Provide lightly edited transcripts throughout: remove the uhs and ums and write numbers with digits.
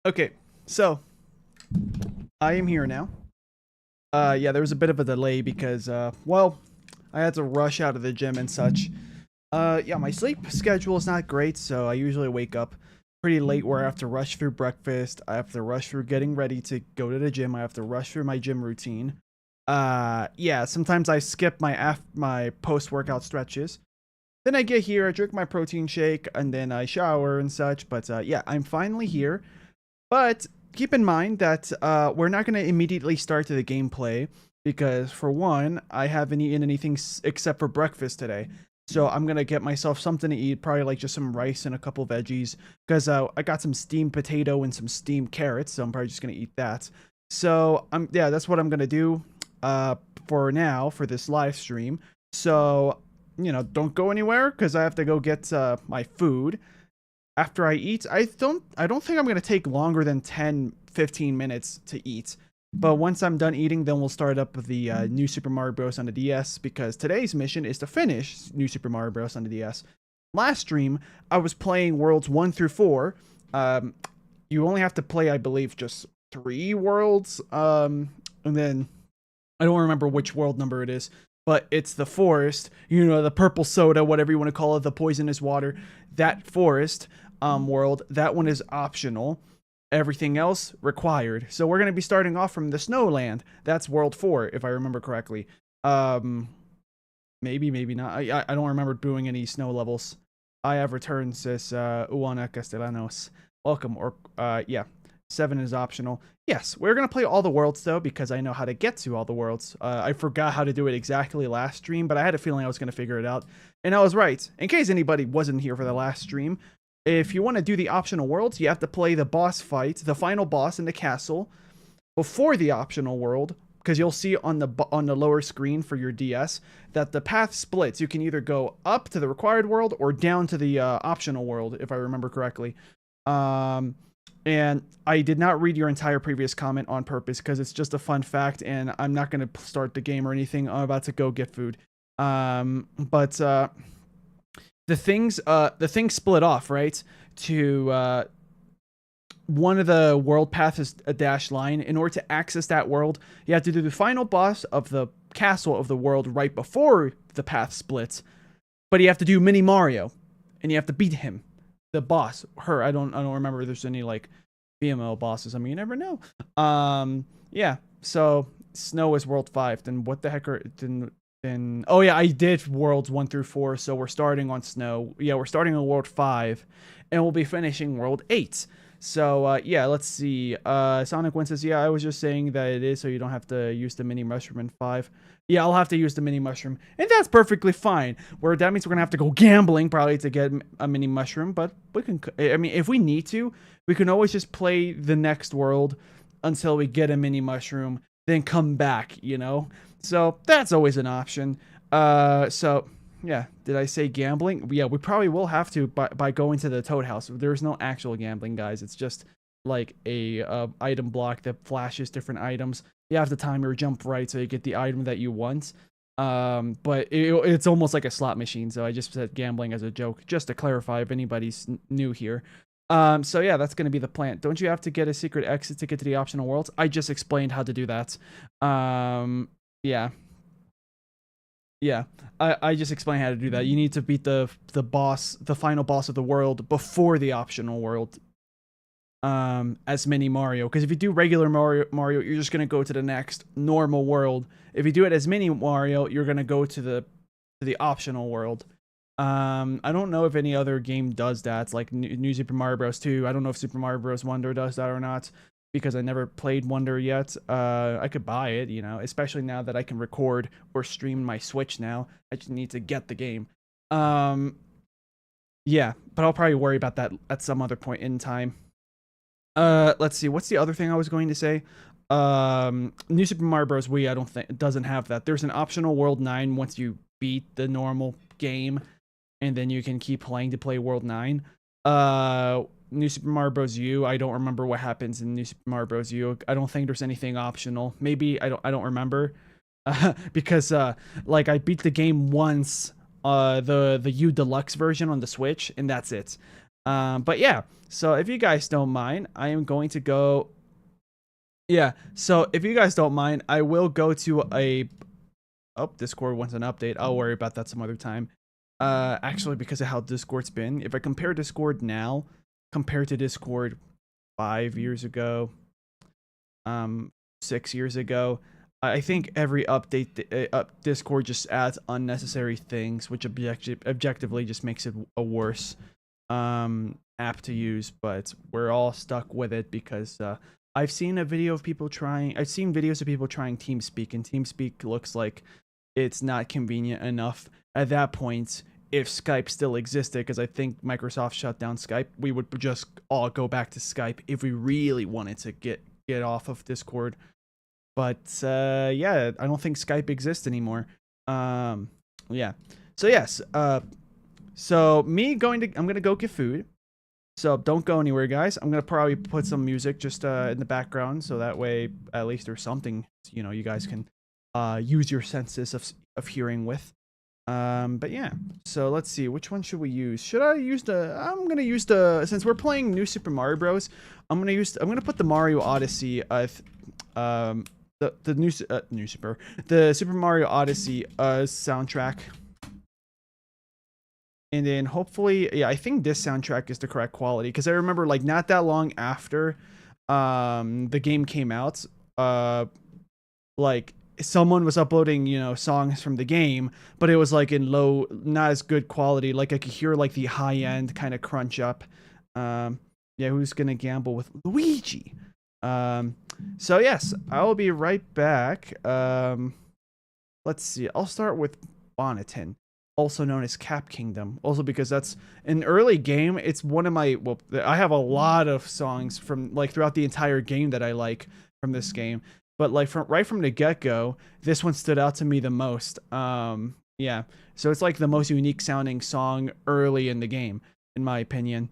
Okay, so I am here now. Yeah, there was a bit of a delay because, well, I had to rush out of the gym and such. Yeah, my sleep schedule is not great, so I usually wake up pretty late where I have to rush through breakfast. I have to rush through getting ready to go to the gym. I have to rush through my gym routine. Yeah, sometimes I skip my post-workout stretches. Then I get here, I drink my protein shake, and then I shower and such. But yeah, I'm finally here. But keep in mind that we're not going to immediately start to the gameplay because, for one, I haven't eaten anything except for breakfast today. So I'm going to get myself something to eat, probably like just some rice and a couple veggies because I got some steamed potato and some steamed carrots. So I'm probably just going to eat that. So yeah, that's what I'm going to do for now for this live stream. So, don't go anywhere because I have to go get my food after I eat. I don't think I'm going to take longer than 10-15 minutes to eat. But once I'm done eating, then we'll start up the New Super Mario Bros. On the DS because today's mission is to finish New Super Mario Bros. On the DS. Last stream, I was playing worlds 1 through 4. You only have to play, I believe, just 3 worlds. And then I don't remember which world number it is. But it's the forest, the purple soda, whatever you want to call it, the poisonous water. That forest world, that one is optional. Everything else required. So we're going to be starting off from the snowland. That's world 4, if I remember correctly. Maybe not. I don't remember doing any snow levels. I have returned, says Uana Castellanos. Welcome. Or yeah, 7 is optional. Yes, we're going to play all the worlds, though, because I know how to get to all the worlds. I forgot how to do it exactly last stream, but I had a feeling I was going to figure it out. And I was right. In case anybody wasn't here for the last stream, if you want to do the optional worlds, you have to play the boss fight, the final boss in the castle, before the optional world, because you'll see on the lower screen for your DS that the path splits. You can either go up to the required world or down to the optional world, if I remember correctly. And I did not read your entire previous comment on purpose because it's just a fun fact, and I'm not going to start the game or anything. I'm about to go get food. But the things split off, right? To one of the world paths is a dashed line. In order to access that world, you have to do the final boss of the castle of the world right before the path splits. But you have to do Mini Mario, and you have to beat him. The boss, her, I don't remember if there's any like BMO bosses. I mean, you never know. Yeah. So snow is world 5. Then what the heck are then? Oh yeah, I did worlds 1 through 4. So we're starting on snow. Yeah, we're starting on world 5, and we'll be finishing world 8. So yeah, let's see. Sonic Win says, yeah, I was just saying that it is so you don't have to use the mini mushroom in 5. Yeah, I'll have to use the mini mushroom, and that's perfectly fine. Where that means we're gonna have to go gambling probably to get a mini mushroom, but we can. I mean, if we need to, we can always just play the next world until we get a mini mushroom, then come back. So that's always an option. So yeah, did I say gambling? Yeah, we probably will have to by going to the Toad House. There's no actual gambling, guys. It's just like a item block that flashes different items. You have to time your jump right so you get the item that you want. But it's almost like a slot machine. So I just said gambling as a joke, just to clarify if anybody's new here. So yeah, that's going to be the plan. Don't you have to get a secret exit to get to the optional worlds? I just explained how to do that. Yeah. Yeah, I just explained how to do that. You need to beat the boss, the final boss of the world before the optional world. As Mini Mario, because if you do regular Mario, you're just gonna go to the next normal world. If you do it as Mini Mario, you're gonna go to the optional world. I don't know if any other game does that. It's like New Super Mario Bros. 2. I don't know if Super Mario Bros. Wonder does that or not, because I never played Wonder yet. I could buy it, especially now that I can record or stream my Switch now. I just need to get the game. Yeah, but I'll probably worry about that at some other point in time. Let's see. What's the other thing I was going to say? New Super Mario Bros. Wii, I don't think doesn't have that. There's an optional World 9 once you beat the normal game, and then you can keep playing to play World 9. New Super Mario Bros. U, I don't remember what happens in New Super Mario Bros. U. I don't think there's anything optional. Maybe I don't remember. Because like I beat the game once, the U Deluxe version on the Switch, and that's it. But yeah, so if you guys don't mind, I am going to go. Yeah, so if you guys don't mind, I will go to a. Oh, Discord wants an update. I'll worry about that some other time. Actually, because of how Discord's been, if I compare Discord now compared to Discord 5 years ago, 6 years ago, I think every update, Discord just adds unnecessary things, which objectively just makes it a worse app to use. But we're all stuck with it because I've seen a video of people trying. I've seen videos of people trying TeamSpeak, and TeamSpeak looks like it's not convenient enough. At that point, if Skype still existed, because I think Microsoft shut down Skype, we would just all go back to Skype if we really wanted to get off of Discord. But yeah, I don't think Skype exists anymore. Yeah. So yes. So I'm gonna go get food. So don't go anywhere, guys. I'm gonna probably put some music just in the background, so that way at least there's something you guys can use your senses of hearing with. But yeah. So let's see, which one should we use? Should I use I'm gonna use since we're playing New Super Mario Bros. I'm gonna put the Mario Odyssey. The Super Mario Odyssey soundtrack. And then hopefully, yeah, I think this soundtrack is the correct quality, because I remember like not that long after the game came out, like someone was uploading, songs from the game, but it was like in low, not as good quality. Like I could hear like the high end kind of crunch up. Yeah, who's gonna gamble with Luigi? So yes, I'll be right back. Let's see. I'll start with Bonneton, also known as Cap Kingdom, also because that's an early game. It's one of my, well, I have a lot of songs from like throughout the entire game that I like from this game, but like right from the get-go, this one stood out to me the most. Yeah, so it's like the most unique sounding song early in the game, in my opinion.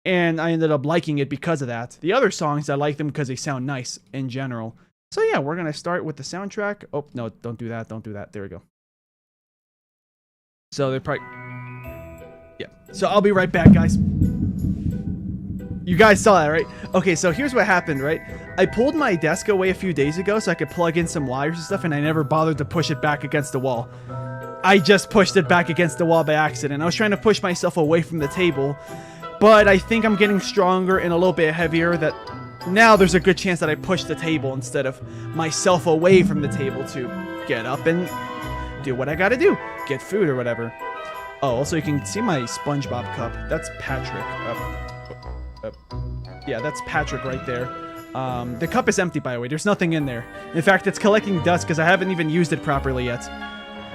And I ended up liking it because of that. The other songs, I like them because they sound nice in general. So yeah, we're gonna start with the soundtrack. Oh no, don't do that, don't do that. There we go. So they're probably, yeah. So I'll be right back, guys. You guys saw that, right? Okay, so here's what happened, right? I pulled my desk away a few days ago so I could plug in some wires and stuff, and I never bothered to push it back against the wall. I just pushed it back against the wall by accident. I was trying to push myself away from the table, but I think I'm getting stronger and a little bit heavier, that now there's a good chance that I push the table instead of myself away from the table to get up and do what I gotta do. Get food or whatever. Oh, also you can see my SpongeBob cup. That's Patrick. Yeah, that's Patrick right there. The cup is empty, by the way. There's nothing in there. In fact, it's collecting dust because I haven't even used it properly yet.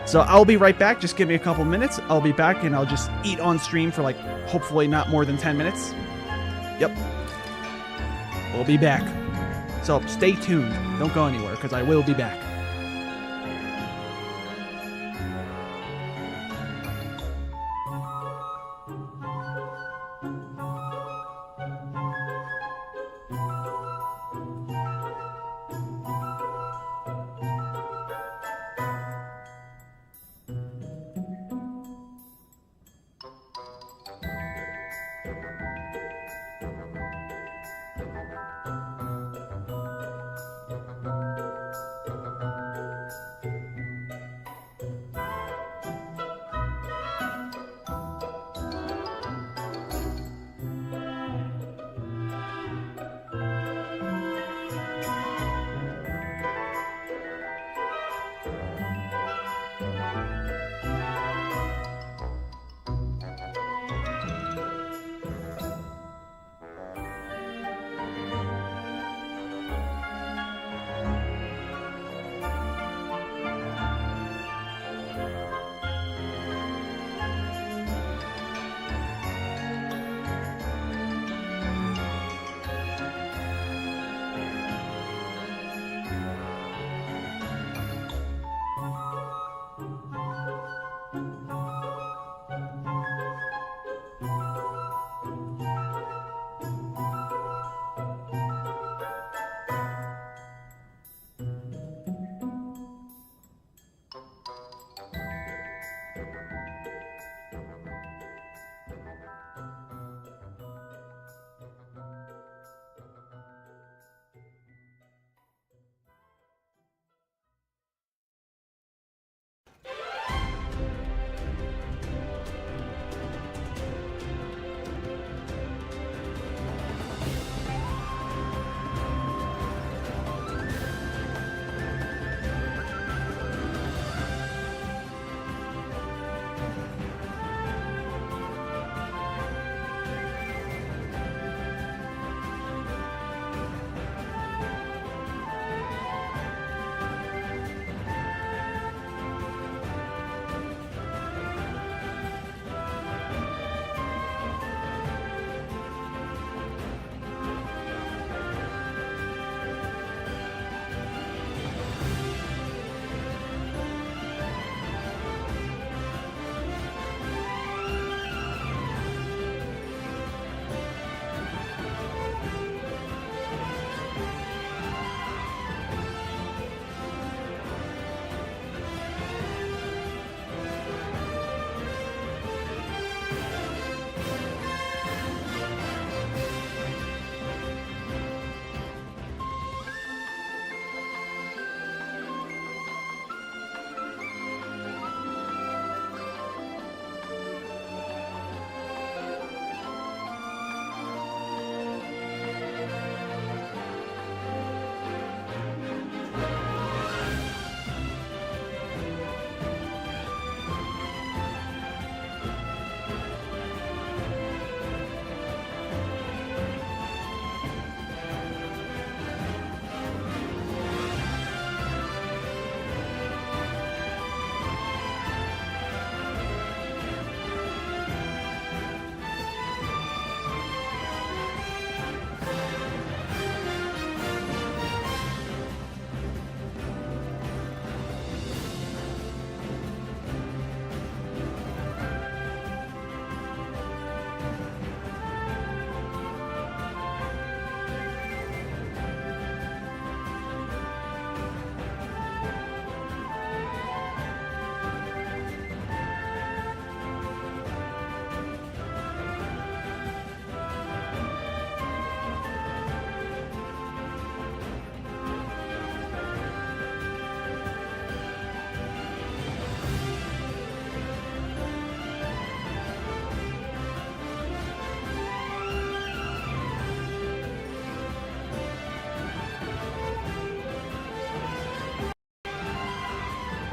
So I'll be right back. Just give me a couple minutes. I'll be back and I'll just eat on stream for like, hopefully not more than 10 minutes. Yep. We'll be back. So stay tuned. Don't go anywhere because I will be back.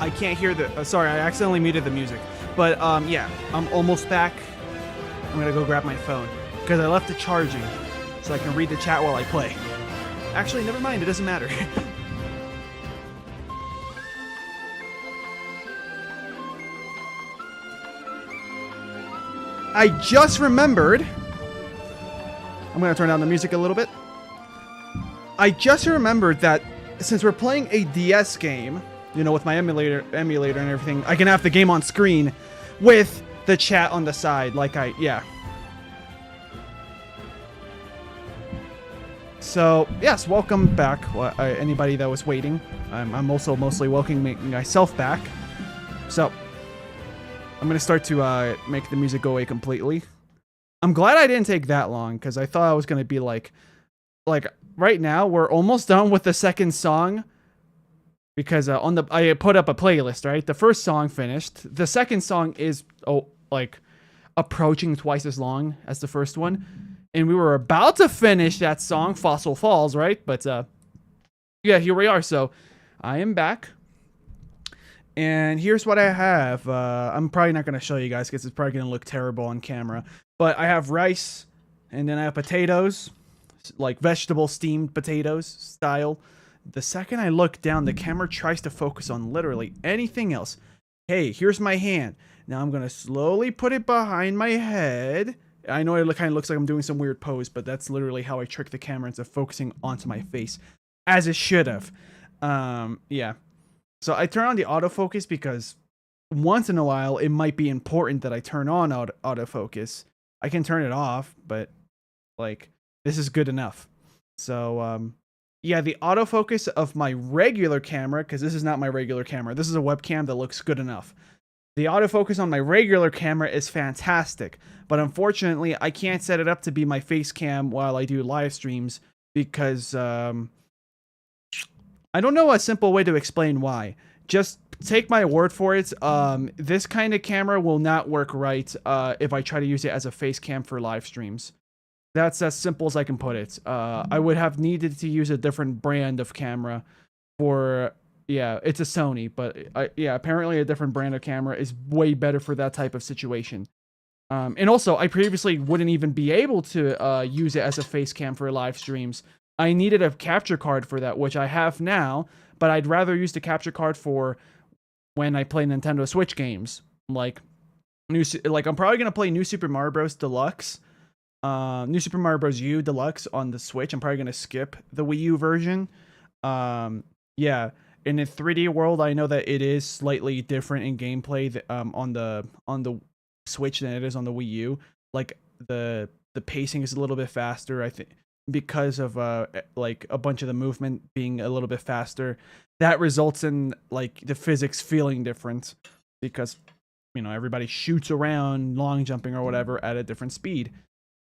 I can't hear the. Sorry, I accidentally muted the music. But yeah, I'm almost back. I'm gonna go grab my phone because I left it charging, so I can read the chat while I play. Actually, never mind. It doesn't matter. I just remembered. I'm gonna turn down the music a little bit. I just remembered that since we're playing a DS game, you know, with my emulator and everything, I can have the game on screen with the chat on the side, yeah. So, yes, welcome back, anybody that was waiting. I'm also mostly welcoming myself back. So, I'm going to start to make the music go away completely. I'm glad I didn't take that long, because I thought I was going to be like, right now, we're almost done with the second song. Because I put up a playlist, right? The first song finished. The second song is, approaching twice as long as the first one. And we were about to finish that song, Fossil Falls, right? But, yeah, here we are. So, I am back. And here's what I have. I'm probably not going to show you guys because it's probably going to look terrible on camera. But I have rice, and then I have potatoes, like vegetable steamed potatoes style. The second I look down, the camera tries to focus on literally anything else. Hey, here's my hand. Now I'm going to slowly put it behind my head. I know it kind of looks like I'm doing some weird pose, but that's literally how I trick the camera into focusing onto my face, as it should have. Yeah. So I turn on the autofocus because once in a while, it might be important that I turn on autofocus. I can turn it off, but this is good enough. So, yeah, the autofocus of my regular camera, because this is not my regular camera. This is a webcam that looks good enough. The autofocus on my regular camera is fantastic, but unfortunately, I can't set it up to be my face cam while I do live streams because I don't know a simple way to explain why. Just take my word for it. This kind of camera will not work right if I try to use it as a face cam for live streams. That's as simple as I can put it. I would have needed to use a different brand of camera for, yeah, it's a Sony, but yeah, apparently a different brand of camera is way better for that type of situation. And also, I previously wouldn't even be able to use it as a face cam for live streams. I needed a capture card for that, which I have now, but I'd rather use the capture card for when I play Nintendo Switch games. I'm probably going to play New Super Mario Bros. Deluxe. New Super Mario Bros. U Deluxe on the Switch. I'm probably going to skip the Wii U version. Yeah, in a 3D world, I know that it is slightly different in gameplay on the Switch than it is on the Wii U. Like the pacing is a little bit faster, I think, because of like a bunch of the movement being a little bit faster. That results in like the physics feeling different because, you know, everybody shoots around long jumping or whatever at a different speed.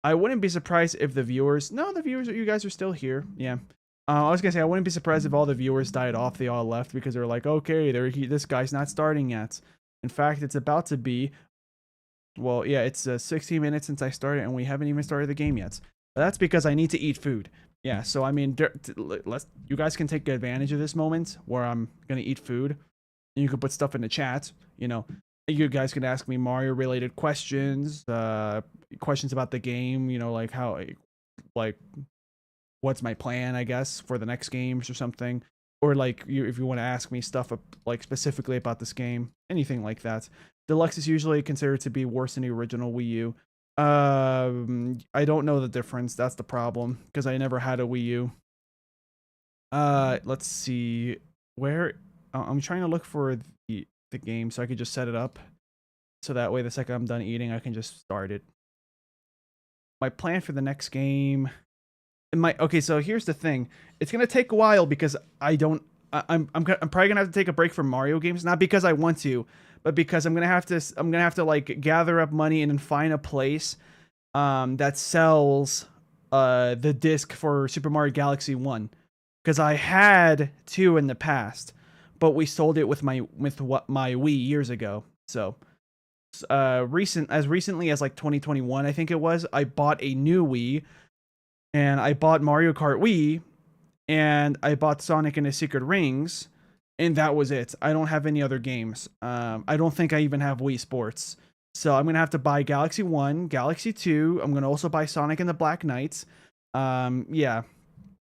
I wouldn't be surprised if the viewers... No, the viewers, you guys are still here. Yeah. I was going to say, I wouldn't be surprised if all the viewers died off. They all left because they're like, okay, this guy's not starting yet. In fact, it's about to be... Well, yeah, it's 16 minutes since I started, and we haven't even started the game yet. But that's because I need to eat food. Yeah, so, I mean, you guys can take advantage of this moment where I'm going to eat food. And you can put stuff in the chat, you know. You guys can ask me Mario-related questions, questions about the game, you know, like how, like, what's my plan, I guess, for the next games or something. Or, like, if you want to ask me stuff, like, specifically about this game, anything like that. Deluxe is usually considered to be worse than the original Wii U. I don't know the difference. That's the problem, because I never had a Wii U. Let's see. Where... I'm trying to look for the game so I could just set it up so that way the second I'm done eating I can just start it. My plan for the next game okay, so here's the thing. It's gonna take a while because I'm probably gonna have to take a break from Mario games, not because I want to, but because I'm gonna have to like gather up money and then find a place that sells the disc for Super Mario Galaxy 1, because I had 2 in the past, but we sold it with my Wii years ago. So, as recently as like 2021, I think it was, I bought a new Wii, and I bought Mario Kart Wii, and I bought Sonic and the Secret Rings, and that was it. I don't have any other games. I don't think I even have Wii Sports. So I'm gonna have to buy Galaxy 1, Galaxy 2. I'm gonna also buy Sonic and the Black Knights. Yeah,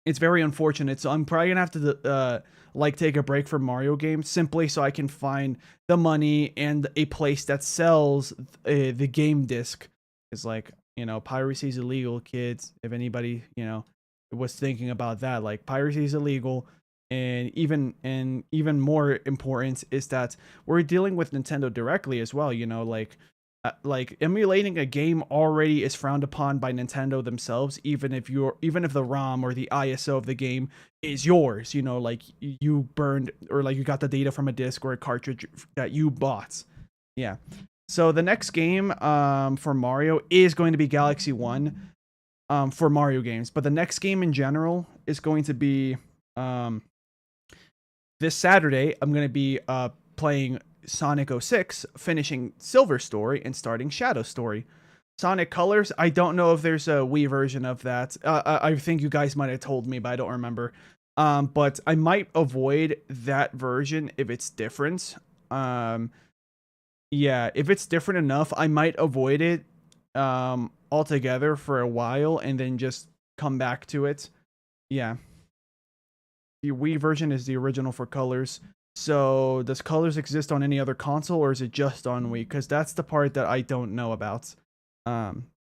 it's very unfortunate. So I'm probably gonna have to like take a break from Mario games simply so I can find the money and a place that sells the game disc. It's like, you know, piracy is illegal, kids. If anybody, you know, was thinking about that, like piracy is illegal. And even more important is that we're dealing with Nintendo directly as well. You know, like emulating a game already is frowned upon by Nintendo themselves, even if the ROM or the ISO of the game is yours, you know, like you burned or like you got the data from a disc or a cartridge that you bought. Yeah. So the next game for Mario is going to be Galaxy 1 for Mario games, but the next game in general is going to be this Saturday. I'm going to be playing Sonic 06, finishing Silver Story, and starting Shadow Story. Sonic Colors, I don't know if there's a Wii version of that. I think you guys might have told me, but I don't remember. But I might avoid that version if it's different. Yeah, if it's different enough, I might avoid it altogether for a while and then just come back to it. Yeah. The Wii version is the original for Colors. So, does Colors exist on any other console, or is it just on Wii? Because that's the part that I don't know about.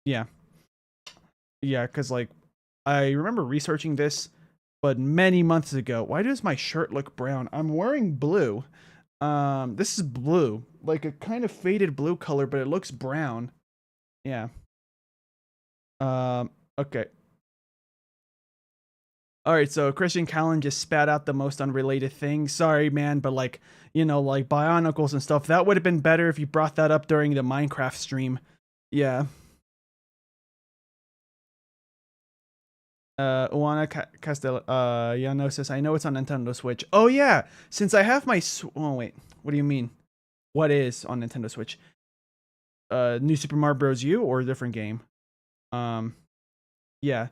Yeah. Yeah, because, like, I remember researching this, but many months ago. Why does my shirt look brown? I'm wearing blue. This is blue. Like, a kind of faded blue color, but it looks brown. Yeah. Okay. All right, so Christian Callan just spat out the most unrelated thing. Sorry, man, but like, you know, like Bionicles and stuff. That would have been better if you brought that up during the Minecraft stream. Yeah. Uwana Castellano says, I know it's on Nintendo Switch. Oh yeah, since I have my oh wait, what do you mean? What is on Nintendo Switch? New Super Mario Bros. U or a different game? Yeah.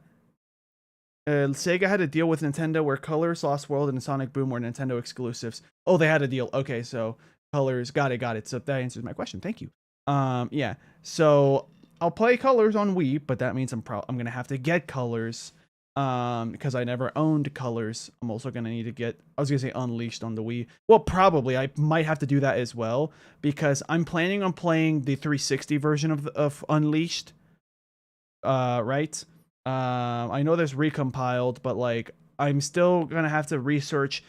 Sega had a deal with Nintendo where Colors, Lost World, and Sonic Boom were Nintendo exclusives. Oh, they had a deal. Okay, so Colors, got it. So that answers my question. Thank you. Yeah. So I'll play Colors on Wii, but that means I'm gonna have to get Colors, because I never owned Colors. I'm also gonna need to get. I was gonna say Unleashed on the Wii. Well, probably I might have to do that as well because I'm planning on playing the 360 version of Unleashed. Right. I know there's recompiled, but like I'm still gonna have to research.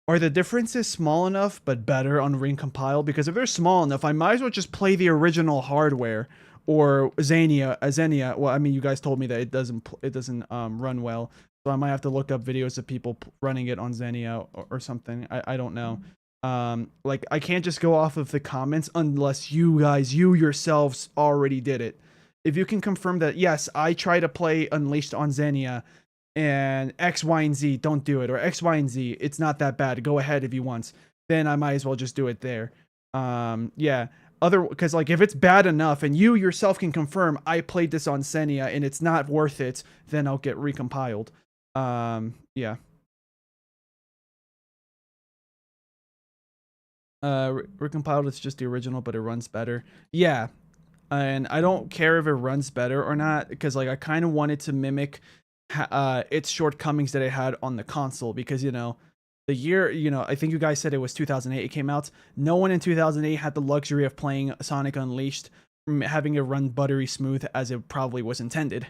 Are the differences small enough but better on recompiled? Because if they're small enough, I might as well just play the original hardware or Xenia. Well, I mean, you guys told me that it doesn't run well, so I might have to look up videos of people running it on Xenia or something. I don't know. Like I can't just go off of the comments unless you yourselves already did it. If you can confirm that, yes, I try to play Unleashed on Xenia and X, Y, and Z don't do it, or X, Y, and Z, it's not that bad. Go ahead if you want. Then I might as well just do it there. Yeah. Because like if it's bad enough and you yourself can confirm I played this on Xenia and it's not worth it, then I'll get recompiled. Yeah. Recompiled is just the original, but it runs better. Yeah, and I don't care if it runs better or not because like I kind of wanted to mimic its shortcomings that it had on the console because you know the year, you know, I think you guys said it was 2008 it came out. No one in 2008 had the luxury of playing Sonic Unleashed, having it run buttery smooth as it probably was intended.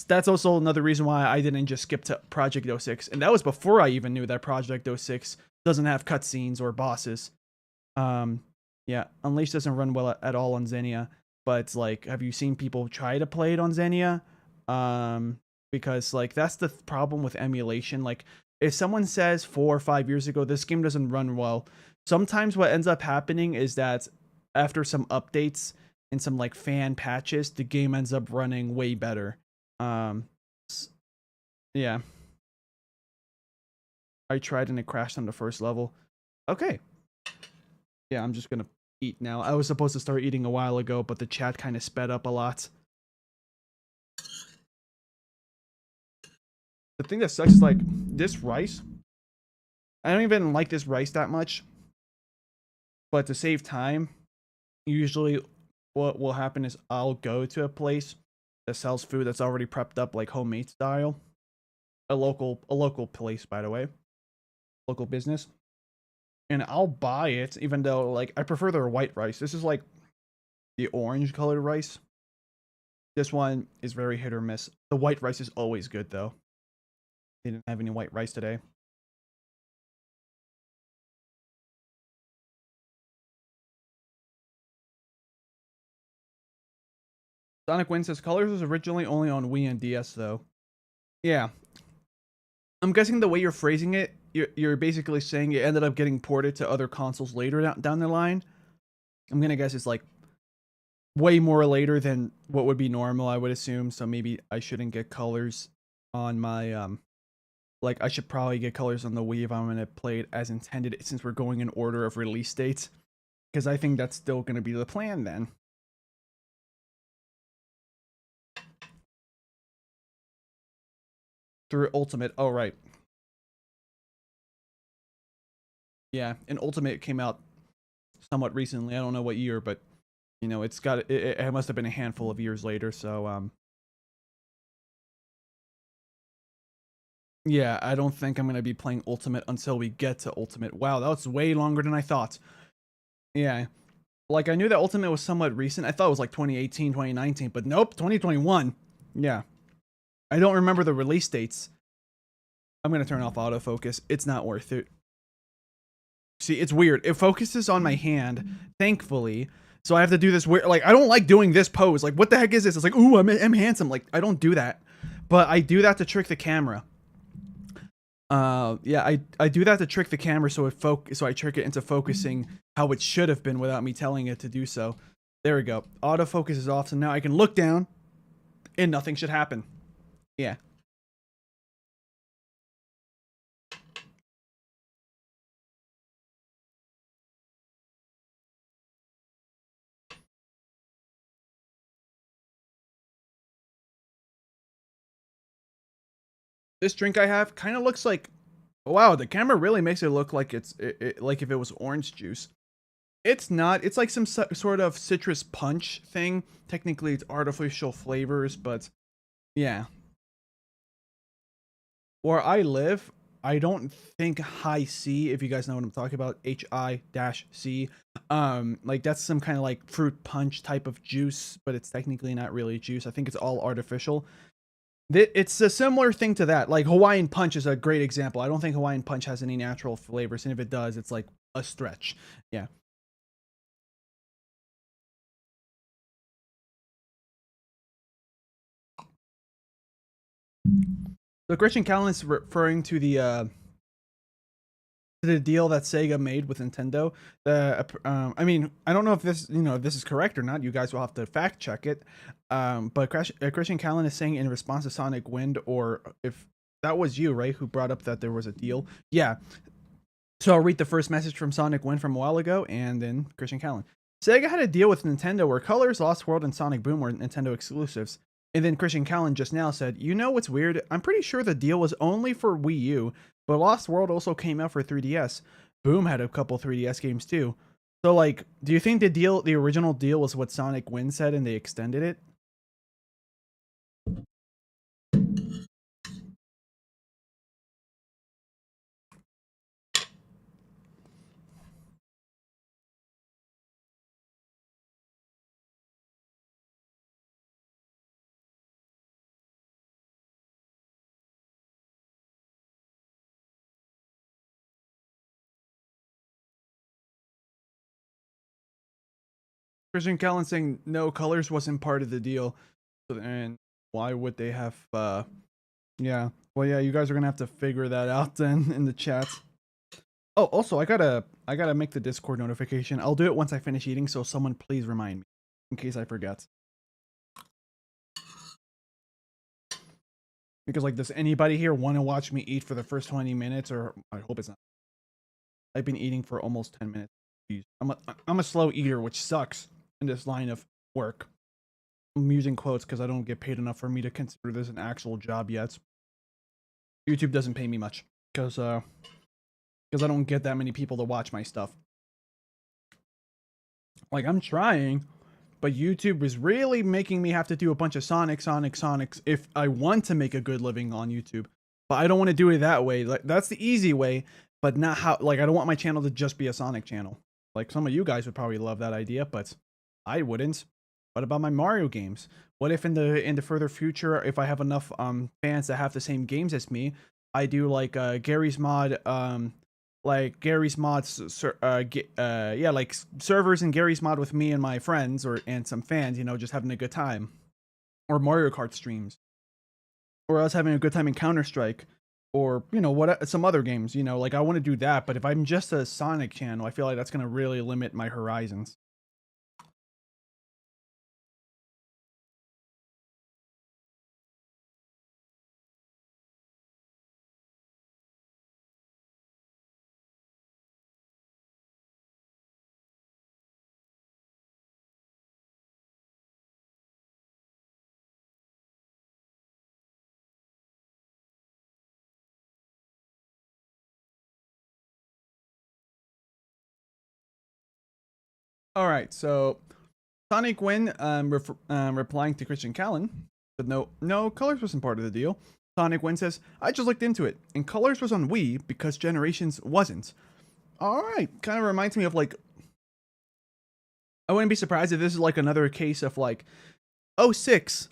That's also another reason why I didn't just skip to Project 06, and that was before I even knew that Project 06 doesn't have cutscenes or bosses. Yeah, Unleashed doesn't run well at all on Xenia. But like, have you seen people try to play it on Xenia? Because like that's the problem with emulation. Like, if someone says 4 or 5 years ago this game doesn't run well, sometimes what ends up happening is that after some updates and some like fan patches, the game ends up running way better. Yeah. I tried and it crashed on the first level. Okay. Yeah, I'm just gonna eat now. I was supposed to start eating a while ago, but the chat kind of sped up a lot. The thing that sucks is like this rice I don't even like this rice that much, but to save time, usually what will happen is I'll go to a place that sells food that's already prepped up like homemade style. A local place, by the way, local business, and I'll buy it. Even though like I prefer their white rice. This is like the orange colored rice. This one is very hit or miss. The white rice is always good though. They didn't have any white rice today. Sonic Wind says Colors was originally only on Wii and DS though. Yeah, I'm guessing the way you're phrasing it, you're basically saying it ended up getting ported to other consoles later down the line. I'm gonna guess it's like way more later than what would be normal, I would assume. So maybe I shouldn't get colors on my like I should probably get colors on the Wii if I'm gonna play it as intended, since we're going in order of release dates. Because I think that's still gonna be the plan then. Through Ultimate. Oh right. Yeah, and Ultimate came out somewhat recently. I don't know what year, but you know, it's got it must have been a handful of years later, so yeah, I don't think I'm going to be playing Ultimate until we get to Ultimate. Wow, that was way longer than I thought. Yeah. Like I knew that Ultimate was somewhat recent. I thought it was like 2018, 2019, but nope, 2021. Yeah. I don't remember the release dates. I'm going to turn off autofocus. It's not worth it. See, it's weird. It focuses on my hand, thankfully. So I have to do this weird, like I don't like doing this pose. Like what the heck is this? It's like, ooh, I'm handsome. Like I don't do that. But I do that to trick the camera. Yeah, I do that to trick the camera so I trick it into focusing how it should have been without me telling it to do so. There we go. Autofocus is off, so now I can look down and nothing should happen. Yeah. This drink I have kind of looks like, wow, the camera really makes it look like like if it was orange juice. It's not. It's like some sort of citrus punch thing. Technically, it's artificial flavors, but yeah. Where I live, I don't think high C, if you guys know what I'm talking about, HI-C. Like that's some kind of like fruit punch type of juice, but it's technically not really juice. I think it's all artificial. It's a similar thing to that. Like Hawaiian Punch is a great example. I don't think Hawaiian Punch has any natural flavors, and if it does, it's like a stretch. Yeah. So Christian Callan is referring to the deal that Sega made with Nintendo. I mean, I don't know if this, if this is correct or not. You guys will have to fact check it. But Christian Callan is saying in response to Sonic Wind, or if that was you, right, who brought up that there was a deal. Yeah. So I'll read the first message from Sonic Wind from a while ago, and then Christian Callan. Sega had a deal with Nintendo where Colors, Lost World, and Sonic Boom were Nintendo exclusives. And then Christian Callan just now said, you know what's weird? I'm pretty sure the deal was only for Wii U, but Lost World also came out for 3DS. Boom had a couple 3DS games too. So like, do you think the original deal was what Sonic Wind said and they extended it? Christian Callan saying no, Colors wasn't part of the deal. And why would they have yeah. Well, yeah, you guys are gonna have to figure that out then in the chat. Oh, also, I gotta make the Discord notification. I'll do it once I finish eating, so someone please remind me in case I forget. Because like, does anybody here want to watch me eat for the first 20 minutes? Or I hope it's not. I've been eating for almost 10 minutes. Jeez. I'm a slow eater, which sucks in this line of work. I'm using quotes because I don't get paid enough for me to consider this an actual job yet. YouTube doesn't pay me much because because I don't get that many people to watch my stuff. Like, I'm trying, but YouTube is really making me have to do a bunch of Sonics if I want to make a good living on YouTube. But I don't want to do it that way. Like, that's the easy way, but not how. Like, I don't want my channel to just be a Sonic channel. Like, some of you guys would probably love that idea, but I wouldn't. What about my Mario games? What if in the further future, if I have enough fans that have the same games as me, I do like Gary's Mod like Gary's mods, yeah, like servers in Gary's mod with me and my friends and some fans, you know, just having a good time, or Mario Kart streams, or us having a good time in Counter Strike, or you know what, some other games, you know, like I want to do that. But if I'm just a Sonic channel, I feel like that's gonna really limit my horizons. All right, so Sonic Win replying to Christian Callan, but no, Colors wasn't part of the deal. Sonic Win says, I just looked into it, and Colors was on Wii because Generations wasn't. All right, kind of reminds me of like, I wouldn't be surprised if this is like another case of like, oh 06,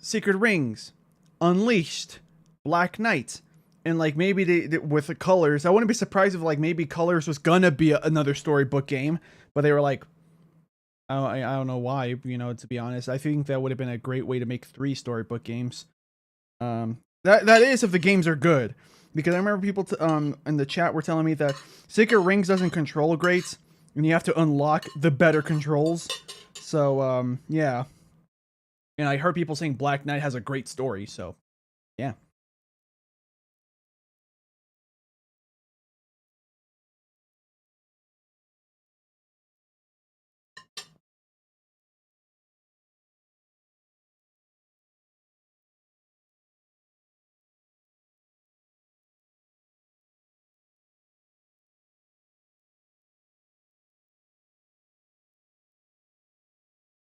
Secret Rings, Unleashed, Black Knight, and like maybe they with the Colors. I wouldn't be surprised if like maybe Colors was gonna be another storybook game, but they were like, I don't know why, you know, to be honest. I think that would have been a great way to make 3 storybook games. That is if the games are good. Because I remember people in the chat were telling me that Secret Rings doesn't control great, and you have to unlock the better controls. So, yeah. And I heard people saying Black Knight has a great story, so, yeah.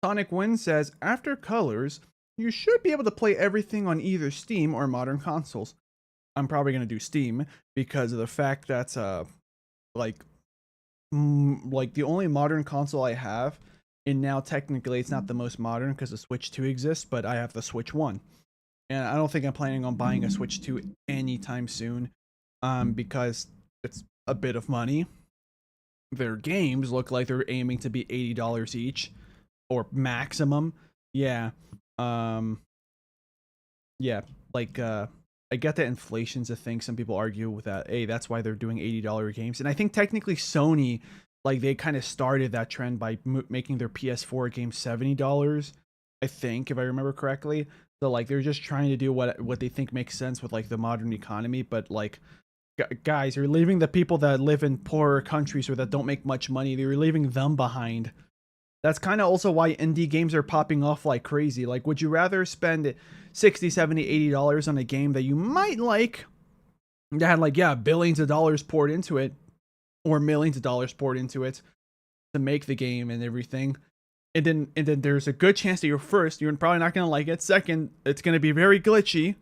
Sonic Win says, after Colors, you should be able to play everything on either Steam or modern consoles. I'm probably going to do Steam because of the fact that, like the only modern console I have, and now technically it's not the most modern because the Switch 2 exists, but I have the Switch 1. And I don't think I'm planning on buying a Switch 2 anytime soon, because it's a bit of money. Their games look like they're aiming to be $80 each, or maximum. Yeah. Yeah, like I get that inflation's a thing. Some people argue with that. Hey, that's why they're doing $80 games. And I think technically Sony, like they kind of started that trend by making their PS4 games $70. I think, if I remember correctly. So like they're just trying to do what they think makes sense with like the modern economy. But like, guys, you're leaving the people that live in poorer countries or that don't make much money. You're leaving them behind. That's kind of also why indie games are popping off like crazy. Like, would you rather spend 60, 70, $80 on a game that you might like, that had like, yeah, billions of dollars poured into it, or millions of dollars poured into it to make the game and everything? And then there's a good chance that you're probably not going to like it. Second, it's going to be very glitchy.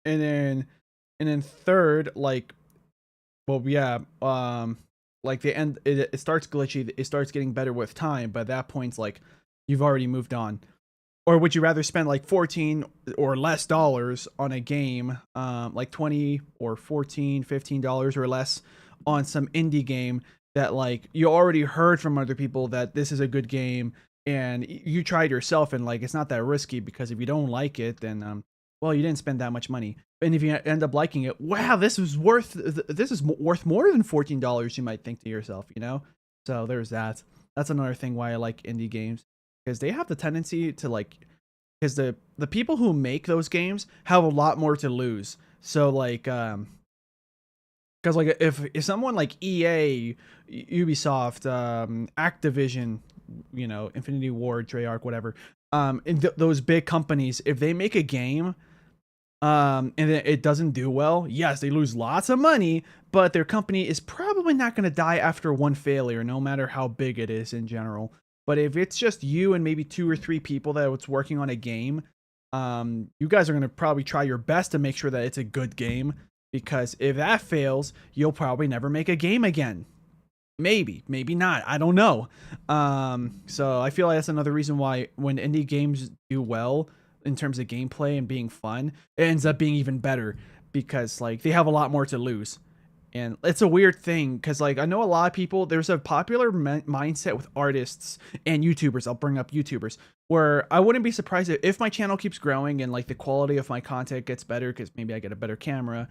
And then third, like, well, yeah, like the end, it starts glitchy, it starts getting better with time, but at that point it's like you've already moved on. Or would you rather spend like 14 or less dollars on a game, like 20 or 14, $15 or less on some indie game that like you already heard from other people that this is a good game, and you tried yourself and like it's not that risky, because if you don't like it, then well, you didn't spend that much money. And if you end up liking it, wow, this is worth more than $14, you might think to yourself, you know? So there's that. That's another thing why I like indie games, because they have the tendency to like, because the people who make those games have a lot more to lose. So like, because like if someone like EA, Ubisoft, Activision, you know, Infinity Ward, Treyarch, whatever, those big companies, if they make a game, and then it doesn't do well, yes, they lose lots of money, but their company is probably not going to die after one failure, no matter how big it is in general. But if it's just you and maybe 2 or 3 people that it's working on a game, you guys are going to probably try your best to make sure that it's a good game, because if that fails, you'll probably never make a game again. Maybe not. I don't know. So I feel like that's another reason why when indie games do well in terms of gameplay and being fun, it ends up being even better, because like they have a lot more to lose. And it's a weird thing because like I know a lot of people, there's a popular mindset with artists and YouTubers. I'll bring up YouTubers where I wouldn't be surprised if my channel keeps growing and like the quality of my content gets better, because maybe I get a better camera,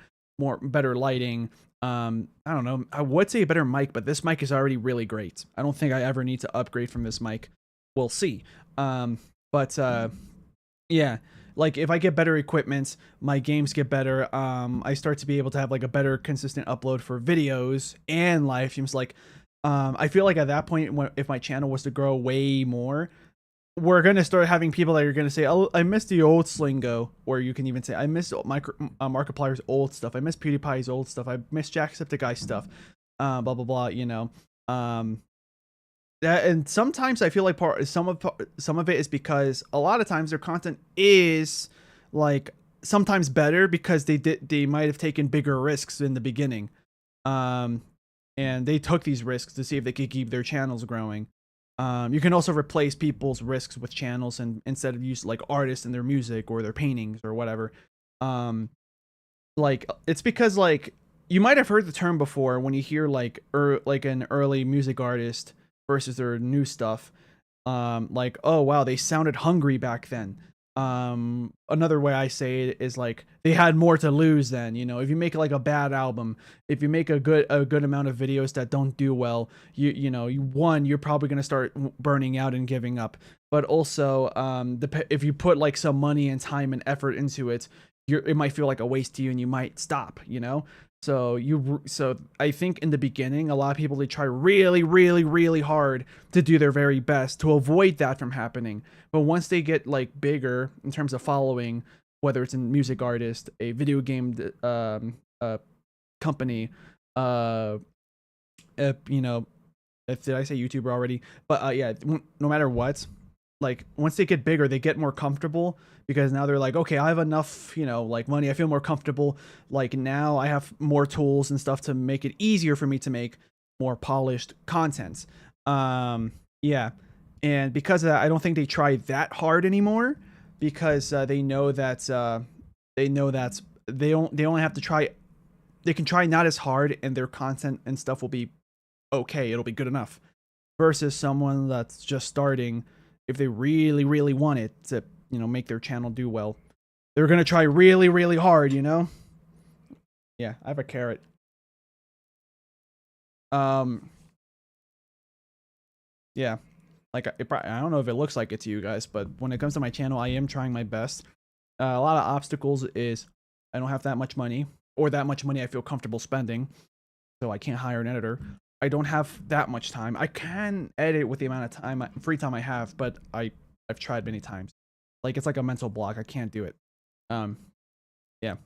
better lighting. I don't know. I would say a better mic, but this mic is already really great. I don't think I ever need to upgrade from this mic. We'll see. But yeah, like if I get better equipment, my games get better. I start to be able to have like a better consistent upload for videos and live streams. Like, I feel like at that point, if my channel was to grow way more, we're gonna start having people that are gonna say, "Oh, I miss the old Sleengo," or you can even say, "I miss Markiplier's old stuff. I miss PewDiePie's old stuff. I miss Jacksepticeye's stuff." Blah blah blah. You know, that, and sometimes I feel like some of it is because a lot of times their content is like sometimes better because they might have taken bigger risks in the beginning, and they took these risks to see if they could keep their channels growing. You can also replace people's risks with channels, and instead of use like artists and their music or their paintings or whatever. Like it's because like you might have heard the term before when you hear like an early music artist versus their new stuff. Like, oh wow, they sounded hungry back then. Another way I say it is like they had more to lose then. You know, if you make like a bad album, if you make a good amount of videos that don't do well, you're probably gonna start burning out and giving up. But also, if you put like some money and time and effort into it, it might feel like a waste to you and you might stop. You know. So I think in the beginning, a lot of people, they try really, really, really hard to do their very best to avoid that from happening. But once they get like bigger in terms of following, whether it's a music artist, a video game company, you know, did I say YouTuber already? But yeah, no matter what, like once they get bigger, they get more comfortable, because now they're like, okay, I have enough, like money. I feel more comfortable. Like now I have more tools and stuff to make it easier for me to make more polished content. Yeah. And because of that, I don't think they try that hard anymore, because they know that they only have to try. They can try not as hard, and their content and stuff will be okay. It'll be good enough. Versus someone that's just starting, if they really, really want it to, make their channel do well, they're going to try really, really hard, Yeah, I have a carrot. Yeah, like I don't know if it looks like it to you guys, but when it comes to my channel, I am trying my best. A lot of obstacles is I don't have that much money, or that much money I feel comfortable spending, so I can't hire an editor. I don't have that much time. I can edit with the amount of time, free time I have, but I've tried many times. Like it's like a mental block. I can't do it. Yeah.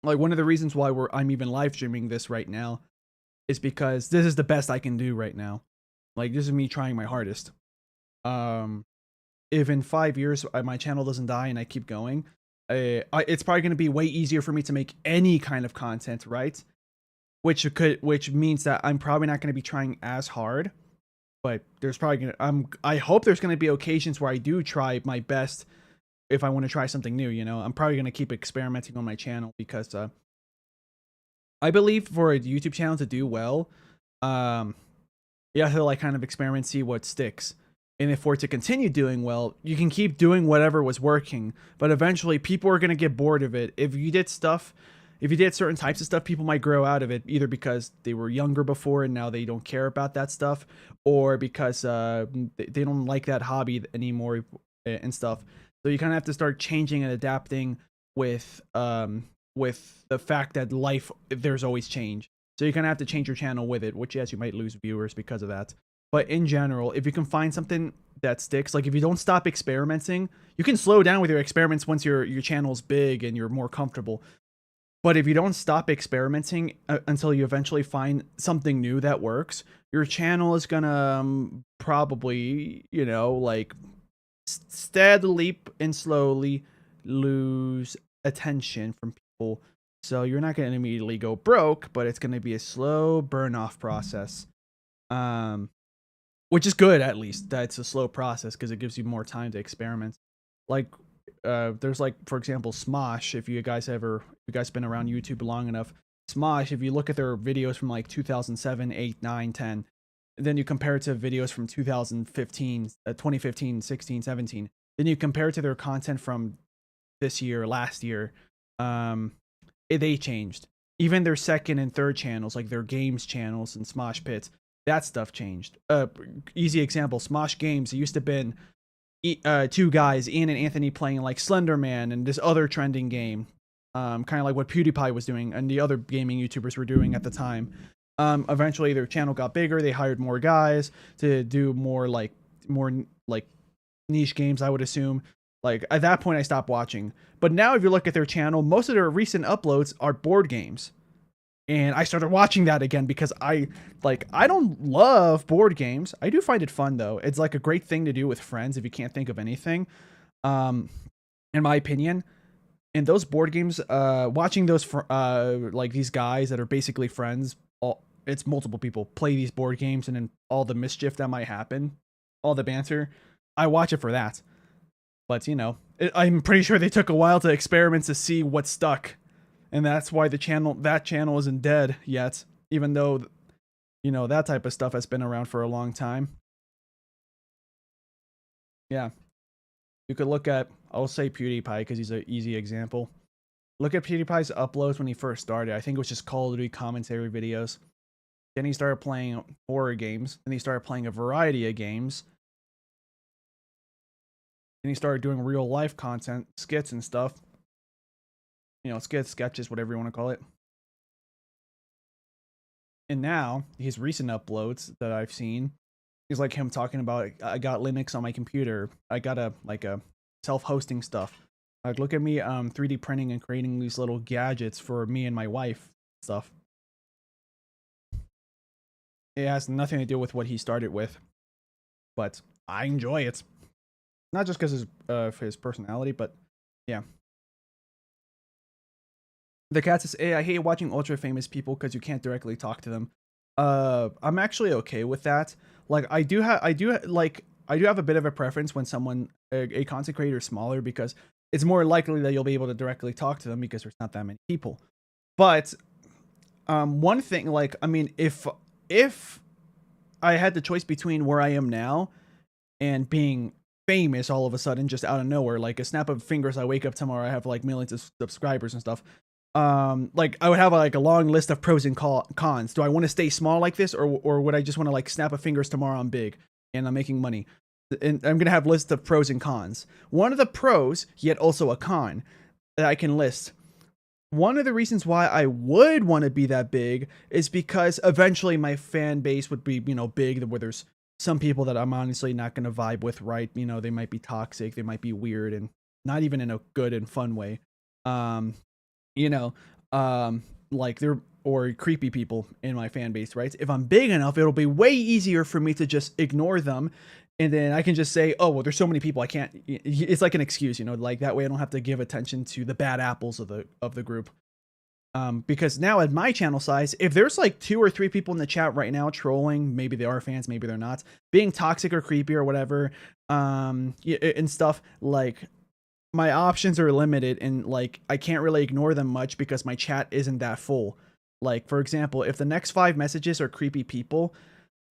Like one of the reasons why I'm even live streaming this right now is because this is the best I can do right now. Like this is me trying my hardest. If in 5 years my channel doesn't die and I keep going, it's probably going to be way easier for me to make any kind of content, right? Which means that I'm probably not going to be trying as hard, but there's probably I hope there's going to be occasions where I do try my best if I want to try something new. I'm probably going to keep experimenting on my channel, because I believe for a YouTube channel to do well, you have to like kind of experiment, see what sticks. And if for it to continue doing well, you can keep doing whatever was working, but eventually people are going to get bored of it. If you did certain types of stuff, people might grow out of it, either because they were younger before and now they don't care about that stuff, or because they don't like that hobby anymore and stuff. So you kind of have to start changing and adapting with the fact that life, there's always change. So you kind of have to change your channel with it, which yes, you might lose viewers because of that. But in general, if you can find something that sticks, like if you don't stop experimenting, you can slow down with your experiments once your channel's big and you're more comfortable. But if you don't stop experimenting until you eventually find something new that works, your channel is gonna probably, you know, like steadily and slowly lose attention from people. So you're not gonna immediately go broke, but it's gonna be a slow burn off process. Um, which is good, at least that it's a slow process because it gives you more time to experiment. Like there's like, for example, Smosh. If you guys been around YouTube long enough, Smosh, if you look at their videos from like 2007, 8, 9, 10, then you compare it to videos from 2015, 2015, 16, 17, then you compare it to their content from this year, last year, they changed. Even their second and third channels, like their games channels and Smosh Pits, that stuff changed. Easy example, Smosh Games. It used to have been two guys, Ian and Anthony, playing like Slenderman and this other trending game, kind of like what PewDiePie was doing and the other gaming YouTubers were doing at the time. Eventually, their channel got bigger. They hired more guys to do more niche games, I would assume. Like at that point, I stopped watching. But now, if you look at their channel, most of their recent uploads are board games. And I started watching that again because I don't love board games. I do find it fun though. It's like a great thing to do with friends if you can't think of anything. In my opinion, in those board games, watching those like these guys that are basically friends, it's multiple people play these board games, and then all the mischief that might happen, all the banter, I watch it for that. But you know, I'm pretty sure they took a while to experiment to see what stuck. And that's why that channel isn't dead yet, even though, you know, that type of stuff has been around for a long time. Yeah. You could look at, I'll say PewDiePie because he's an easy example. Look at PewDiePie's uploads when he first started. I think it was just Call of Duty commentary videos. Then he started playing horror games. Then he started playing a variety of games. Then he started doing real life content, skits and stuff. You know, skits, sketches, whatever you want to call it. And now, his recent uploads that I've seen is like him talking about, I got Linux on my computer. I got a self-hosting stuff. Like, look at me 3D printing and creating these little gadgets for me and my wife stuff. It has nothing to do with what he started with. But I enjoy it. Not just because of his personality, but yeah. The cat says, "Hey, I hate watching ultra famous people because you can't directly talk to them." I'm actually okay with that. Like, I do have a bit of a preference when someone, a content creator, is smaller because it's more likely that you'll be able to directly talk to them because there's not that many people. But one thing, like, I mean, if I had the choice between where I am now and being famous all of a sudden, just out of nowhere, like a snap of fingers, I wake up tomorrow, I have like millions of subscribers and stuff. Like I would have like a long list of pros and cons. Do I want to stay small like this, or would I just want to like snap of fingers tomorrow I'm big and I'm making money? And I'm gonna have lists of pros and cons. One of the pros, yet also a con, that I can list. One of the reasons why I would want to be that big is because eventually my fan base would be, you know, big, where there's some people that I'm honestly not gonna vibe with, right? You know, they might be toxic, they might be weird, and not even in a good and fun way. You know, like or creepy people in my fan base, right? If I'm big enough, it'll be way easier for me to just ignore them, and then I can just say, oh, well, there's so many people, I can't. It's like an excuse, you know, like that way I don't have to give attention to the bad apples of the group. Because now at my channel size, if there's like 2 or 3 people in the chat right now trolling, maybe they are fans, maybe they're not, being toxic or creepy or whatever, and stuff, like, my options are limited, and like I can't really ignore them much because my chat isn't that full. Like, for example, if the next 5 messages are creepy people,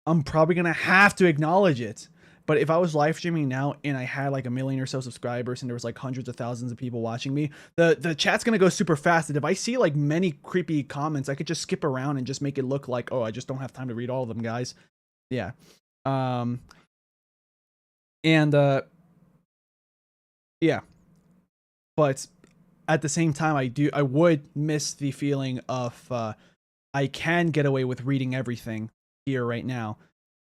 I'm probably gonna have to acknowledge it. But if I was live streaming now and I had like 1 million or so subscribers and there was like hundreds of thousands of people watching me, the chat's gonna go super fast. And if I see like many creepy comments, I could just skip around and just make it look like, oh, I just don't have time to read all of them, guys. Yeah. Yeah. But at the same time, I would miss the feeling of I can get away with reading everything here right now.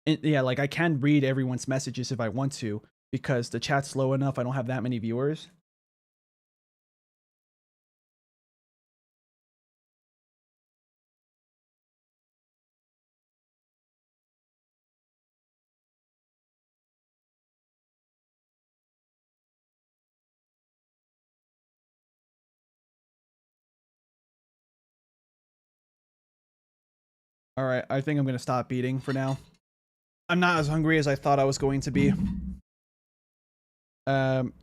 yeah, like I can read everyone's messages if I want to because the chat's slow enough. I don't have that many viewers. All right, I think I'm gonna stop eating for now. I'm not as hungry as I thought I was going to be.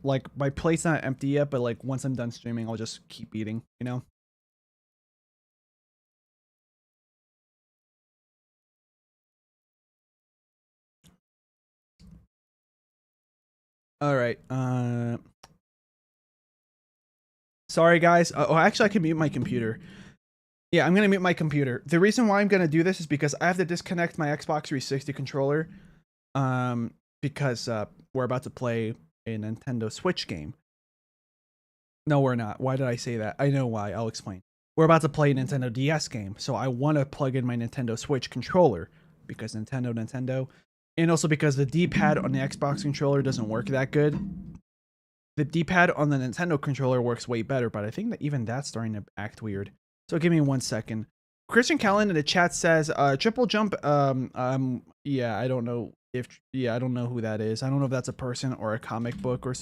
Like my plate's not empty yet, but like once I'm done streaming, I'll just keep eating, you know? All right. Sorry guys. Oh, actually I can mute my computer. Yeah, I'm gonna mute my computer. The reason why I'm gonna do this is because I have to disconnect my Xbox 360 controller. Because we're about to play a Nintendo Switch game. No, we're not. Why did I say that? I know why. I'll explain. We're about to play a Nintendo DS game, so I want to plug in my Nintendo Switch controller because Nintendo, and also because the D-pad on the Xbox controller doesn't work that good. The D-pad on the Nintendo controller works way better, but I think that even that's starting to act weird. So give me 1 second. Christian Callan in the chat says, triple jump, yeah, I don't know I don't know who that is. I don't know if that's a person or a comic book or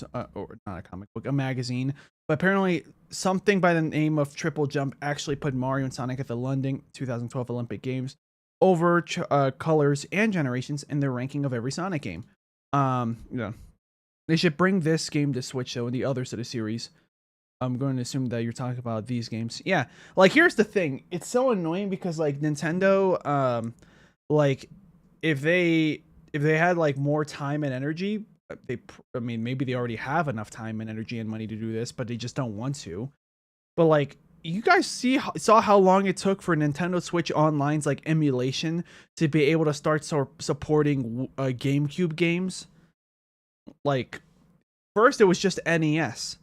not a comic book, a magazine. But apparently something by the name of Triple Jump actually put Mario and Sonic at the London 2012 Olympic Games over colors and generations in their ranking of every Sonic game. Yeah. They should bring this game to Switch though and the others to the series. I'm going to assume that you're talking about these games. Yeah. Like here's the thing. It's so annoying because like Nintendo like if they had like more time and energy, I mean maybe they already have enough time and energy and money to do this, but they just don't want to. But like you guys saw how long it took for Nintendo Switch Online's like emulation to be able to start supporting GameCube games. Like first it was just NES,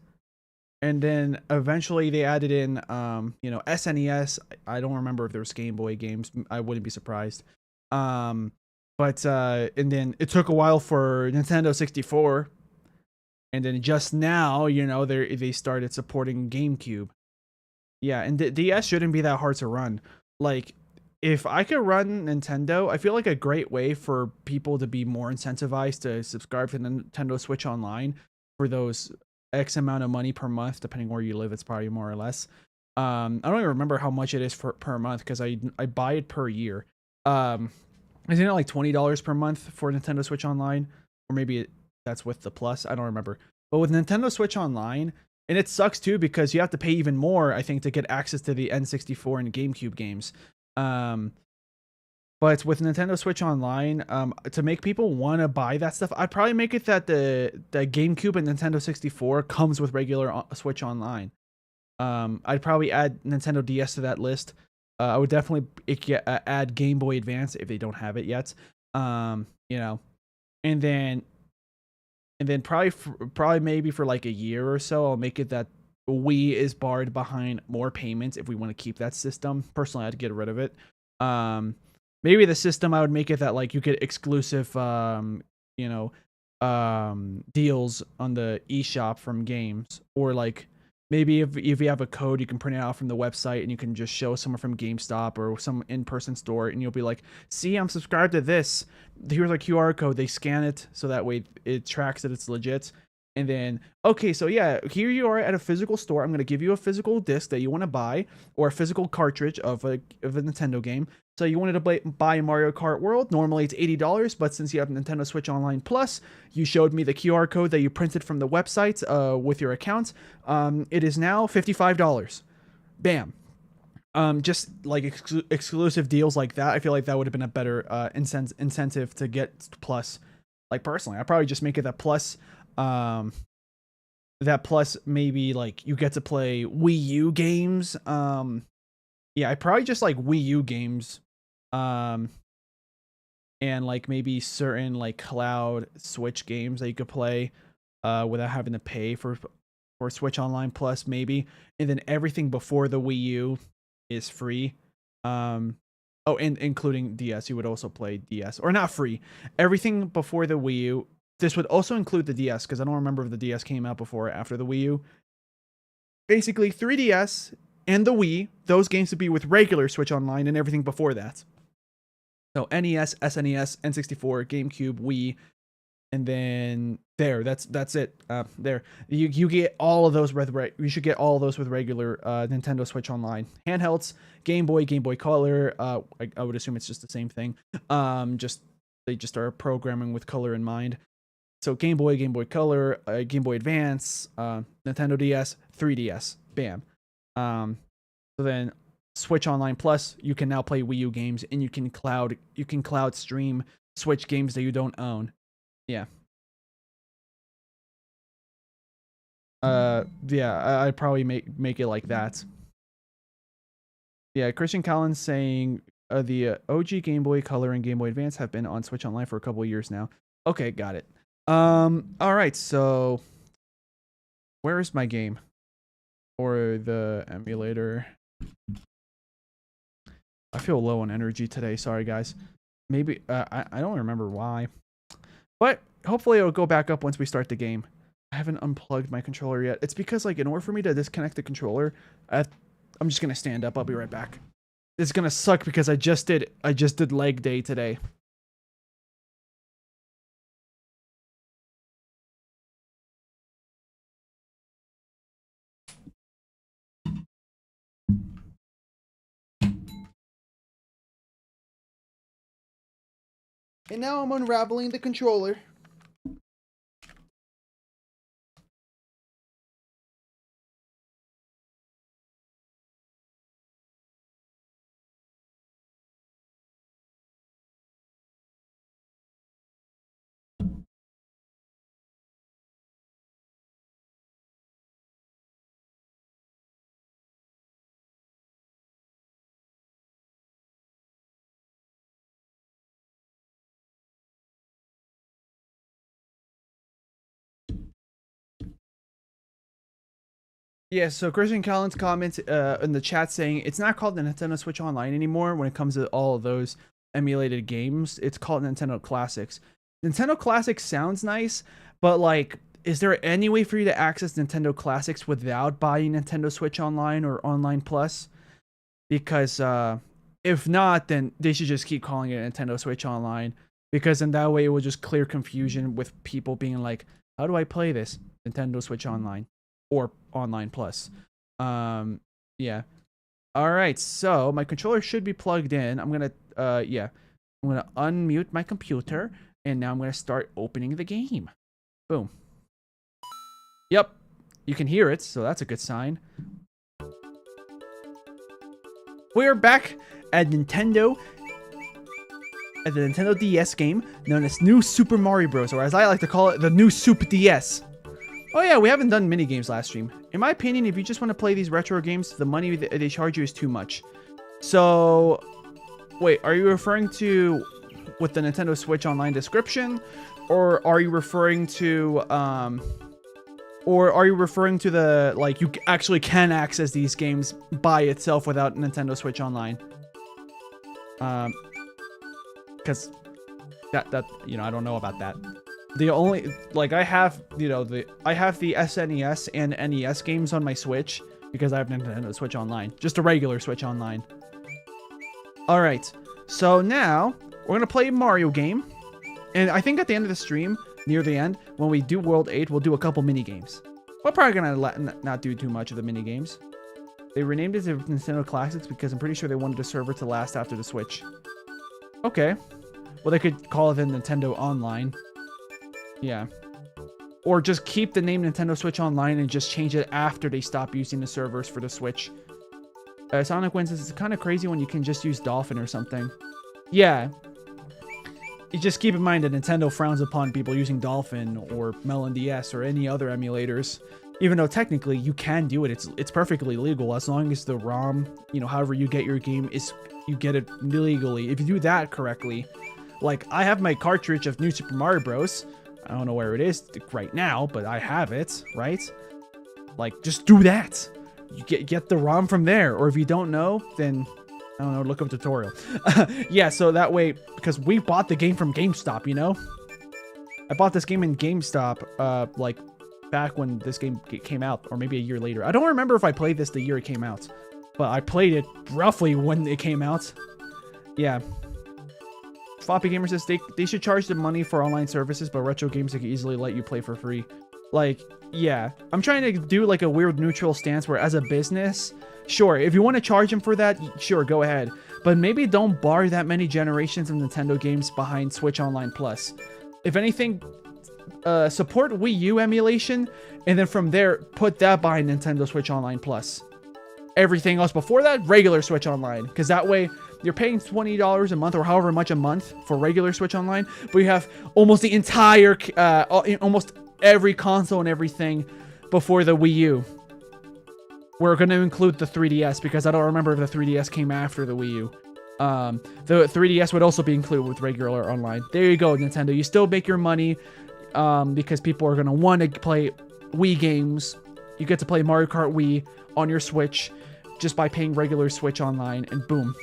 and then eventually they added in SNES. I don't remember if there was Game Boy games. I wouldn't be surprised. But and then it took a while for Nintendo 64, and then just now they started supporting GameCube. Yeah, and the DS shouldn't be that hard to run. Like if I could run Nintendo, I feel like a great way for people to be more incentivized to subscribe to Nintendo Switch Online for those X amount of money per month, depending where you live. It's probably more or less. I don't even remember how much it is per month because I buy it per year. Isn't it like $20 per month for Nintendo Switch Online, or maybe that's with the plus? I don't remember. But with Nintendo Switch Online, and it sucks too because you have to pay even more, I think, to get access to the N64 and GameCube games. But with Nintendo Switch Online, to make people want to buy that stuff, I'd probably make it that the GameCube and Nintendo 64 comes with regular Switch Online. I'd probably add Nintendo DS to that list. I would definitely add Game Boy Advance if they don't have it yet. And then probably maybe for like a year or so, I'll make it that Wii is barred behind more payments if we want to keep that system. Personally, I'd get rid of it. Maybe the system I would make it that like you get exclusive deals on the eShop from games, or like maybe if you have a code, you can print it out from the website and you can just show someone from GameStop or some in-person store, and you'll be like, see, I'm subscribed to this. Here's a QR code. They scan it so that way it tracks that it's legit. And then, okay, so yeah, here you are at a physical store. I'm going to give you a physical disc that you want to buy, or a physical cartridge of a Nintendo game. So you wanted to buy Mario Kart World. Normally it's $80, but since you have Nintendo Switch Online Plus, you showed me the QR code that you printed from the website with your account. It is now $55. Bam. Just like exclusive deals like that. I feel like that would have been a better incentive to get Plus. Like personally, I'd probably just make it that Plus. That plus maybe like you get to play Wii U games. Yeah, I probably just like Wii U games. And like maybe certain like cloud Switch games that you could play without having to pay for Switch Online Plus maybe. And then everything before the Wii U is free. Oh, and including DS, you would also play DS, or not free. Everything before the Wii U. This would also include the DS, because I don't remember if the DS came out before or after the Wii U. Basically, 3DS and the Wii, those games would be with regular Switch Online, and everything before that. So NES, SNES, N64, GameCube, Wii, and then that's it. There, you get all of those with you should get all of those with regular Nintendo Switch Online. Handhelds, Game Boy, Game Boy Color. I would assume it's just the same thing. They just are programming with color in mind. So Game Boy, Game Boy Color, Game Boy Advance, Nintendo DS, 3DS, bam. So then Switch Online Plus, you can now play Wii U games, and you can cloud stream Switch games that you don't own. Yeah. Yeah, I'd probably make it like that. Yeah, Christian Collins saying the OG Game Boy Color and Game Boy Advance have been on Switch Online for a couple of years now. Okay, got it. All right, so where is my game? Or the emulator? I feel low on energy today. Sorry, guys. Maybe I don't remember why, but hopefully it'll go back up once we start the game. I haven't unplugged my controller yet. It's because, like, in order for me to disconnect the controller, I'm just gonna stand up. I'll be right back. It's gonna suck because I just did leg day today. And now I'm unraveling the controller. Yeah, so Christian Collins comments in the chat saying it's not called the Nintendo Switch Online anymore when it comes to all of those emulated games. It's called Nintendo Classics. Nintendo Classics sounds nice, but, like, is there any way for you to access Nintendo Classics without buying Nintendo Switch Online or Online Plus? Because if not, then they should just keep calling it Nintendo Switch Online, because in that way it will just clear confusion with people being like, how do I play this? Nintendo Switch Online or Online Plus. Yeah. All right, so my controller should be plugged in. I'm gonna unmute my computer, and now I'm gonna start opening the game. Boom. Yep, you can hear it, so that's a good sign. We're back at the Nintendo DS game known as New Super Mario Bros., or as I like to call it, the New Super DS. Oh yeah, we haven't done mini games live stream. In my opinion, if you just want to play these retro games, the money they charge you is too much. So, wait, are you referring to with the Nintendo Switch Online description, or are you referring to the, like, you actually can access these games by itself without Nintendo Switch Online? Because that you know, I don't know about that. The only, like, I have the SNES and NES games on my Switch because I have Nintendo Switch Online, just a regular Switch Online. All right, so now we're gonna play a Mario game, and I think at the end of the stream, near the end, when we do World 8, we'll do a couple mini games. We're probably gonna not do too much of the mini games. They renamed it to Nintendo Classics because I'm pretty sure they wanted the server to last after the Switch. Okay, well, they could call it the Nintendo Online. Yeah. Or just keep the name Nintendo Switch Online and just change it after they stop using the servers for the Switch. Sonic Wins, it's kind of crazy when you can just use Dolphin or something. Yeah. You just keep in mind that Nintendo frowns upon people using Dolphin or Melon DS or any other emulators. Even though technically you can do it. It's perfectly legal as long as the ROM, you know, however you get your game, you get it legally. If you do that correctly. Like, I have my cartridge of New Super Mario Bros. I don't know where it is right now, but I have it, right? Like, just do that. You get the ROM from there. Or if you don't know, then I don't know, look up tutorial. Yeah, so that way, because we bought the game from GameStop, you know? I bought this game in GameStop, like, back when this game came out, or maybe a year later. I don't remember if I played this the year it came out, but I played it roughly when it came out. Yeah. Floppy Gamer says they should charge the money for online services, but retro games they can easily let you play for free. Like, yeah. I'm trying to do like a weird neutral stance where as a business, sure, if you want to charge them for that, sure, go ahead. But maybe don't bar that many generations of Nintendo games behind Switch Online Plus. If anything, support Wii U emulation, and then from there, put that behind Nintendo Switch Online Plus. Everything else before that, regular Switch Online. Because that way, you're paying $20 a month or however much a month for regular Switch Online, but you have almost the entire, almost every console and everything before the Wii U. We're going to include the 3DS because I don't remember if the 3DS came after the Wii U. The 3DS would also be included with regular online. There you go, Nintendo. You still make your money because people are going to want to play Wii games. You get to play Mario Kart Wii on your Switch just by paying regular Switch Online, and boom.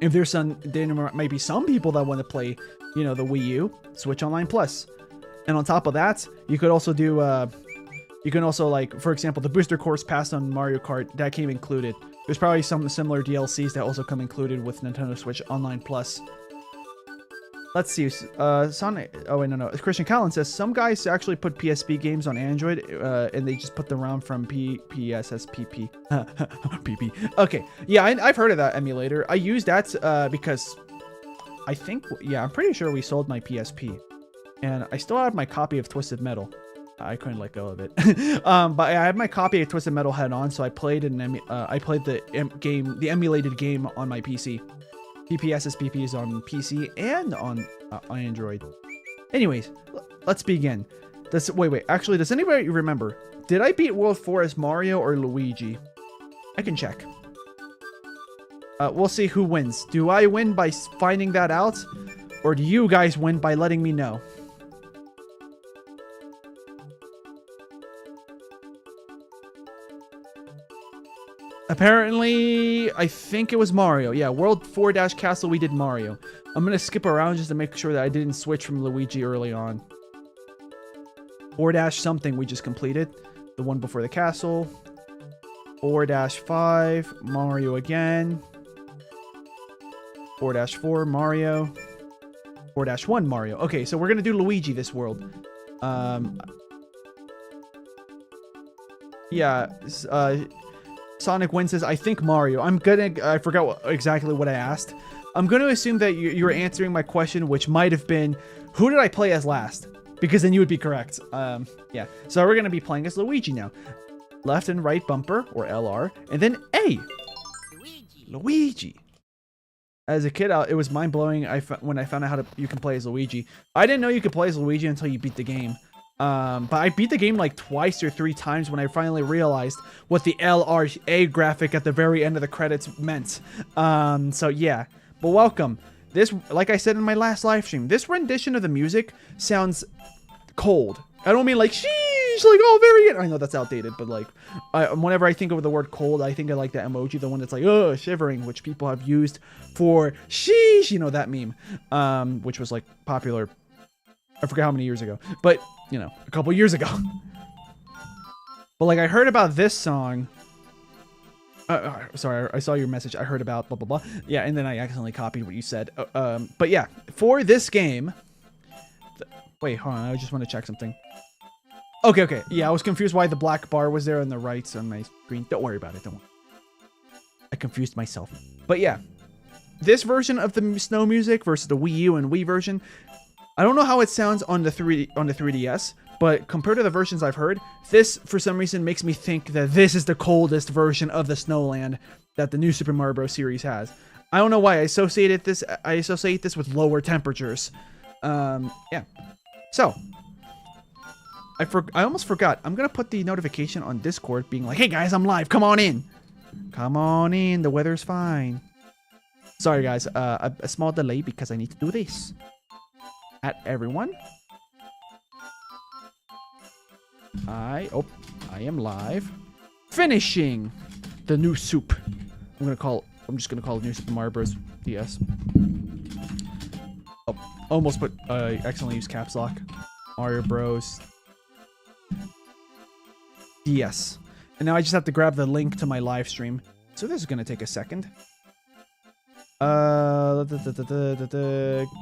If there's there might be some people that want to play, you know, the Wii U, Switch Online Plus. And on top of that, you could also do, you can also, like, for example, the Booster Course Pass on Mario Kart, that came included. There's probably some similar DLCs that also come included with Nintendo Switch Online Plus. Let's see, Sonic, oh wait, no. Christian Callan says, some guys actually put PSP games on Android, and they just put the ROM from PSSPP. PP. Okay, yeah, I've heard of that emulator. I used that, because I think, yeah, I'm pretty sure we sold my PSP. And I still have my copy of Twisted Metal. I couldn't let go of it. But I had my copy of Twisted Metal head on, so I played the emulated game on my PC. PPSSPP is on PC and on Android. Anyways, let's begin. Actually, does anybody remember? Did I beat World 4 as Mario or Luigi? I can check. We'll see who wins. Do I win by finding that out? Or do you guys win by letting me know? Apparently, I think it was Mario. Yeah, World 4-Castle, we did Mario. I'm going to skip around just to make sure that I didn't switch from Luigi early on. 4-something we just completed. The one before the castle. 4-5, Mario again. 4-4, Mario. 4-1, Mario. Okay, so we're going to do Luigi this world. Yeah, Sonic Win says, I think Mario. I forgot exactly what I asked. I'm going to assume that you're answering my question, which might have been, who did I play as last? Because then you would be correct. Yeah. So we're going to be playing as Luigi now. Left and right bumper, or LR, and then A. Luigi. As a kid, it was mind-blowing when I found out you can play as Luigi. I didn't know you could play as Luigi until you beat the game. But I beat the game like twice or 3 times when I finally realized what the LRA graphic at the very end of the credits meant. So yeah, but welcome. This, like I said in my last live stream, this rendition of the music sounds cold. I don't mean like sheesh, like oh very good. I know that's outdated, but like whenever I think of the word cold, I think of like the emoji, the one that's like oh shivering, which people have used for sheesh, you know, that meme, which was like popular. I forget how many years ago, but you know, a couple years ago. But like I heard about this song. Sorry, I saw your message. I heard about blah blah blah. Yeah, and then I accidentally copied what you said. But yeah, for this game. Wait, hold on. I just want to check something. Okay. Yeah, I was confused why the black bar was there on the right on my screen. Don't worry about it. Don't worry. I confused myself. But yeah, this version of the snow music versus the Wii U and Wii version. I don't know how it sounds on the 3DS, but compared to the versions I've heard, this for some reason makes me think that this is the coldest version of the Snowland that the new Super Mario Bros. Series has. I don't know why I associate this with lower temperatures. Yeah. So I almost forgot. I'm gonna put the notification on Discord being like, "Hey guys, I'm live. Come on in. Come on in. The weather's fine." Sorry guys, a small delay because I need to do this. At everyone. I am live. Finishing the new soup. I'm gonna call I'm just gonna call it New Super Mario Bros. DS. Oh, almost put, accidentally used caps lock. Mario Bros. DS. And now I just have to grab the link to my live stream. So this is gonna take a second.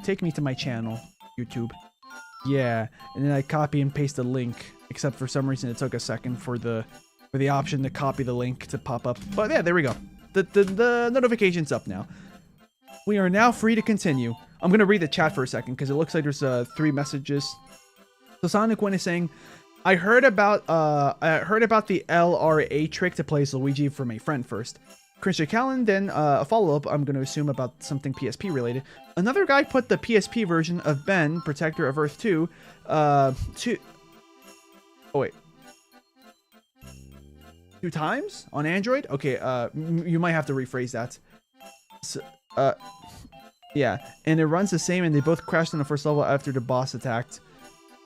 Take me to my channel, YouTube. Yeah, and then I copy and paste the link. Except for some reason it took a second for the option to copy the link to pop up. But yeah, there we go. The notification's up now. We are now free to continue. I'm gonna read the chat for a second because it looks like there's 3 messages. So Sonic One is saying, I heard about the LRA trick to play as Luigi from a friend first. Christian Callan, then a follow-up, I'm going to assume about something PSP related. Another guy put the PSP version of Ben, Protector of Earth 2, oh wait. 2 times on Android? Okay, you might have to rephrase that. So, yeah, and it runs the same, and they both crashed on the first level after the boss attacked.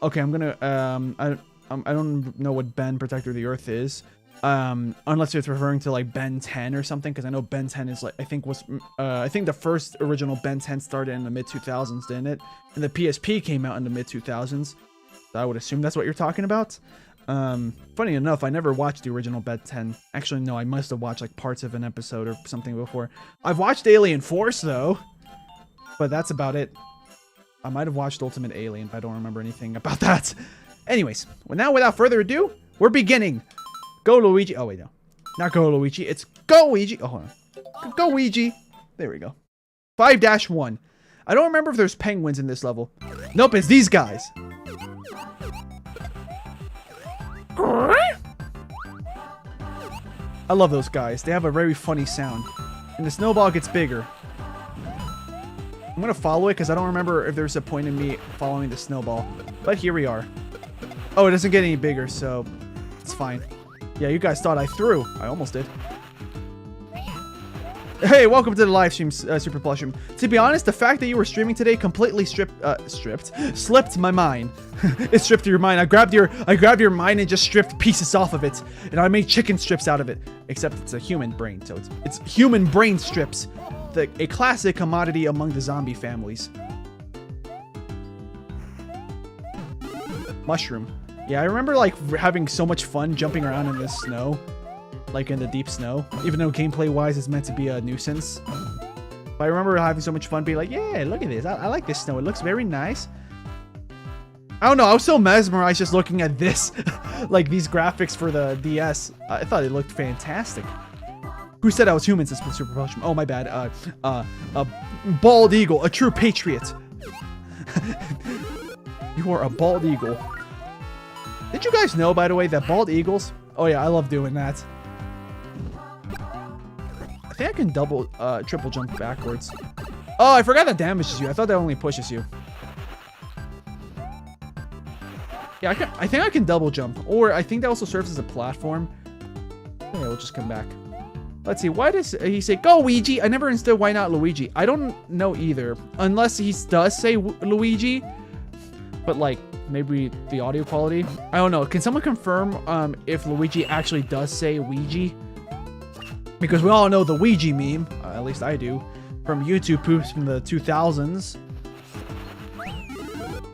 Okay, I'm gonna, I don't know what Ben, Protector of the Earth is. Unless it's referring to like Ben 10 or something, because I know Ben 10 is like, I think the first original Ben 10 started in the mid-2000s, didn't it? And the PSP came out in the mid-2000s. So I would assume that's what you're talking about. Funny enough, I never watched the original Ben 10. Actually, no, I must have watched like parts of an episode or something before. I've watched Alien Force though, but that's about it. I might have watched Ultimate Alien, but I don't remember anything about that. Anyways, well, now without further ado, we're beginning. Go Luigi. Oh, wait, no. Not Go Luigi. It's Go Luigi. Oh, hold on. Go Luigi. There we go. 5-1. I don't remember if there's penguins in this level. Nope, it's these guys. I love those guys. They have a very funny sound. And the snowball gets bigger. I'm going to follow it because I don't remember if there's a point in me following the snowball. But here we are. Oh, it doesn't get any bigger, so it's fine. Yeah, you guys thought I threw. I almost did. Hey, welcome to the live stream, Super Plushum. To be honest, the fact that you were streaming today completely slipped my mind. It stripped your mind. I grabbed your mind and just stripped pieces off of it, and I made chicken strips out of it. Except it's a human brain, so it's human brain strips, a classic commodity among the zombie families. Mushroom. Yeah, I remember like having so much fun jumping around in the snow, like in the deep snow, even though gameplay wise it's meant to be a nuisance. But I remember having so much fun being like, yeah, look at this. I like this snow. It looks very nice. I don't know. I was so mesmerized just looking at this, like these graphics for the DS. I thought it looked fantastic. Who said I was human? Says Super Plushum. Oh, my bad. A bald eagle, a true patriot. You are a bald eagle. Did you guys know, by the way, that bald eagles... Oh, yeah, I love doing that. I think I can triple jump backwards. Oh, I forgot that damages you. I thought that only pushes you. Yeah, I think I can double jump. Or I think that also serves as a platform. Yeah, we'll just come back. Let's see. Why does he say, go Luigi? I never understood why not Luigi. I don't know either. Unless he does say Luigi. But, like... maybe the audio quality. I don't know. Can someone confirm if Luigi actually does say Ouija? Because we all know the Ouija meme, at least I do, from YouTube poops from the 2000s.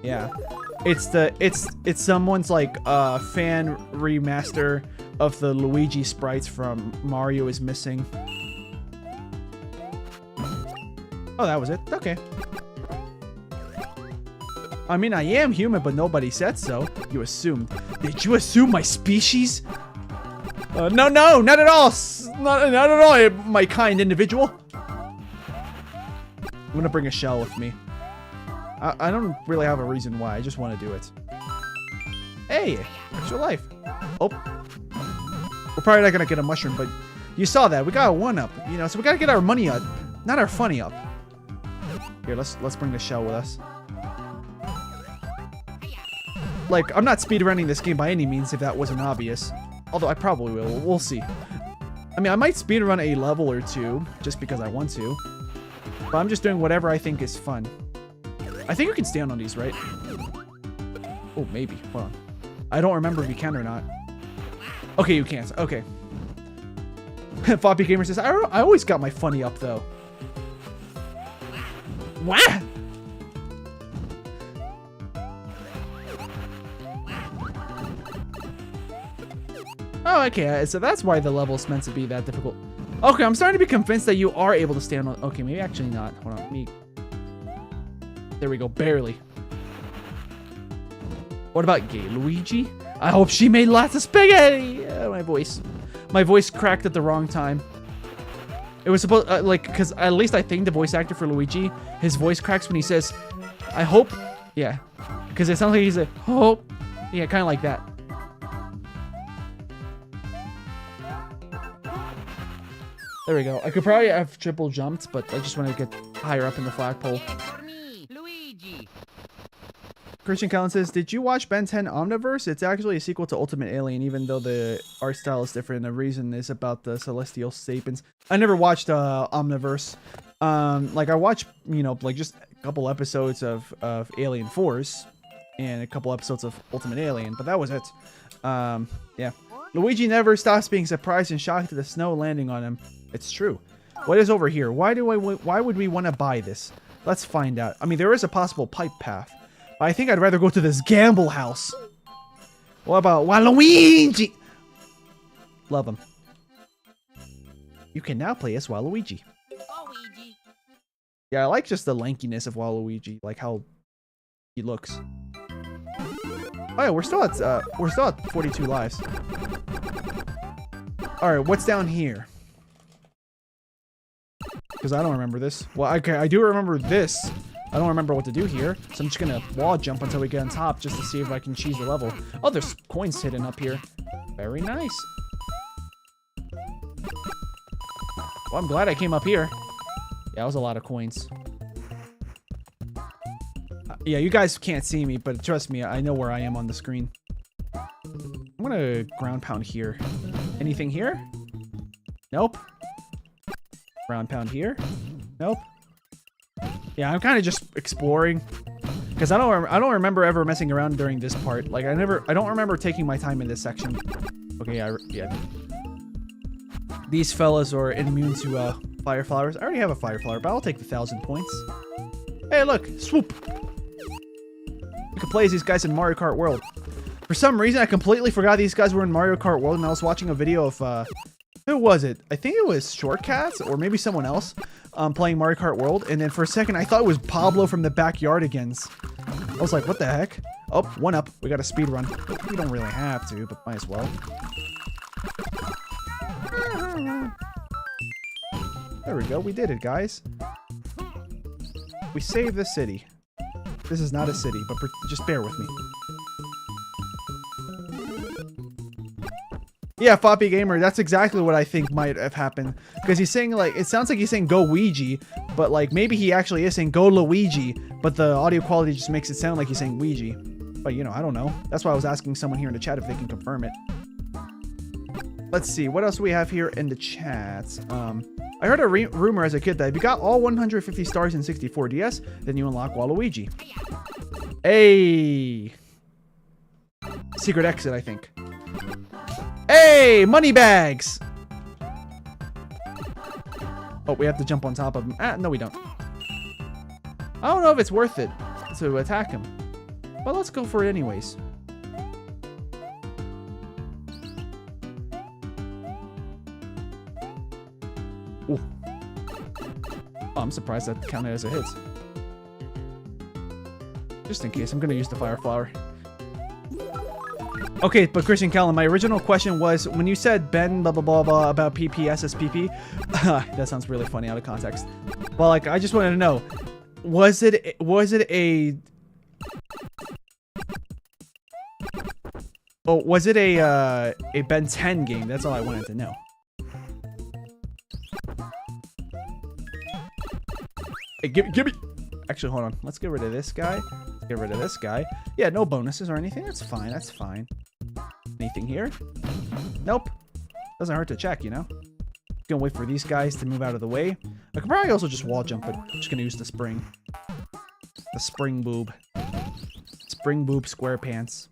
Yeah, it's someone's like fan remaster of the Luigi sprites from Mario is Missing. Oh, that was it. Okay. I mean, I am human, but nobody said so. You assumed. Did you assume my species? No, not at all. Not at all, my kind individual. I'm gonna bring a shell with me. I don't really have a reason why. I just want to do it. Hey, extra life. Oh. We're probably not gonna get a mushroom, but you saw that. We got a 1-up, you know, so we gotta get our money up, not our funny up. Here, let's bring the shell with us. Like, I'm not speedrunning this game by any means, if that wasn't obvious. Although I probably will. We'll see. I mean, I might speedrun a level or 2, just because I want to. But I'm just doing whatever I think is fun. I think you can stand on these, right? Oh, maybe. Hold on. I don't remember if you can or not. Okay, you can't. Okay. Floppy Gamer says, I always got my funny up though. What? Oh, okay, so that's why the level's meant to be that difficult. Okay, I'm starting to be convinced that you are able to stand on... Okay, maybe actually not. Hold on, me... There we go, barely. What about Gay Luigi? I hope she made lots of spaghetti! My voice cracked at the wrong time. It was supposed... like, because at least I think the voice actor for Luigi, his voice cracks when he says, I hope... Yeah. Because it sounds like he's like, hope... Yeah, kind of like that. There we go. I could probably have triple jumped, but I just want to get higher up in the flagpole. Christian Callan says, did you watch Ben 10 Omniverse? It's actually a sequel to Ultimate Alien, even though the art style is different. The reason is about the Celestial Sapiens. I never watched Omniverse. Like I watched, you know, like just a couple episodes of Alien Force and a couple episodes of Ultimate Alien, but that was it. Yeah. Luigi never stops being surprised and shocked at the snow landing on him. It's true. What is over here? Why would we want to buy this? Let's find out. I mean, there is a possible pipe path. But I think I'd rather go to this gamble house. What about Waluigi? Love him. You can now play as Waluigi. Yeah, I like just the lankiness of Waluigi, like how he looks. Oh yeah, we're still at 42 lives. All right, what's down here? Because I don't remember this. Well, okay, I do remember this. I don't remember what to do here, so I'm just gonna wall jump until we get on top just to see if I can cheese the level. Oh, there's coins hidden up here. Very nice. Well, I'm glad I came up here. Yeah, that was a lot of coins. Yeah, you guys can't see me, but trust me, I know where I am on the screen. I'm gonna ground pound here. Anything here? Nope. Ground pound here? Nope. Yeah, I'm kind of just exploring because I don't remember ever messing around during this part. Like I don't remember taking my time in this section. Okay, yeah. These fellas are immune to fire flowers. I already have a fire flower, but I'll take the 1,000 points. Hey, look, swoop. You can play as these guys in Mario Kart World. For some reason, I completely forgot these guys were in Mario Kart World, and I was watching a video of who was it? I think it was Shortcats or maybe someone else playing Mario Kart World. And then for a second, I thought it was Pablo from the Backyardigans. I was like, what the heck? Oh, 1 up. We got a speed run. We don't really have to, but might as well. There we go. We did it, guys. We saved the city. This is not a city, but just bear with me. Yeah, Floppy Gamer, that's exactly what I think might have happened. Because he's saying, like, it sounds like he's saying go Ouija, but, like, maybe he actually is saying go Luigi, but the audio quality just makes it sound like he's saying Ouija. But, you know, I don't know. That's why I was asking someone here in the chat if they can confirm it. Let's see, what else do we have here in the chat? I heard a rumor as a kid that if you got all 150 stars in 64 DS, then you unlock Waluigi. Hey! Secret exit, I think. Hey, money bags! Oh, we have to jump on top of him. Ah, no, we don't. I don't know if it's worth it to attack him. But let's go for it anyways. Ooh. Oh, I'm surprised that counted as a hit. Just in case, I'm gonna use the fire flower. Okay, but Christian Callan, my original question was, when you said Ben blah blah blah blah about PPSSPP, that sounds really funny out of context. But like, I just wanted to know, was it a Ben 10 game? That's all I wanted to know. Hey, give me. Actually, hold on. Let's get rid of this guy. Get rid of this guy. Yeah, no bonuses or anything. That's fine. That's fine. Anything here? Nope. Doesn't hurt to check, you know? Gonna wait for these guys to move out of the way. I could probably also just wall jump, but I'm just gonna use the spring. The spring boob. Spring boob square pants.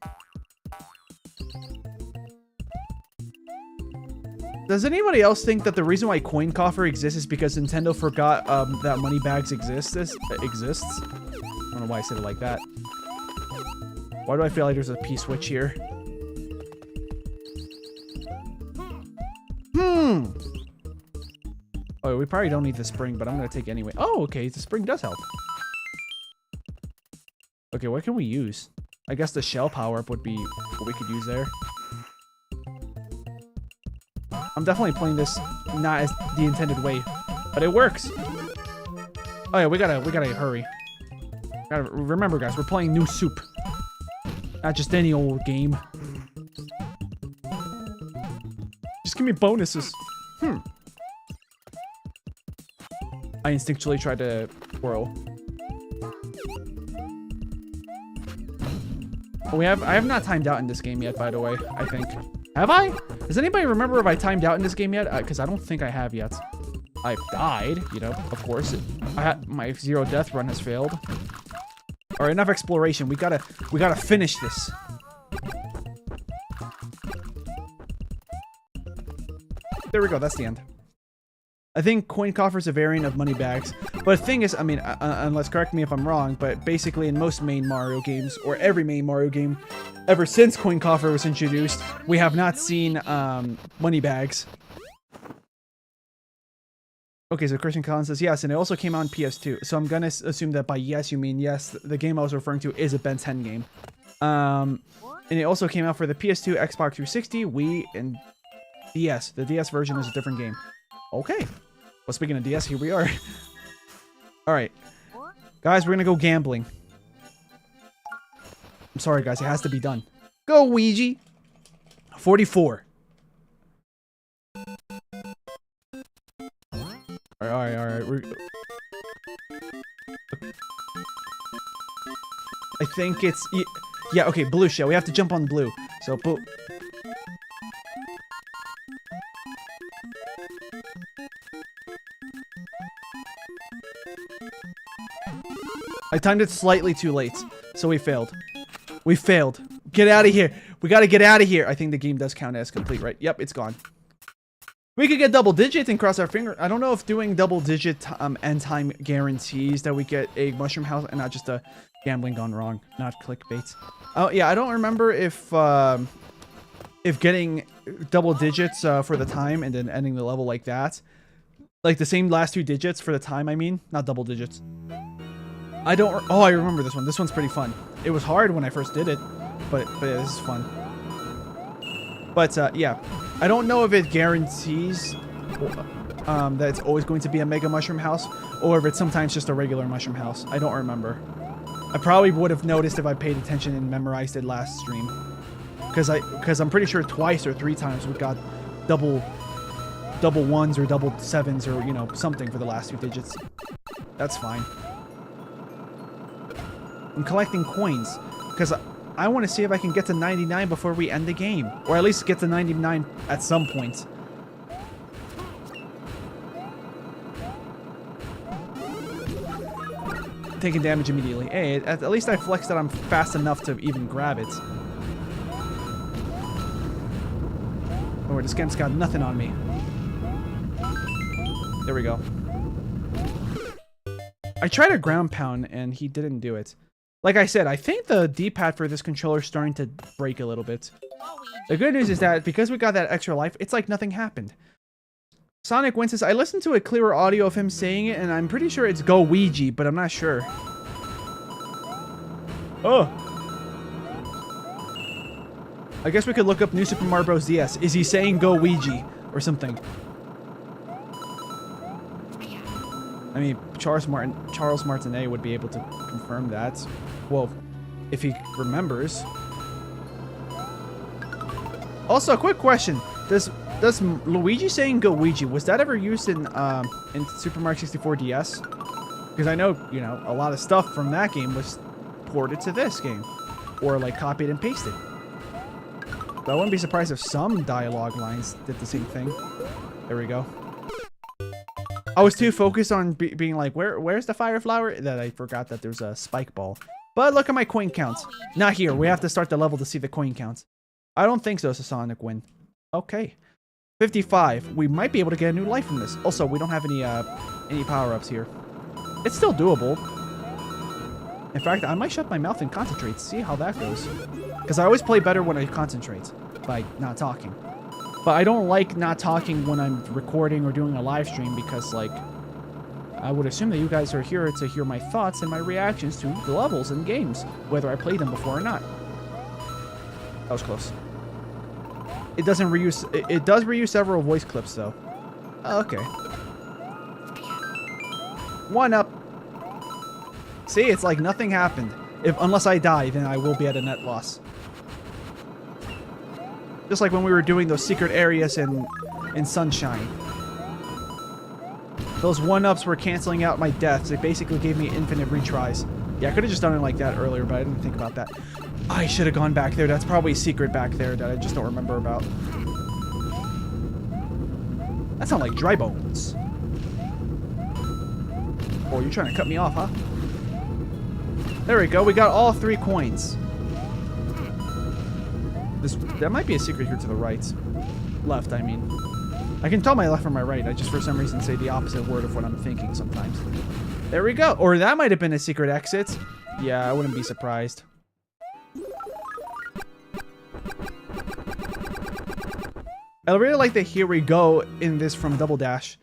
Does anybody else think that the reason why Coin Coffer exists is because Nintendo forgot that Moneybags exists? I don't know why I said it like that. Why do I feel like there's a P-switch here? Oh, we probably don't need the spring, but I'm gonna take it anyway. Oh, okay, the spring does help. Okay, what can we use? I guess the shell power-up would be what we could use there. I'm definitely playing this not as the intended way, but it works. Oh yeah, we gotta hurry. Gotta remember, guys, we're playing New Soup, not just any old game. Just give me bonuses. I instinctually tried to whirl. Oh, I have not timed out in this game yet, by the way, I think. Have I? Does anybody remember if I timed out in this game yet? Because I don't think I have yet. I've died, you know, of course. My zero death run has failed. All right, enough exploration. We gotta finish this. There we go. That's the end. I think Coin Coffer is a variant of Moneybags. But the thing is, I mean, unless correct me if I'm wrong, but basically in most main Mario games, or every main Mario game, ever since Coin Coffer was introduced, we have not seen Moneybags. Okay, so Christian Collins says yes, and it also came out on PS2. So I'm gonna assume that by yes you mean yes, the game I was referring to is a Ben 10 game. And it also came out for the PS2, Xbox 360, Wii, and DS. The DS version is a different game. Okay. Well, speaking of DS, here we are. Alright. Guys, we're gonna go gambling. I'm sorry, guys. It has to be done. Go, Ouija! 44. Alright. I think it's... Yeah, okay, blue shell. We have to jump on blue. So, blue... I timed it slightly too late, so we failed. We failed. Get out of here. We gotta get out of here. I think the game does count as complete, right? Yep, it's gone. We could get double digit and cross our finger. I don't know if doing double digit end time guarantees that we get a mushroom house and not just a gambling gone wrong, not clickbait. Oh yeah, I don't remember if getting double digits for the time and then ending the level like that, like the same last two digits for the time. I mean, not double digits. I don't. Oh, I remember this one. This one's pretty fun. It was hard when I first did it, but yeah, this is fun. But yeah, I don't know if it guarantees that it's always going to be a Mega Mushroom House, or if it's sometimes just a regular Mushroom House. I don't remember. I probably would have noticed if I paid attention and memorized it last stream, because I'm pretty sure twice or three times we got double ones or double sevens or you know something for the last two digits. That's fine. I'm collecting coins because I want to see if I can get to 99 before we end the game, or at least get to 99 at some point. Taking damage immediately. Hey, at least I flexed that I'm fast enough to even grab it. Oh, this game's got nothing on me. There we go. I tried a ground pound and he didn't do it. Like I said, I think the D-pad for this controller is starting to break a little bit. The good news is that because we got that extra life, it's like nothing happened. Sonic Win says, I listened to a clearer audio of him saying it, and I'm pretty sure it's Go Ouija, but I'm not sure. Oh. I guess we could look up New Super Mario Bros. DS. Is he saying Go Ouija or something? I mean, Charles Martinet would be able to confirm that. Well, if he remembers. Also, a quick question: Does Luigi saying "Go Ouija" was that ever used in Super Mario 64 DS? Because I know a lot of stuff from that game was ported to this game, or like copied and pasted. But I wouldn't be surprised if some dialogue lines did the same thing. There we go. I was too focused on being like, where's the fire flower, that I forgot that there's a spike ball. But look at my coin counts. Not here. We have to start the level to see the coin counts. I don't think so. It's a Sonic Win. Okay. 55. We might be able to get a new life from this. Also, we don't have any power-ups here. It's still doable. In fact, I might shut my mouth and concentrate. See how that goes. Because I always play better when I concentrate by not talking. But I don't like not talking when I'm recording or doing a live stream because, like, I would assume that you guys are here to hear my thoughts and my reactions to the levels and games, whether I played them before or not. That was close. It doesn't reuse... It does reuse several voice clips, though. Oh, okay. 1 up. See, it's like nothing happened. Unless I die, then I will be at a net loss. Just like when we were doing those secret areas in Sunshine. Those 1-ups were canceling out my deaths. It basically gave me infinite retries. Yeah, I could have just done it like that earlier, but I didn't think about that. I should have gone back there. That's probably a secret back there that I just don't remember about. That sounds like dry bones. Oh, you're trying to cut me off, huh? There we go. We got all 3 coins. That might be a secret here to the right. Left, I mean. I can tell my left from my right. I just, for some reason, say the opposite word of what I'm thinking sometimes. There we go. Or that might have been a secret exit. Yeah, I wouldn't be surprised. I really like the "here we go" in this from Double Dash.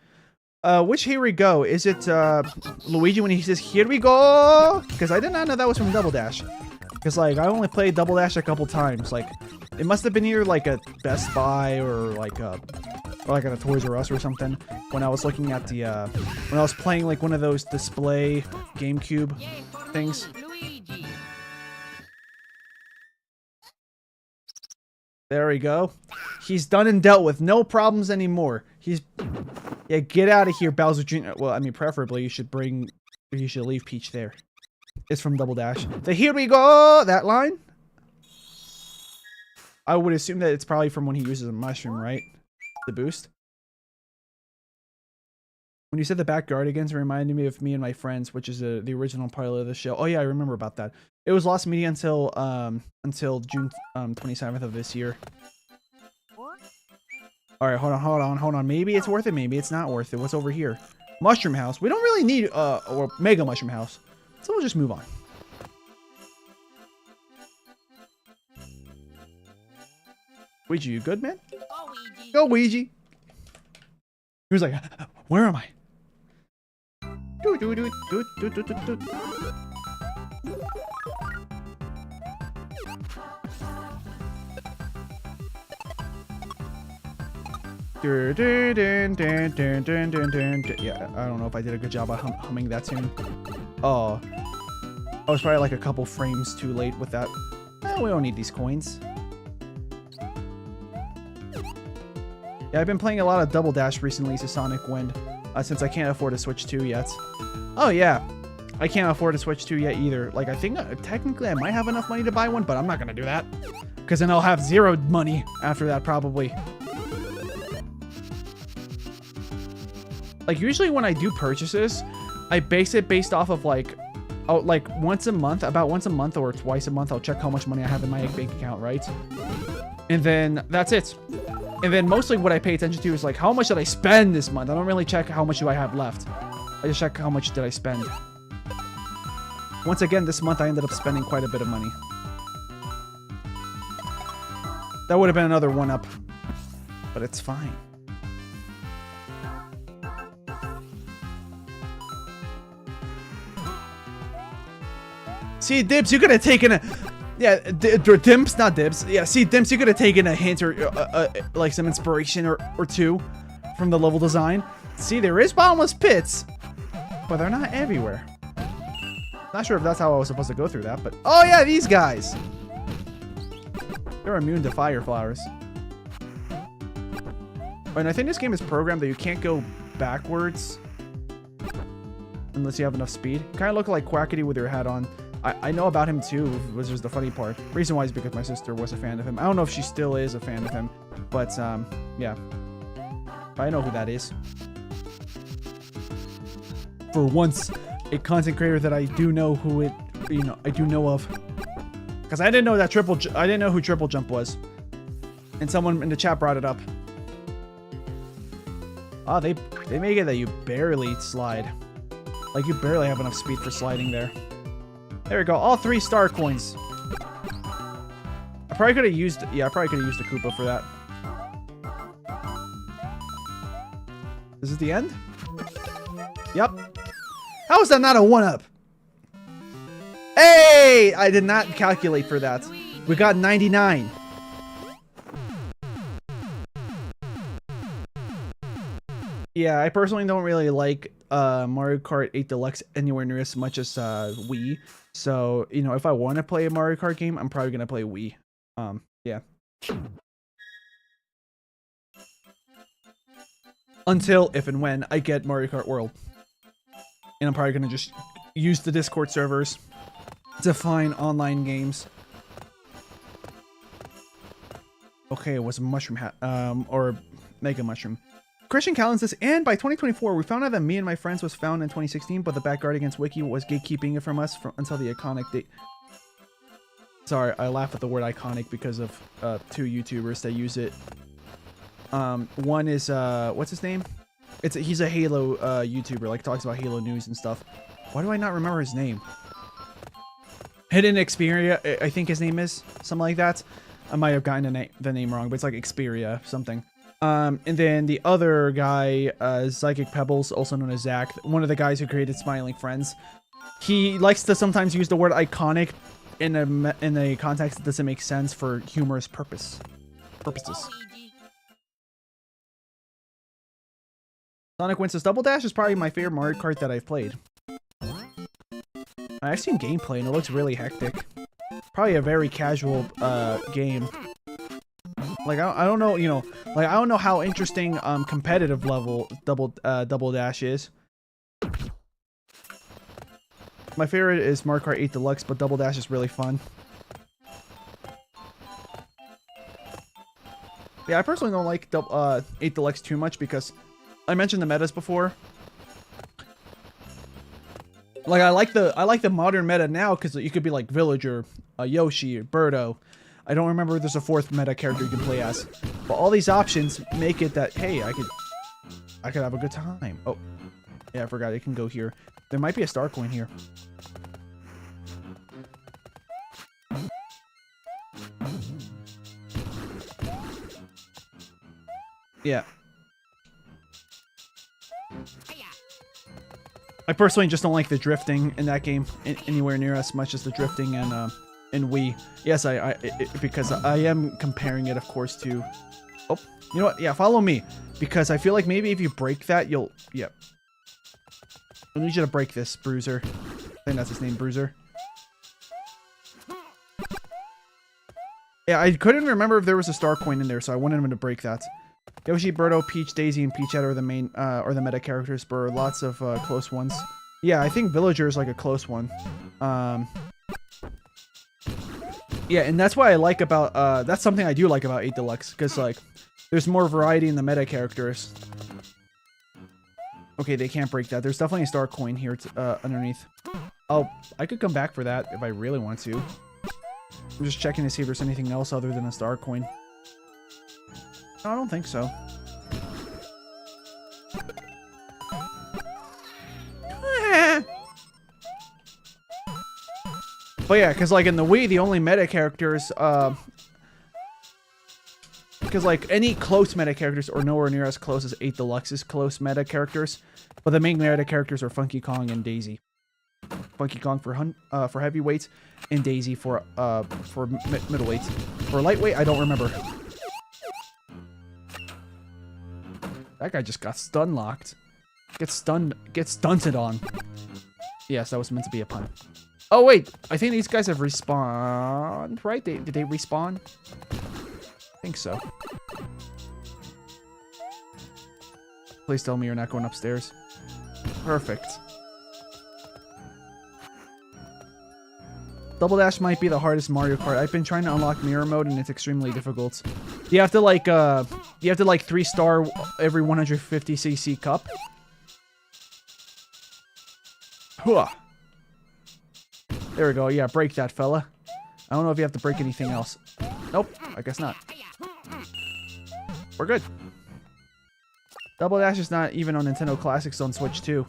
Which "here we go"? Is it Luigi when he says "here we go"? Because I did not know that was from Double Dash. Because, like, I only played Double Dash a couple times. Like, it must have been either like a Best Buy or like at a Toys R Us or something. When I was looking at the when I was playing like one of those display GameCube things. There we go. He's done and dealt with. No problems anymore. Yeah, get out of here, Bowser Jr. Well, I mean, preferably you should leave Peach there. It's from Double Dash. The "here we go" that line. I would assume that it's probably from when he uses a mushroom, right? The boost. When you said the back guardigans, it reminded me of Me and My Friends, which is the original pilot of the show. Oh yeah, I remember about that. It was lost media until June 27th of this year. All right, hold on. Maybe it's worth it. Maybe it's not worth it. What's over here? Mushroom House. We don't really need or Mega Mushroom House, so we'll just move on. Ouija, you good, man? Go, Ouija. He was like, "Where am I?" Yeah, I don't know if I did a good job of humming that tune. Oh, I was probably like a couple frames too late with that. We don't need these coins. Yeah, I've been playing a lot of Double Dash recently to Sonic Wind, since I can't afford a Switch 2 yet. Oh yeah, I can't afford a Switch 2 yet either. Like, I think technically I might have enough money to buy one, but I'm not gonna do that. Because then I'll have zero money after that, probably. Like, usually when I do purchases, I base it based off of like once a month, about once a month or twice a month, I'll check how much money I have in my bank account, right? And then that's it. And then mostly what I pay attention to is like, how much did I spend this month? I don't really check how much do I have left. I just check how much did I spend. Once again, this month I ended up spending quite a bit of money. That would have been another 1-up, but it's fine. See, Dibs, you could have taken a... Yeah, Dimps, not Dibs. Yeah, see, Dimps, you could have taken a hint or like some inspiration or two from the level design. See, there is bottomless pits, but they're not everywhere. Not sure if that's how I was supposed to go through that, but... Oh yeah, these guys! They're immune to fire flowers. And I think this game is programmed that you can't go backwards unless you have enough speed. Kind of look like Quackity with your hat on. I know about him too, which is the funny part. Reason why is because my sister was a fan of him. I don't know if she still is a fan of him, but yeah. But I know who that is. For once, a content creator that I do know who it, I do know of. Because I didn't know that I didn't know who Triple Jump was. And someone in the chat brought it up. Oh, they make it that you barely slide. Like, you barely have enough speed for sliding there. There we go. All 3 star coins. I probably could have used... Yeah, I probably could have used a Koopa for that. Is it the end? Yep. How is that not a 1-up? Hey! I did not calculate for that. We got 99. Yeah, I personally don't really like Mario Kart 8 Deluxe anywhere near as much as Wii. So, you know, if I want to play a Mario Kart game, I'm probably going to play Wii. Yeah. Until, if and when, I get Mario Kart World. And I'm probably going to just use the Discord servers to find online games. Okay, it was a mushroom hat, or mega mushroom. Christian Callan says, and by 2024, we found out that Me and My Friends was found in 2016, but the Backguard Against Wiki was gatekeeping it from us until the iconic date. Sorry, I laugh at the word iconic because of 2 YouTubers that use it. One is, what's his name? He's a Halo YouTuber, like talks about Halo news and stuff. Why do I not remember his name? Hidden Xperia, I think his name is. Something like that. I might have gotten the name wrong, but it's like Xperia something. And then the other guy, Psychic Pebbles, also known as Zach, one of the guys who created Smiling Friends. He likes to sometimes use the word iconic in a context that doesn't make sense for humorous purposes. Sonic Winston's Double Dash is probably my favorite Mario Kart that I've played. I've seen gameplay and it looks really hectic. Probably a very casual game. Like I don't know, you know, like I don't know how interesting competitive level Double Dash is. My favorite is Mario Kart 8 Deluxe, but Double Dash is really fun. Yeah, I personally don't like 8 Deluxe too much because I mentioned the metas before. Like I like the modern meta now because you could be like Villager, Yoshi, Birdo. I don't remember if there's a 4th meta character you can play as. But all these options make it that, hey, I could have a good time. Oh, yeah, I forgot it can go here. There might be a star coin here. Yeah. I personally just don't like the drifting in that game anywhere near as much as the drifting in Wii. Yes, because I am comparing it, of course, to... Oh, you know what? Yeah, follow me. Because I feel like maybe if you break that, you'll... Yep. I need you to break this, Bruiser. I think that's his name, Bruiser. Yeah, I couldn't remember if there was a star coin in there, so I wanted him to break that. Yoshi, Birdo, Peach, Daisy, and Peachette are the main, or the meta characters, but are lots of close ones. Yeah, I think Villager is like a close one. Yeah, and that's what I like about, that's something I do like about 8 Deluxe, because, like, there's more variety in the meta characters. Okay, they can't break that. There's definitely a star coin here underneath. Oh, I could come back for that if I really want to. I'm just checking to see if there's anything else other than a star coin. No, I don't think so. But yeah, because like in the Wii, the only meta characters, because like any close meta characters are nowhere near as close as 8 Deluxe's close meta characters, but the main meta characters are Funky Kong and Daisy. Funky Kong for heavyweight, and Daisy for middleweight. For lightweight, I don't remember. That guy just got stun locked. Get stunted on. Yes, that was meant to be a pun. Oh wait, I think these guys have respawned, right? Did they respawn? I think so. Please tell me you're not going upstairs. Perfect. Double Dash might be the hardest Mario Kart. I've been trying to unlock mirror mode and it's extremely difficult. You like 3-star every 150cc cup. Hooah. There we go. Yeah, break that, fella. I don't know if you have to break anything else. Nope, I guess not. We're good. Double Dash is not even on Nintendo Classics on Switch 2.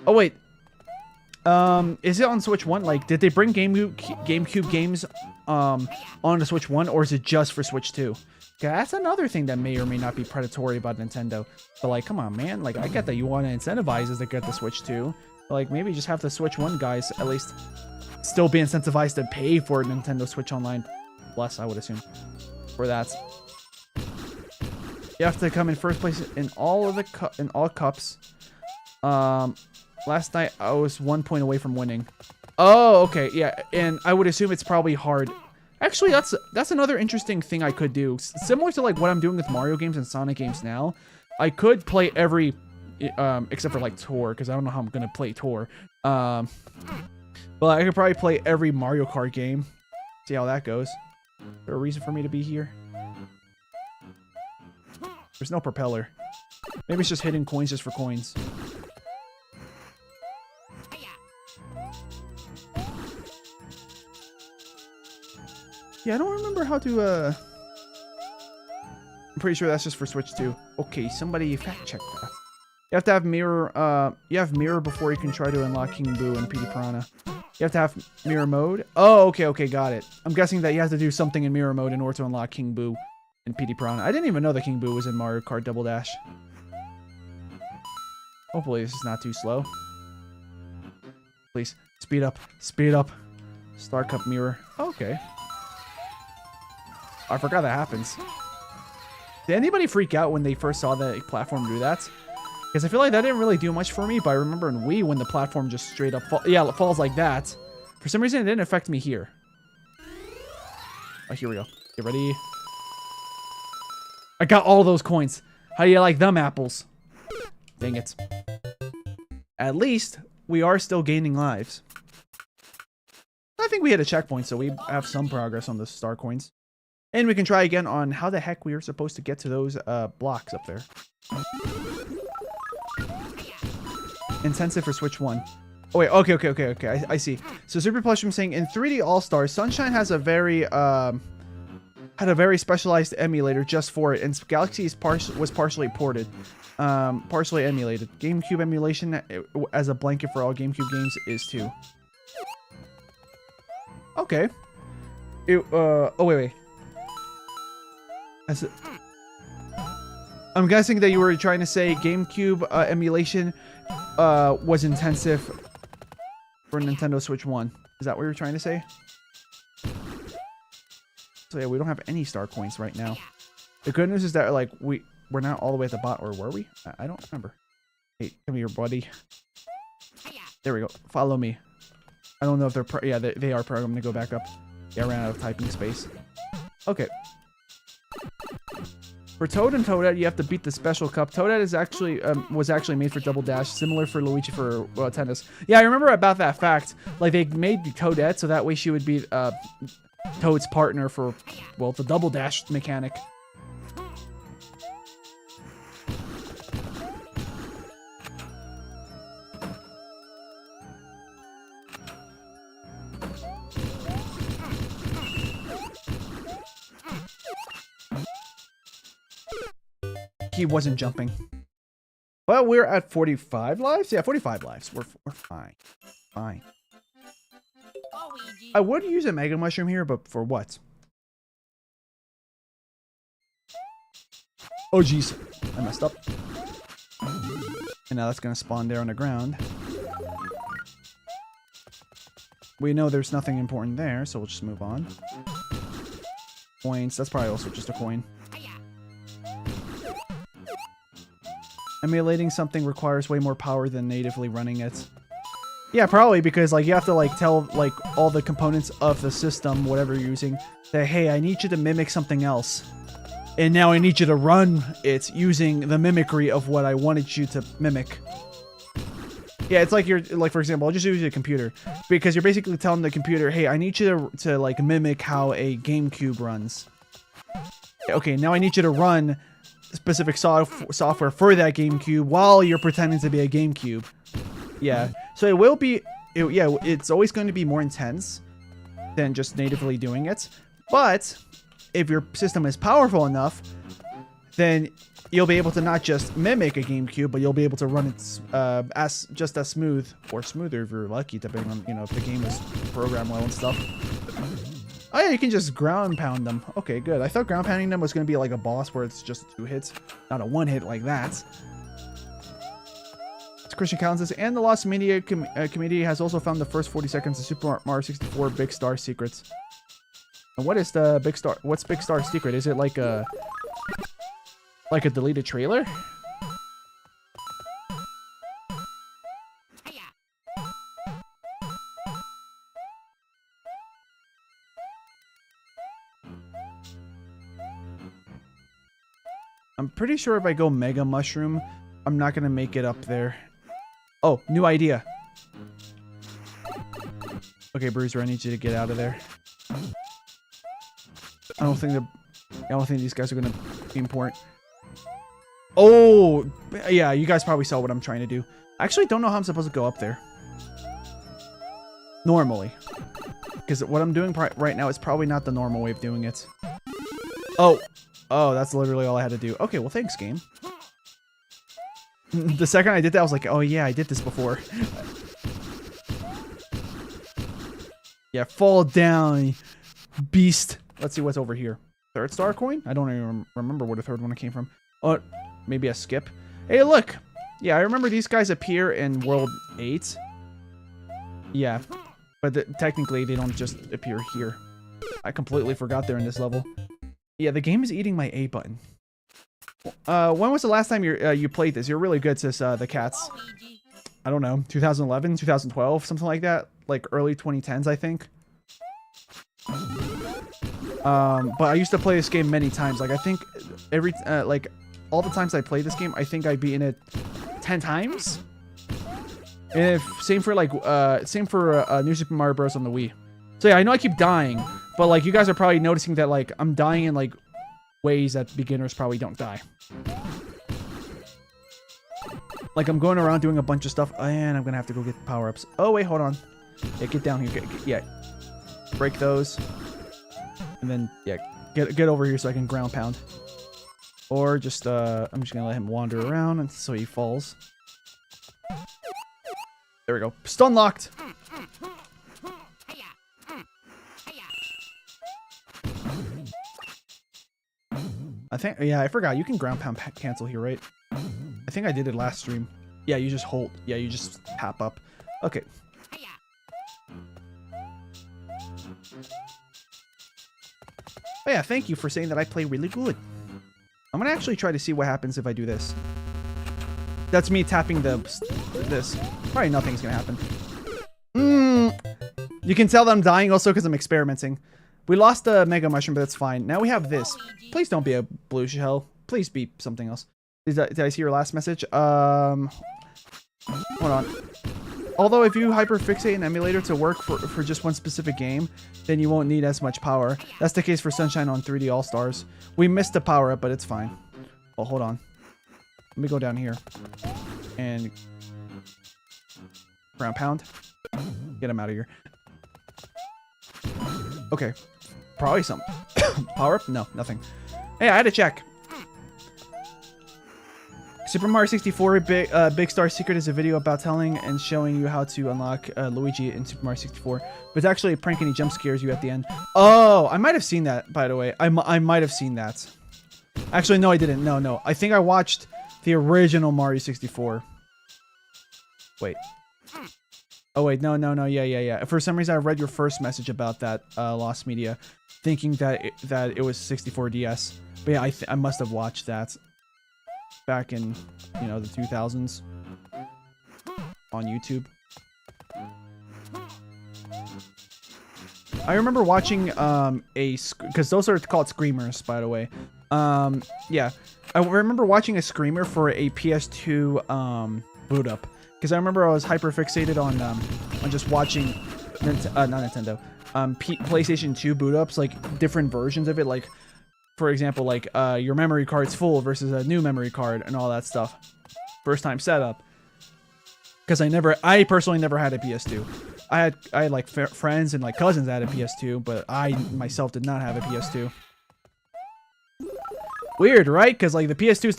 Oh, wait. Is it on Switch 1? Like, did they bring GameCube games on the Switch 1, or is it just for Switch 2? Okay, that's another thing that may or may not be predatory about Nintendo. But, like, come on, man. Like, I get that you want to incentivize us to get the Switch 2. But, like, maybe just have the Switch 1 guys at least still be incentivized to pay for Nintendo Switch Online Plus, I would assume, for that. You have to come in first place in all of the all cups. Last night I was 1 point away from winning. Oh, okay, yeah, and I would assume it's probably hard. Actually, that's another interesting thing I could do. Similar to like what I'm doing with Mario games and Sonic games now. I could play every, except for like Tour, because I don't know how I'm gonna play Tour. But I could probably play every Mario Kart game. See how that goes. Is there a reason for me to be here? There's no propeller. Maybe it's just hidden coins just for coins. Yeah, I don't remember how to, I'm pretty sure that's just for Switch 2. Okay, somebody fact check that. You have to have mirror, you have mirror before you can try to unlock King Boo and Petey Piranha. You have to have mirror mode. Oh, okay, got it. I'm guessing that you have to do something in mirror mode in order to unlock King Boo and Petey Piranha. I didn't even know that King Boo was in Mario Kart Double Dash. Hopefully this is not too slow. Please, speed up, speed up. Star Cup mirror. Okay. I forgot that happens. Did anybody freak out when they first saw the platform do that? Because I feel like that didn't really do much for me, but I remember in Wii when the platform just straight up falls like that. For some reason, it didn't affect me here. Oh, here we go. Get ready. I got all those coins. How do you like them apples? Dang it. At least, we are still gaining lives. I think we hit a checkpoint, so we have some progress on the star coins. And we can try again on how the heck we are supposed to get to those blocks up there. Intensive for Switch 1. Oh wait, okay. I see. So Super Plushroom saying in 3D All-Stars, Sunshine has a very had a very specialized emulator just for it, and Galaxy was partially ported, partially emulated. GameCube emulation as a blanket for all GameCube games is too. Okay. Oh wait. I'm guessing that you were trying to say GameCube emulation was intensive for Nintendo Switch 1. Is that what you're trying to say? So yeah, we don't have any star coins right now. The good news is that like we're not all the way at the bottom, or were we? I don't remember. Hey, come here, buddy. There we go. Follow me. I don't know if they're yeah, they are programmed to go back up. Yeah, I ran out of typing space. Okay. For Toad and Toadette, you have to beat the special cup. Toadette is actually was actually made for Double Dash, similar for Luigi for tennis. Yeah, I remember about that fact. Like they made Toadette so that way she would be Toad's partner for, well, the Double Dash mechanic. He wasn't jumping. Well, we're at 45 lives? Yeah, 45 lives. We're fine. Fine. I would use a Mega Mushroom here, but for what? Oh, jeez. I messed up. And now that's going to spawn there on the ground. We know there's nothing important there, so we'll just move on. Coins. That's probably also just a coin. Emulating something requires way more power than natively running it. Yeah, probably because like you have to like tell like all the components of the system, whatever you're using, that hey, I need you to mimic something else. And now I need you to run it using the mimicry of what I wanted you to mimic. Yeah, it's like you're like, for example, I'll just use a computer because you're basically telling the computer, hey, I need you to like mimic how a GameCube runs. Okay, now I need you to run specific software for that GameCube while you're pretending to be a GameCube. Yeah, so it will be, yeah, it's always going to be more intense than just natively doing it. But if your system is powerful enough, then you'll be able to not just mimic a GameCube, but you'll be able to run it just as smooth or smoother if you're lucky, depending on, you know, if the game is programmed well and stuff. Oh yeah, you can just ground pound them. Okay, good. I thought ground pounding them was going to be like a boss where it's just 2 hits, not a 1 hit like that. Christian Collins says, and the Lost Media community has also found the first 40 seconds of Super Mario 64 Big Star Secrets. And what is the Big Star? What's Big Star Secret? Is it like a deleted trailer? I'm pretty sure if I go Mega Mushroom, I'm not gonna make it up there. Oh, new idea. Okay, Bruiser, I need you to get out of there. I don't think these guys are gonna be important. Oh, yeah, you guys probably saw what I'm trying to do. I actually don't know how I'm supposed to go up there. Normally. Because what I'm doing right now is probably not the normal way of doing it. Oh, that's literally all I had to do. Okay, well, thanks, game. The second I did that, I was like, oh yeah, I did this before. Yeah, fall down, beast. Let's see what's over here. 3rd star coin? I don't even remember where the 3rd one came from. Oh, maybe a skip. Hey, look. Yeah, I remember these guys appear in World 8. Yeah, but technically they don't just appear here. I completely forgot they're in this level. Yeah, the game is eating my A button. When was the last time you played this? You're really good, says the cats. I don't know, 2011, 2012, something like that. Like early 2010s, I think. But I used to play this game many times. Like I think like all the times I played this game, I think I've beaten it 10 times. And same for New Super Mario Bros. On the Wii. So yeah, I know I keep dying, but like you guys are probably noticing that like I'm dying in like ways that beginners probably don't die. Like I'm going around doing a bunch of stuff, and I'm gonna have to go get power-ups. Oh wait, hold on. Yeah, get down here. Yeah, break those, and then yeah, get over here so I can ground pound. Or just I'm just gonna let him wander around until he falls. There we go. Stun locked. I think, yeah, I forgot. You can ground pound cancel here, right? I think I did it last stream. Yeah, you just hold. Yeah, you just tap up. Okay. Oh yeah, thank you for saying that I play really good. I'm gonna actually try to see what happens if I do this. That's me tapping this. Probably nothing's gonna happen. You can tell that I'm dying also because I'm experimenting. We lost the Mega Mushroom, but that's fine. Now we have this. Please don't be a blue shell. Please be something else. Did I see your last message? Hold on. Although if you hyperfixate an emulator to work for just one specific game, then you won't need as much power. That's the case for Sunshine on 3D All-Stars. We missed the power up, but it's fine. Oh, hold on. Let me go down here. And ground pound. Get him out of here. Okay. Probably some power up? No, nothing. Hey, I had to check. Super Mario 64 Big Star Secret is a video about telling and showing you how to unlock Luigi in Super Mario 64. But it's actually a prank and he jump scares you at the end. Oh, I might have seen that, by the way. I might have seen that. Actually, no, I didn't. No. I think I watched the original Mario 64. Wait. Oh, wait. No. Yeah. For some reason, I read your first message about that Lost Media, thinking that it was 64 DS. But yeah, I must have watched that back in, you know, the 2000s on YouTube. I remember watching because those are called screamers, by the way. Yeah, I remember watching a screamer for a PS2 boot up, because I remember I was hyper fixated on just watching not Nintendo, PlayStation 2 boot ups, like different versions of it, like for example, like your memory card's full versus a new memory card and all that stuff. First time setup. Because I personally never had a PS2. I had like friends and like cousins that had a PS2, but I myself did not have a PS2. Weird, right? Because like the PS2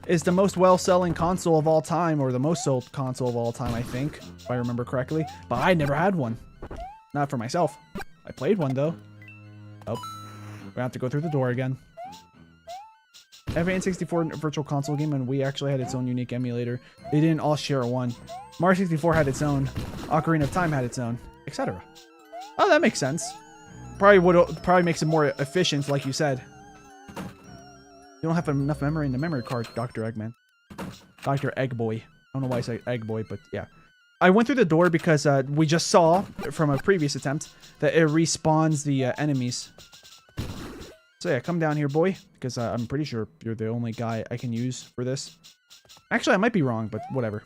is the most well-selling console of all time, or the most sold console of all time, I think, if I remember correctly. But I never had one. Not for myself. I played one though. Oh, we have to go through the door again. Every N64 virtual console game and Wii actually had its own unique emulator. They didn't all share one. Mario 64 had its own. Ocarina of Time had its own, etc. Oh, that makes sense. Probably makes it more efficient, like you said. You don't have enough memory in the memory card, Dr. Eggman. Dr. Eggboy. I don't know why I say Eggboy, but yeah. I went through the door because we just saw from a previous attempt that it respawns the enemies. So yeah, come down here, boy, because I'm pretty sure you're the only guy I can use for this. Actually, I might be wrong, but whatever.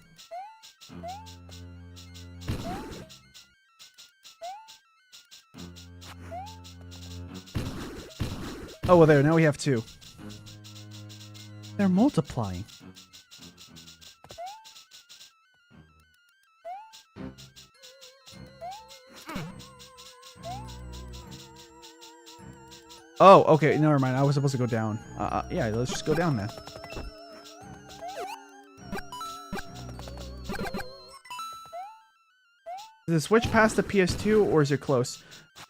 Oh, well, there. Now we have two. They're multiplying. Oh, okay. Never mind. I was supposed to go down. Yeah, let's just go down then. Does it switch past the PS2 or is it close?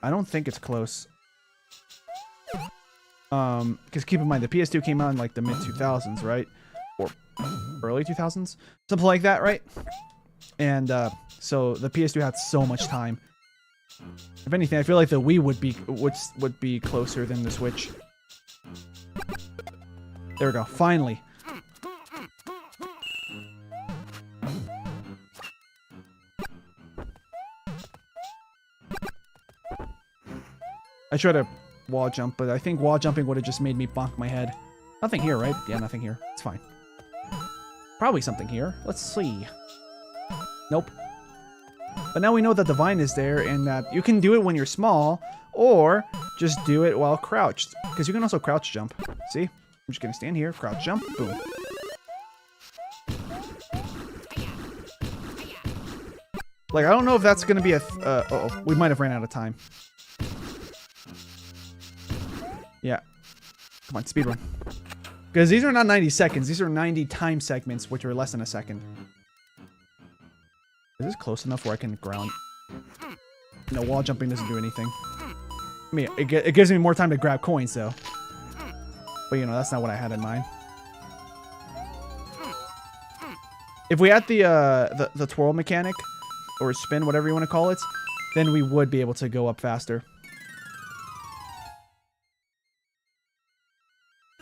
I don't think it's close. Because keep in mind, the PS2 came out in like the mid-2000s, right? Or early 2000s? Something like that, right? And so the PS2 had so much time. If anything, I feel like the Wii would be closer than the Switch. There we go. Finally. I tried to wall jump, but I think wall jumping would have just made me bonk my head. Nothing here, right? Yeah, nothing here. It's fine. Probably something here. Let's see. Nope. But now we know that the vine is there and that you can do it when you're small, or just do it while crouched. Because you can also crouch jump. See? I'm just going to stand here, crouch jump, boom. Like, I don't know if that's going to be a... uh-oh, we might have ran out of time. Yeah. Come on, speedrun. Because these are not 90 seconds. These are 90 time segments, which are less than a second. Is this close enough where I can ground? No, wall jumping doesn't do anything. I mean, it gives me more time to grab coins, though. But, you know, that's not what I had in mind. If we had the twirl mechanic, or spin, whatever you want to call it, then we would be able to go up faster.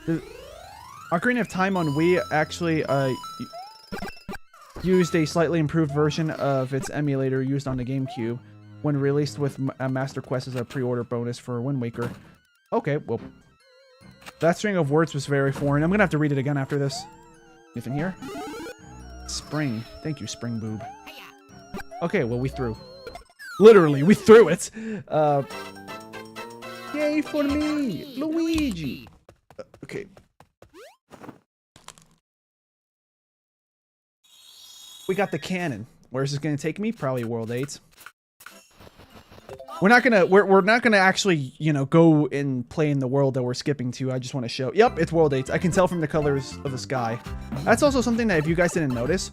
The Ocarina of Time on Wii actually used a slightly improved version of its emulator used on the GameCube when released with Master Quest as a pre-order bonus for Wind Waker. Okay, well, that string of words was very foreign. I'm gonna have to read it again after this. Anything here? Spring. Thank you, Spring Boob. Okay, well, we threw. Literally, we threw it. Yay for me, Luigi. Okay. We got the cannon. Where is this gonna take me? Probably World 8. We're not gonna actually, you know, go and play in the world that we're skipping to. I just want to show. Yep, it's World 8. I can tell from the colors of the sky. That's also something that if you guys didn't notice,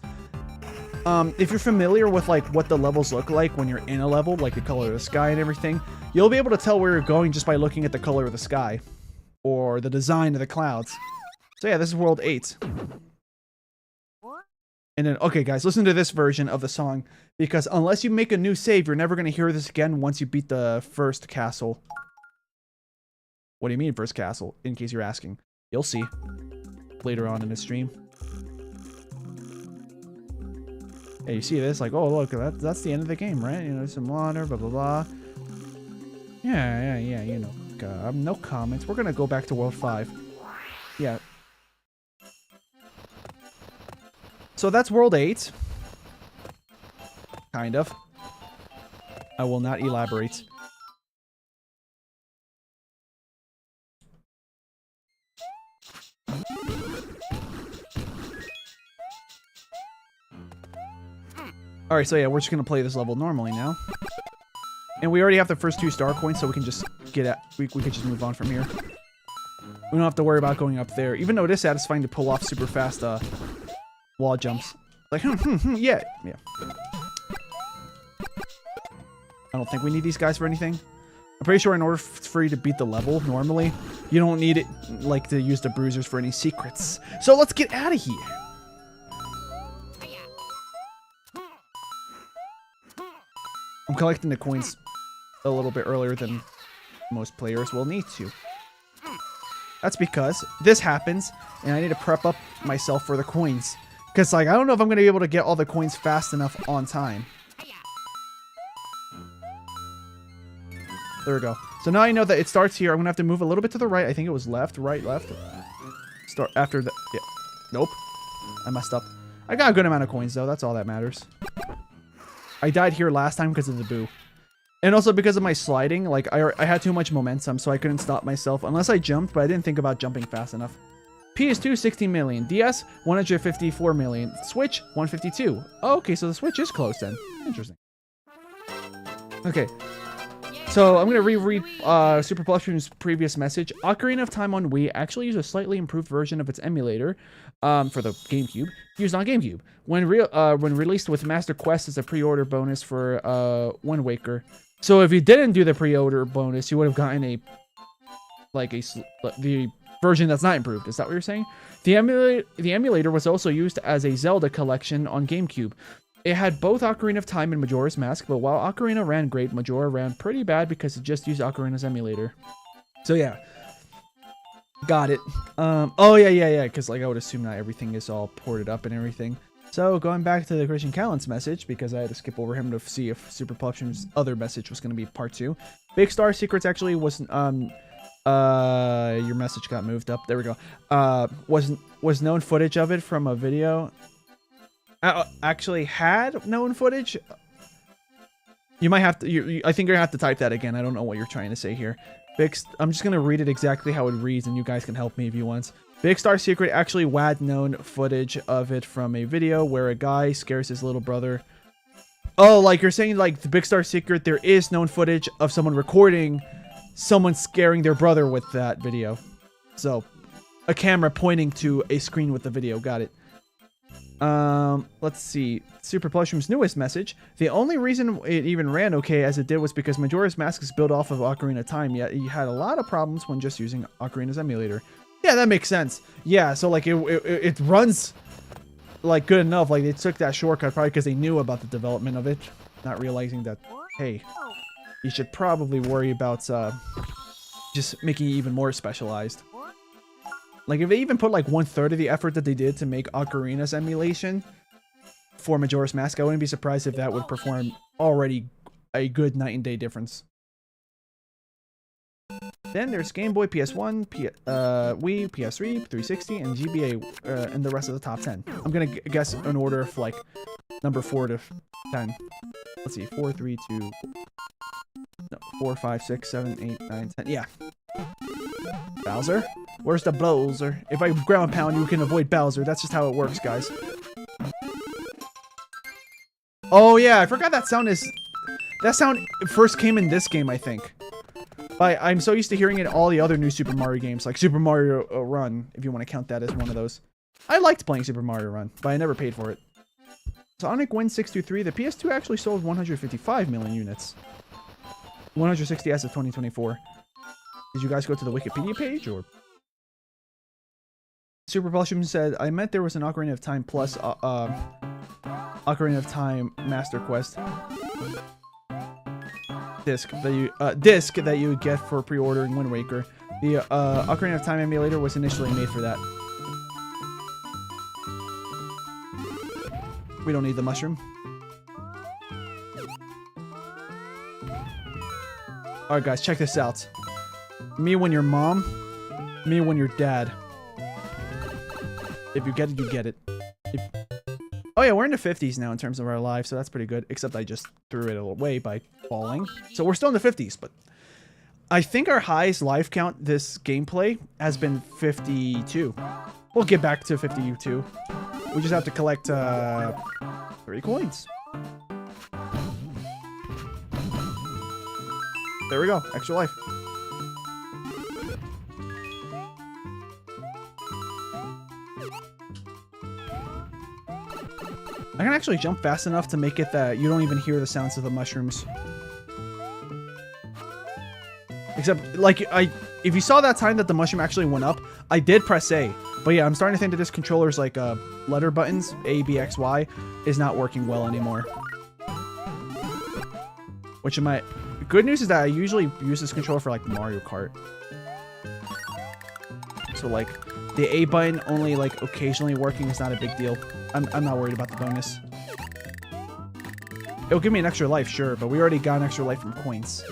if you're familiar with like what the levels look like when you're in a level, like the color of the sky and everything, you'll be able to tell where you're going just by looking at the color of the sky or the design of the clouds. So yeah, this is World 8. And then, okay, guys, listen to this version of the song, because unless you make a new save, you're never going to hear this again once you beat the first castle. What do you mean, first castle? In case you're asking. You'll see later on in the stream. Hey, you see this? Like, oh, look, that's the end of the game, right? You know, some water, blah, blah, blah. Yeah, you know. No comments. We're going to go back to World 5. Yeah. So that's World 8. Kind of. I will not elaborate. Alright, so yeah, we're just gonna play this level normally now. And we already have the first 2 star coins, so we can just get at we could just move on from here. We We don't have to worry about going up there. Even though it is satisfying to pull off super fast wall jumps. Like, yeah. I don't think we need these guys for anything. I'm pretty sure in order for you to beat the level normally, you don't need it like to use the bruisers for any secrets. So let's get out of here. I'm collecting the coins a little bit earlier than most players will need to. That's because this happens and I need to prep up myself for the coins. Because like I don't know if I'm going to be able to get all the coins fast enough on time. There we go. So now I know that it starts here. I'm going to have to move a little bit to the right. I think it was left, right, left. Start after the... Yeah. Nope. I messed up. I got a good amount of coins, though. That's all that matters. I died here last time because of the boo. And also because of my sliding. Like, I had too much momentum, so I couldn't stop myself. Unless I jumped, but I didn't think about jumping fast enough. PS2, 16 million. DS, 154 million. Switch, 152. Oh, okay, so the Switch is close then. Interesting. Okay. So I'm going to reread Super Plushroom's previous message. Ocarina of Time on Wii actually used a slightly improved version of its emulator for the GameCube, used on GameCube. When released with Master Quest as a pre-order bonus for Wind Waker. So if you didn't do the pre-order bonus, you would have gotten the version that's not improved. Is that what you're saying? The emulator was also used as a Zelda collection on GameCube. It had both Ocarina of Time and Majora's Mask, but while Ocarina ran great, Majora ran pretty bad because it just used Ocarina's emulator. So yeah. Got it. Oh yeah, because like I would assume not everything is all ported up and everything. So going back to the Christian Callan's message, because I had to skip over him to see if Super Plushroom's other message was going to be part 2. Big Star Secrets actually was, your message got moved up. There we go. Was known footage of it from a video. Actually had known footage. You might have to. I think you're gonna have to type that again. I don't know what you're trying to say here. I'm just gonna read it exactly how it reads, and you guys can help me if you want. Big Star Secret actually had known footage of it from a video where a guy scares his little brother. Oh, like you're saying, like the Big Star Secret, there is known footage of someone recording someone scaring their brother with that video. So, a camera pointing to a screen with the video. Got it. Let's see. Super Plushroom's newest message. The only reason it even ran okay as it did was because Majora's Mask is built off of Ocarina of Time, yet you had a lot of problems when just using Ocarina's emulator. Yeah, that makes sense. Yeah, so like it runs like good enough. Like they took that shortcut probably because they knew about the development of it, not realizing that, hey, you should probably worry about just making it even more specialized. Like, if they even put, like, 1/3 of the effort that they did to make Ocarina's emulation for Majora's Mask, I wouldn't be surprised if that would perform already a good night and day difference. Then there's Game Boy, PS1, Wii, PS3, 360, and GBA, and the rest of the top 10. I'm gonna guess in order of, like, number 4 to 10. Let's see, 4, 3, 2... No, 4, 5, 6, 7, 8, 9, 10. Yeah. Bowser? Where's the Bowser? If I ground pound, you can avoid Bowser. That's just how it works, guys. Oh, yeah. I forgot that sound is... That sound first came in this game, I think. I'm so used to hearing it in all the other new Super Mario games, like Super Mario Run, if you want to count that as one of those. I liked playing Super Mario Run, but I never paid for it. Sonic Win 623, the PS2 actually sold 155 million units. 160 as of 2024. Did you guys go to the Wikipedia page, or? Super Plushroom said, I meant there was an Ocarina of Time plus Ocarina of Time Master Quest disc that you would get for pre-ordering Wind Waker. The Ocarina of Time emulator was initially made for that. We don't need the mushroom. Alright guys, check this out. Me when you're mom, me when you're dad. If you get it, you get it. Oh yeah, we're in the 50s now in terms of our lives, so that's pretty good. Except I just threw it away by falling. So we're still in the 50s, but... I think our highest life count this gameplay has been 52. We'll get back to 52. We just have to collect 3 coins. There we go, extra life. I can actually jump fast enough to make it that you don't even hear the sounds of the mushrooms. Except, like, if you saw that time that the mushroom actually went up, I did press A. But yeah, I'm starting to think that this controller's, like, letter buttons, A, B, X, Y, is not working well anymore. Which my good news is that I usually use this controller for, like, Mario Kart. So, like, the A button only, like, occasionally working is not a big deal. I'm not worried about the bonus. It'll give me an extra life, sure, but we already got an extra life from coins.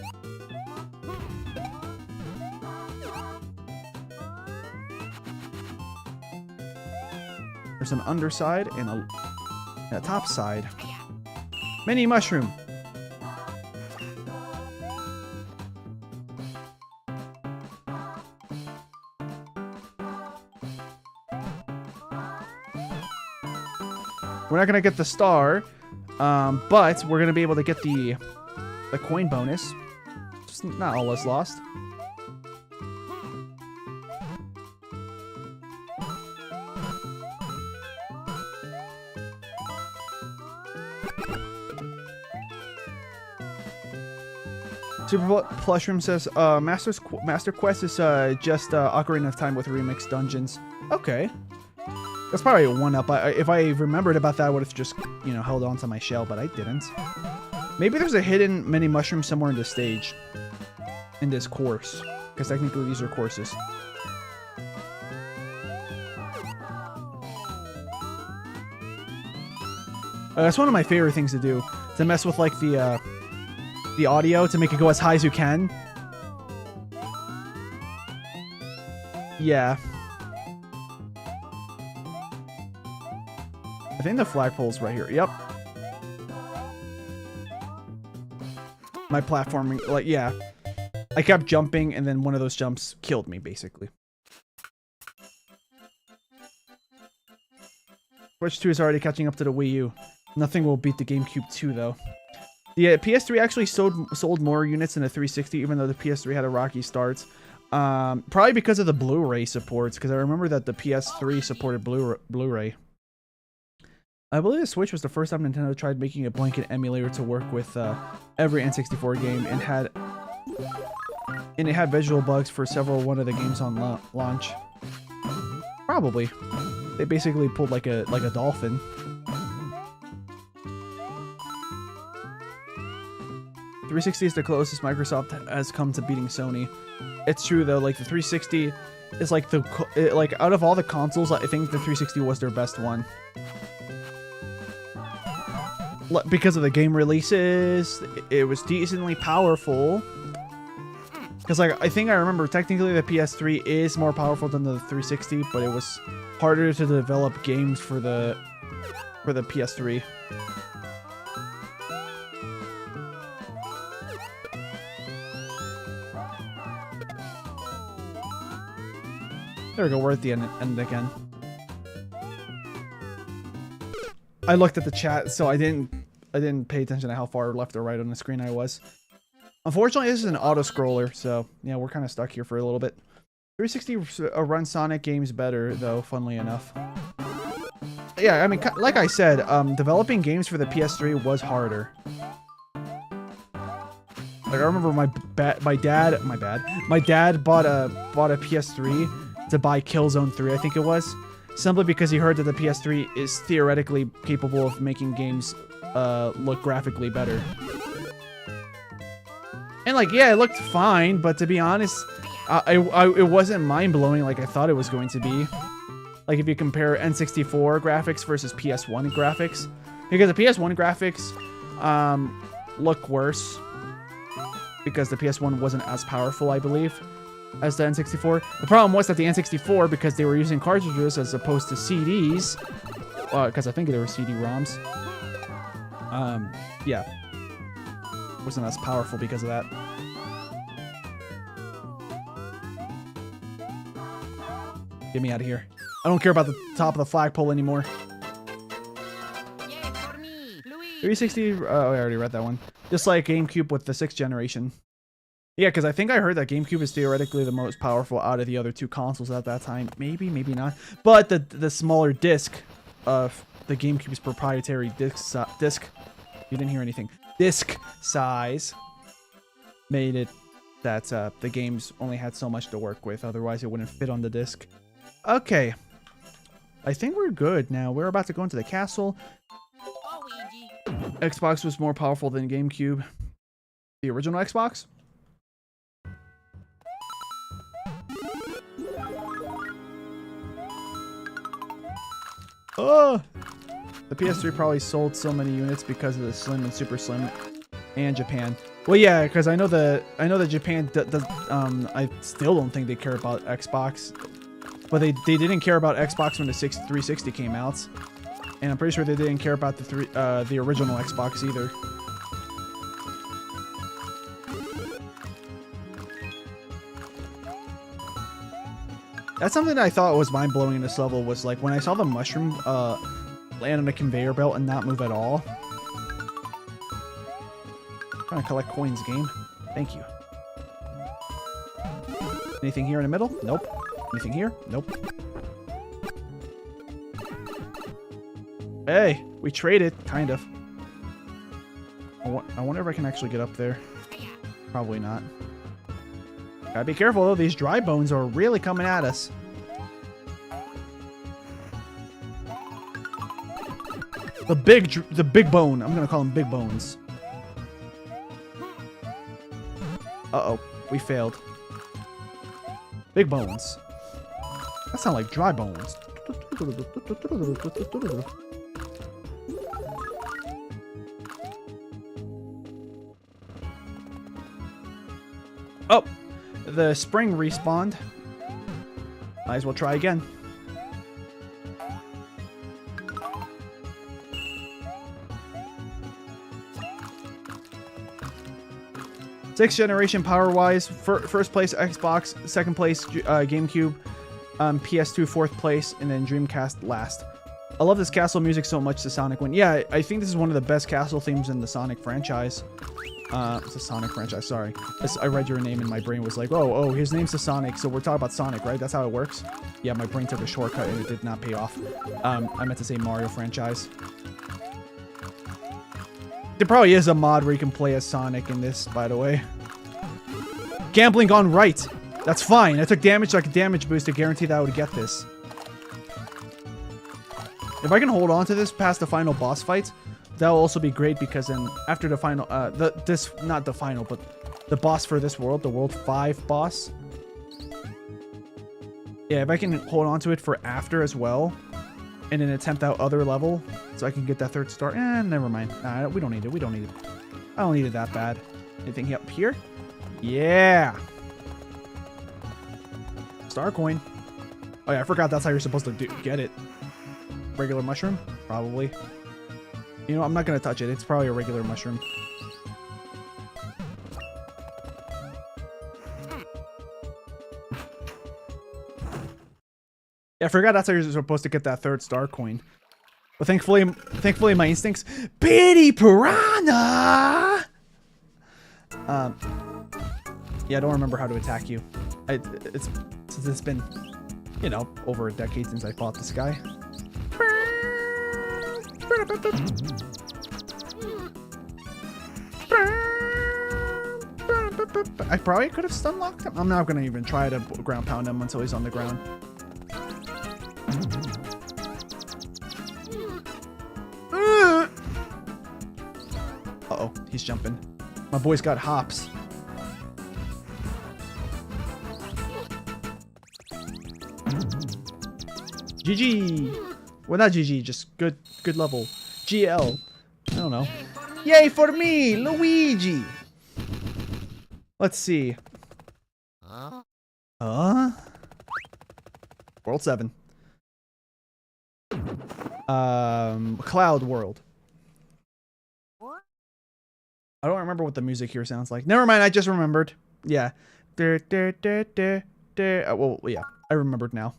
There's an underside and a top side. Mini mushroom. We're not gonna get the star, but we're gonna be able to get the coin bonus. Just not all is lost. Super Plushroom says, Master Quest is just Ocarina of Time with remixed dungeons. Okay. That's probably a 1-up. If I remembered about that, I would have just, you know, held on to my shell, but I didn't. Maybe there's a hidden mini mushroom somewhere in this stage. In this course. Because technically these are courses. That's one of my favorite things to do. To mess with, like, the audio to make it go as high as you can. Yeah. I think the flagpole's right here. Yep. My platforming, like, yeah. I kept jumping, and then one of those jumps killed me, basically. Switch 2 is already catching up to the Wii U. Nothing will beat the GameCube 2, though. The PS3 actually sold more units than the 360, even though the PS3 had a rocky start. Probably because of the Blu-ray supports, because I remember that the PS3 supported Blu-ray. I believe the Switch was the first time Nintendo tried making a blanket emulator to work with every N64 game, and it had visual bugs for one of the games on launch. Probably. They basically pulled like a dolphin. .360 is the closest Microsoft has come to beating Sony. It's true though, like the 360 is like like out of all the consoles, I think the 360 was their best one. Because of the game releases, it was decently powerful. Because like I think I remember technically the PS3 is more powerful than the 360, but it was harder to develop games for the PS3. There we go, we're at the end again. I looked at the chat, so I didn't pay attention to how far left or right on the screen I was. Unfortunately, this is an auto-scroller, so yeah, we're kind of stuck here for a little bit. 360 runs Sonic games better, though, funnily enough. Yeah, I mean, like I said, developing games for the PS3 was harder. Like, I remember my dad bought a PS3 to buy Killzone 3, I think it was, simply because he heard that the PS3 is theoretically capable of making games look graphically better. And like, yeah, it looked fine, but to be honest, it wasn't mind-blowing like I thought it was going to be. Like if you compare N64 graphics versus PS1 graphics, because the PS1 graphics look worse because the PS1 wasn't as powerful, I believe, as the N64. The problem was that the N64, because they were using cartridges as opposed to CDs, because I think they were CD-ROMs, yeah, wasn't as powerful because of that. Get me out of here. I don't care about the top of the flagpole anymore. 360, oh, I already read that one. Just like GameCube with the 6th generation. Yeah, because I think I heard that GameCube is theoretically the most powerful out of the other two consoles at that time. Maybe, maybe not. But the smaller disc of the GameCube's proprietary disc, you didn't hear anything, disc size made it that the games only had so much to work with. Otherwise, it wouldn't fit on the disc. Okay. I think we're good now. We're about to go into the castle. Xbox was more powerful than GameCube. The original Xbox? Oh! The PS3 probably sold so many units because of the Slim and Super Slim and Japan. Well, yeah, because I know that Japan does. I still don't think they care about Xbox, but they didn't care about Xbox when the 360 came out, and I'm pretty sure they didn't care about the original Xbox either. That's something that I thought was mind-blowing in this level, was like when I saw the mushroom land on a conveyor belt and not move at all. I'm trying to collect coins, game. Thank you. Anything here in the middle? Nope. Anything here? Nope. Hey, we traded, kind of. I wonder if I can actually get up there. Probably not. Gotta be careful though, these dry bones are really coming at us. The big bone. I'm gonna call them big bones. Uh-oh, we failed. Big bones. That sounds like dry bones. Oh! The spring respawned. Might as well try again. Sixth generation power-wise, first place Xbox, second place GameCube, PS2 fourth place, and then Dreamcast last. I love this castle music so much, the Sonic one. Yeah, I think this is one of the best castle themes in the Sonic franchise. It's a Sonic franchise, sorry. I read your name and my brain was like, oh, his name's the Sonic, so we're talking about Sonic, right? That's how it works? Yeah, my brain took a shortcut and it did not pay off. I meant to say Mario franchise. There probably is a mod where you can play as Sonic in this, by the way. Gambling gone right. That's fine. I took damage like a damage boost to guarantee that I would get this. If I can hold on to this past the final boss fight, that will also be great, because then after the final, not the final, but the boss for this world, the World 5 boss. Yeah, if I can hold on to it for after as well, and then attempt out other level, so I can get that third star. Never mind. Nah, we don't need it. We don't need it. I don't need it that bad. Anything up here? Yeah. Star coin. Oh yeah, I forgot that's how you're supposed to get it. Regular mushroom? Probably. You know, I'm not going to touch it. It's probably a regular mushroom. Yeah, I forgot that's how you're supposed to get that third star coin. But thankfully my instincts... Pity Piranha! Yeah, I don't remember how to attack you. It's been, you know, over a decade since I fought this guy. I probably could have stun locked him. I'm not gonna even try to ground pound him until he's on the ground. Uh-oh, he's jumping. My boy's got hops. GG! Well, not GG, just good level. GL. I don't know. Yay for me, Luigi! Let's see. World 7. Cloud World. I don't remember what the music here sounds like. Never mind, I just remembered. Yeah. Well, yeah, I remembered now.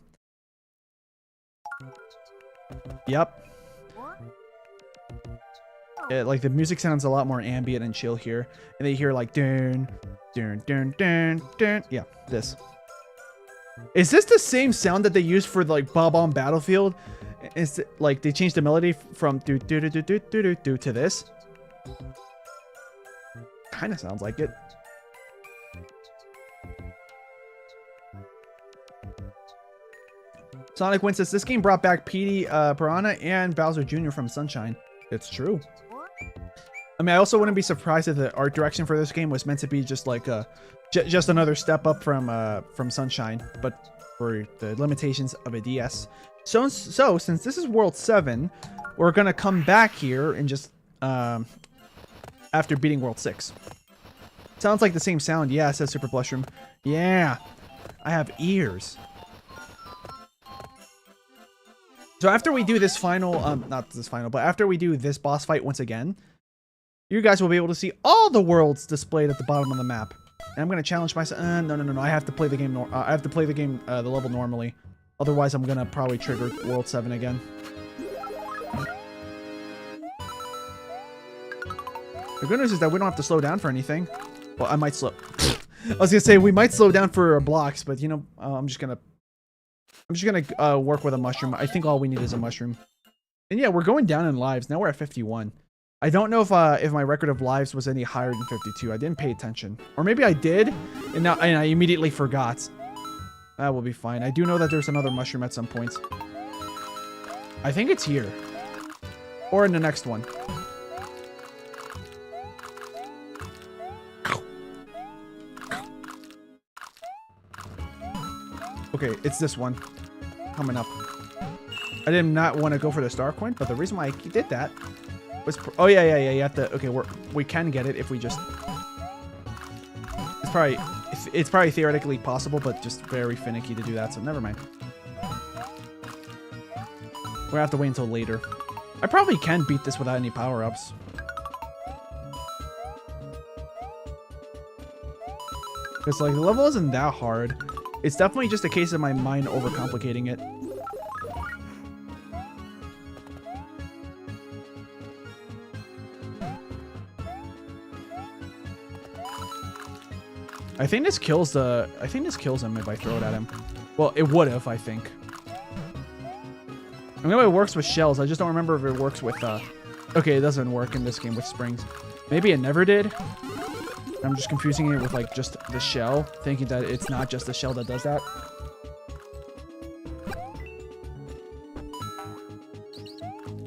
like the music sounds a lot more ambient and chill here, and they hear like dun dun dun dun dun. Yeah, this. Is this the same sound that they used for like Bob on Battlefield? Is it, like they changed the melody from do do do do do do do do to this? Kind of sounds like it. Sonic Win says this game brought back Petey Piranha and Bowser Jr. from Sunshine. It's true. I mean, I also wouldn't be surprised if the art direction for this game was meant to be just like just another step up from Sunshine, but for the limitations of a DS. So since this is World 7, we're gonna come back here and just after beating World 6. Sounds like the same sound. Yeah, says Super Blushroom. Yeah, I have ears. So after we do this final, not this final, but after we do this boss fight once again, you guys will be able to see all the worlds displayed at the bottom of the map. And I'm gonna challenge myself. No. I have to play the game. I have to play the game, the level normally. Otherwise, I'm gonna probably trigger World 7 again. The good news is that we don't have to slow down for anything. Well, I might slow. I was gonna say we might slow down for blocks, but you know, I'm just gonna work with a mushroom. I think all we need is a mushroom. And yeah, we're going down in lives. Now we're at 51. I don't know if my record of lives was any higher than 52. I didn't pay attention. Or maybe I did, and I immediately forgot. That will be fine. I do know that there's another mushroom at some point. I think it's here. Or in the next one. Okay, it's this one. Coming up. I did not want to go for the star coin, but the reason why I did that was... Oh, yeah. You have to... Okay, we can get it if we just... It's probably theoretically possible, but just very finicky to do that, so never mind. We're gonna have to wait until later. I probably can beat this without any power-ups. Because, like, the level isn't that hard. It's definitely just a case of my mind overcomplicating it. I think this kills him if I throw it at him. Well, it would have, I think. I know it works with shells. I just don't remember if it works with, okay, it doesn't work in this game with springs. Maybe it never did. I'm just confusing it with, like, just the shell, thinking that it's not just the shell that does that.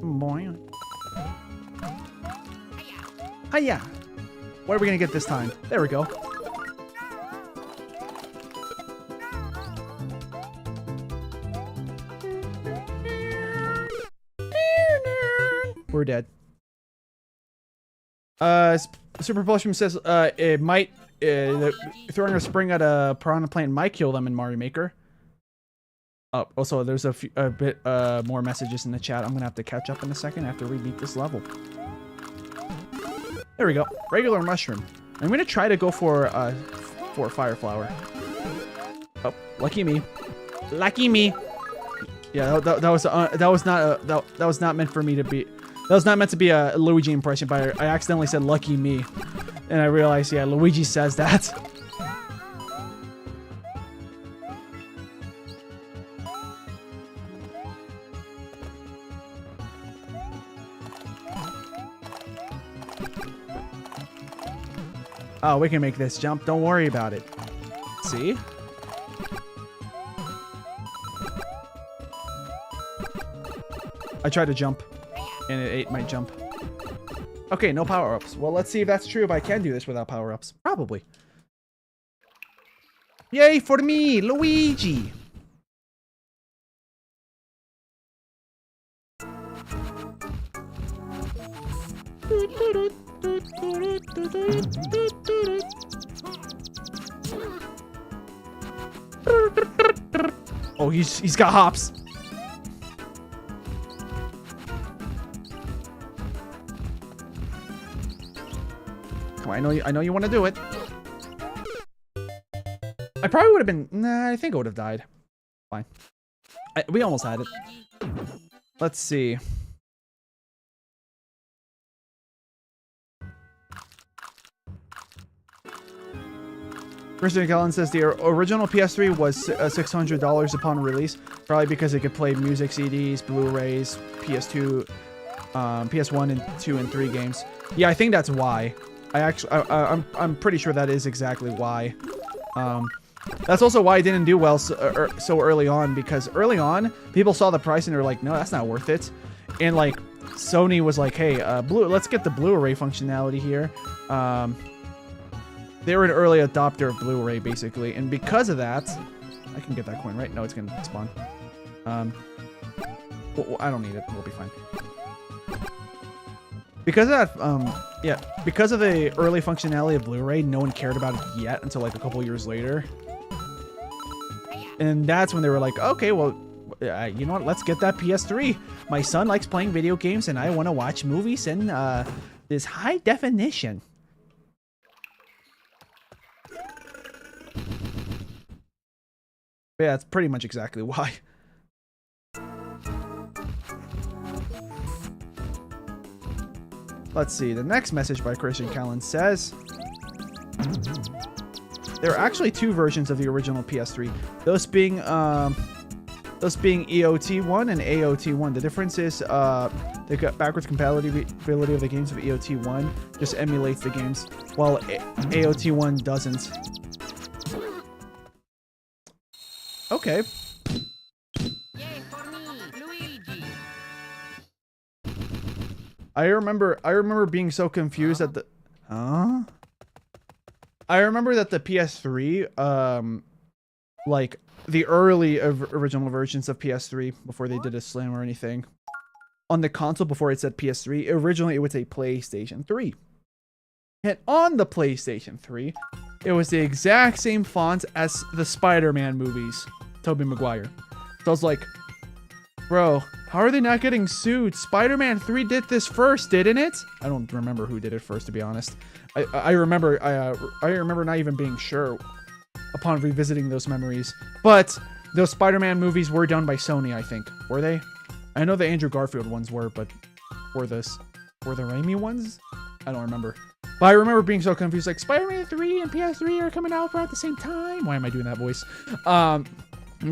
Boy. Hiya! What are we gonna get this time? There we go. We're dead. Super Blushroom says it might throwing a spring at a piranha plant might kill them in Mario Maker. Oh, also there's a bit more messages in the chat. I'm gonna have to catch up in a second after we beat this level. There we go. Regular mushroom. I'm gonna try to go for fire flower. Oh, lucky me. Lucky me. Yeah, that was not meant for me to be. That was not meant to be a Luigi impression, but I accidentally said lucky me. And I realized, yeah, Luigi says that. Oh, we can make this jump. Don't worry about it. See? I tried to jump. And it ate my jump. Okay, no power-ups. Well, let's see if that's true, if I can do this without power-ups. Probably. Yay for me, Luigi! Oh, he's got hops. I know you want to do it. I probably would have been... Nah, I think I would have died. Fine. We almost had it. Let's see. Christian Cullen says the original PS3 was $600 upon release, probably because it could play music CDs, Blu-rays, PS2, PS1 and 2 and 3 games. Yeah, I think that's why. I'm pretty sure that is exactly why. That's also why it didn't do well so early on, because early on people saw the price and they were like, no, that's not worth it. And like Sony was like, hey, let's get the Blu-ray functionality here. They were an early adopter of Blu-ray, basically, and because of that, I can get that coin, right? No, it's gonna spawn. Well, I don't need it. We'll be fine. Because of that, yeah, because of the early functionality of Blu-ray, no one cared about it yet until like a couple years later. And that's when they were like, okay, well, you know what? Let's get that PS3. My son likes playing video games, and I want to watch movies in this high definition. Yeah, that's pretty much exactly why. Let's see. The next message by Christian Callan says, there are actually two versions of the original PS3. Those being EOT1 and AOT1. The difference is the backwards compatibility of the games of EOT1 just emulates the games, while AOT1 doesn't. Okay. I remember being so confused at the I remember that the PS3 like the early original versions of PS3 before they did a slim or anything on the console before it said PS3, originally it would say PlayStation 3. And on the PlayStation 3, it was the exact same font as the Spider-Man movies, Tobey Maguire. So I was like, bro, how are they not getting sued? Spider-Man 3 did this first, didn't it? I don't remember who did it first, to be honest. I remember not even being sure upon revisiting those memories. But those Spider-Man movies were done by Sony, I think. Were they? I know the Andrew Garfield ones were, but were the Raimi ones? I don't remember. But I remember being so confused, like, Spider-Man 3 and PS3 are coming out at the same time? Why am I doing that voice? And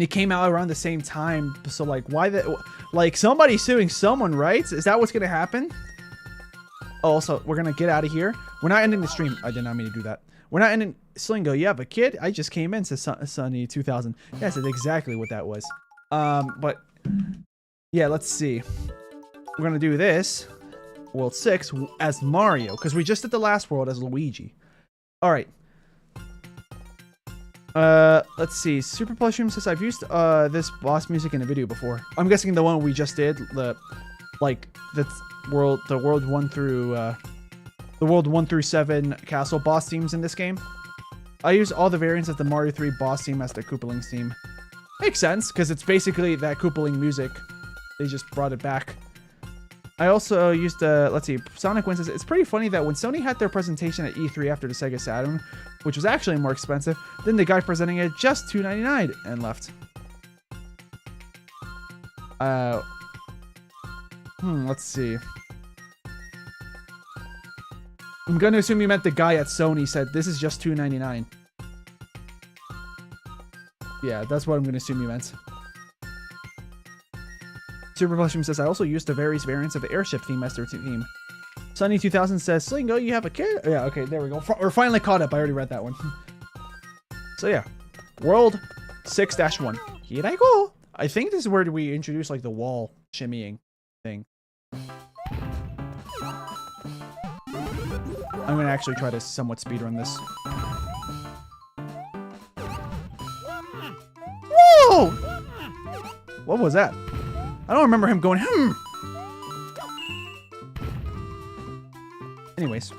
it came out around the same time, so, like, why like, somebody's suing someone, right? Is that what's gonna happen? Oh, also, we're gonna get out of here. We're not ending the stream. I did not mean to do that. We're not ending... Sleengo, you have a kid? I just came in, says Sunny 2000. Yes, that's exactly what that was. But... yeah, let's see. We're gonna do this. World 6 as Mario, because we just did the last world as Luigi. Alright. Let's see. Super Plush Room says, I've used this boss music in a video before. I'm guessing the one we just did, the world 1 through 7 castle boss themes in this game. I use all the variants of the Mario 3 boss theme as the Koopaling's theme. Makes sense, because it's basically that Koopaling music. They just brought it back. I also used let's see, Sonic Win says, it's pretty funny that when Sony had their presentation at E3 after the Sega Saturn, which was actually more expensive, then the guy presenting it just $2.99 and left. Let's see. I'm gonna assume you meant the guy at Sony said, this is just $2.99. Yeah, that's what I'm gonna assume you meant. Super Plushroom says, I also used the various variants of the airship theme as their theme. Sunny 2000 says, Sleengo, you have a kid? Yeah, okay, there we go. We're finally caught up. I already read that one. So yeah, World 6-1. Here I go. I think this is where we introduce like the wall shimmying thing. I'm gonna actually try to somewhat speedrun this. Whoa! What was that? I don't remember him going, Anyways.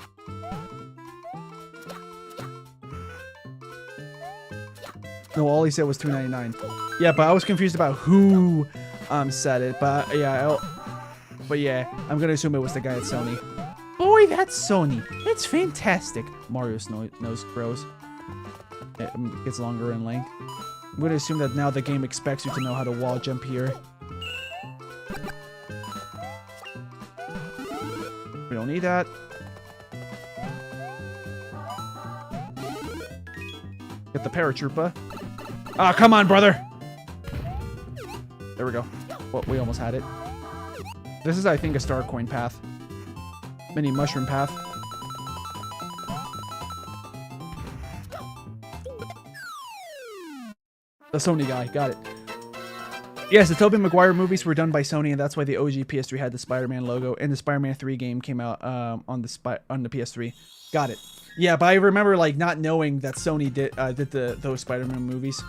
No, all he said was $2.99. Yeah, but I was confused about who said it. But yeah, I'm gonna assume it was the guy at Sony. Boy, that's Sony. It's fantastic. Mario's nose grows. It gets longer in length. I'm gonna assume that now the game expects you to know how to wall jump here. We don't need that. Get the paratrooper. Ah, come on, brother. There we go. Well, we almost had it. This is, I think, a star coin path. Mini mushroom path. The Sony guy. Got it. Yes, the Tobey Maguire movies were done by Sony, and that's why the OG PS3 had the Spider-Man logo, and the Spider-Man 3 game came out on the PS3. Got it. Yeah, but I remember like not knowing that Sony did those Spider-Man movies.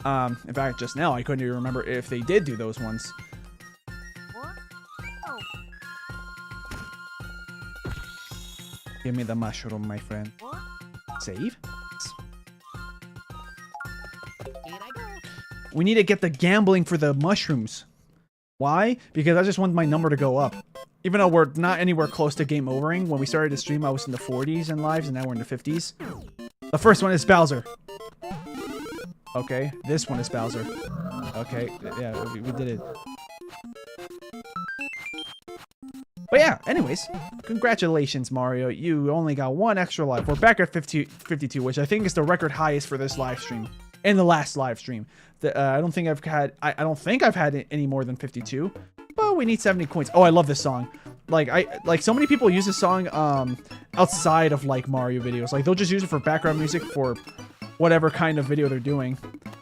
In fact, just now I couldn't even remember if they did do those ones. Give me the mushroom, my friend. Save. We need to get the gambling for the mushrooms. Why? Because I just want my number to go up. Even though we're not anywhere close to game overing. When we started the stream, I was in the 40s in lives, and now we're in the 50s. The first one is Bowser. Okay, this one is Bowser. Okay, yeah, we did it. But yeah, anyways, congratulations, Mario. You only got one extra life. We're back at 52, which I think is the record highest for this live stream. In the last live stream. I don't think I've had any more than 52. But we need 70 coins. Oh, I love this song. Like so many people use this song outside of like Mario videos. Like they'll just use it for background music for whatever kind of video they're doing.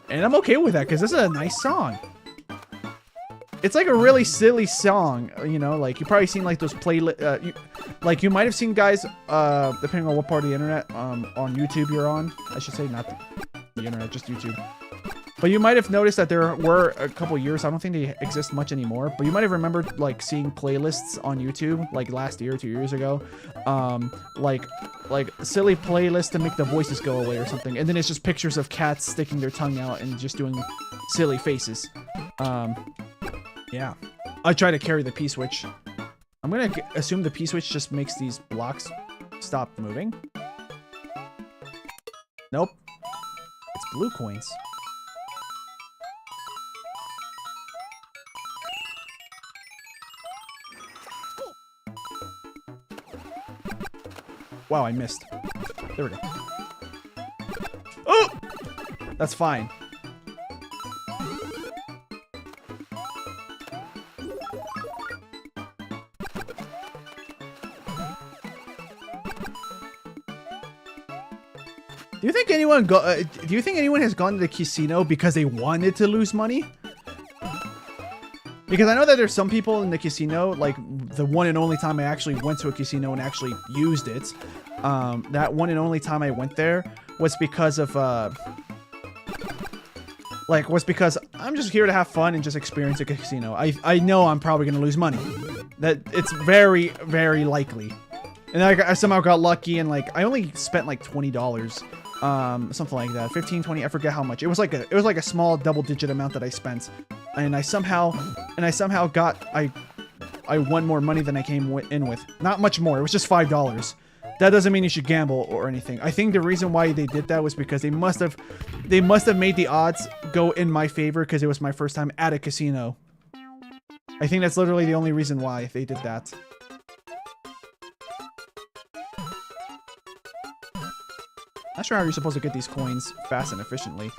And I'm okay with that because this is a nice song. It's like a really silly song, you know, like you've probably seen like those like you might have seen guys, depending on what part of the internet, on YouTube you're on. I should say not the internet, just YouTube. But you might have noticed that there were a couple years, I don't think they exist much anymore, but you might have remembered like seeing playlists on YouTube like last year, 2 years ago. Like silly playlists to make the voices go away or something. And then it's just pictures of cats sticking their tongue out and just doing silly faces. Yeah. I try to carry the P-switch. I'm gonna assume the P-switch just makes these blocks stop moving. Nope. It's blue coins. Wow, I missed. There we go. Oh! That's fine. Do you think anyone do you think anyone has gone to the casino because they wanted to lose money? Because I know that there's some people in the casino, like the one and only time I actually went to a casino and actually used it. That one and only time I went there was because of because I'm just here to have fun and just experience a casino. I know I'm probably gonna lose money. That it's very, very likely. And I somehow got lucky and like I only spent like $20. Something like that, 15, 20, I forget how much. It was like a small double-digit amount that I spent, and I somehow got I won more money than I came in with. Not much more. It was just $5. That doesn't mean you should gamble or anything. I think the reason why they did that was because they must have made the odds go in my favor because it was my first time at a casino. I think that's literally the only reason why they did that. Not sure how you're supposed to get these coins fast and efficiently.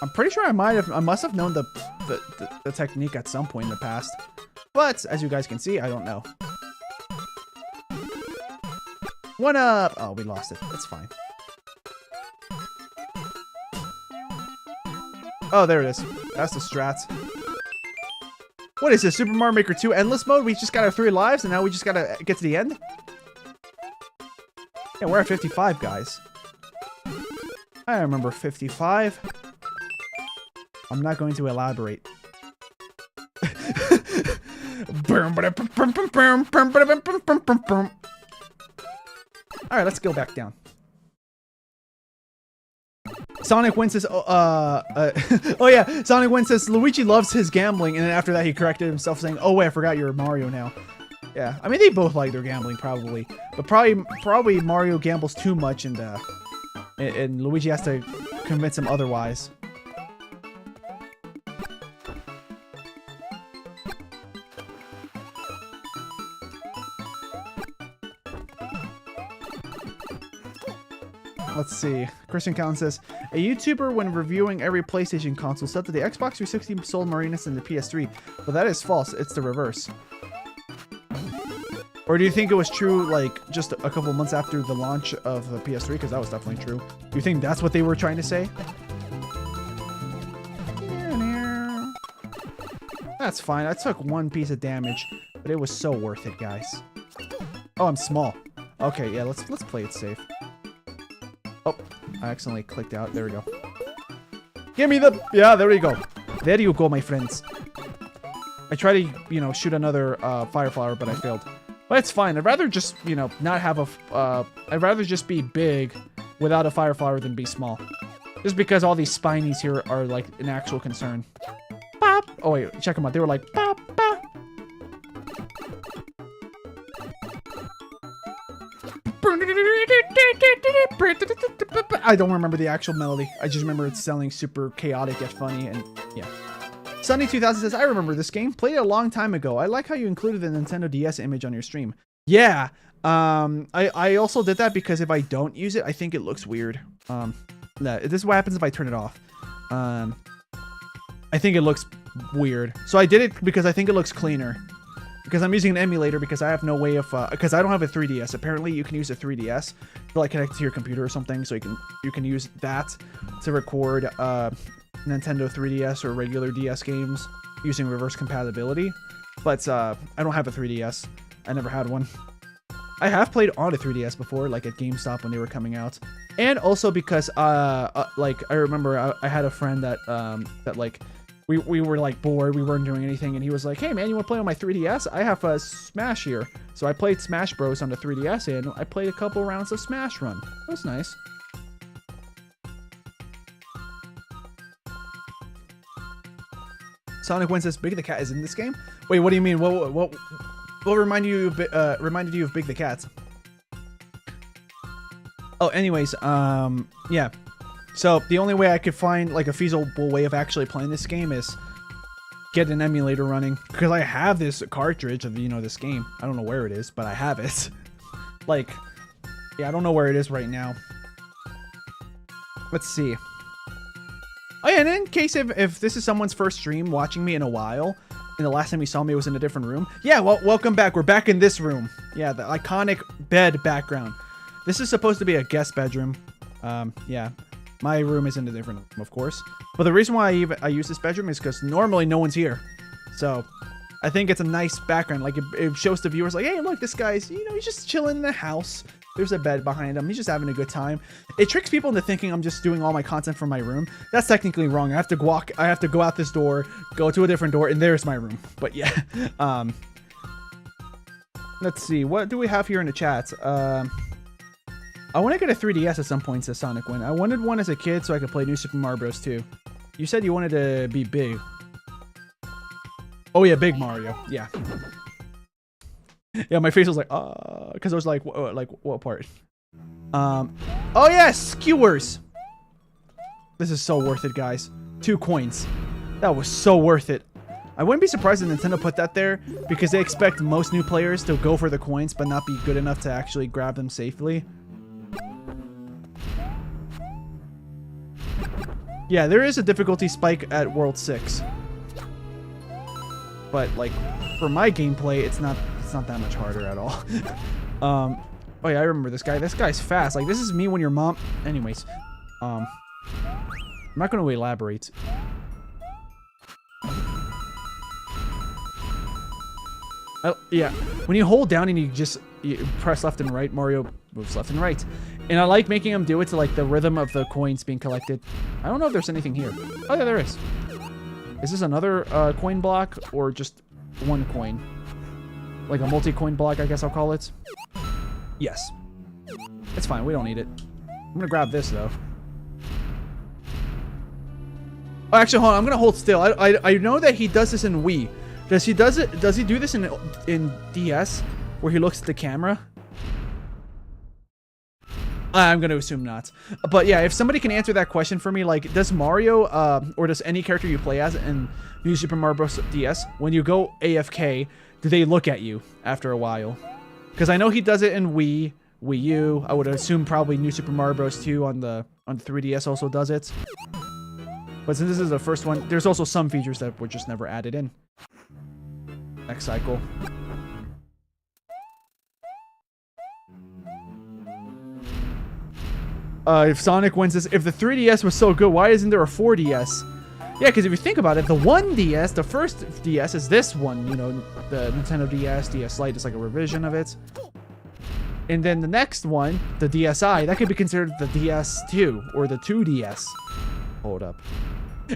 I'm pretty sure I must have known the technique at some point in the past. But, as you guys can see, I don't know. One up! Oh, we lost it. That's fine. Oh, there it is. That's the strats. What is this, Super Mario Maker 2 Endless Mode? We just got our 3 lives and now we just gotta get to the end? Yeah, we're at 55, guys. I remember 55. I'm not going to elaborate. Alright, let's go back down. Sonic Win says, oh yeah, Sonic Win says, Luigi loves his gambling, and then after that he corrected himself saying, oh wait, I forgot you're Mario now. Yeah, I mean, they both like their gambling, probably. But probably Mario gambles too much, and Luigi has to convince him otherwise. Let's see. Christian Callan says, a YouTuber when reviewing every PlayStation console said that the Xbox 360 sold more units than the PS3, but that is false. It's the reverse. Or do you think it was true, like, just a couple months after the launch of the PS3? Because that was definitely true. Do you think that's what they were trying to say? That's fine. I took one piece of damage, but it was so worth it, guys. Oh, I'm small. Okay, yeah, let's play it safe. Oh, I accidentally clicked out. There we go. Give me the... Yeah, there we go. There you go, my friends. I tried to, you know, shoot another fire flower, but I failed. But it's fine. I'd rather just, you know, not have a... I'd rather just be big without a fire flower than be small. Just because all these spinies here are, like, an actual concern. Pop! Oh, wait. Check them out. They were like, pop, pop. I don't remember the actual melody. I just remember it sounding super chaotic yet funny, and yeah. Sunny2000 says, I remember this game. Played it a long time ago. I like how you included the Nintendo DS image on your stream. Yeah. I also did that because if I don't use it, I think it looks weird. This is what happens if I turn it off. I think it looks weird. So I did it because I think it looks cleaner. Because I'm using an emulator because I have no way of... because I don't have a 3DS. Apparently, you can use a 3DS to, like, connect to your computer or something. So you can use that to record Nintendo 3DS or regular DS games using reverse compatibility. But I don't have a 3DS. I never had one. I have played on a 3DS before, like at GameStop when they were coming out. And also because, like, I remember I had a friend that, like... We were like bored, we weren't doing anything, and he was like, hey man, you want to play on my 3DS? I have a Smash here. So I played Smash Bros on the 3DS, and I played a couple rounds of Smash Run. That was nice. Sonic Win says, Big the Cat is in this game? Wait, what do you mean? What reminded you of Big the Cat? Oh, anyways, yeah. So the only way I could find like a feasible way of actually playing this game is get an emulator running, because I have this cartridge of, you know, this game. I don't know where it is, but I have it. Like, yeah, I don't know where it is right now. Let's see. Oh yeah, and in case if this is someone's first stream watching me in a while, and the last time you saw me was in a different room. Yeah, well, welcome back. We're back in this room. Yeah, the iconic bed background. This is supposed to be a guest bedroom. Yeah. My room is in a different room, of course. But the reason why I use this bedroom is because normally no one's here. So I think it's a nice background. Like it shows the viewers like, hey, look, this guy's, you know, he's just chilling in the house. There's a bed behind him. He's just having a good time. It tricks people into thinking I'm just doing all my content from my room. That's technically wrong. I have to go out this door, go to a different door, and there's my room. But yeah. Let's see. What do we have here in the chat? I want to get a 3DS at some point, says Sonic Win. I wanted one as a kid so I could play New Super Mario Bros. 2. You said you wanted to be big. Oh yeah, Big Mario. Yeah. Yeah, my face was like, because I was like, what part? Oh yeah, skewers. This is so worth it, guys. 2 coins. That was so worth it. I wouldn't be surprised if Nintendo put that there because they expect most new players to go for the coins but not be good enough to actually grab them safely. Yeah, there is a difficulty spike at World 6. But, like, for my gameplay, it's not that much harder at all. Oh yeah, I remember this guy. This guy's fast. Like, this is me when your mom... Anyways. I'm not going to elaborate. Yeah, when you hold down and you press left and right, Mario moves left and right. And I like making him do it to like the rhythm of the coins being collected. I don't know if there's anything here. Oh yeah, there is. Is this another coin block or just one coin? Like a multi-coin block, I guess I'll call it. Yes. It's fine, we don't need it. I'm gonna grab this though. Oh, actually, hold on, I'm gonna hold still. I know that he does this in Wii. Does he do this in DS where he looks at the camera? I'm going to assume not. But yeah, if somebody can answer that question for me, like, does Mario, or does any character you play as in New Super Mario Bros. DS, when you go AFK, do they look at you after a while? Because I know he does it in Wii Wii U. I would assume probably New Super Mario Bros. 2 on the 3DS also does it. But since this is the first one, there's also some features that were just never added in. Next cycle. If Sonic wins this, if the 3DS was so good, why isn't there a 4DS? Yeah, because if you think about it, the 1DS, the first DS is this one, you know, the Nintendo DS, DS Lite is like a revision of it. And then the next one, the DSi, that could be considered the DS2 or the 2DS. Hold up.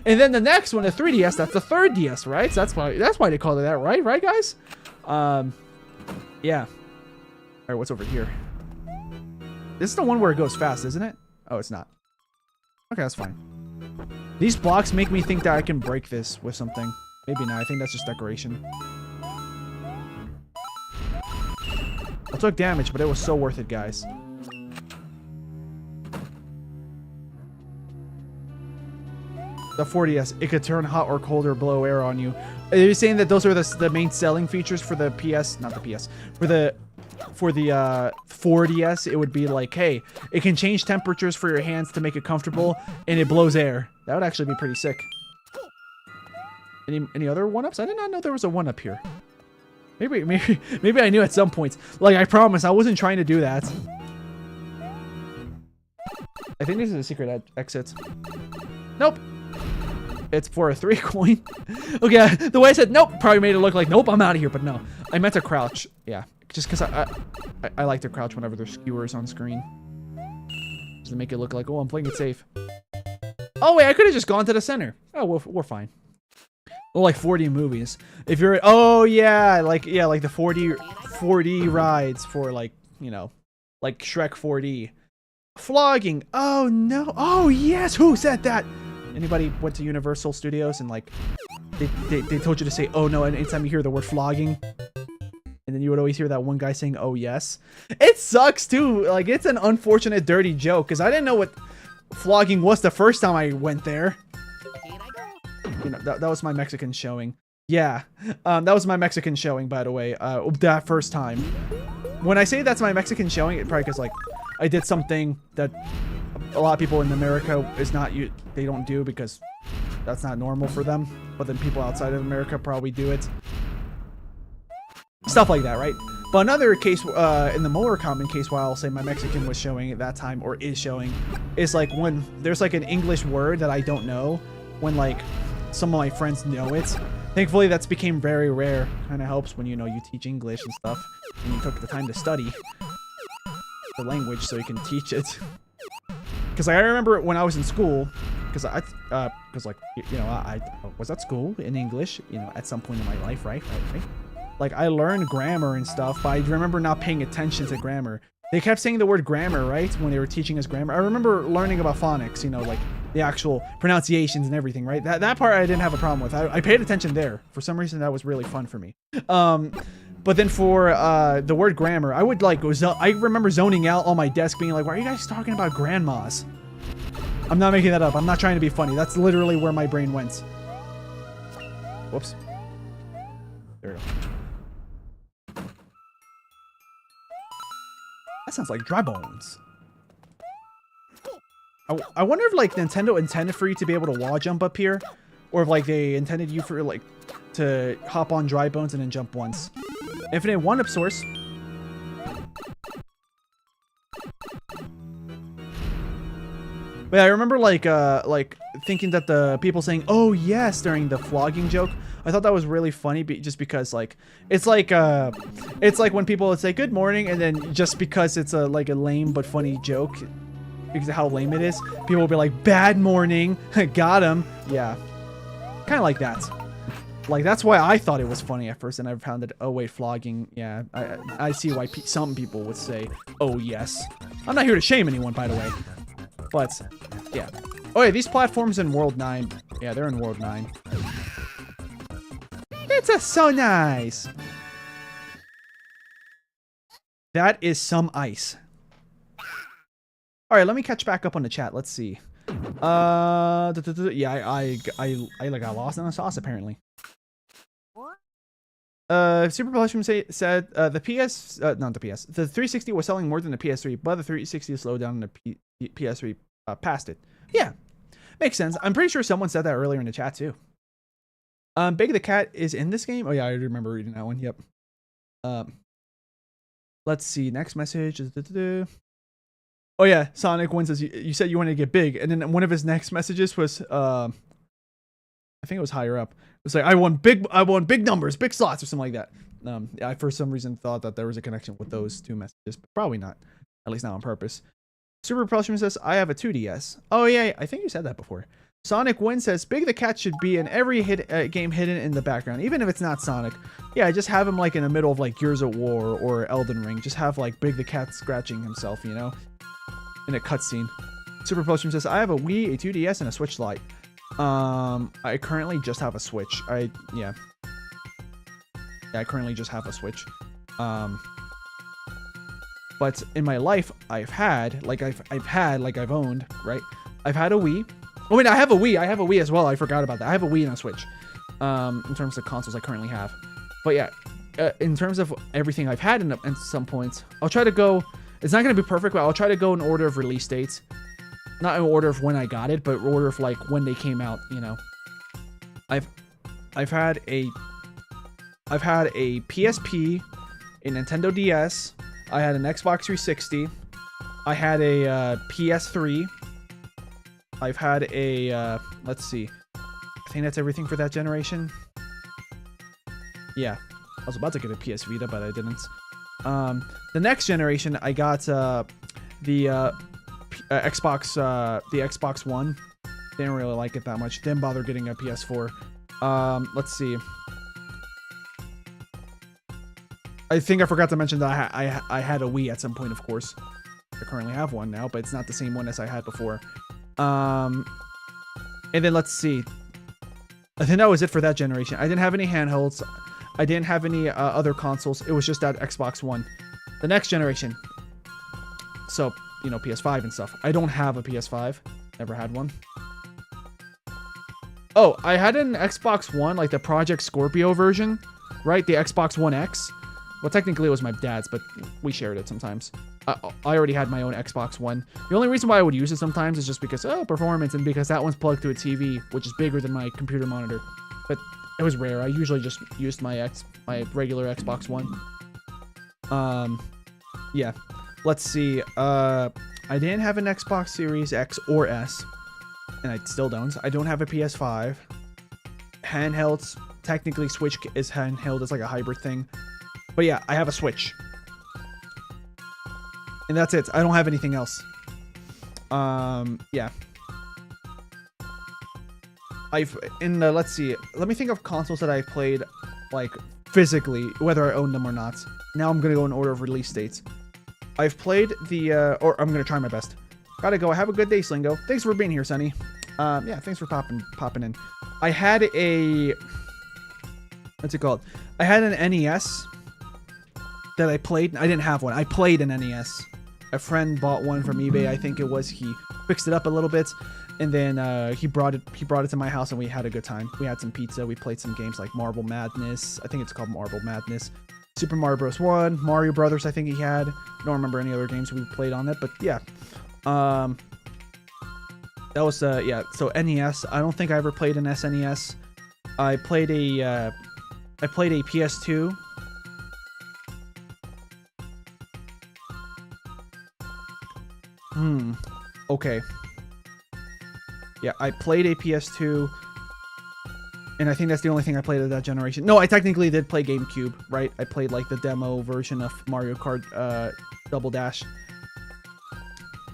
And then the next one, the 3DS, that's the third DS, right? So that's why they call it that, right? Right, guys? Yeah. All right, what's over here? This is the one where it goes fast, isn't it? Oh, it's not. Okay, that's fine. These blocks make me think that I can break this with something. Maybe not. I think that's just decoration. I took damage, but it was so worth it, guys. The 4DS, it could turn hot or cold or blow air on you. Are you saying that those are the main selling features for the PS? Not the PS. For the 4DS, it would be like, hey, it can change temperatures for your hands to make it comfortable, and it blows air. That would actually be pretty sick. Any other one-ups? I did not know there was a one-up here. Maybe I knew at some points. Like, I promise, I wasn't trying to do that. I think this is a secret exit. Nope. It's for a 3 coin. Okay, the way I said nope probably made it look like nope, I'm out of here, but no. I meant to crouch. Yeah, just because I like to crouch whenever there's skewers on screen. Just to make it look like, oh, I'm playing it safe. Oh, wait, I could have just gone to the center. Oh, we're fine. Well, like 4D movies. If you're, oh, yeah, like the 4D rides for, like, you know, like Shrek 4D. Flogging. Oh, no. Oh, yes. Who said that? Anybody went to Universal Studios and, like, they told you to say, oh, no, anytime you hear the word flogging? And then you would always hear that one guy saying, oh, yes. It sucks, too. Like, it's an unfortunate, dirty joke, because I didn't know what flogging was the first time I went there. You know, that was my Mexican showing. Yeah, that was my Mexican showing, by the way, that first time. When I say that's my Mexican showing, it probably because, like, I did something that a lot of people in America they don't do because that's not normal for them. But then people outside of America probably do it. Stuff like that, right? But another case, in the more common case, why I'll say my Mexican was showing at that time, or is showing, is like when there's like an English word that I don't know, when like some of my friends know it. Thankfully, that's became very rare. Kind of helps when, you know, you teach English and stuff, and you took the time to study the language so you can teach it. Because I remember when I was in school, because like, you know, I was at school in English, you know, at some point in my life, right? Like, I learned grammar and stuff, but I remember not paying attention to grammar. They kept saying the word grammar, right? When they were teaching us grammar. I remember learning about phonics, you know, like the actual pronunciations and everything, right? That part I didn't have a problem with. I paid attention there. For some reason, that was really fun for me. But then for the word grammar, I would like, I remember zoning out on my desk being like, why are you guys talking about grandmas? I'm not making that up. I'm not trying to be funny. That's literally where my brain went. Whoops. There we go. That sounds like dry bones. I wonder if like Nintendo intended for you to be able to wall jump up here, or if like they intended you for like to hop on dry bones and then jump once. Infinite one-up source. But yeah, I remember like thinking that the people saying "oh yes" during the flogging joke, I thought that was really funny, just because like it's like when people would say good morning, and then just because it's like a lame but funny joke, because of how lame it is, people will be like bad morning, got him. Yeah, kind of like that. Like, that's why I thought it was funny at first, and I found that, oh wait, flogging, yeah, I see why some people would say oh yes. I'm not here to shame anyone, by the way. But, yeah. Oh, yeah, these platforms in World 9. Yeah, they're in World 9. It's so nice. That is some ice. All right, let me catch back up on the chat. Let's see. Yeah, I got lost in the sauce, apparently. Super Plushman said the not the PS, the 360 was selling more than the PS3, but the 360 slowed down and the PS3 passed it. Yeah, makes sense. I'm pretty sure someone said that earlier in the chat too. Big the Cat is in this game. Oh yeah, I remember reading that one. Yep. Let's see. Next message is. Oh yeah, Sonic One says you said you wanted to get big, and then one of his next messages was I think it was higher up. It was like I want big numbers, big slots, or something like that. Yeah, I for some reason thought that there was a connection with those two messages, but probably not. At least not on purpose. Super Propulsion says I have a 2DS. Oh yeah, I think you said that before. Sonic Win says Big the Cat should be in every game hidden in the background, even if it's not Sonic. Yeah, just have him like in the middle of like Gears of War or Elden Ring. Just have like Big the Cat scratching himself, you know, in a cutscene. Super Propulsion says I have a Wii, a 2DS, and a Switch Lite. I currently just have a Switch. I currently just have a Switch. But in my life, I've owned, right? I've had a Wii. Oh wait, I have a Wii. I have a Wii as well. I forgot about that. I have a Wii and a Switch. In terms of consoles I currently have. But yeah, in terms of everything I've had in some points, I'll try to go. It's not gonna be perfect, but I'll try to go in order of release dates. Not in order of when I got it, but order of like when they came out. You know, I've had a PSP, a Nintendo DS. I had an Xbox 360. I had a PS3. I've had a let's see. I think that's everything for that generation. Yeah, I was about to get a PS Vita, but I didn't. The next generation, I got the Xbox One. Didn't really like it that much. Didn't bother getting a PS4. Let's see. I think I forgot to mention that I had a Wii at some point, of course. I currently have one now, but it's not the same one as I had before. And then let's see. I think that was it for that generation. I didn't have any handhelds. I didn't have any other consoles. It was just that Xbox One. The next generation. So, you know, PS5 and stuff. I don't have a PS5. Never had one. Oh, I had an Xbox One, like the Project Scorpio version, right? The Xbox One X. Well, technically it was my dad's, but we shared it sometimes. I already had my own Xbox One. The only reason why I would use it sometimes is just because, performance, and because that one's plugged to a TV, which is bigger than my computer monitor. But it was rare. I usually just used my regular Xbox One. Yeah. Let's see. I didn't have an Xbox Series X or S, and I still don't. I don't have a PS5. Handhelds. Technically, Switch is handheld. It's like a hybrid thing. But yeah, I have a Switch. And that's it. I don't have anything else. Yeah. Let's see. Let me think of consoles that I've played, like, physically, whether I own them or not. Now I'm gonna go in order of release dates. I've played or I'm gonna try my best. Gotta go. Have a good day, Sleengo. Thanks for being here, Sonny. Yeah, thanks for popping in. I had a... What's it called? I had an NES that I played. I didn't have one. I played an NES. A friend bought one from eBay. I think it was. He fixed it up a little bit, and then he brought it to my house, and we had a good time. We had some pizza. We played some games like Marble Madness. I think it's called Marble Madness. Super Mario Bros. 1, Mario Brothers. I think he had. I don't remember any other games we played on it, but yeah. That was yeah. So NES. I don't think I ever played an SNES. I played a PS2. Okay. Yeah, I played a PS2, and I think that's the only thing I played of that generation. No, I technically did play GameCube, right? I played like the demo version of Mario Kart Double Dash.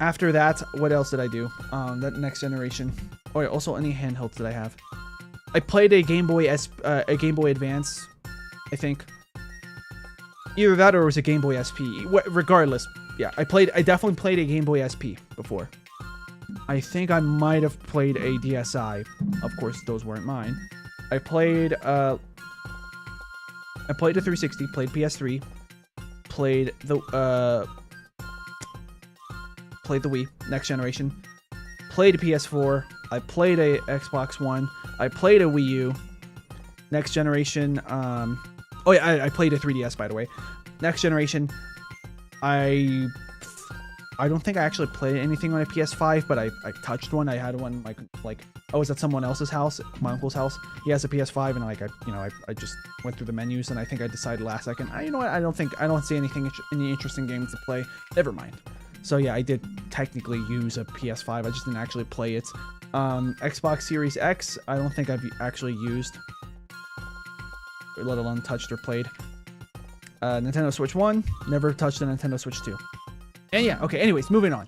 After that, what else did I do? That next generation. Oh yeah, also any handhelds that I have. I played a Game Boy Advance, I think. Either that or it was a Game Boy SP. Regardless, yeah, I definitely played a Game Boy SP before. I think I might have played a DSi. Of course, those weren't mine. I played the 360, played PS3, played the Wii, next generation, played a PS4, I played a Xbox One, I played a Wii U, next generation, Oh yeah, I played a 3DS, by the way. Next generation, I don't think I actually played anything on a PS5, but I touched one. I had one like I was at someone else's house, my uncle's house. He has a PS5, and like I just went through the menus, and I think I decided last second, you know what? I don't see any interesting games to play. Never mind. So yeah, I did technically use a PS5. I just didn't actually play it. Xbox Series X, I don't think I've actually used, let alone touched or played. Nintendo Switch 1, never touched the Nintendo Switch 2. And yeah, okay, anyways, moving on.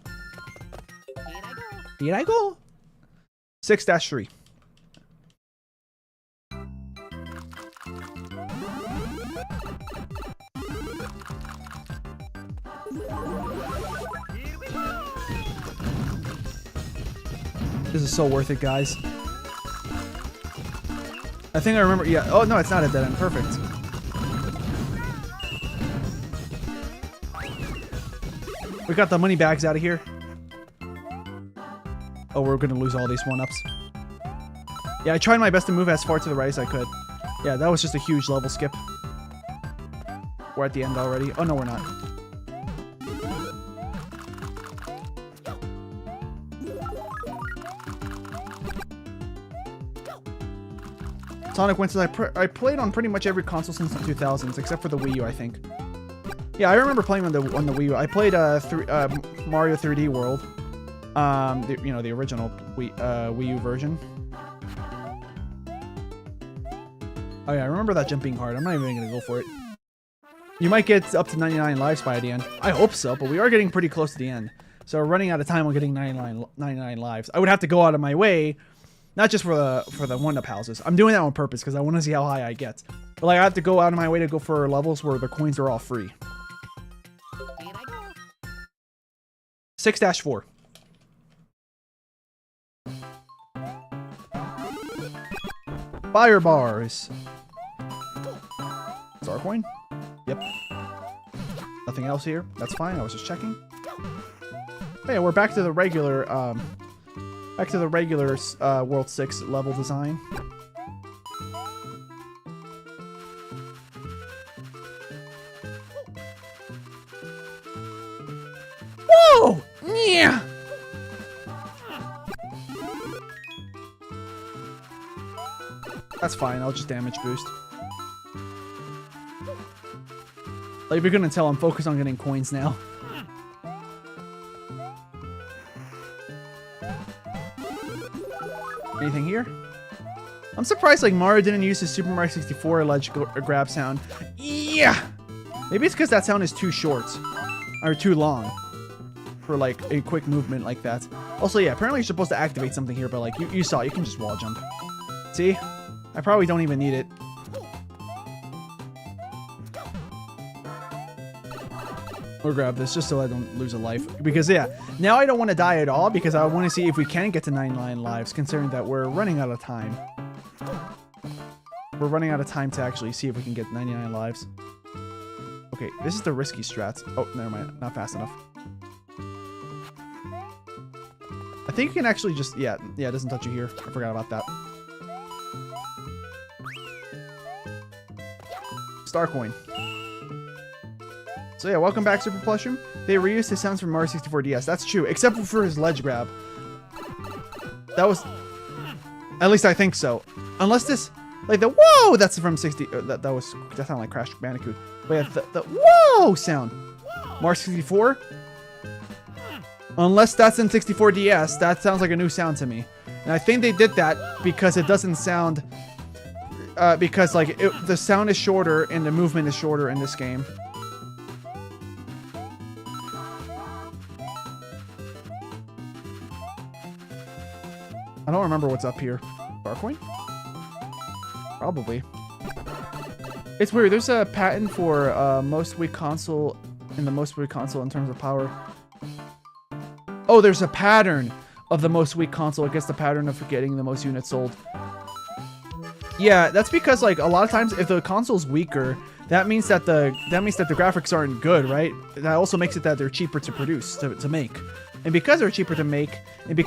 Here I go. 6-3. This is so worth it, guys. I think I remember, yeah. Oh, no, it's not a dead end. Perfect. We got the money bags out of here. Oh, we're gonna lose all these 1-ups. Yeah, I tried my best to move as far to the right as I could. Yeah, that was just a huge level skip. We're at the end already. Oh, no, we're not. Sonic went since I played on pretty much every console since the 2000s, except for the Wii U, I think. Yeah, I remember playing on the Wii U. I played Mario 3D World, the original Wii U version. Oh yeah, I remember that jump being hard. I'm not even gonna go for it. You might get up to 99 lives by the end. I hope so, but we are getting pretty close to the end. So we're running out of time on getting 99 lives. I would have to go out of my way, not just for the 1-up houses. I'm doing that on purpose because I want to see how high I get. But like I have to go out of my way to go for levels where the coins are all free. 6-4. Fire bars. Star coin? Yep. Nothing else here. That's fine. I was just checking. Oh, yeah, we're back to the regular World 6 level design. Whoa! Yeah. That's fine. I'll just damage boost. Like, you're gonna tell I'm focused on getting coins now. Anything here? I'm surprised like Mario didn't use his Super Mario 64 ledge grab sound. Yeah! Maybe it's because that sound is too short. Or too long. For like a quick movement like that. Also, yeah, apparently you're supposed to activate something here, but like you saw, you can just wall jump. See? I probably don't even need it. Or grab this just so I don't lose a life. Because yeah, now I don't want to die at all because I want to see if we can get to 99 lives, considering that we're running out of time. We're running out of time to actually see if we can get 99 lives. Okay, this is the risky strats. Oh, never mind. Not fast enough. I think you can actually just... Yeah, it doesn't touch you here. I forgot about that. Star coin. So yeah, welcome back, Super Plushroom. They reused his sounds from Mario 64 DS. That's true, except for his ledge grab. That was... At least I think so. Unless this... Like the whoa! That's from 60... that sounded like Crash Bandicoot. But yeah, the whoa sound. Mario 64? Unless that's in 64 DS, that sounds like a new sound to me. And I think they did that because it doesn't sound... because like the sound is shorter and the movement is shorter in this game. I don't remember what's up here. Star coin? Probably. It's weird. There's a patent for most weak console in the most weak console in terms of power. Oh, there's a pattern of the most weak console. I guess the pattern of getting the most units sold. Yeah, that's because like a lot of times if the console's weaker, that means that the graphics aren't good, right? That also makes it that they're cheaper to produce, to make. And because they're cheaper to make, and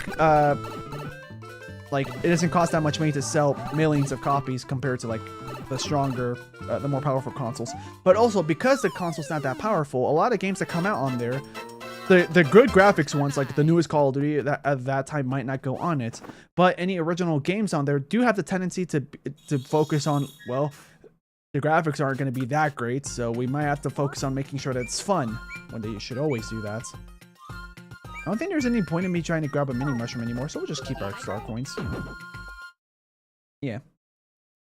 like it doesn't cost that much money to sell millions of copies compared to like the stronger, the more powerful consoles. But also because the console's not that powerful, a lot of games that come out on there, the good graphics ones, like the newest Call of Duty that at that time might not go on it, but any original games on there do have the tendency to focus on, well, the graphics aren't going to be that great, so we might have to focus on making sure that it's fun, when they should always do that. I don't think there's any point in me trying to grab a mini mushroom anymore, so we'll just keep our star coins. Yeah.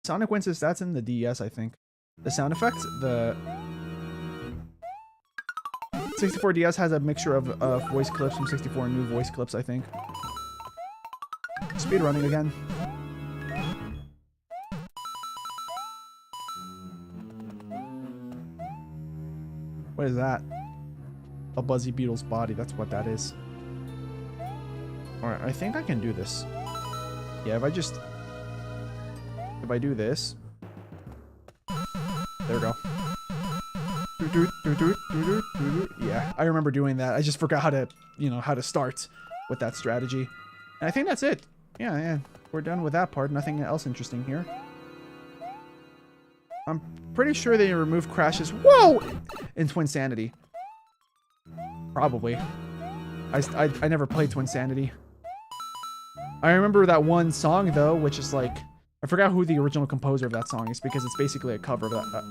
Sonic Wins, that's in the DS, I think. The sound effect, the 64 DS has a mixture of voice clips from 64 and new voice clips, I think. Speedrunning again. What is that? A Buzzy Beetle's body, that's what that is. Alright, I think I can do this. Yeah, if I do this. There we go. Yeah, I remember doing that. I just forgot how to, how to start with that strategy. And I think that's it. Yeah, we're done with that part. Nothing else interesting here. I'm pretty sure they removed crashes. Whoa! In Twinsanity. Probably. I never played Twinsanity. I remember that one song though, which is like, I forgot who the original composer of that song is because it's basically a cover of that.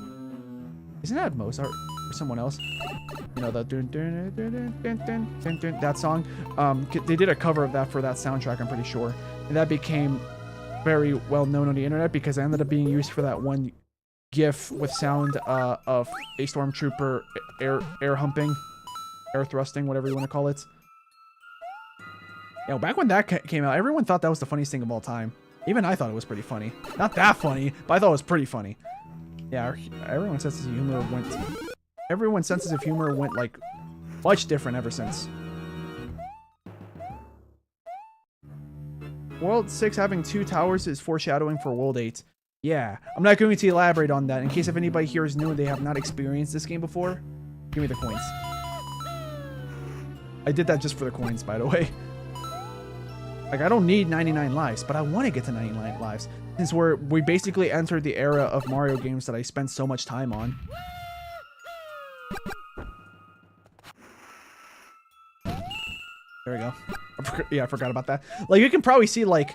Isn't that Mozart or someone else? You know, the that song. They did a cover of that for that soundtrack, I'm pretty sure, and that became very well known on the internet because it ended up being used for that one GIF with sound of a stormtrooper air humping, air thrusting, whatever you want to call it. You know, back when that came out, everyone thought that was the funniest thing of all time. Even I thought it was pretty funny. Not that funny, but I thought it was pretty funny. Yeah, everyone's senses of humor went like much different ever since. World 6 having 2 towers is foreshadowing for World 8. Yeah, I'm not going to elaborate on that in case if anybody here is new and they have not experienced this game before. Give me the coins. I did that just for the coins, by the way. Like, I don't need 99 lives, but I want to get to 99 lives. Since we basically entered the era of Mario games that I spent so much time on. There we go. I forgot about that. Like, you can probably see, like,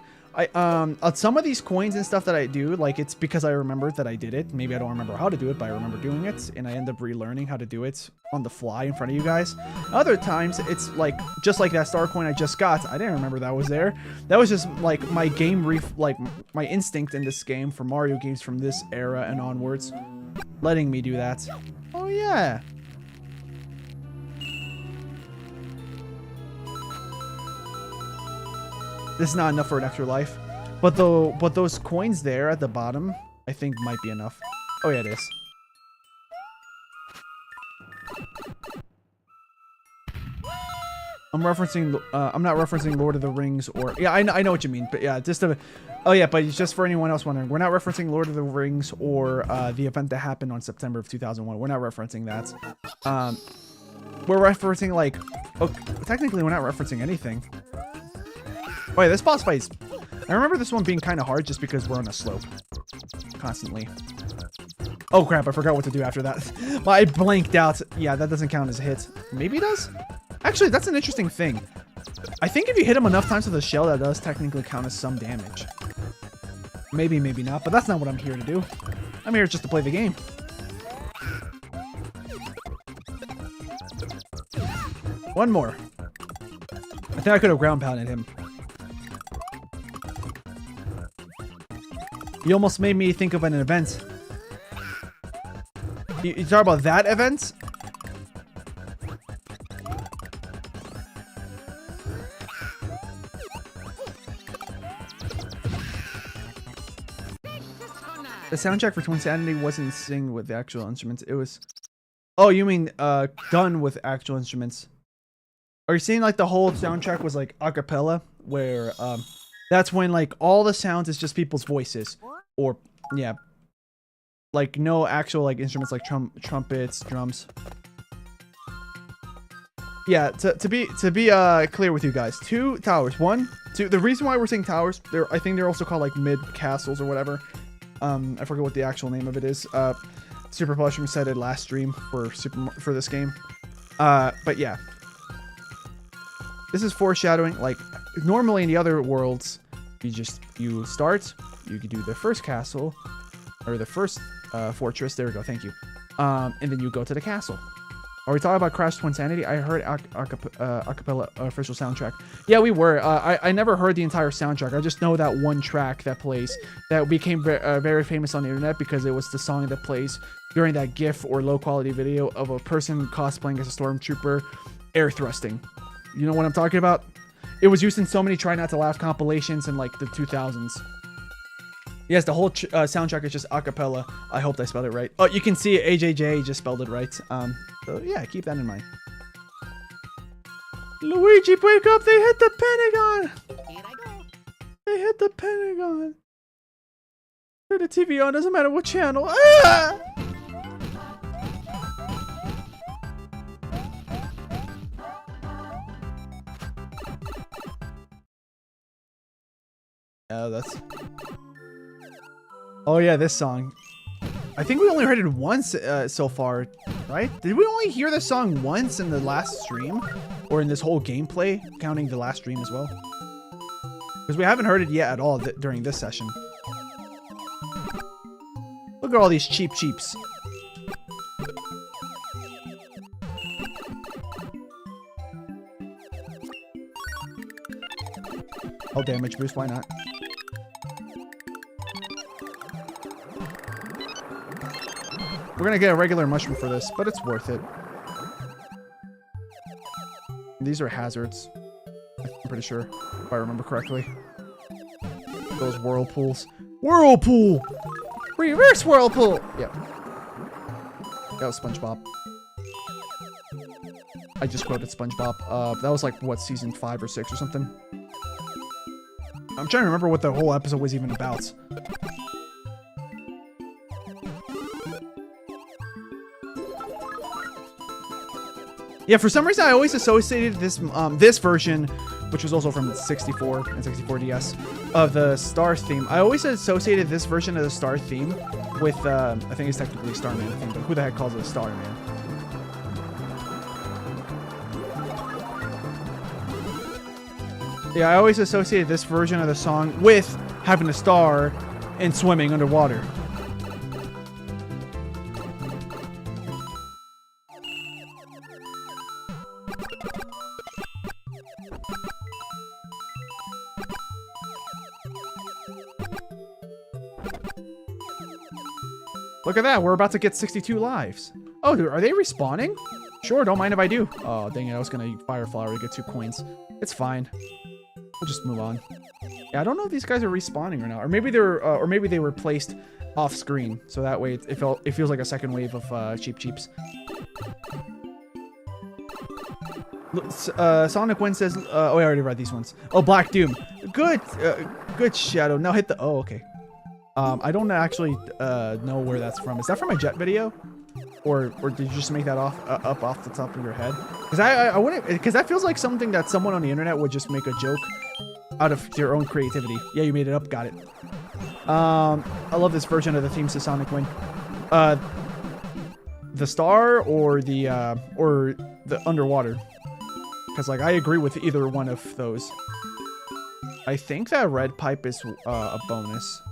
some of these coins and stuff that I do, like, it's because I remembered that I did it. Maybe I don't remember how to do it, but I remember doing it, and I end up relearning how to do it on the fly in front of you guys. Other times, it's like, just like that star coin I just got. I didn't remember that was there. That was just, like, my my instinct in this game for Mario games from this era and onwards, letting me do that. Oh, yeah. This is not enough for an extra life, but those coins there at the bottom, I think might be enough. Oh yeah, it is. I'm referencing. I'm not referencing Lord of the Rings or yeah, I know what you mean, but yeah, just a. Oh yeah, but just for anyone else wondering, we're not referencing Lord of the Rings or the event that happened on September of 2001. We're not referencing that. We're referencing like. Oh, technically, we're not referencing anything. Oh yeah, this boss fight, I remember this one being kind of hard just because we're on a slope. Constantly. Oh crap, I forgot what to do after that. I blanked out. Yeah, that doesn't count as a hit. Maybe it does? Actually, that's an interesting thing. I think if you hit him enough times with a shell, that does technically count as some damage. Maybe, maybe not, but that's not what I'm here to do. I'm here just to play the game. One more. I think I could have ground pounded him. You almost made me think of an event. You talk about that event? The soundtrack for Twinsanity wasn't synced with the actual instruments. It was... Oh, you mean done with actual instruments. Are you saying like the whole soundtrack was like a cappella? Where that's when like all the sounds is just people's voices. Or, yeah, like no actual like instruments like trumpets, drums. Yeah, to be clear with you guys, 2 towers. 1, 2. The reason why we're saying towers, I think they're also called like mid castles or whatever. I forget what the actual name of it is. Super Mushroom said it last stream for this game. But yeah. This is foreshadowing. Like, normally in the other worlds, you start, you can do the first castle, or the first fortress. There we go, thank you. And then you go to the castle. Are we talking about Crash Twinsanity? I heard acapella official soundtrack. Yeah, we were. I never heard the entire soundtrack. I just know that one track that plays that became very famous on the internet because it was the song that plays during that GIF or low quality video of a person cosplaying as a stormtrooper air thrusting. You know what I'm talking about? It was used in so many Try Not to Laugh compilations in like the 2000s. Yes, the whole soundtrack is just acapella. I hope I spelled it right. Oh, you can see it. AJJ just spelled it right. So yeah, keep that in mind. Luigi, wake up! They hit the Pentagon! Here I go. They hit the Pentagon. Turn the TV on, doesn't matter what channel. Ah! That's... Oh yeah, this song. I think we only heard it once so far, right? Did we only hear this song once in the last stream? Or in this whole gameplay, counting the last stream as well? Because we haven't heard it yet at all during this session. Look at all these cheaps. Oh, damage boost, why not? We're gonna get a regular mushroom for this, but it's worth it. These are hazards. I'm pretty sure, if I remember correctly. Those whirlpools. Whirlpool! Reverse whirlpool! Yep. That was SpongeBob. I just quoted SpongeBob. That was like, what, season 5 or 6 or something? I'm trying to remember what the whole episode was even about. Yeah, for some reason I always associated this this version, which was also from 64 and 64 DS, of the Star theme. I always associated this version of the Star theme with, I think it's technically Starman theme, but who the heck calls it a Starman? Yeah, I always associated this version of the song with having a star and swimming underwater. Look at that, we're about to get 62 lives. Oh, are they respawning? Sure, don't mind if I do. Oh, dang it, I was gonna fire flower to get 2 coins. It's fine. We'll just move on. Yeah, I don't know if these guys are respawning or not. Or maybe they were placed off screen. So that way it feels like a second wave of cheaps. Sonic Wind says, oh, I already read these ones. Oh, Black Doom. Good Shadow. Now hit the, oh, okay. I don't actually know where that's from. Is that from a Jet video? Or did you just make that up off the top of your head? Because I wouldn't, because that feels like something that someone on the internet would just make a joke out of their own creativity. Yeah, you made it up. Got it. I love this version of the theme to Sonic Wind. The star or the underwater. Because like I agree with either one of those. I think that red pipe is a bonus.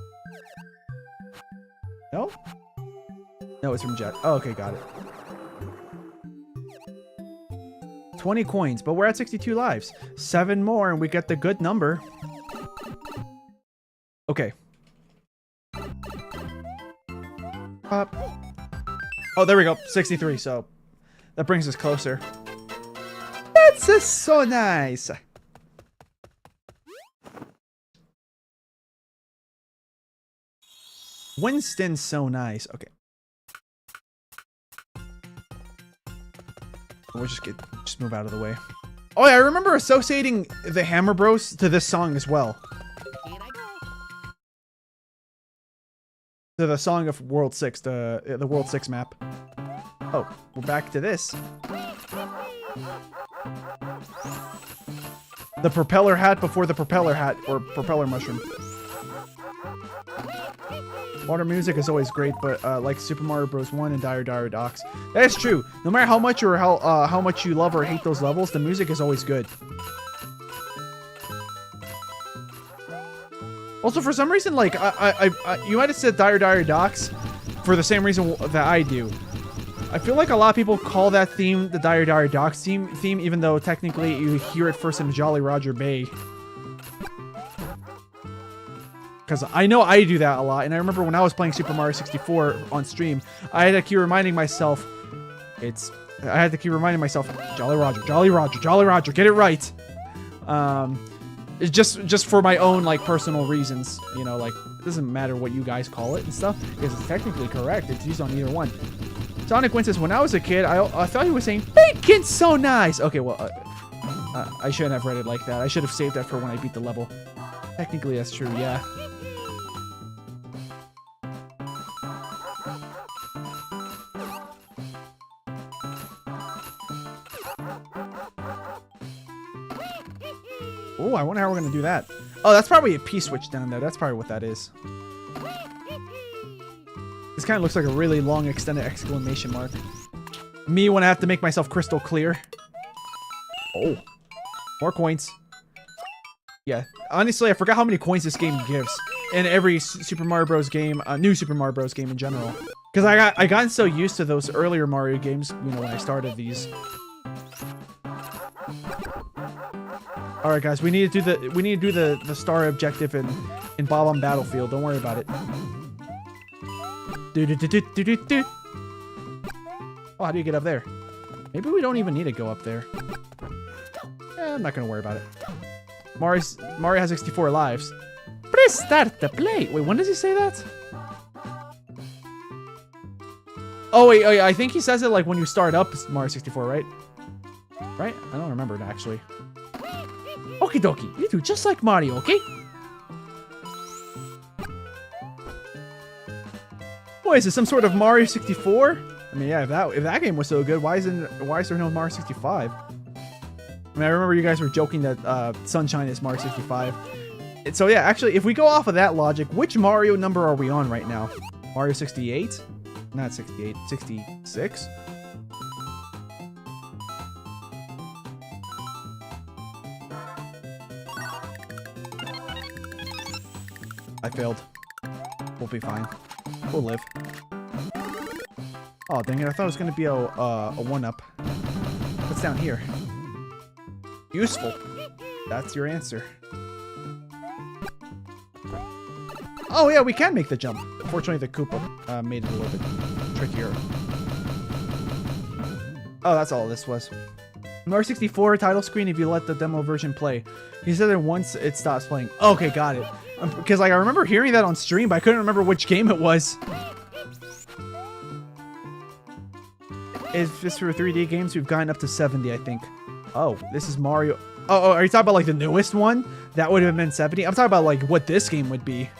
No? No, it's from Jet. Oh, okay, got it. 20 coins, but we're at 62 lives. 7 more and we get the good number. Okay. Oh, there we go. 63, so that brings us closer. That's just so nice. Winston's so nice. Okay. We'll just move out of the way. Oh yeah, I remember associating the Hammer Bros to this song as well. To the song of World 6, the World 6 map. Oh, we're back to this. The propeller hat before the propeller hat, or propeller mushroom. Water music is always great, but like Super Mario Bros. 1 and Dire Dire Docks. That is true. No matter how much or how much you love or hate those levels, the music is always good. Also, for some reason, like you might have said Dire Dire Docks for the same reason that I do. I feel like a lot of people call that theme the Dire Dire Docks theme, even though technically you hear it first in Jolly Roger Bay. Because I know I do that a lot, and I remember when I was playing Super Mario 64 on stream, I had to keep reminding myself, Jolly Roger, Jolly Roger, Jolly Roger, get it right. It's just for my own like personal reasons, you know, like it doesn't matter what you guys call it and stuff, because it's technically correct. It's used on either one. Sonic Win says, when I was a kid, I thought he was saying, bacon's so nice. Okay, well, I shouldn't have read it like that. I should have saved that for when I beat the level. Technically, that's true, yeah. Oh, I wonder how we're going to do that. Oh, that's probably a P-switch down there. That's probably what that is. This kind of looks like a really long extended exclamation mark. Me when I have to make myself crystal clear. Oh. More coins. Yeah. Honestly, I forgot how many coins this game gives. In every Super Mario Bros. Game, new Super Mario Bros. Game in general. Because I gotten so used to those earlier Mario games, you know, when I started these. All right, guys, we need to do the star objective in Bob-omb Battlefield. Don't worry about it. Oh, how do you get up there? Maybe we don't even need to go up there. I'm not gonna worry about it. Mario has 64 lives. Press start to play. Wait, when does he say that? Oh wait, I think he says it like when you start up Mario 64, right? Right? I don't remember it actually. Okie dokie, you do just like Mario, okay? What is this, some sort of Mario 64? I mean, yeah, if that game was so good, why is there no Mario 65? I mean, I remember you guys were joking that Sunshine is Mario 65. So yeah, actually, if we go off of that logic, which Mario number are we on right now? Mario 68? Not 68, 66? I failed. We'll be fine. We'll live. Oh, dang it. I thought it was going to be a 1-up. What's down here? Useful. That's your answer. Oh, yeah, we can make the jump. Fortunately, the Koopa made it a little bit trickier. Oh, that's all this was. Mario 64 title screen if you let the demo version play. He said that once it stops playing. Okay, got it. Because like I remember hearing that on stream, but I couldn't remember which game it was. If this for 3D games, we've gotten up to 70, I think. Oh, this is Mario. Oh, are you talking about like the newest one? That would have been 70. I'm talking about like what this game would be.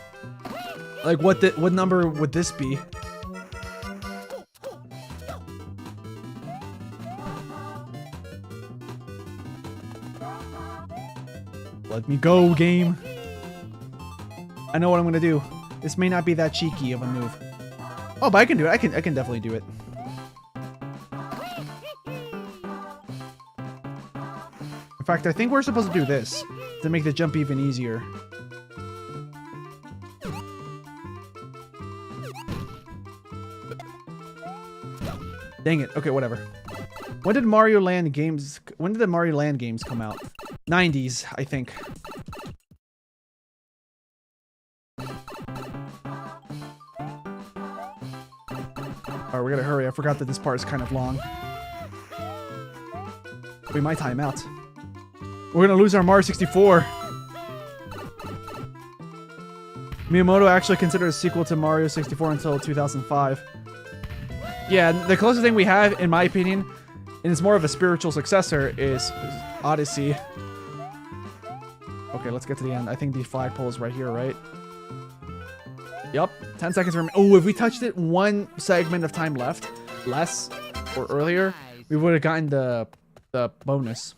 Like what number would this be? Let me go, game. I know what I'm gonna do. This may not be that cheeky of a move. Oh, but I can do it. I can definitely do it. In fact, I think we're supposed to do this to make the jump even easier. Dang it. Okay, whatever. When did the Mario Land games come out? 90s, I think. Alright, we gotta hurry. I forgot that this part is kind of long. We might time out. We're gonna lose our Mario 64. Miyamoto actually considered a sequel to Mario 64 until 2005. Yeah, the closest thing we have, in my opinion, and it's more of a spiritual successor, is Odyssey. Okay, let's get to the end. I think the flagpole is right here, right? Yep, 10 seconds remaining. Oh, if we touched it one segment of time less, or earlier, we would have gotten the bonus.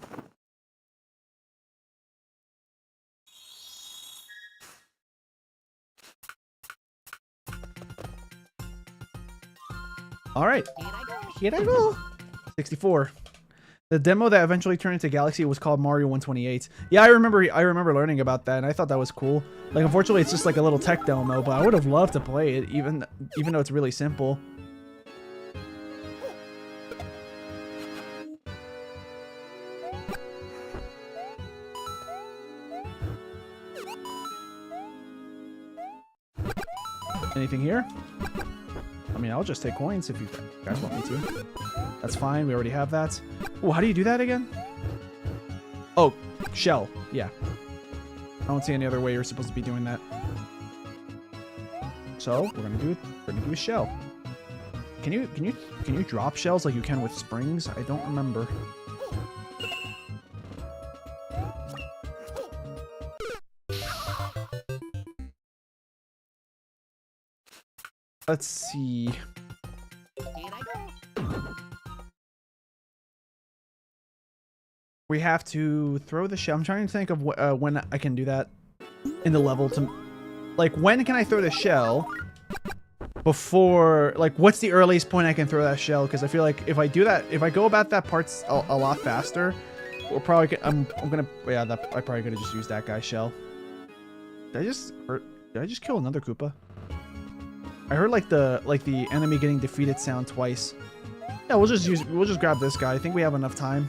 All right. Here I go. 64. The demo that eventually turned into Galaxy was called Mario 128. Yeah, I remember learning about that, and I thought that was cool. Like, unfortunately, it's just like a little tech demo, but I would have loved to play it, even though it's really simple. Anything here? I mean, I'll just take coins if you guys want me to. That's fine. We already have that. Oh, how do you do that again? Oh, shell. Yeah. I don't see any other way you're supposed to be doing that. So we're gonna do a shell. Can you drop shells like you can with springs? I don't remember. Let's see. We have to throw the shell. I'm trying to think of when I can do that in the level to... Like, when can I throw the shell before... Like, what's the earliest point I can throw that shell? Because I feel like if I do that... If I go about that part a lot faster, we'll probably... I'm gonna... Yeah, I probably could have just used that guy's shell. Did I just kill another Koopa? I heard like the enemy getting defeated sound twice. Yeah, we'll just grab this guy. I think we have enough time.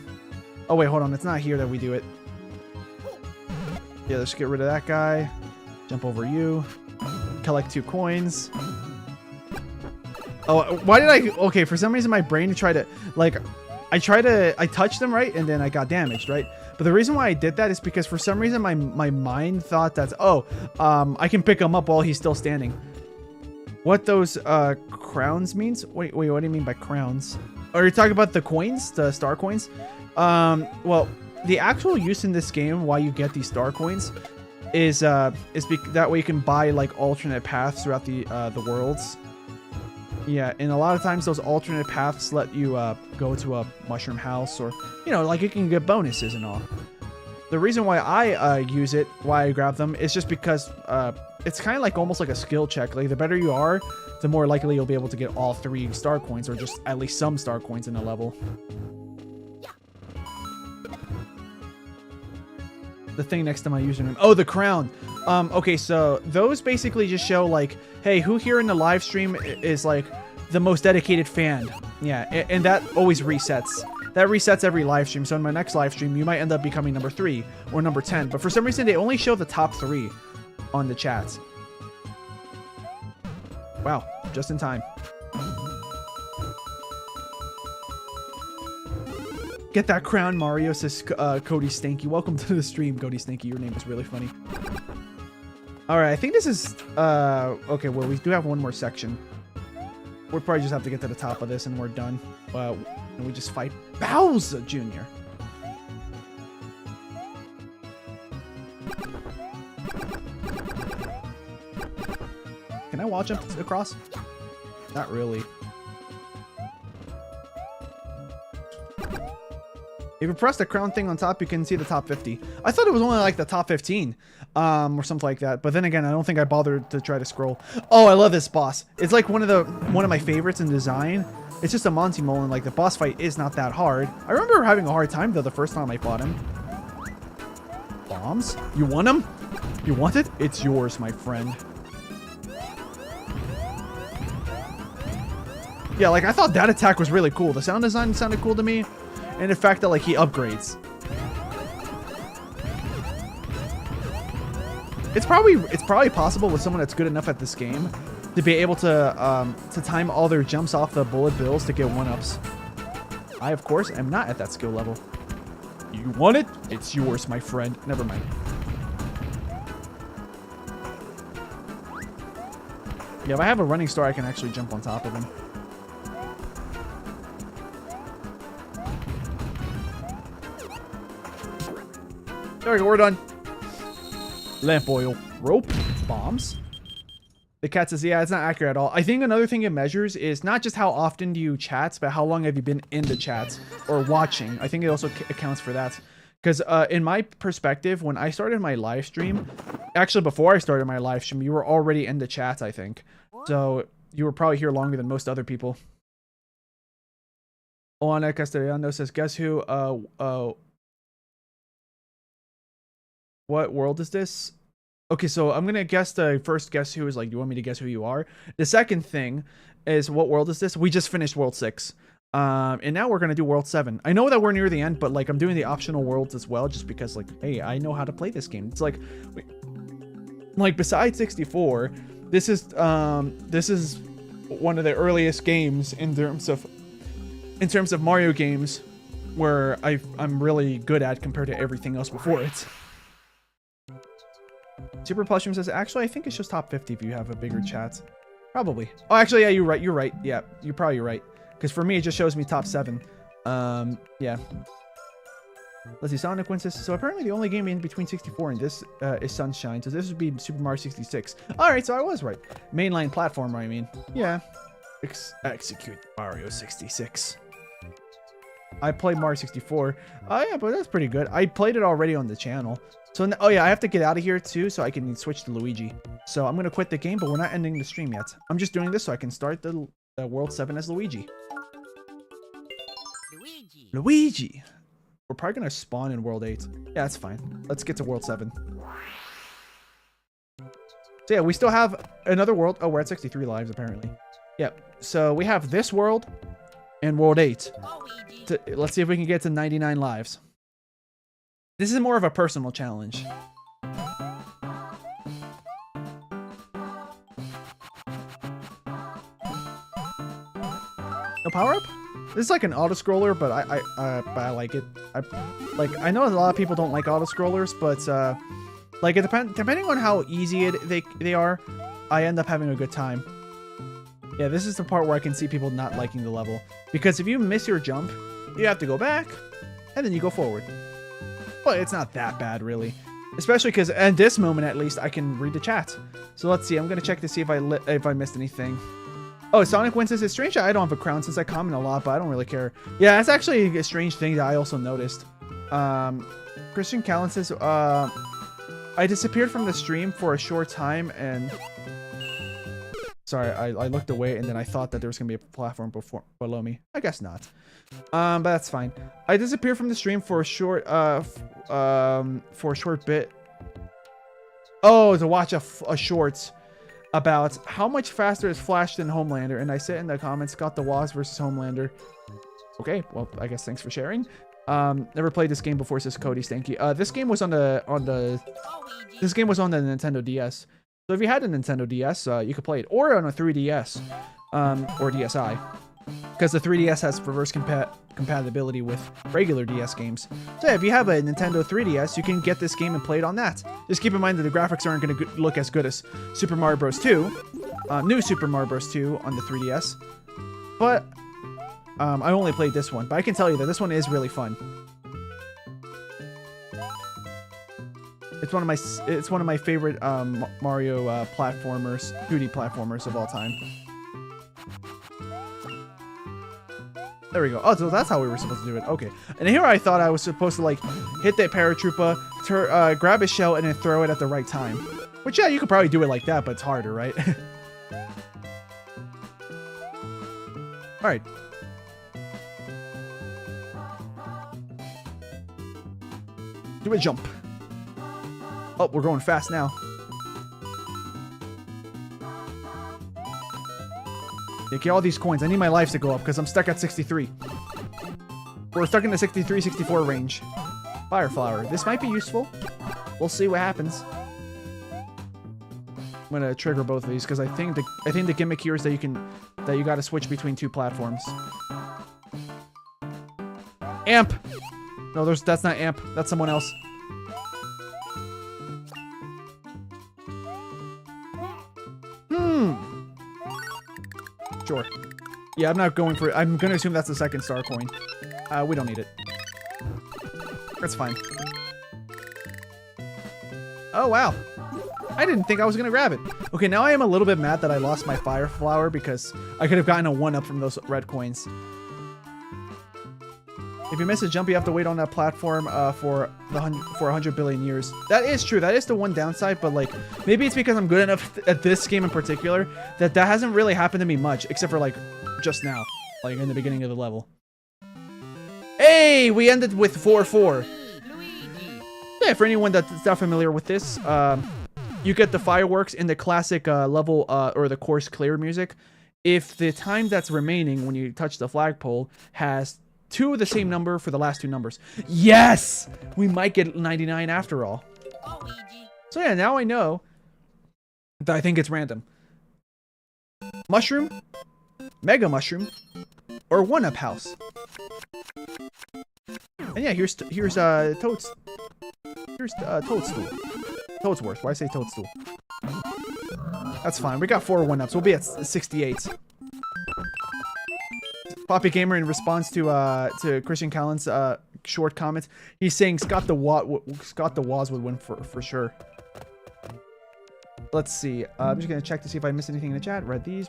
Oh wait, hold on. It's not here that we do it. Yeah, let's get rid of that guy. Jump over you. Collect 2 coins. Oh, why did I... Okay, for some reason my brain tried to... Like, I touched him, right? And then I got damaged, right? But the reason why I did that is because for some reason my mind thought that, oh, I can pick him up while he's still standing. What those crowns means? Wait, what do you mean by crowns? Are you talking about the coins, the star coins? Well, the actual use in this game why you get these star coins is that way you can buy like alternate paths throughout the worlds. Yeah, and a lot of times those alternate paths let you go to a mushroom house, or you know, like you can get bonuses and all. The reason why I use it, why I grab them, is just because it's kind of like almost like a skill check. Like the better you are, the more likely you'll be able to get all 3 star coins, or just at least some star coins in a level. The thing next to my username. Oh, the crown. Okay, so those basically just show like, hey, who here in the live stream is like the most dedicated fan? Yeah, and that always resets. That resets every live stream. So in my next live stream, you might end up becoming number 3 or number 10. But for some reason, they only show the top 3 on the chat. Wow, just in time. Get that crown, Mario, says Cody Stanky. Welcome to the stream, Cody Stanky. Your name is really funny. All right, I think this is... okay, well, we do have one more section. We'll probably just have to get to the top of this and we're done. And we just fight Bowser Jr. Can I wall jump across? Not really. If you press the crown thing on top, you can see the top 50. I thought it was only like the top 15 or something like that. But then again, I don't think I bothered to try to scroll. Oh, I love this boss. It's like one of my favorites in design. It's just a Monty Mole, and like the boss fight is not that hard. I remember having a hard time though the first time I fought him. Bombs? You want them? You want it? It's yours, my friend. Yeah, like I thought that attack was really cool. The sound design sounded cool to me. And the fact that like he upgrades. It's probably possible with someone that's good enough at this game to be able to time all their jumps off the bullet bills to get 1-ups. I, of course, am not at that skill level. You want it? It's yours, my friend. Never mind. Yeah, if I have a running star, I can actually jump on top of him. There we go, we're done. Lamp oil. Rope. Bombs. The cat says, yeah, it's not accurate at all. I think another thing it measures is not just how often do you chat, but how long have you been in the chat or watching. I think it also accounts for that. Because in my perspective, when I started my live stream, actually before I started my live stream, you were already in the chat, I think. So you were probably here longer than most other people. Oana Castellano says, guess who? What world is this? Okay, so I'm gonna guess the first guess who is like, do you want me to guess who you are? The second thing is, what world is this? We just finished World 6. And now we're gonna do World 7. I know that we're near the end, but like I'm doing the optional worlds as well, just because like, hey, I know how to play this game. It's like besides 64, this is one of the earliest games in terms of Mario games where I'm really good at compared to everything else before it. Super Plushroom says, actually, I think it's just top 50 if you have a bigger chat. Probably. Oh, actually, yeah, you're right. Yeah, you're probably right. Because for me, it just shows me top 7. Yeah. Let's see, Sonic wins this. So apparently the only game in between 64 and this is Sunshine. So this would be Super Mario 66. Alright, so I was right. Mainline platformer, I mean. Yeah. Execute Mario 66. I played Mario 64. Oh yeah, but that's pretty good. I played it already on the channel. So, oh yeah, I have to get out of here too so I can switch to Luigi. So I'm going to quit the game, but we're not ending the stream yet. I'm just doing this so I can start the World 7 as Luigi. Luigi! We're probably going to spawn in World 8. Yeah, that's fine. Let's get to World 7. So yeah, we still have another world. Oh, we're at 63 lives apparently. Yep. So we have this world and World 8. Let's see if we can get to 99 lives. This is more of a personal challenge. No power up? This is like an auto scroller, but I like it. I know a lot of people don't like auto scrollers, but like it depending on how easy they are, I end up having a good time. Yeah, this is the part where I can see people not liking the level, because if you miss your jump, you have to go back, and then you go forward. But it's not that bad, really. Especially because at this moment, at least, I can read the chat. So let's see. I'm going to check to see if I missed anything. Oh, Sonic wins this. It's strange that I don't have a crown since I comment a lot, but I don't really care. Yeah, that's actually a strange thing that I also noticed. Christian Callan says, I disappeared from the stream for a short time and... Sorry, I looked away and then I thought that there was going to be a platform below me. I guess not. But that's fine. I disappeared from the stream for a short bit. Oh, to watch a short about how much faster is Flash than Homelander, and I said in the comments, got the Woz versus Homelander. Okay, well, I guess thanks for sharing. Never played this game before, says Cody Stanky. This game was on the Nintendo DS. So if you had a Nintendo DS, you could play it, or on a 3DS, or DSi, because the 3DS has reverse compatibility with regular DS games. So yeah, if you have a Nintendo 3DS, you can get this game and play it on that. Just keep in mind that the graphics aren't going to look as good as Super Mario Bros. 2, new Super Mario Bros. 2 on the 3DS, but I only played this one. But I can tell you that this one is really fun. It's one of my favorite Mario platformers, 2D platformers of all time. There we go. Oh, so that's how we were supposed to do it. Okay. And here I thought I was supposed to like hit that paratrooper, grab his shell, and then throw it at the right time. Which yeah, you could probably do it like that, but it's harder, right? All right. Do a jump. Oh, we're going fast now. Yeah, get all these coins. I need my lives to go up because I'm stuck at 63. We're stuck in the 63, 64 range. Fire flower. This might be useful. We'll see what happens. I'm gonna trigger both of these because I think the gimmick here is that you gotta switch between two platforms. Amp. No, that's not Amp. That's someone else. Sure. Yeah, I'm not going for it. I'm going to assume that's the second star coin. We don't need it. That's fine. Oh, wow. I didn't think I was going to grab it. Okay, now I am a little bit mad that I lost my fire flower because I could have gotten a 1-up from those red coins. If you miss a jump, you have to wait on that platform for 100 billion years. That is true. That is the one downside, but like maybe it's because I'm good enough at this game in particular that hasn't really happened to me much, except for like just now, like in the beginning of the level. Hey, we ended with 4-4. Yeah, for anyone that's not familiar with this, you get the fireworks in the classic level or the course clear music. If the time that's remaining when you touch the flagpole has two of the same number for the last two numbers. Yes! We might get 99 after all. So yeah, now I know that I think it's random. Mushroom, Mega Mushroom, or 1-Up House. And yeah, here's Toadstool. Toadsworth. Why say Toadstool? That's fine. We got 4 1-Ups. We'll be at 68. Poppy Gamer, in response to Christian Callan's short comments, he's saying Scott the Woz would win for sure. Let's see. I'm just gonna check to see if I missed anything in the chat. Read these.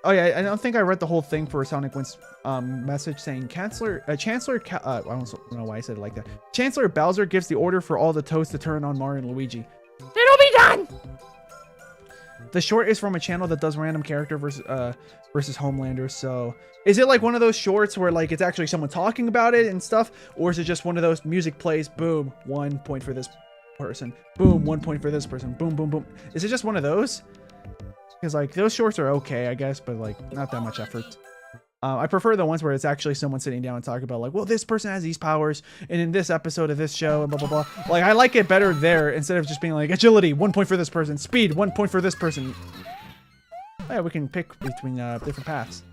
Oh yeah, I don't think I read the whole thing for Sonic Wins message saying Chancellor I don't know why I said it like that. Chancellor Bowser gives the order for all the Toads to turn on Mario and Luigi. It'll be done. The short is from a channel that does random character versus Homelanders. So is it like one of those shorts where like it's actually someone talking about it and stuff, or is it just one of those music plays? Boom, 1 point for this person. Boom, 1 point for this person. Boom, boom, boom. Is it just one of those? Because like those shorts are okay, I guess, but like not that much effort. I prefer the ones where it's actually someone sitting down and talking about like, well, this person has these powers, and in this episode of this show, and blah blah blah. Like I like it better there instead of just being like agility, 1 point for this person, speed, 1 point for this person. Yeah, we can pick between different paths.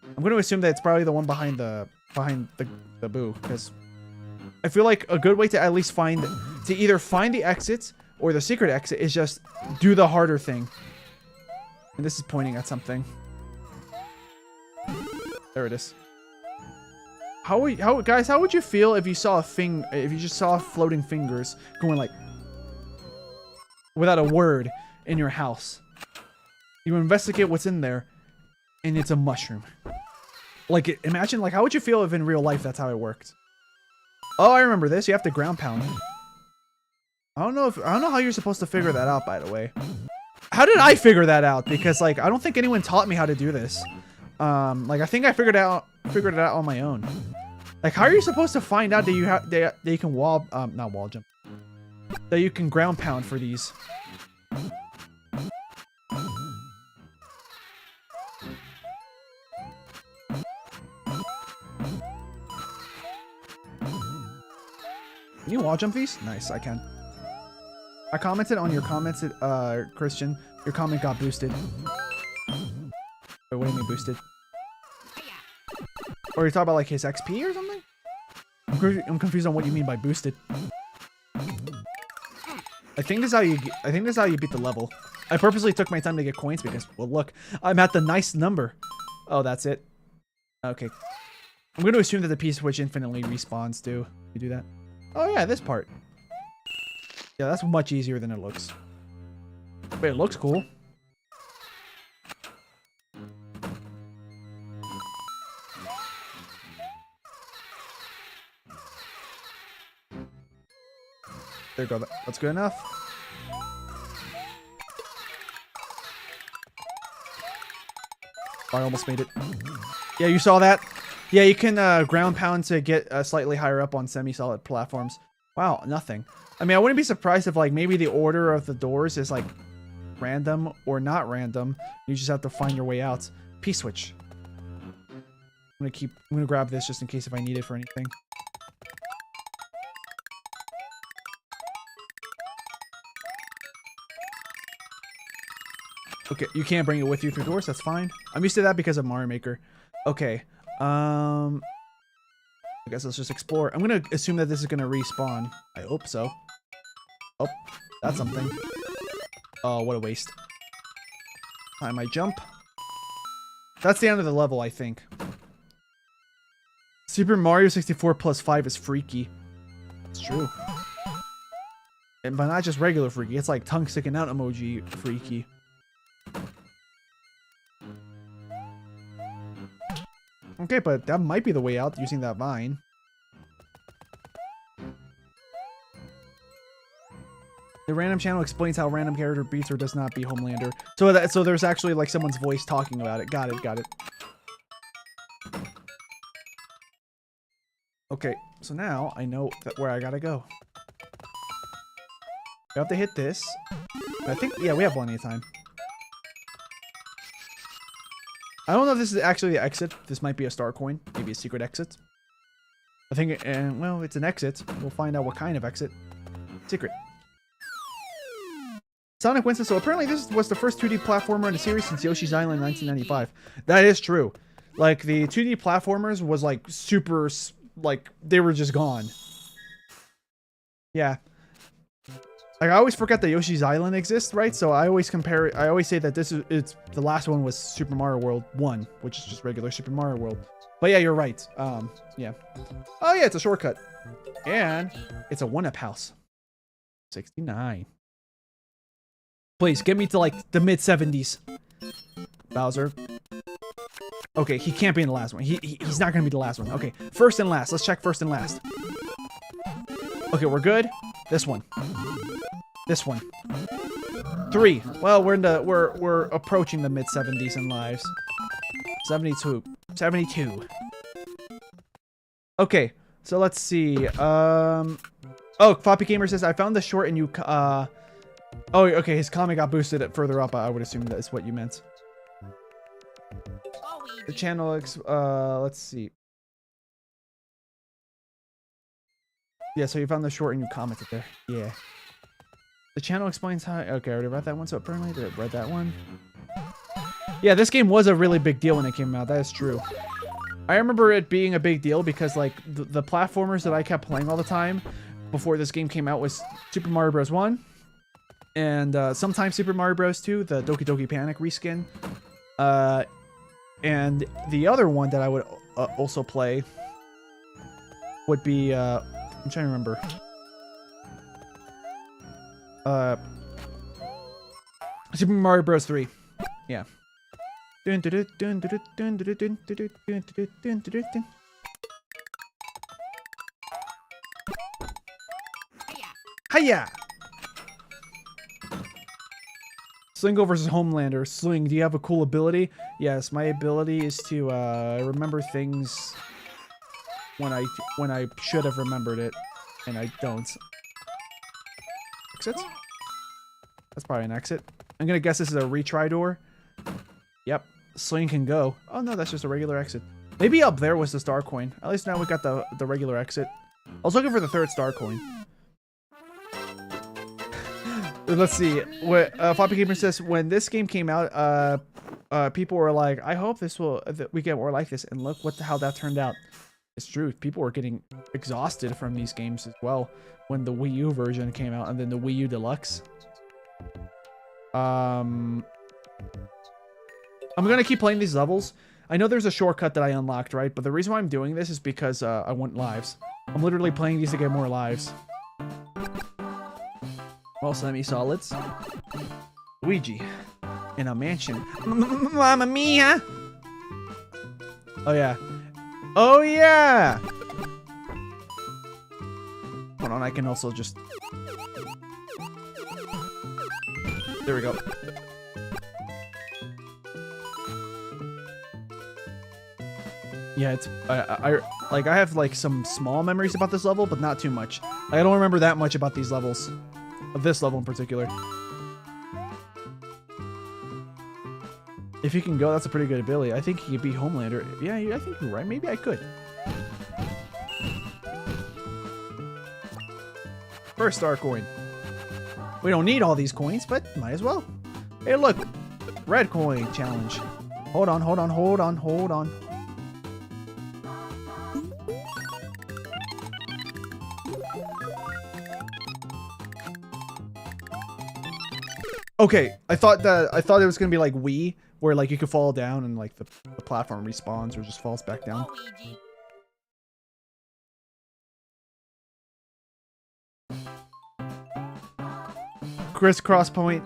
I'm going to assume that it's probably the one behind the boo, because I feel like a good way to at least either find the exits or the secret exit is just do the harder thing. And this is pointing at something. There it is. Guys, how would you feel if you saw if you just saw floating fingers going like without a word in your house? You investigate what's in there, and it's a mushroom. Like, imagine, like, how would you feel if in real life that's how it worked? Oh, I remember this. You have to ground pound. I don't know how you're supposed to figure that out, by the way. How did I figure that out? Because, like, I don't think anyone taught me how to do this. Like, I think I figured it out on my own. Like, how are you supposed to find out that you can not wall jump, that you can ground pound for these? Can you wall jump these? Nice, I can. I commented on your comments, Christian. Your comment got boosted. Wait, what do you mean boosted? Or you talking about like his XP or something? I'm confused on what you mean by boosted. I think this is how you beat the level. I purposely took my time to get coins because, well, look, I'm at the nice number. Oh, that's it. Okay. I'm going to assume that the P-switch infinitely respawns too. You do that? Oh yeah, this part. Yeah, that's much easier than it looks. Wait, it looks cool. There you go. That's good enough. I almost made it. Yeah, you saw that? Yeah, you can ground pound to get slightly higher up on semi-solid platforms. Wow, nothing. I mean, I wouldn't be surprised if like maybe the order of the doors is like random or not random. You just have to find your way out. P-switch. I'm gonna grab this just in case if I need it for anything. Okay, you can't bring it with you through doors. That's fine. I'm used to that because of Mario Maker. Okay. I guess let's just explore. I'm gonna assume that this is gonna respawn. I hope so. Oh, that's something. Oh, what a waste. Time I jump. That's the end of the level, I think. Super Mario 64 plus 5 is freaky. It's true. But not just regular freaky. It's like tongue sticking out emoji freaky. Okay, but that might be the way out using that vine. The random channel explains how random character beats or does not beat Homelander. So there's actually like someone's voice talking about it. Got it. Okay, so now I know where I gotta go. I have to hit this. I think, yeah, we have plenty of time. I don't know if this is actually the exit. This might be a star coin. Maybe a secret exit. I think, well, it's an exit. We'll find out what kind of exit. Secret. Sonic Winston. So apparently this was the first 2D platformer in the series since Yoshi's Island in 1995. That is true. Like, the 2D platformers was, like, super, like, they were just gone. Yeah. Like, I always forget that Yoshi's Island exists, right? So I always compare it. I always say that the last one was Super Mario World 1, which is just regular Super Mario World. But yeah, you're right. Yeah. Oh yeah, it's a shortcut. And it's a 1-up house. 69. Please, get me to, like, the mid-70s. Bowser. Okay, he can't be in the last one. He's not gonna be the last one. Okay, first and last. Let's check first and last. Okay, we're good. This one. This one. 3. Well, we're approaching the mid-70s in lives. 72. 72. Okay, so let's see. Oh, Floppy Gamer says I found the short and you oh, okay, his comment got boosted at further up. I would assume that is what you meant. The channel let's see. Yeah, so you found the short and you commented there. Yeah. The channel explains how... Okay, I already read that one, so apparently I read that one. Yeah, this game was a really big deal when it came out. That is true. I remember it being a big deal because, like, the platformers that I kept playing all the time before this game came out was Super Mario Bros. 1. And sometimes Super Mario Bros. 2, the Doki Doki Panic reskin. And the other one that I would also play would be... I'm trying to remember. Super Mario Bros. 3. Yeah. Hiya! Sleengo versus Homelander. Sling, do you have a cool ability? Yes, my ability is to remember things when I should have remembered it, and I don't. Exit? That's probably an exit. I'm gonna guess this is a retry door. Yep. Sling can go. Oh no, that's just a regular exit. Maybe up there was the star coin. At least now we got the regular exit. I was looking for the third star coin. Let's see. What Floppy Gamer says, when this game came out, people were like, I hope we get more like this, and look how that turned out. It's true. People were getting exhausted from these games as well when the Wii U version came out and then the Wii U Deluxe. I'm gonna keep playing these levels. I know there's a shortcut that I unlocked, right? But the reason why I'm doing this is because I want lives. I'm literally playing these to get more lives. Well, semi-solids. Luigi. In a mansion. Mamma mia! Oh, yeah. Oh, yeah! Hold on, I can also just... There we go. Yeah, it's... I have, like, some small memories about this level, but not too much. I don't remember that much about these levels. Of this level in particular. If he can go, that's a pretty good ability. I think he could beat Homelander. Yeah, I think you're right. Maybe I could. First star coin. We don't need all these coins, but might as well. Hey, look. Red coin challenge. Hold on, hold on, hold on, hold on. Okay, I thought it was gonna be like Wii, where like you could fall down and like the platform respawns or just falls back down. Chris Crosspoint,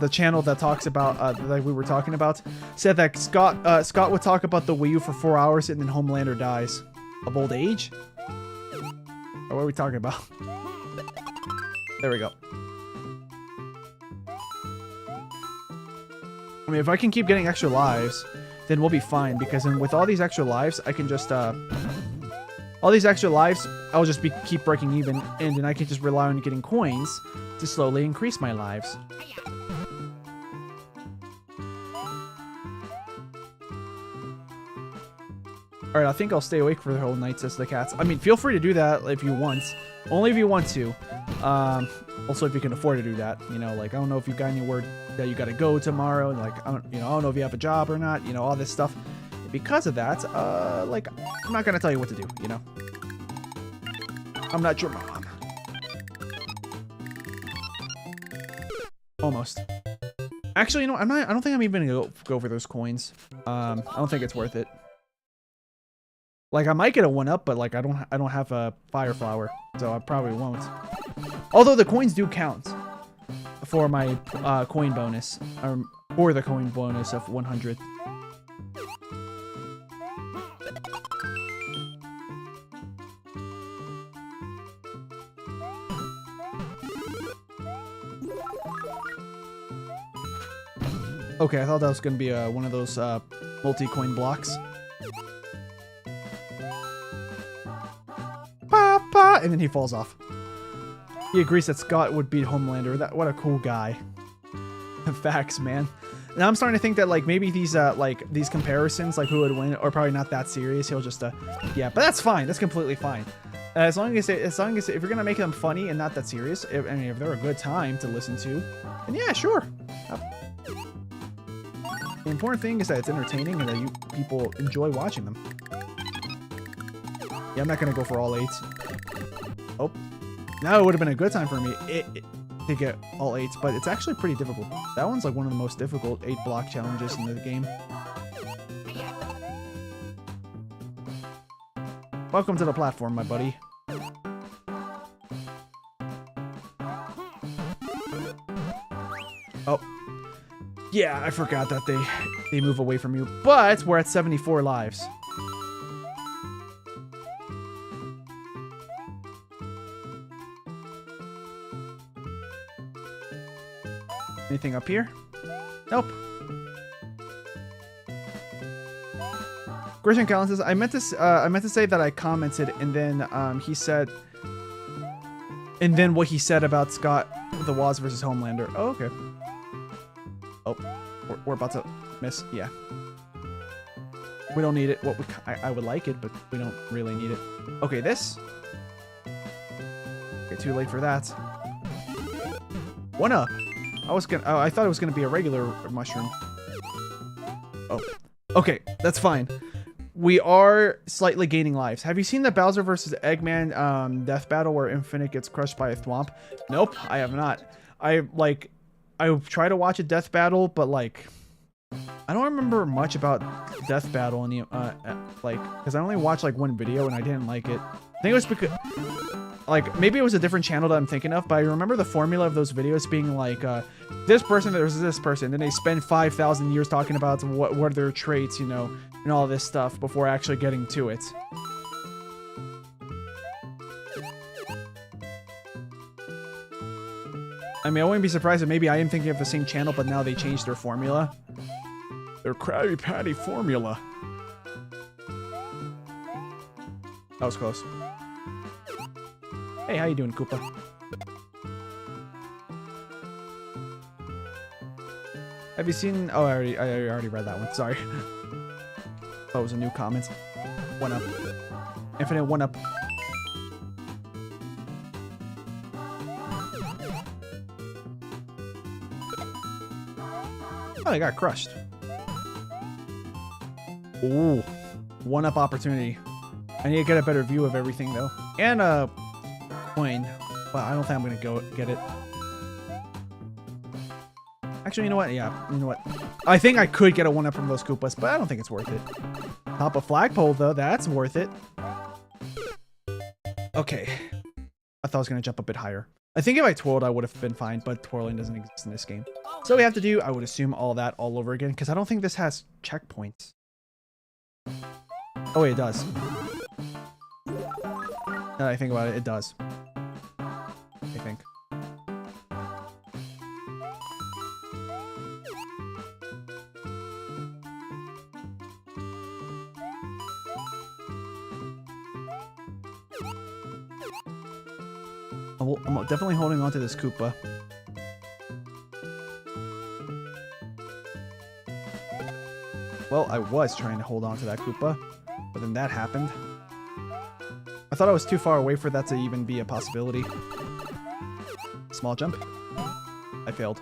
the channel that talks about like we were talking about, said that Scott would talk about the Wii U for 4 hours and then Homelander dies of old age. Or what are we talking about? There we go. I mean, if I can keep getting extra lives, then we'll be fine, because then with all these extra lives, I can just, All these extra lives, I'll just keep breaking even, and then I can just rely on getting coins to slowly increase my lives. Alright, I think I'll stay awake for the whole night, says the cats. I mean, feel free to do that if you want. Only if you want to. Also, if you can afford to do that. You know, like, I don't know if you got any word that you gotta go tomorrow. Like, I don't know if you have a job or not. You know, all this stuff. Because of that, like, I'm not gonna tell you what to do, you know? I'm not your mom. Almost. Actually, you know, I don't think I'm even gonna go for those coins. I don't think it's worth it. Like, I might get a 1-up, but like I don't have a fire flower, so I probably won't. Although the coins do count for my coin bonus, or the coin bonus of 100. Okay, I thought that was gonna be one of those multi-coin blocks. And then he falls off. He agrees that Scott would beat Homelander. What a cool guy. Facts, man. Now I'm starting to think that like maybe these these comparisons, like who would win, are probably not that serious. He'll just yeah, but that's fine. That's completely fine. As long as if you're gonna make them funny and not that serious, I mean if they're a good time to listen to, then yeah, sure. The important thing is that it's entertaining and that people enjoy watching them. Yeah, I'm not gonna go for all 8s. Oh, now it would have been a good time for me to get all 8s, but it's actually pretty difficult. That one's like one of the most difficult 8-block challenges in the game. Welcome to the platform, my buddy. Oh. Yeah, I forgot that they move away from you, but we're at 74 lives. Anything up here? Nope. Christian Callan says, I meant to say that I commented, and then he said, and then what he said about Scott the Woz versus Homelander. Oh, okay. Oh, we're about to miss. Yeah. We don't need it. Well, I would like it, but we don't really need it. Okay, this. Okay, too late for that. 1-up. I thought it was gonna be a regular mushroom. Oh, okay, that's fine. We are slightly gaining lives. Have you seen the Bowser versus Eggman death battle where Infinite gets crushed by a thwomp? Nope, I have not. I try to watch a death battle, but like, I don't remember much about death battle in the because I only watched like one video and I didn't like it. I think it was because. Like, maybe it was a different channel that I'm thinking of, but I remember the formula of those videos being like, this person versus this person. Then they spend 5,000 years talking about what are their traits, you know, and all this stuff before actually getting to it. I mean, I wouldn't be surprised if maybe I am thinking of the same channel, but now they changed their formula. Their Krabby Patty formula. That was close. Hey, how you doing, Koopa? Have you seen... Oh, I already read that one. Sorry. That was a new comment. 1-up. Infinite 1-up. Oh, they got crushed. Ooh. 1-up opportunity. I need to get a better view of everything, though. And, coin, but I don't think I'm gonna go get it. Actually, you know what? Yeah, you know what? I think I could get a 1-up from those Koopas, but I don't think it's worth it. Top a flagpole, though. That's worth it. Okay. I thought I was gonna jump a bit higher. I think if I twirled, I would have been fine, but twirling doesn't exist in this game. So we have to do, I would assume, all that all over again, because I don't think this has checkpoints. Oh, wait, it does. Now that I think about it, it does. I think. I'm definitely holding on to this Koopa. Well, I was trying to hold on to that Koopa, but then that happened. I thought I was too far away for that to even be a possibility. Small jump. I failed.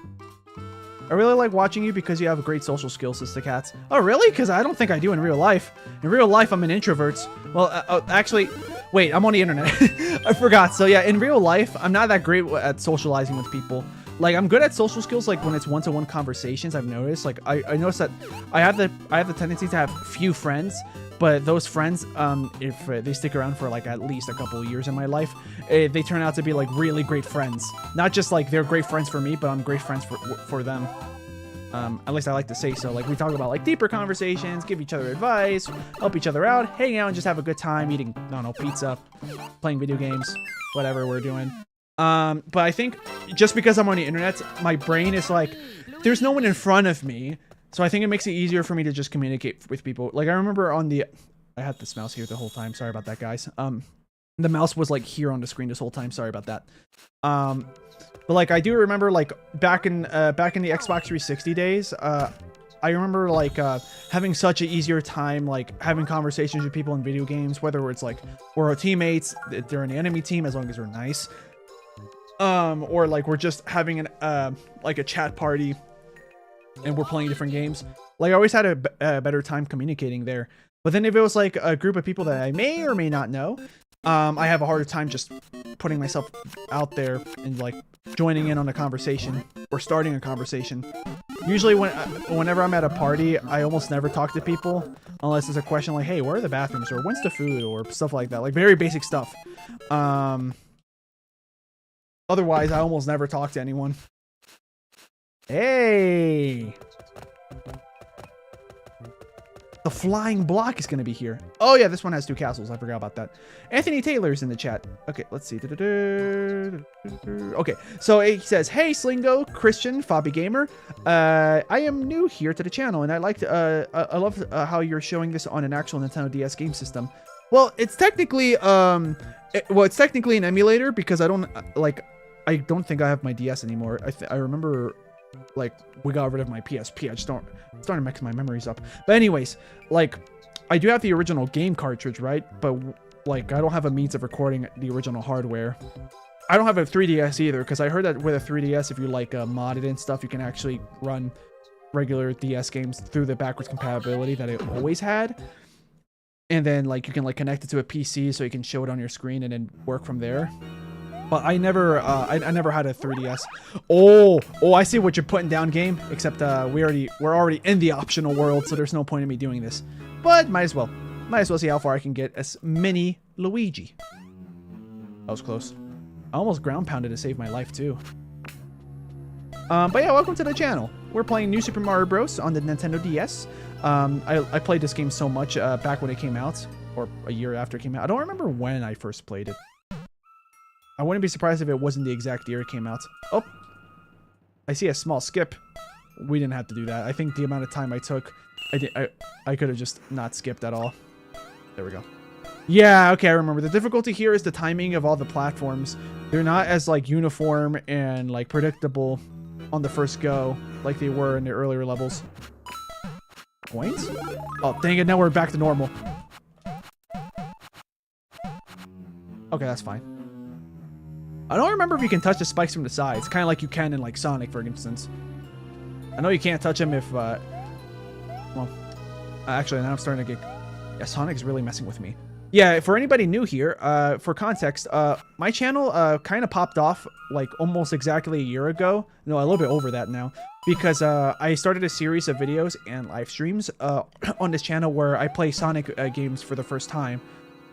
I really like watching you because you have great social skills, Sister Cats. Oh, really? Because I don't think I do in real life. In real life, I'm an introvert. Well, actually, wait, I'm on the internet. I forgot. So yeah, in real life, I'm not that great at socializing with people. Like, I'm good at social skills, like when it's one-to-one conversations. I've noticed. Like, I noticed that I have the tendency to have few friends, but those friends, if they stick around for like at least a couple of years in my life, they turn out to be like really great friends. Not just like they're great friends for me, but I'm great friends for them. At least I like to say so. Like, we talk about like deeper conversations, give each other advice, help each other out, hang out, and just have a good time eating, I don't know, pizza, playing video games, whatever we're doing. But I think just because I'm on the internet, my brain is like, there's no one in front of me. So I think it makes it easier for me to just communicate with people. Like, I remember I had this mouse here the whole time. Sorry about that, guys. The mouse was like here on the screen this whole time. Sorry about that. But like, I do remember like back in the Xbox 360 days, I remember like having such an easier time like having conversations with people in video games, whether it's like we're our teammates, they're an enemy team, as long as we're nice. Or like we're just having like a chat party and we're playing different games. Like, I always had a better time communicating there. But then if it was like a group of people that I may or may not know, I have a harder time just putting myself out there and like joining in on a conversation or starting a conversation. Usually whenever I'm at a party, I almost never talk to people unless it's a question like, hey, where are the bathrooms, or when's the food, or stuff like that. Like, very basic stuff. Otherwise, I almost never talk to anyone. Hey! The flying block is going to be here. Oh, yeah, this one has 2 castles. I forgot about that. Anthony Taylor's in the chat. Okay, let's see. Okay, so he says, hey, Sleengo, Christian, Fabi Gamer. I am new here to the channel, and I love how you're showing this on an actual Nintendo DS game system. Well, it's technically, it's technically an emulator because I don't think I have my DS anymore. I remember, like, we got rid of my PSP. I'm starting to mix my memories up. But anyways, like, I do have the original game cartridge, right? But, like, I don't have a means of recording the original hardware. I don't have a 3DS either, because I heard that with a 3DS, if you, like, mod it and stuff, you can actually run regular DS games through the backwards compatibility that it always had. And then, like, you can, like, connect it to a PC so you can show it on your screen and then work from there. But I never had a 3DS. Oh, I see what you're putting down, game. Except we're already in the optional world, so there's no point in me doing this. But might as well see how far I can get as mini Luigi. That was close. I almost ground pounded to save my life too. But yeah, welcome to the channel. We're playing New Super Mario Bros. On the Nintendo DS. I played this game so much back when it came out, or a year after it came out. I don't remember when I first played it. I wouldn't be surprised if it wasn't the exact year it came out. Oh, I see a small skip. We didn't have to do that. I think the amount of time I took, I could have just not skipped at all. There we go. Yeah, okay, I remember. The difficulty here is the timing of all the platforms. They're not as, like, uniform and, like, predictable on the first go like they were in the earlier levels. Points? Oh, dang it, now we're back to normal. Okay, that's fine. I don't remember if you can touch the spikes from the sides, kind of like you can in, like, Sonic, for instance. I know you can't touch them if, well, actually, now I'm starting to get... Yeah, Sonic's really messing with me. Yeah, for anybody new here, for context, my channel kind of popped off, like, almost exactly a year ago. No, a little bit over that now. Because I started a series of videos and live streams on this channel where I play Sonic games for the first time.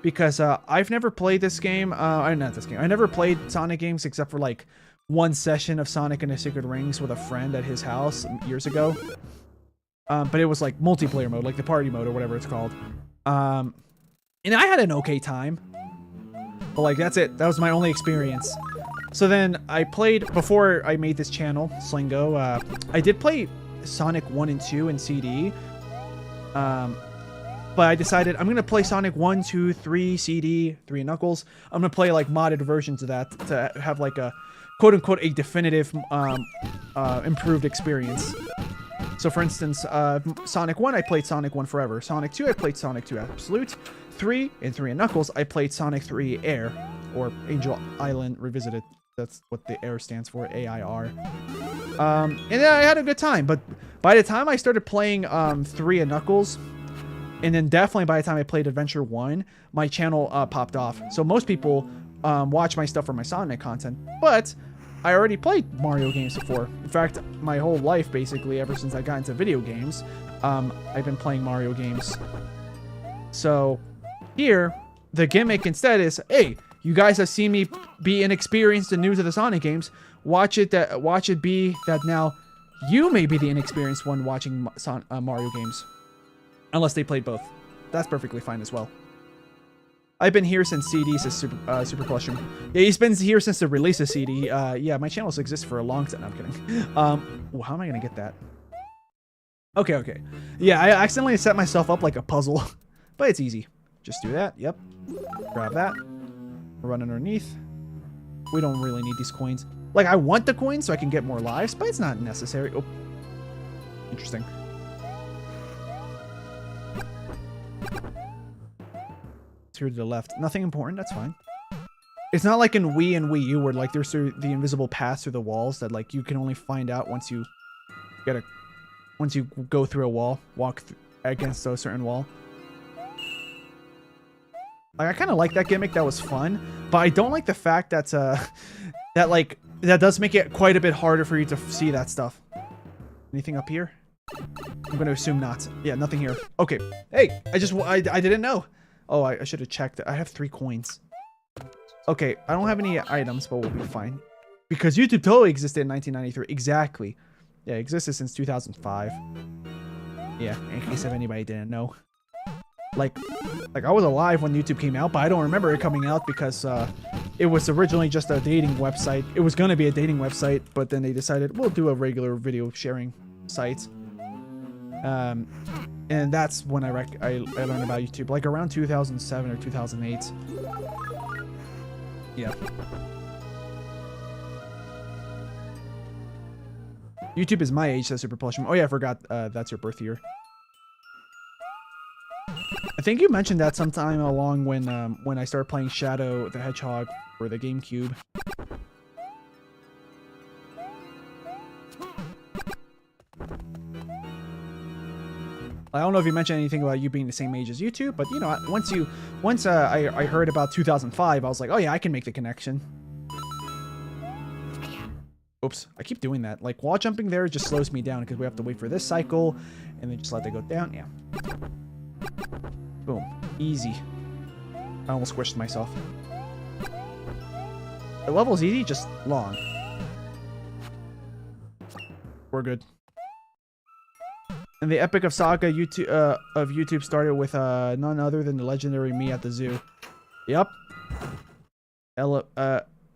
Because I've never played this game. I never played Sonic games except for, like, one session of Sonic and the Secret Rings with a friend at his house years ago. But it was, like, multiplayer mode, like the party mode or whatever it's called. And I had an okay time. But, like, that's it. That was my only experience. So then I played, before I made this channel, Sleengo, I did play Sonic 1 and 2 in CD. but I decided I'm gonna play Sonic 1, 2, 3 CD, 3 Knuckles. I'm gonna play like modded versions of that to have like a quote unquote a definitive improved experience. So for instance, Sonic 1, I played Sonic 1 Forever. Sonic 2, I played Sonic 2 Absolute. 3 and 3 and Knuckles, I played Sonic 3 Air, or Angel Island Revisited. That's what the Air stands for, AIR. And I had a good time, but by the time I started playing 3 and Knuckles, and then definitely by the time I played Adventure 1, my channel popped off. So most people watch my stuff for my Sonic content, but I already played Mario games before. In fact, my whole life, basically, ever since I got into video games, I've been playing Mario games. So here, the gimmick instead is, hey, you guys have seen me be inexperienced and new to the Sonic games. Watch it be that now you may be the inexperienced one watching Mario games. Unless they played both. That's perfectly fine as well. I've been here since CD, says Super Question. Yeah, he's been here since the release of CD. Yeah, my channels exist for a long time. No, I'm kidding. Well, how am I going to get that? Okay. Yeah, I accidentally set myself up like a puzzle. But it's easy. Just do that. Yep. Grab that. Run underneath. We don't really need these coins. Like, I want the coins so I can get more lives, but it's not necessary. Oh. Interesting. Here to the left. Nothing important. That's fine. It's not like in Wii and Wii U where, like, there's the invisible path through the walls that, like, you can only find out once you go through a wall, walk against a certain wall. Like, I kind of like that gimmick. That was fun, but I don't like the fact that that does make it quite a bit harder for you to see that stuff. Anything up here? I'm going to assume not. Yeah, nothing here. Okay. Hey, I didn't know. Oh, I should have checked. I have 3 coins. Okay, I don't have any items, but we'll be fine. Because YouTube totally existed in 1993. Exactly. Yeah, it existed since 2005. Yeah, in case if anybody didn't know. Like I was alive when YouTube came out, but I don't remember it coming out because it was originally just a dating website. It was going to be a dating website, but then they decided we'll do a regular video sharing site. And that's when I learned about YouTube, like around 2007 or 2008. Yeah. YouTube is my age, says Super Plushman. Oh yeah, I forgot that's your birth year. I think you mentioned that sometime along when I started playing Shadow the Hedgehog for the GameCube. I don't know if you mentioned anything about you being the same age as YouTube, but you know, once I heard about 2005, I was like, oh yeah, I can make the connection. Oops, I keep doing that. Like, wall jumping there just slows me down because we have to wait for this cycle and then just let it go down. Yeah. Boom. Easy. I almost squished myself. The level's easy, just long. We're good. And the epic of saga of YouTube started with none other than the legendary me at the zoo. Yep.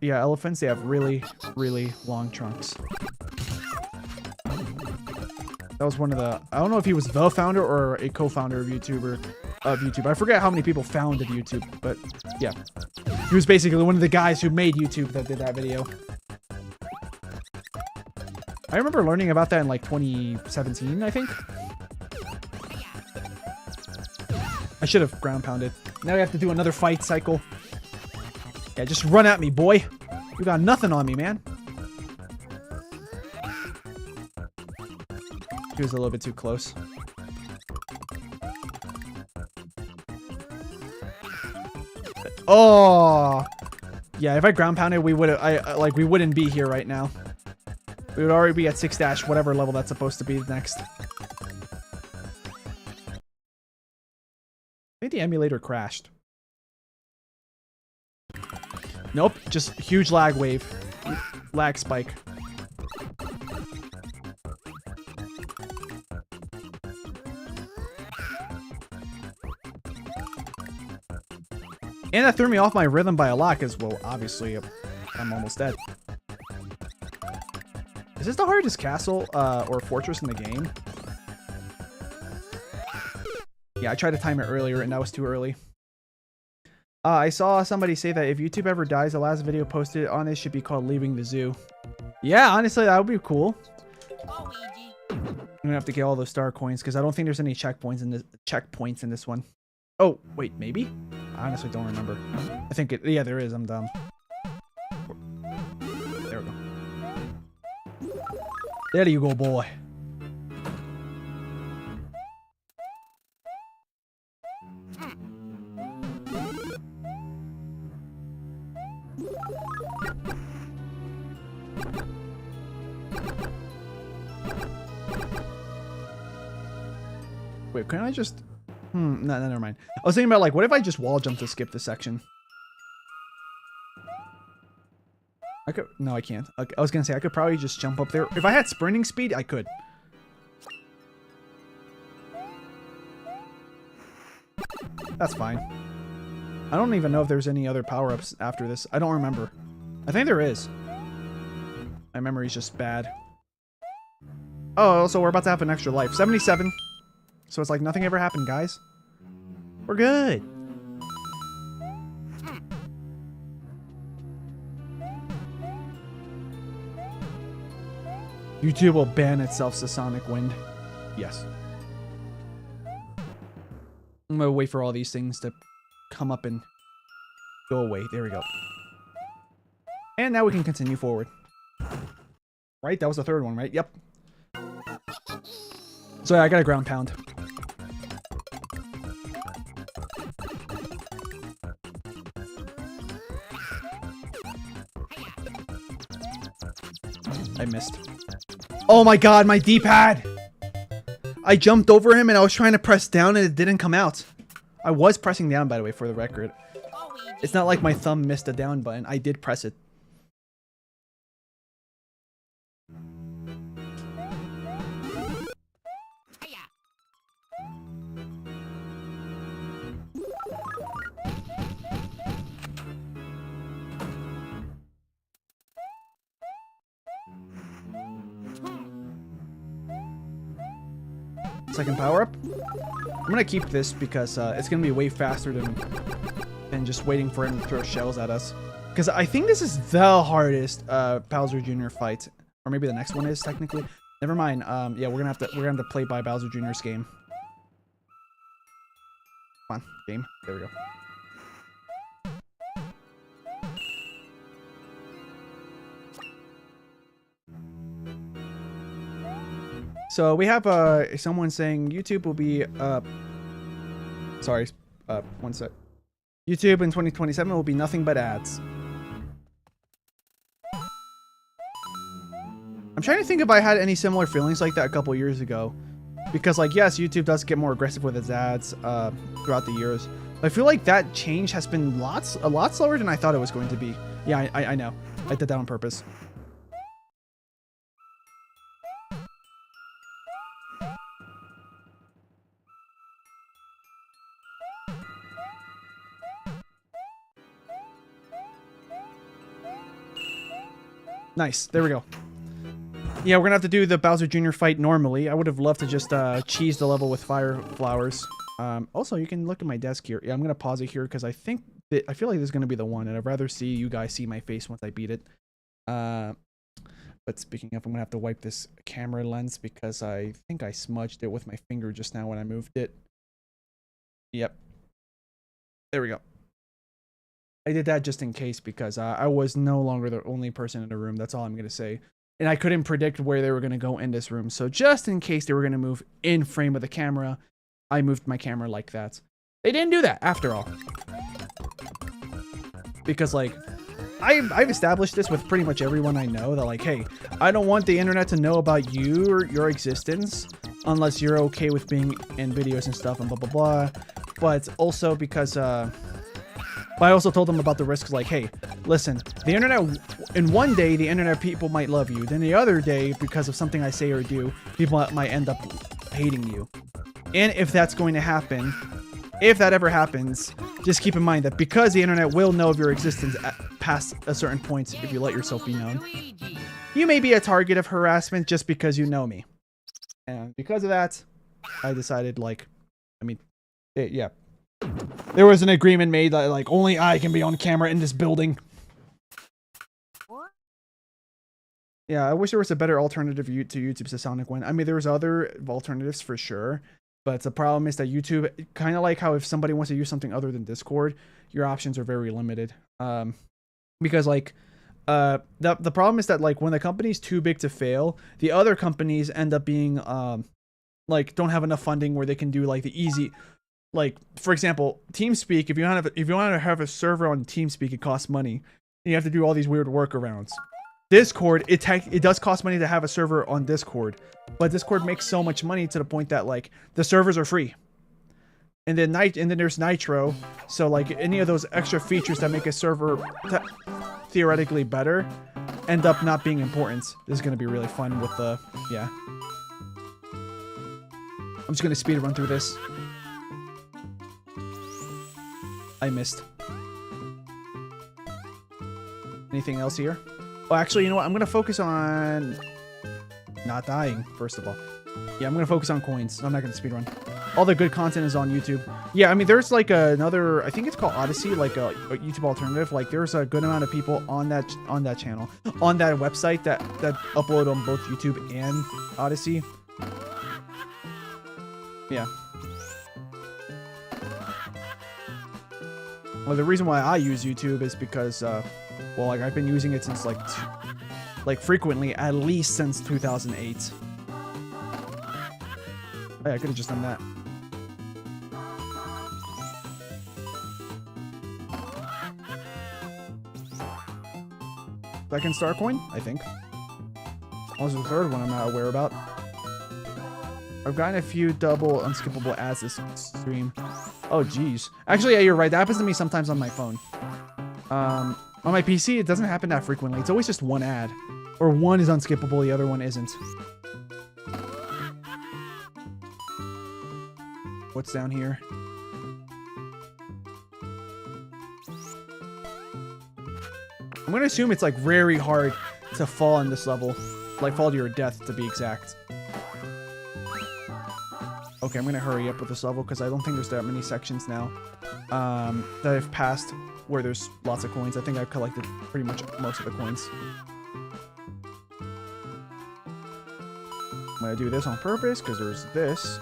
Yeah, elephants, they have really, really long trunks. That was one of the... I don't know if he was the founder or a co-founder of YouTube. I forget how many people founded YouTube, but yeah. He was basically one of the guys who made YouTube that did that video. I remember learning about that in like 2017, I think. I should have ground pounded. Now we have to do another fight cycle. Yeah, just run at me, boy. You got nothing on me, man. He was a little bit too close. Oh, yeah. If I ground pounded, we would have. We wouldn't be here right now. We would already be at 6- whatever level that's supposed to be next. I think the emulator crashed. Nope, just huge lag wave. Lag spike. And that threw me off my rhythm by a lot, because, well, obviously, I'm almost dead. Is this the hardest castle or fortress in the game? Yeah, I tried to time it earlier and that was too early. I saw somebody say that if YouTube ever dies, the last video posted on it should be called Leaving the Zoo. Yeah, honestly, that would be cool. I'm gonna have to get all those star coins because I don't think there's any checkpoints in this one. Oh, wait, maybe? I honestly don't remember. I think it, yeah, there is. I'm dumb. There we go. There you go, boy. Wait, can I just... no, never mind. I was thinking about, like, what if I just wall jump to skip this section? I could... No, I can't. Okay, I was gonna say, I could probably just jump up there. If I had sprinting speed, I could. That's fine. I don't even know if there's any other power-ups after this. I don't remember. I think there is. My memory's just bad. Oh, also, we're about to have an extra life. 77. So it's like nothing ever happened, guys. We're good. YouTube will ban itself to Sonic Wind. Yes. I'm gonna wait for all these things to come up and go away. There we go. And now we can continue forward. Right? That was the third one, right? Yep. So yeah, I got a ground pound. I missed. Oh my god, my D-pad! I jumped over him and I was trying to press down and it didn't come out. I was pressing down, by the way, for the record. It's not like my thumb missed a down button. I did press it. Second power up. I'm gonna keep this because it's gonna be way faster than just waiting for him to throw shells at us. Because I think this is the hardest Bowser Jr. fight, or maybe the next one is technically. Never mind. Yeah, we're gonna have to play by Bowser Jr.'s game. Come on, game. There we go. So we have someone saying YouTube will be sorry, one sec. YouTube in 2027 will be nothing but ads. I'm trying to think if I had any similar feelings like that a couple years ago, because like yes, YouTube does get more aggressive with its ads throughout the years. But I feel like that change has been a lot slower than I thought it was going to be. Yeah, I know. I did that on purpose. Nice. There we go. Yeah, we're gonna have to do the Bowser Jr. fight normally. I would have loved to just cheese the level with fire flowers. Also, you can look at my desk here. Yeah, I'm gonna pause it here because I feel like this is gonna be the one, and I'd rather see you guys see my face once I beat it. But speaking of, I'm gonna have to wipe this camera lens because I think I smudged it with my finger just now when I moved it. Yep. There we go. I did that just in case because I was no longer the only person in the room. That's all I'm going to say. And I couldn't predict where they were going to go in this room. So just in case they were going to move in frame of the camera, I moved my camera like that. They didn't do that after all. Because like, I've established this with pretty much everyone I know that like, hey, I don't want the internet to know about you or your existence unless you're okay with being in videos and stuff and blah, blah, blah. But also because, but I also told them about the risks, like, hey, listen, the internet, in one day, the internet people might love you. Then the other day, because of something I say or do, people might end up hating you. And if that's going to happen, if that ever happens, just keep in mind that because the internet will know of your existence past a certain point if you let yourself be known, you may be a target of harassment just because you know me. And because of that, I decided, like, I mean, Yeah. There was an agreement made that, like, only I can be on camera in this building. Yeah, I wish there was a better alternative to YouTube's Sonic One. I mean, there's other alternatives for sure, but the problem is that YouTube, kind of like how if somebody wants to use something other than Discord, your options are very limited. Because like, the problem is that like when the company's too big to fail, the other companies end up being like don't have enough funding where they can do like the easy. Like, for example, TeamSpeak, if you want to have a server on TeamSpeak, it costs money. You have to do all these weird workarounds. Discord, it does cost money to have a server on Discord, but Discord makes so much money to the point that like the servers are free. And then there's Nitro, so like any of those extra features that make a server theoretically better end up not being important. This is going to be really fun with the yeah. I'm just going to speed run through this. I missed. Anything else here? Oh, actually, you know what? I'm going to focus on not dying, first of all. Yeah, I'm going to focus on coins. I'm not going to speedrun. All the good content is on YouTube. Yeah, I mean, there's like another, I think it's called Odyssey, like a YouTube alternative. Like, there's a good amount of people on that channel, on that website that upload on both YouTube and Odyssey. Yeah. Well, the reason why I use YouTube is because, well, like I've been using it since like frequently, at least since 2008. Hey, I could have just done that. Second star coin, I think. Also the third one I'm not aware about. I've gotten a few double unskippable ads this stream. Oh, geez. Actually, yeah, you're right. That happens to me sometimes on my phone. On my PC, it doesn't happen that frequently. It's always just one ad. Or one is unskippable, the other one isn't. What's down here? I'm gonna assume it's like very hard to fall in this level. Like fall to your death, to be exact. Okay, I'm gonna hurry up with this level because I don't think there's that many sections now that I've passed where there's lots of coins. I think I've collected pretty much most of the coins. I'm gonna do this on purpose because there's this.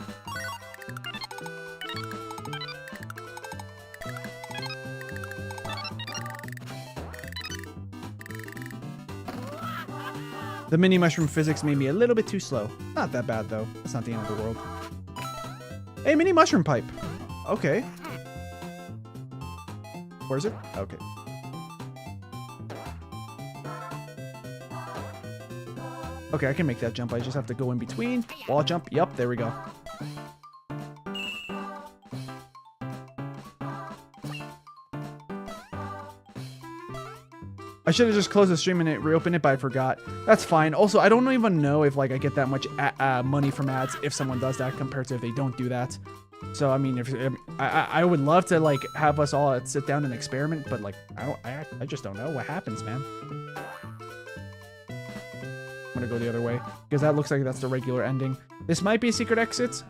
The mini mushroom physics made me a little bit too slow. Not that bad though. It's not the end of the world. Hey, mini mushroom pipe. Okay. Where is it? Okay. Okay, I can make that jump. I just have to go in between. Wall jump. Yup, there we go. I should have just closed the stream and reopened it, but I forgot. That's fine. Also, I don't even know if like I get that much money from ads if someone does that compared to if they don't do that. So I mean, if I would love to like have us all sit down and experiment, but like I just don't know what happens, man. I'm gonna go the other way because that looks like that's the regular ending. This might be a secret exit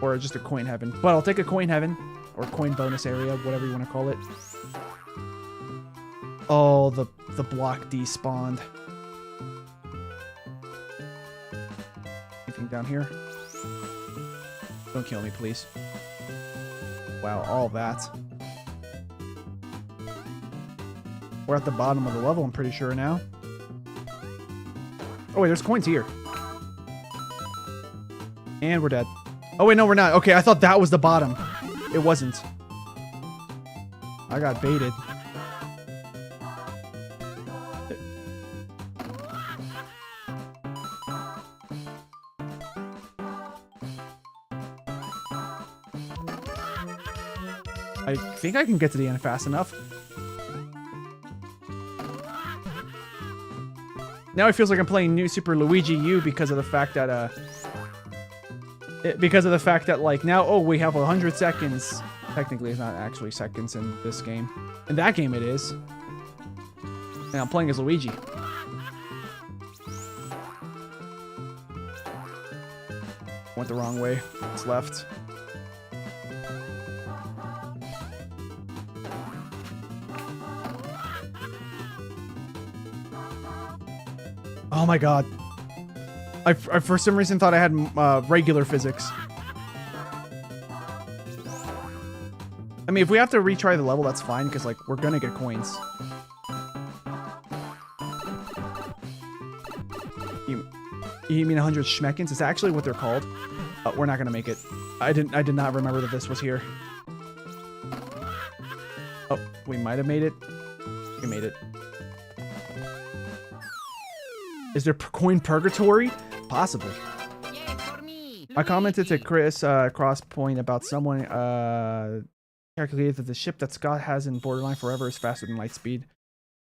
or just a coin heaven, but I'll take a coin heaven or coin bonus area, whatever you want to call it. Oh, the block despawned. Anything down here? Don't kill me, please. Wow, all that. We're at the bottom of the level, I'm pretty sure now. Oh wait, there's coins here. And we're dead. Oh wait, no, we're not. Okay, I thought that was the bottom. It wasn't. I got baited. I think I can get to the end fast enough. Now it feels like I'm playing New Super Luigi U because of the fact that like now, oh, we have 100 seconds. Technically, it's not actually seconds in this game. In that game, it is. And I'm playing as Luigi. Went the wrong way. It's left. Oh my god. I for some reason thought I had regular physics. I mean, if we have to retry the level, that's fine, because, like, we're gonna get coins. You mean 100 schmeckins? It's actually what they're called. We're not gonna make it. I did not remember that this was here. Oh, we might have made it. We made it. Is there coin purgatory? Possibly. I commented to Chris Crosspoint about someone calculated that the ship that Scott has in Borderline Forever is faster than Lightspeed.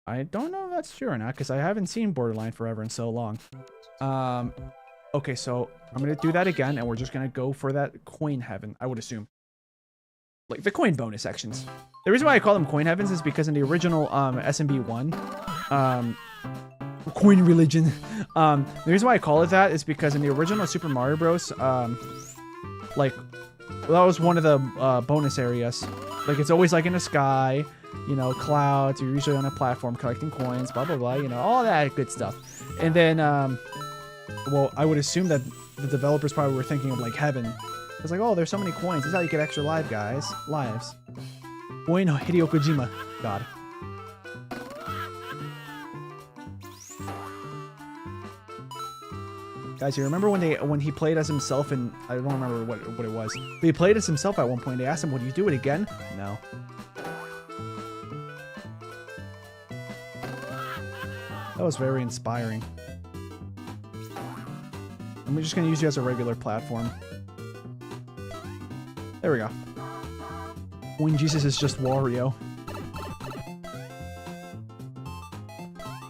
I don't know if that's true or not, because I haven't seen Borderline Forever in so long. Okay, so I'm gonna do that again, and we're just gonna go for that coin heaven, I would assume. Like, the coin bonus sections. The reason why I call them coin heavens is because in the original SMB 1, coin religion, the reason why I call it that is because in the original Super Mario Bros, like, that was one of the bonus areas. Like, it's always like in the sky, you know, clouds, you're usually on a platform collecting coins, blah blah blah, you know, all that good stuff. And then well, I would assume that the developers probably were thinking of like heaven. It's like, oh, there's so many coins, this is how you get extra lives. Coin Hideo Kojima. God. Guys, you remember when he played as himself, and I don't remember what it was, but he played as himself at one point. They asked him, would you do it again? No. That was very inspiring. I'm just gonna use you as a regular platform. There we go. When Jesus is just Wario.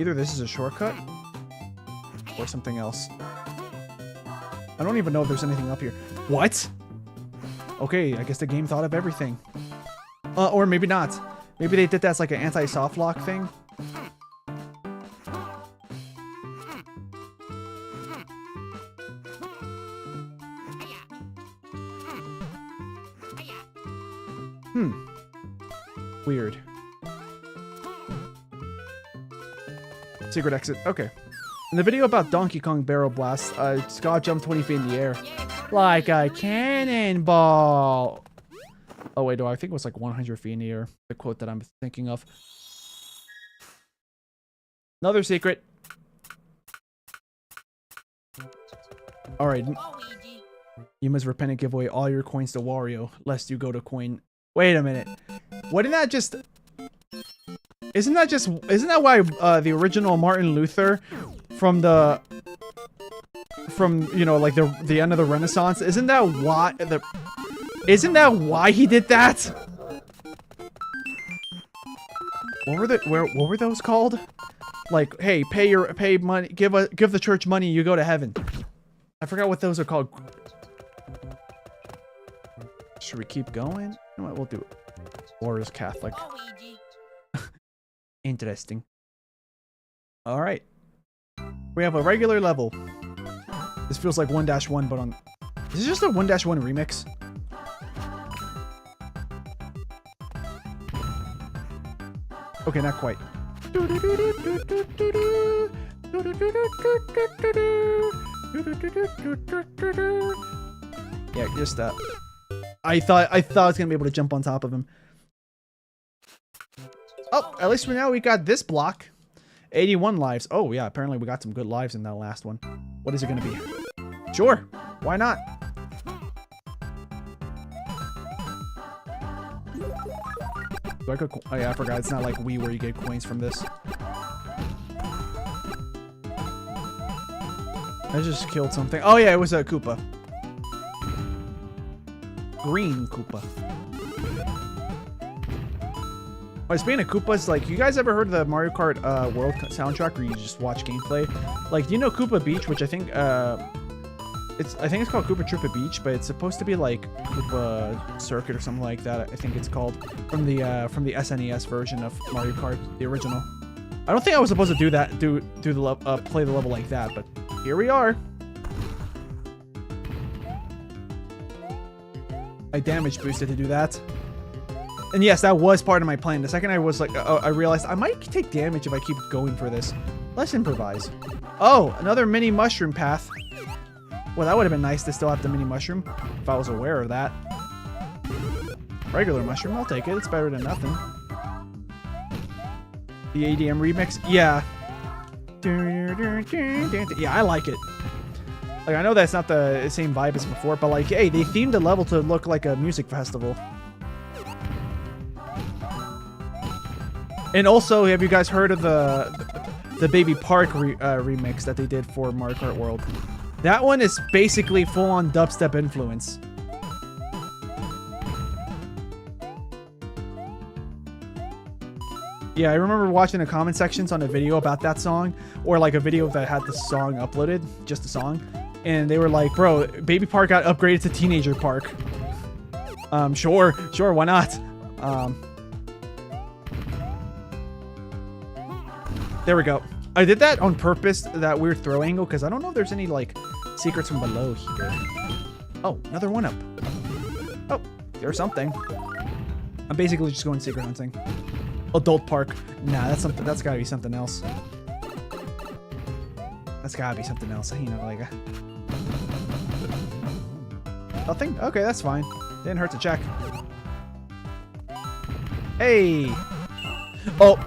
Either this is a shortcut or something else. I don't even know if there's anything up here. What? Okay, I guess the game thought of everything. Or maybe not. Maybe they did that as like an anti-soft lock thing. Weird. Secret exit. Okay. In the video about Donkey Kong Barrel Blast, Scott jumped 20 feet in the air. Like a cannonball! Oh wait, no, I think it was like 100 feet in the air. The quote that I'm thinking of. Another secret. Alright. You must repent and give away all your coins to Wario, lest you go to coin... Wait a minute. Wouldn't that just... Isn't that why the original Martin Luther from you know, like the end of the Renaissance, isn't that why he did that? What were those called? Like, hey, pay money, give the church money, you go to heaven. I forgot what those are called. Should we keep going? You know what, we'll do it. Or is Catholic. Interesting. Alright. We have a regular level. This feels like 1-1, but on... Is this just a 1-1 remix? Okay, not quite. Yeah, just I thought I was gonna be able to jump on top of him. Oh, at least now we got this block. 81 lives. Oh yeah, apparently we got some good lives in that last one. What is it gonna be? Sure, why not? Do I go? Oh yeah, I forgot. It's not like Wii where you get coins from this. I just killed something. Oh yeah, it was a Koopa. Green Koopa. Oh, speaking of Koopas, like, you guys ever heard of the Mario Kart World soundtrack where you just watch gameplay? Like, do you know Koopa Beach, which I think it's called Koopa Troopa Beach, but it's supposed to be like Koopa Circuit or something like that. I think it's called from the SNES version of Mario Kart, the original. I don't think I was supposed to do that, play the level like that, but here we are. I damage boosted to do that. And yes, that was part of my plan. The second I was like, I realized I might take damage if I keep going for this. Let's improvise. Oh, another mini mushroom path. Well, that would have been nice to still have the mini mushroom if I was aware of that. Regular mushroom, I'll take it. It's better than nothing. The ADM remix, yeah. Yeah, I like it. Like, I know that's not the same vibe as before, but like, hey, they themed the level to look like a music festival. And also, have you guys heard of the Baby Park remix that they did for Mario Kart World? That one is basically full-on dubstep influence. Yeah, I remember watching the comment sections on a video about that song, or like a video that had the song uploaded, just the song, and they were like, bro, Baby Park got upgraded to Teenager Park. Sure, why not? There we go. I did that on purpose, that weird throw angle, because I don't know if there's any, like, secrets from below here. Oh, another one-up. Oh, there's something. I'm basically just going secret hunting. Adult Park. Nah, that's gotta be something else. That's gotta be something else. You know, like... Nothing? Okay, that's fine. Didn't hurt to check. Hey! Oh,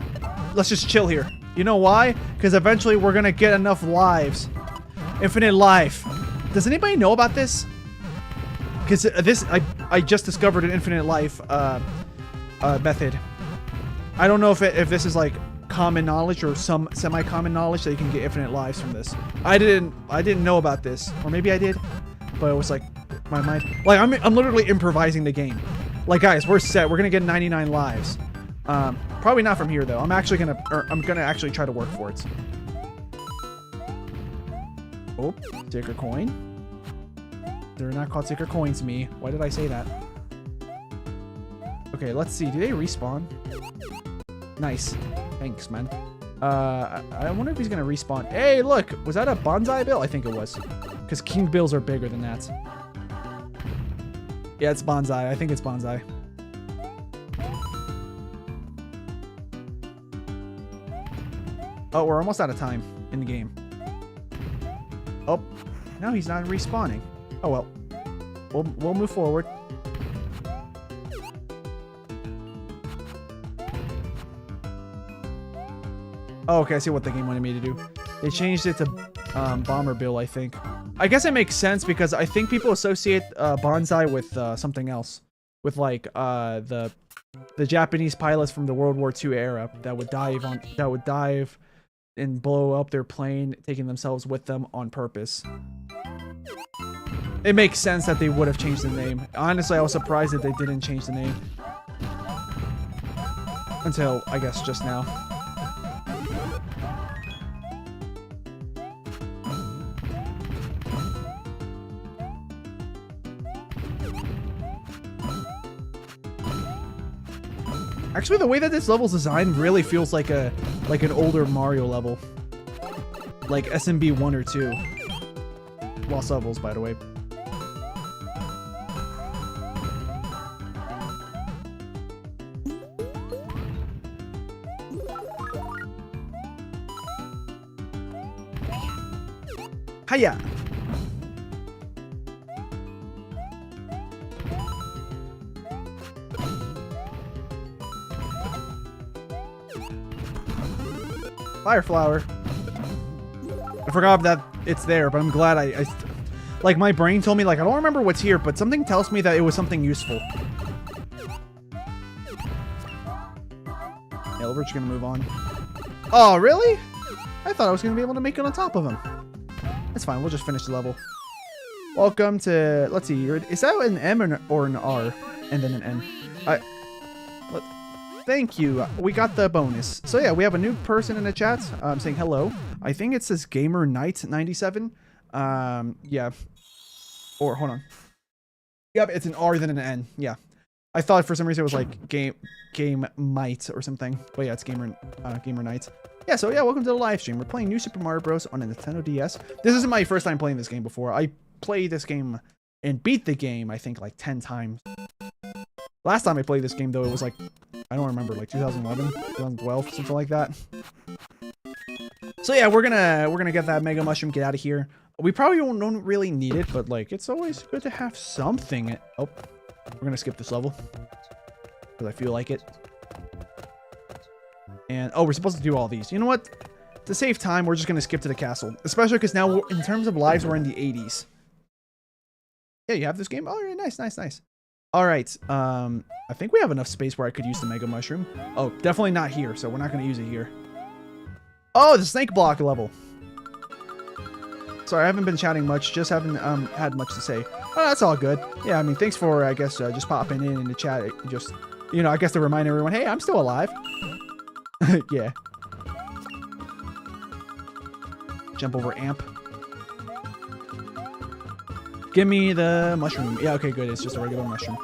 let's just chill here. You know why? Because eventually we're gonna get enough lives. Infinite life. Does anybody know about this? Because I just discovered an infinite life method. I don't know if this is like common knowledge or some semi-common knowledge that you can get infinite lives from this. I didn't know about this, or maybe I did, but it was like my mind. Like I'm literally improvising the game. Like guys, we're set. We're gonna get 99 lives. Probably not from here though. I'm gonna actually try to work for it. Oh, sticker coin. They're not called sticker coins to me. Why did I say that? Okay, let's see. Do they respawn? Nice. Thanks, man. I wonder if he's gonna respawn. Hey, look! Was that a bonsai bill? I think it was. Because king bills are bigger than that. Yeah, it's bonsai. I think it's bonsai. Oh, we're almost out of time in the game. Oh, no, he's not respawning. Oh well. We'll move forward. Oh, okay, I see what the game wanted me to do. They changed it to Bomber Bill, I think. I guess it makes sense because I think people associate bonsai with something else. With like the Japanese pilots from the World War II era that would dive and blow up their plane, taking themselves with them on purpose. It makes sense that they would have changed the name. Honestly, I was surprised that they didn't change the name. Until, I guess, just now. Actually, the way that this level's designed really feels like an older Mario level. Like SMB 1 or 2. Lost levels, by the way. Hiya! Fire flower. I forgot that it's there, but I'm glad I like my brain told me like I don't remember what's here, but something tells me that it was something useful. Yeah, we're just gonna move on. Oh, really? I thought I was gonna be able to make it on top of him. That's fine. We'll just finish the level. Welcome to. Let's see. Is that an M or an R and then an N? Thank you. We got the bonus. So yeah, we have a new person in the chat saying hello. I think it says Gamer Knight 97. Yeah. Or hold on. Yep, it's an R then an N. Yeah. I thought for some reason it was like game might or something. But yeah, it's Gamer Knight. Yeah, so yeah, welcome to the live stream. We're playing New Super Mario Bros. On a Nintendo DS. This isn't my first time playing this game before. I played this game and beat the game, I think, like 10 times. Last time I played this game, though, it was like, I don't remember, like 2011, 2012, something like that. So yeah, we're gonna get that Mega Mushroom, get out of here. We probably don't really need it, but like it's always good to have something. Oh, we're gonna skip this level because I feel like it. And oh, we're supposed to do all these. You know what? To save time, we're just gonna skip to the castle, especially because now in terms of lives, we're in the 80s. Yeah, you have this game. Oh, yeah, nice. All right. I think we have enough space where I could use the Mega Mushroom. Oh, definitely not here, so we're not gonna use it here. Oh, the snake block level. Sorry, I haven't been chatting much. Just haven't had much to say. Oh, that's all good. Yeah, I mean, thanks for, I guess, just popping in the chat. Just, you know, I guess to remind everyone, hey, I'm still alive. Yeah. Jump over amp. Give me the mushroom. Yeah, okay, good. It's just a regular mushroom.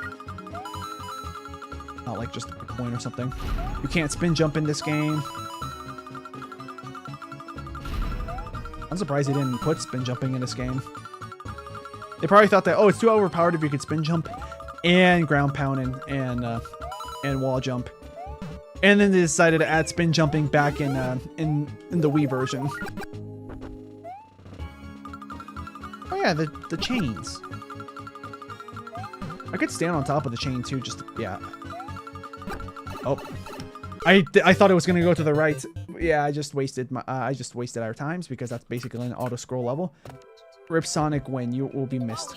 Not like just a coin or something. You can't spin jump in this game. I'm surprised they didn't put spin jumping in this game. They probably thought that, oh, it's too overpowered if you could spin jump and ground pound and wall jump. And then they decided to add spin jumping back in the Wii version. Oh yeah, the chains. I could stand on top of the chain too, just yeah. Oh, I thought it was gonna go to the right. Yeah, I just wasted our times because that's basically an auto scroll level. Rip Sonic win. You will be missed.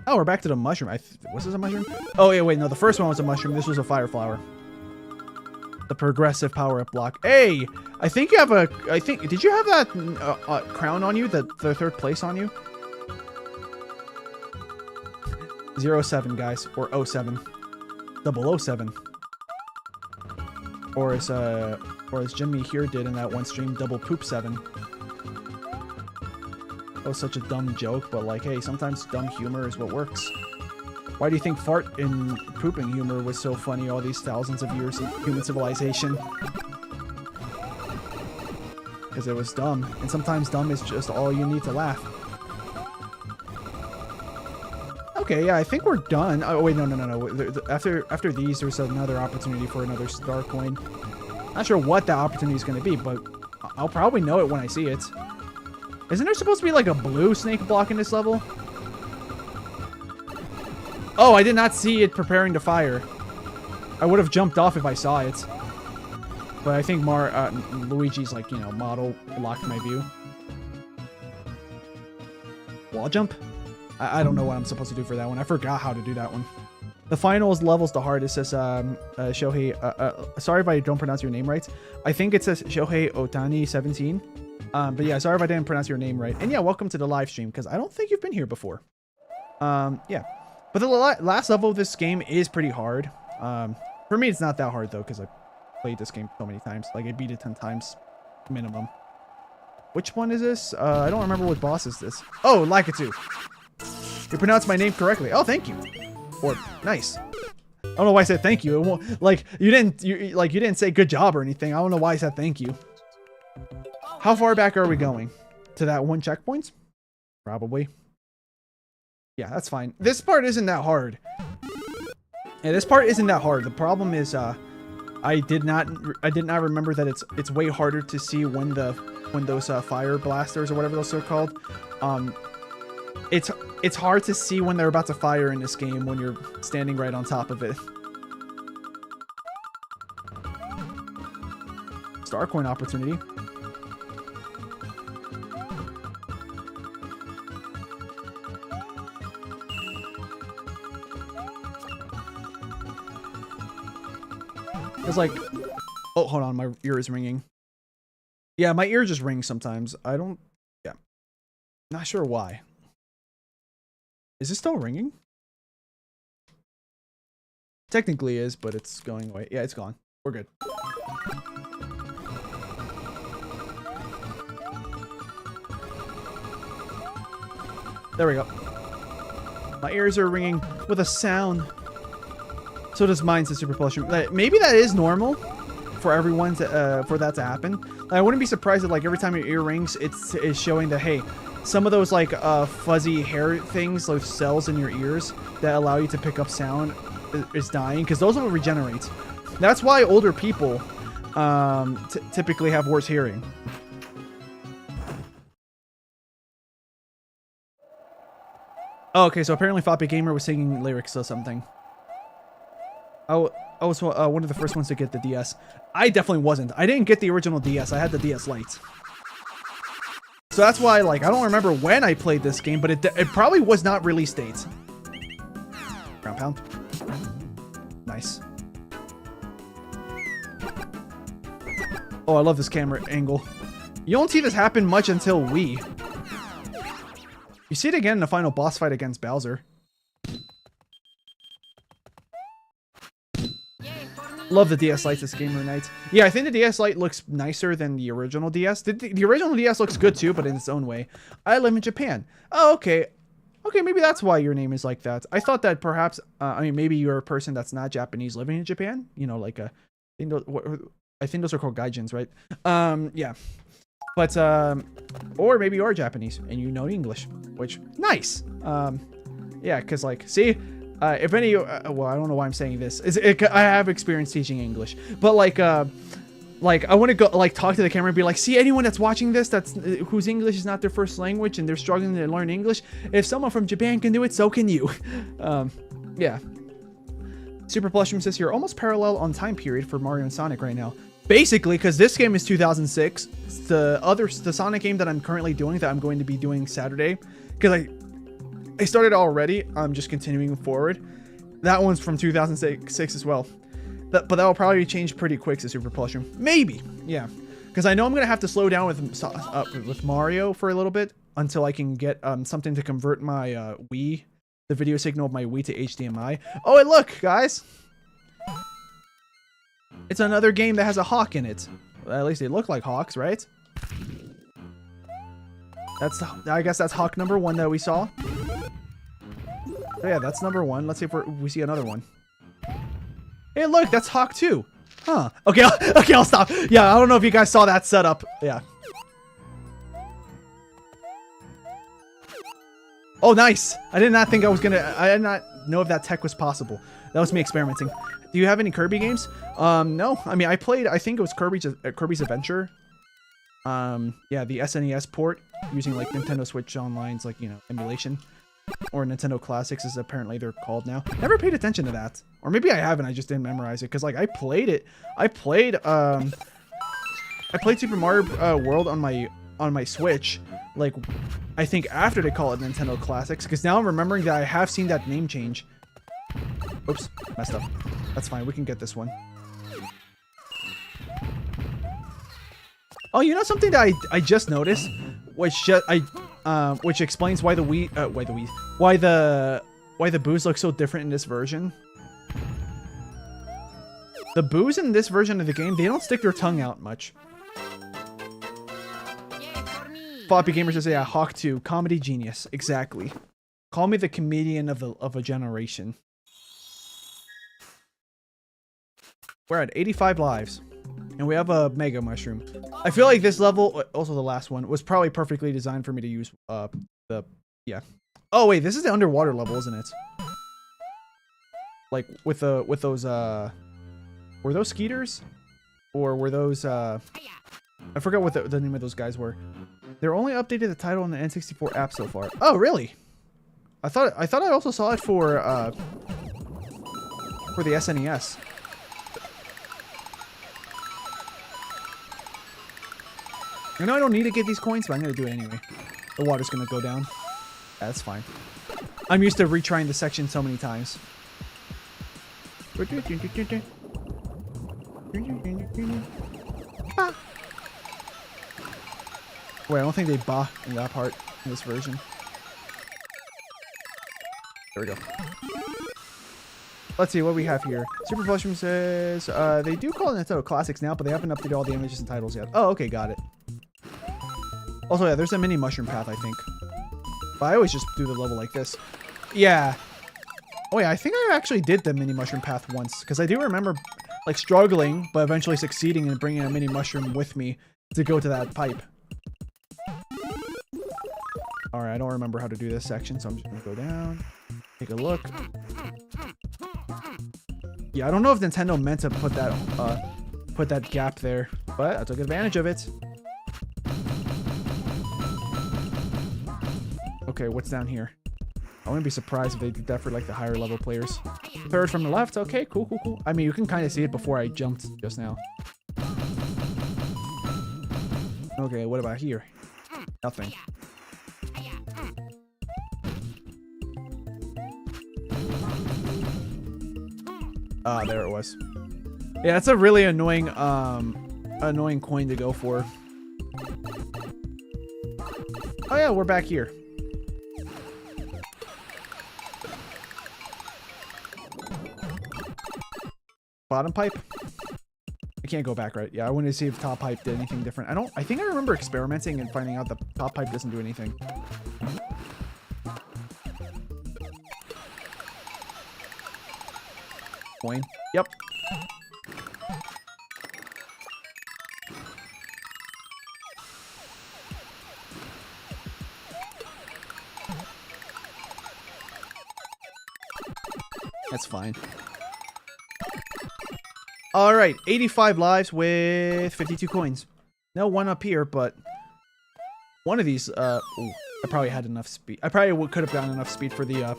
Oh, we're back to the mushroom. Was this a mushroom? Oh yeah, wait, no. The first one was a mushroom. This was a fire flower. The progressive power-up block. Hey, I think you have a. Did you have that crown on you? The third place on you? 07, guys, or 07. 007. Or as Jimmy here did in that one stream, double poop 7. That was such a dumb joke, but like, hey, sometimes dumb humor is what works. Why do you think fart and pooping humor was so funny all these thousands of years of human civilization? Because it was dumb, and sometimes dumb is just all you need to laugh. Okay, yeah, I think we're done. Oh, wait, no. After these, there's another opportunity for another star coin. Not sure what that opportunity is going to be, but I'll probably know it when I see it. Isn't there supposed to be like a blue snake block in this level? Oh, I did not see it preparing to fire. I would have jumped off if I saw it. But I think Luigi's, like, you know, model blocked my view. Wall jump? I don't know what I'm supposed to do for that one. I forgot how to do that one. The finals level's the hardest, says Shohei. Sorry if I don't pronounce your name right. I think it says Shohei Otani 17. But yeah, sorry if I didn't pronounce your name right. And yeah, welcome to the live stream, because I don't think you've been here before. Yeah. But the last level of this game is pretty hard. For me, it's not that hard, though, because I played this game so many times. Like, I beat it 10 times minimum. Which one is this? I don't remember what boss is this. Oh, Lakitu. You pronounced my name correctly. Oh, thank you. Or, nice. I don't know why I said thank you. It won't, like, you didn't say good job or anything. I don't know why I said thank you. How far back are we going? To that one checkpoint? Probably. Yeah, that's fine. This part isn't that hard. Yeah, this part isn't that hard. The problem is, I did not remember that it's way harder to see when those fire blasters or whatever those are called. It's hard to see when they're about to fire in this game when you're standing right on top of it. Star coin opportunity. It's like, oh, hold on, my ear is ringing. Yeah, my ear just rings sometimes. Yeah. Not sure why. Is it still ringing? Technically is, but it's going away. Yeah, it's gone. We're good. There we go. My ears are ringing with a sound. So does mine, says Super Plush. Maybe that is normal for everyone to, for that to happen. I wouldn't be surprised if, like, every time your ear rings, it's showing that, hey, some of those, like, fuzzy hair things, those cells in your ears that allow you to pick up sound is dying, because those will regenerate That's why older people typically have worse hearing. Oh, okay, so apparently Floppy Gamer was singing lyrics or something. I was one of the first ones to get the DS. I definitely wasn't. I didn't get the original DS. I had the DS Lite. So that's why, like, I don't remember when I played this game, but it probably was not release date. Ground pound. Nice. Oh, I love this camera angle. You don't see this happen much until Wii. You see it again in the final boss fight against Bowser. Love the DS Lite this gamer night. Yeah, I think the DS Lite looks nicer than the original DS. The original DS looks good too, but in its own way. I live in Japan. Oh, okay. Okay, maybe that's why your name is like that. I thought that perhaps, I mean, maybe you're a person that's not Japanese living in Japan. You know, like a, I think those are called gaijins, right? Yeah. But, or maybe you are Japanese and you know English, which, nice. Yeah, because, like, see, if any, well, I don't know why I'm saying this. I have experience teaching English, but, like I want to go, like, talk to the camera and be like, see, anyone that's watching this, whose English is not their first language and they're struggling to learn English, if someone from Japan can do it, so can you. Yeah. Super Plushroom says you're almost parallel on time period for Mario and Sonic right now. Basically, because this game is 2006, the Sonic game that I'm currently doing, that I'm going to be doing Saturday, because I started already, I'm just continuing forward. That one's from 2006 as well. But that will probably change pretty quick to Super Plushroom. Maybe, yeah. Because I know I'm going to have to slow down with Mario for a little bit until I can get something to convert my Wii, the video signal of my Wii to HDMI. Oh, and look, guys! It's another game that has a hawk in it. At least they look like hawks, right? I guess that's hawk number 1 that we saw. Oh yeah, that's number 1. Let's see if we see another one. Hey, look, that's hawk 2. Huh. Okay, I'll stop. Yeah, I don't know if you guys saw that setup. Yeah. Oh, nice. I did not think I did not know if that tech was possible. That was me experimenting. Do you have any Kirby games? No. I mean, I think it was Kirby's Adventure. Yeah, the SNES port using like Nintendo Switch Online's like, you know, emulation. Or Nintendo Classics as apparently they're called now. Never paid attention to that. Or maybe I haven't, I just didn't memorize it. Because like I played it. I played Super Mario World on my Switch. Like, I think after they call it Nintendo Classics. Because now I'm remembering that I have seen that name change. Oops, messed up. That's fine, we can get this one. Oh, you know something that I just noticed, which explains why why the boos look so different in this version. The boos in this version of the game, they don't stick their tongue out much. Floppy Gamer says, yeah, Hawk 2, comedy genius, exactly. Call me the comedian of a generation. We're at 85 lives. And we have a Mega Mushroom. I feel like this level, also the last one, was probably perfectly designed for me to use yeah. Oh wait, this is the underwater level, isn't it? Like with those were those Skeeters? Or were those I forgot what the name of those guys were. They're only updated the title on the N64 app so far. Oh really? I thought I also saw it for the SNES. I know I don't need to get these coins, but I'm going to do it anyway. The water's going to go down. That's fine. I'm used to retrying the section so many times. Wait, I don't think they bah in that part in this version. There we go. Let's see what we have here. Super Plushroom says they do call it Nintendo Classics now, but they haven't updated all the images and titles yet. Oh, okay, got it. Also, yeah, there's a mini mushroom path, I think. But I always just do the level like this. Yeah. Oh, yeah, I think I actually did the mini mushroom path once. Because I do remember, like, struggling, but eventually succeeding in bringing a mini mushroom with me to go to that pipe. Alright, I don't remember how to do this section, so I'm just going to go down. Take a look. Yeah, I don't know if Nintendo meant to put that gap there, but I took advantage of it. Okay, what's down here? I wouldn't be surprised if they did that for like the higher level players. Third from the left. Okay, cool, cool, cool. I mean, you can kind of see it before I jumped just now. Okay, what about here? Nothing. Ah, there it was. Yeah, that's a really annoying coin to go for. Oh yeah, we're back here. Bottom pipe? I can't go back, right? Yeah, I wanted to see if top pipe did anything different. I think I remember experimenting and finding out the top pipe doesn't do anything. Coin. Yep. That's fine. All right, 85 lives with 52 coins. No one up here, but one of these, ooh, I probably had enough speed. I probably could have gotten enough speed for the,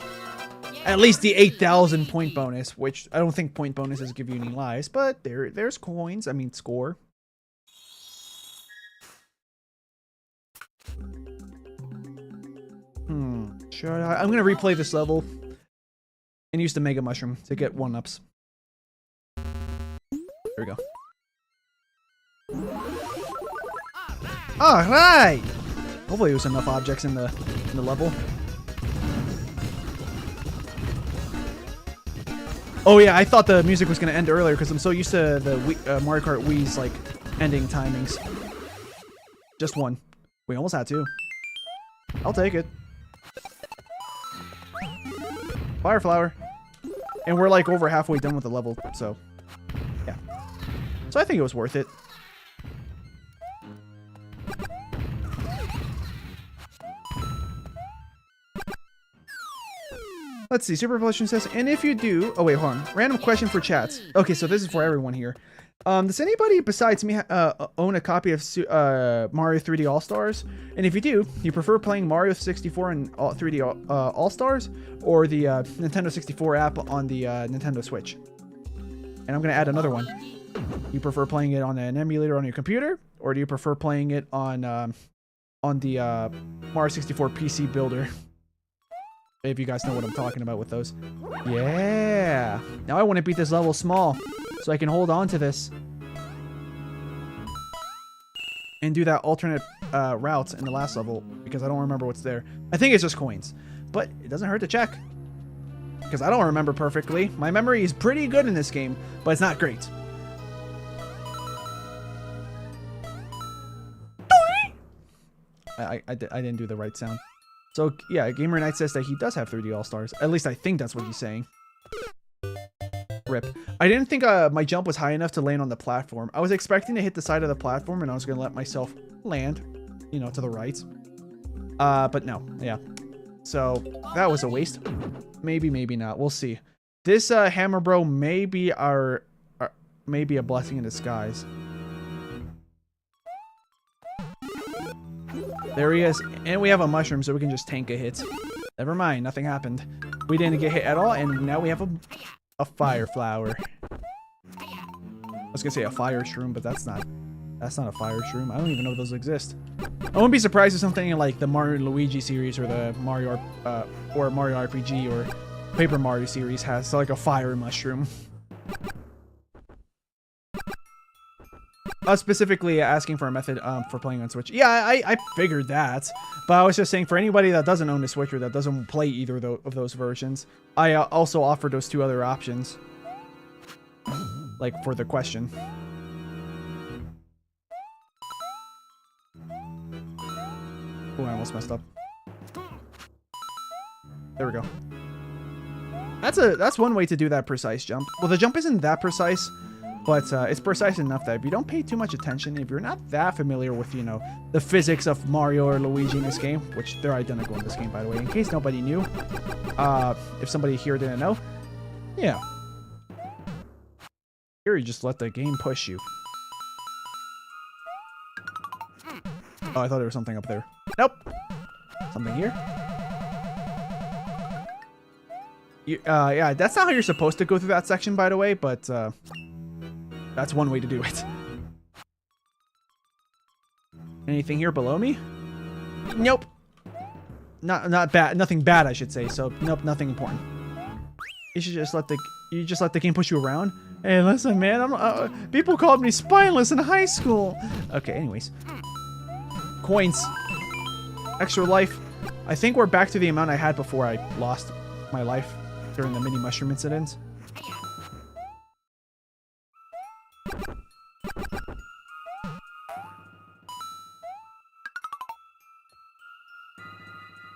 at least the 8,000 point bonus, which I don't think point bonuses give you any lives, but there's coins. I mean, score. Should I? I'm going to replay this level and use the Mega Mushroom to get 1-ups. There we go. Alright! Hopefully there's enough objects in the level. Oh yeah, I thought the music was going to end earlier because I'm so used to the Mario Kart Wii's like ending timings. Just one. We almost had two. I'll take it. Fire flower. And we're like over halfway done with the level, so yeah. So I think it was worth it. Let's see, Super Publishing says, and if you do... Oh, wait, hold on. Random question for chats. Okay, so this is for everyone here. Does anybody besides me own a copy of Mario 3D All-Stars? And if you do, you prefer playing Mario 64 and 3D All-Stars or the Nintendo 64 app on the Nintendo Switch? And I'm going to add another one. You prefer playing it on an emulator on your computer? Or do you prefer playing it on the Mario 64 PC builder? If you guys know what I'm talking about with those. Yeah. Now I want to beat this level small so I can hold on to this and do that alternate route in the last level because I don't remember what's there. I think it's just coins, but it doesn't hurt to check because I don't remember perfectly. My memory is pretty good in this game, but it's not great. I didn't do the right sound. So, yeah, Gamer Knight says that he does have 3D All-Stars. At least I think that's what he's saying. Rip. I didn't think my jump was high enough to land on the platform. I was expecting to hit the side of the platform, and I was going to let myself land, you know, to the right. But no, yeah. So, that was a waste. Maybe, maybe not. We'll see. This Hammer Bro may be maybe a blessing in disguise. There he is, and we have a mushroom, so we can just tank a hit. Never mind, nothing happened. We didn't get hit at all, and now we have a fire flower. I was gonna say a fire shroom, but that's not a fire shroom. I don't even know if those exist. I wouldn't be surprised if something like the Mario and Luigi series or the Mario or Mario RPG or Paper Mario series has like a fire mushroom. Specifically asking for a method for playing on Switch. Yeah, I figured that. But I was just saying for anybody that doesn't own a Switch or that doesn't play either of those versions, I also offered those two other options. Like, for the question. Oh, I almost messed up. There we go. That's one way to do that precise jump. Well, the jump isn't that precise. But it's precise enough that if you don't pay too much attention, if you're not that familiar with, you know, the physics of Mario or Luigi in this game, which they're identical in this game, by the way, in case nobody knew, if somebody here didn't know, yeah. Here, you just let the game push you. Oh, I thought there was something up there. Nope. Something here. Yeah, that's not how you're supposed to go through that section, by the way, but that's one way to do it. Anything here below me? Nope. Not bad. Nothing bad, I should say. So nope, nothing important. You should just let the game push you around. Hey, listen, man. People called me spineless in high school. Okay, anyways. Coins. Extra life. I think we're back to the amount I had before I lost my life during the mini mushroom incident.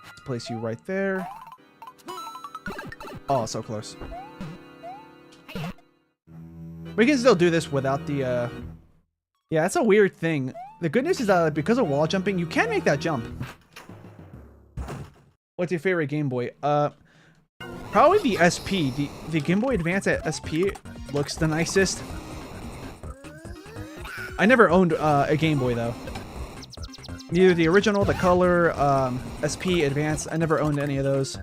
Let's place you right there. Oh, so close. We can still do this without the, Yeah, that's a weird thing. The good news is that because of wall jumping, you can make that jump. What's your favorite Game Boy? Probably the SP. The Game Boy Advance at SP looks the nicest. I never owned a Game Boy, though. Neither the original, the color, SP, Advance. I never owned any of those.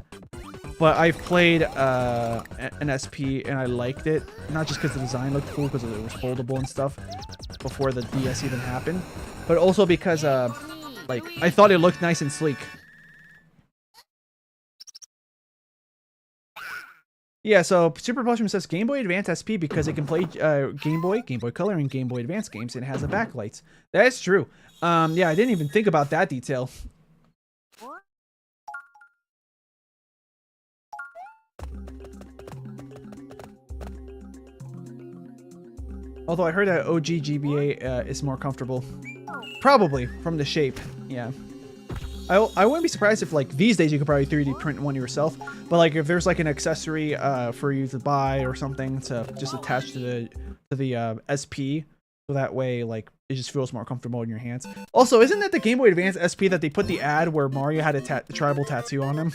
But I've played an SP and I liked it. Not just because the design looked cool, because it was foldable and stuff before the DS even happened. But also because, like, I thought it looked nice and sleek. Yeah, so Super Mushroom says Game Boy Advance SP because it can play Game Boy Color, and Game Boy Advance games, and it has a backlight. That's true. Yeah, I didn't even think about that detail. Although I heard that OG GBA is more comfortable. Probably, from the shape, yeah. I wouldn't be surprised if, like, these days you could probably 3D print one yourself. But, like, if there's, like, an accessory for you to buy or something to just attach to the SP, so that way, like, it just feels more comfortable in your hands. Also, isn't that the Game Boy Advance SP that they put the ad where Mario had a tribal tattoo on him?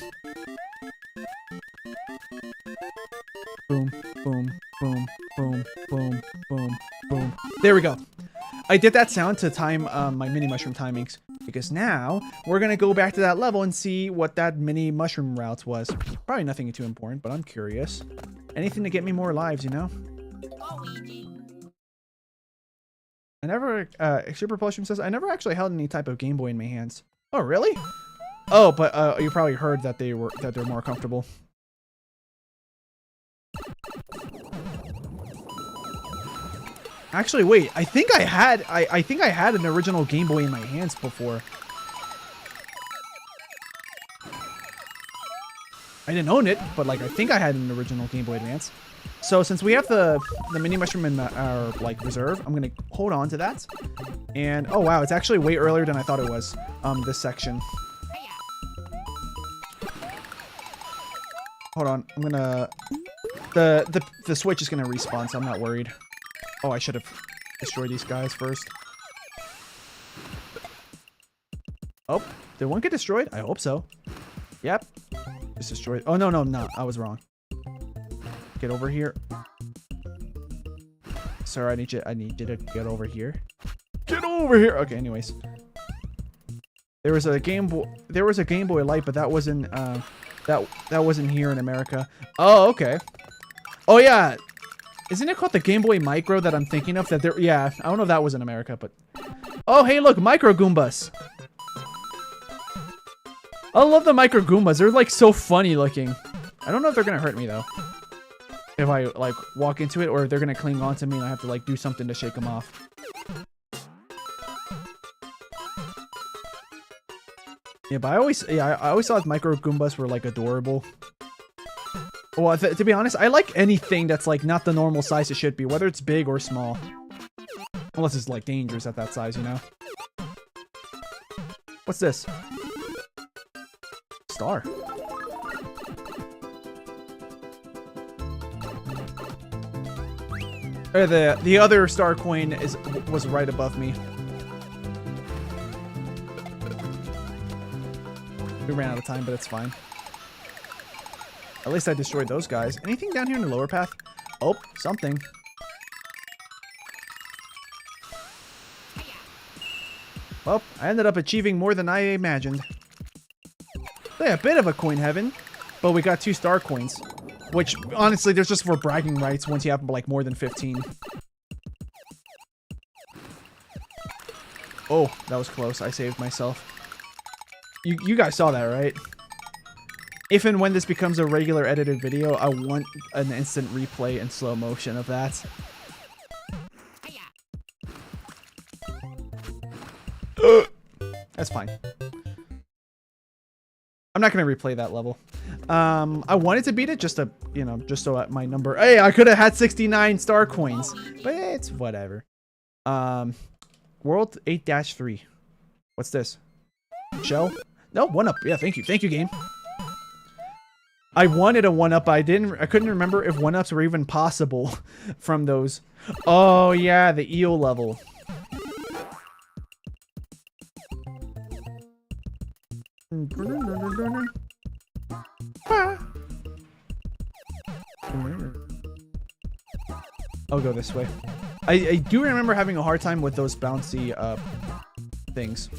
Boom, boom, boom, boom, boom, boom, boom. There we go. I did that sound to time my mini mushroom timings, because now we're gonna go back to that level and see what that mini mushroom route was. Probably nothing too important, but I'm curious. Anything to get me more lives, you know? I never, Super Mushroom says, I never actually held any type of Game Boy in my hands. Oh, really? Oh, but you probably heard that they're more comfortable. Actually, wait. I think I had an original Game Boy in my hands before. I didn't own it, but like I think I had an original Game Boy Advance. So since we have the mini mushroom in our like reserve, I'm gonna hold on to that. And oh wow, it's actually way earlier than I thought it was. This section. Hold on, I'm gonna the switch is gonna respawn, so I'm not worried. Oh, I should have destroyed these guys first. Oh, did one get destroyed? I hope so. Yep. Just destroyed. Oh, no, I was wrong. Get over here. Sir, I need you to get over here. Get over here! Okay, anyways. There was a Game Boy Light, but that wasn't that wasn't here in America. Oh, okay. Oh yeah. Isn't it called the Game Boy Micro that I'm thinking of? Yeah, I don't know if that was in America, but... Oh, hey, look, Micro Goombas. I love the Micro Goombas. They're, like, so funny looking. I don't know if they're gonna hurt me, though. If I, like, walk into it, or if they're gonna cling on to me and I have to, like, do something to shake them off. Yeah, but I always thought Micro Goombas were, like, adorable. Well, to be honest, I like anything that's, like, not the normal size it should be, whether it's big or small. Unless it's, like, dangerous at that size, you know? What's this? Star. The other star coin was right above me. We ran out of time, but it's fine. At least I destroyed those guys. Anything down here in the lower path? Oh, something. Well, I ended up achieving more than I imagined. So yeah, a bit of a coin heaven, but we got 2 star coins. Which, honestly, there's just for bragging rights once you have, like, more than 15. Oh, that was close. I saved myself. You guys saw that, right? If and when this becomes a regular edited video, I want an instant replay in slow motion of that. That's fine. I'm not going to replay that level. I wanted to beat it just to, you know, just so my number... Hey, I could have had 69 star coins. But it's whatever. World 8-3. What's this? Shell? No, 1-up. Yeah, thank you. Thank you, game. I wanted a 1-up, but I couldn't remember if 1-ups were even possible from those. Oh, yeah, the eel level. I'll go this way. I do remember having a hard time with those bouncy things.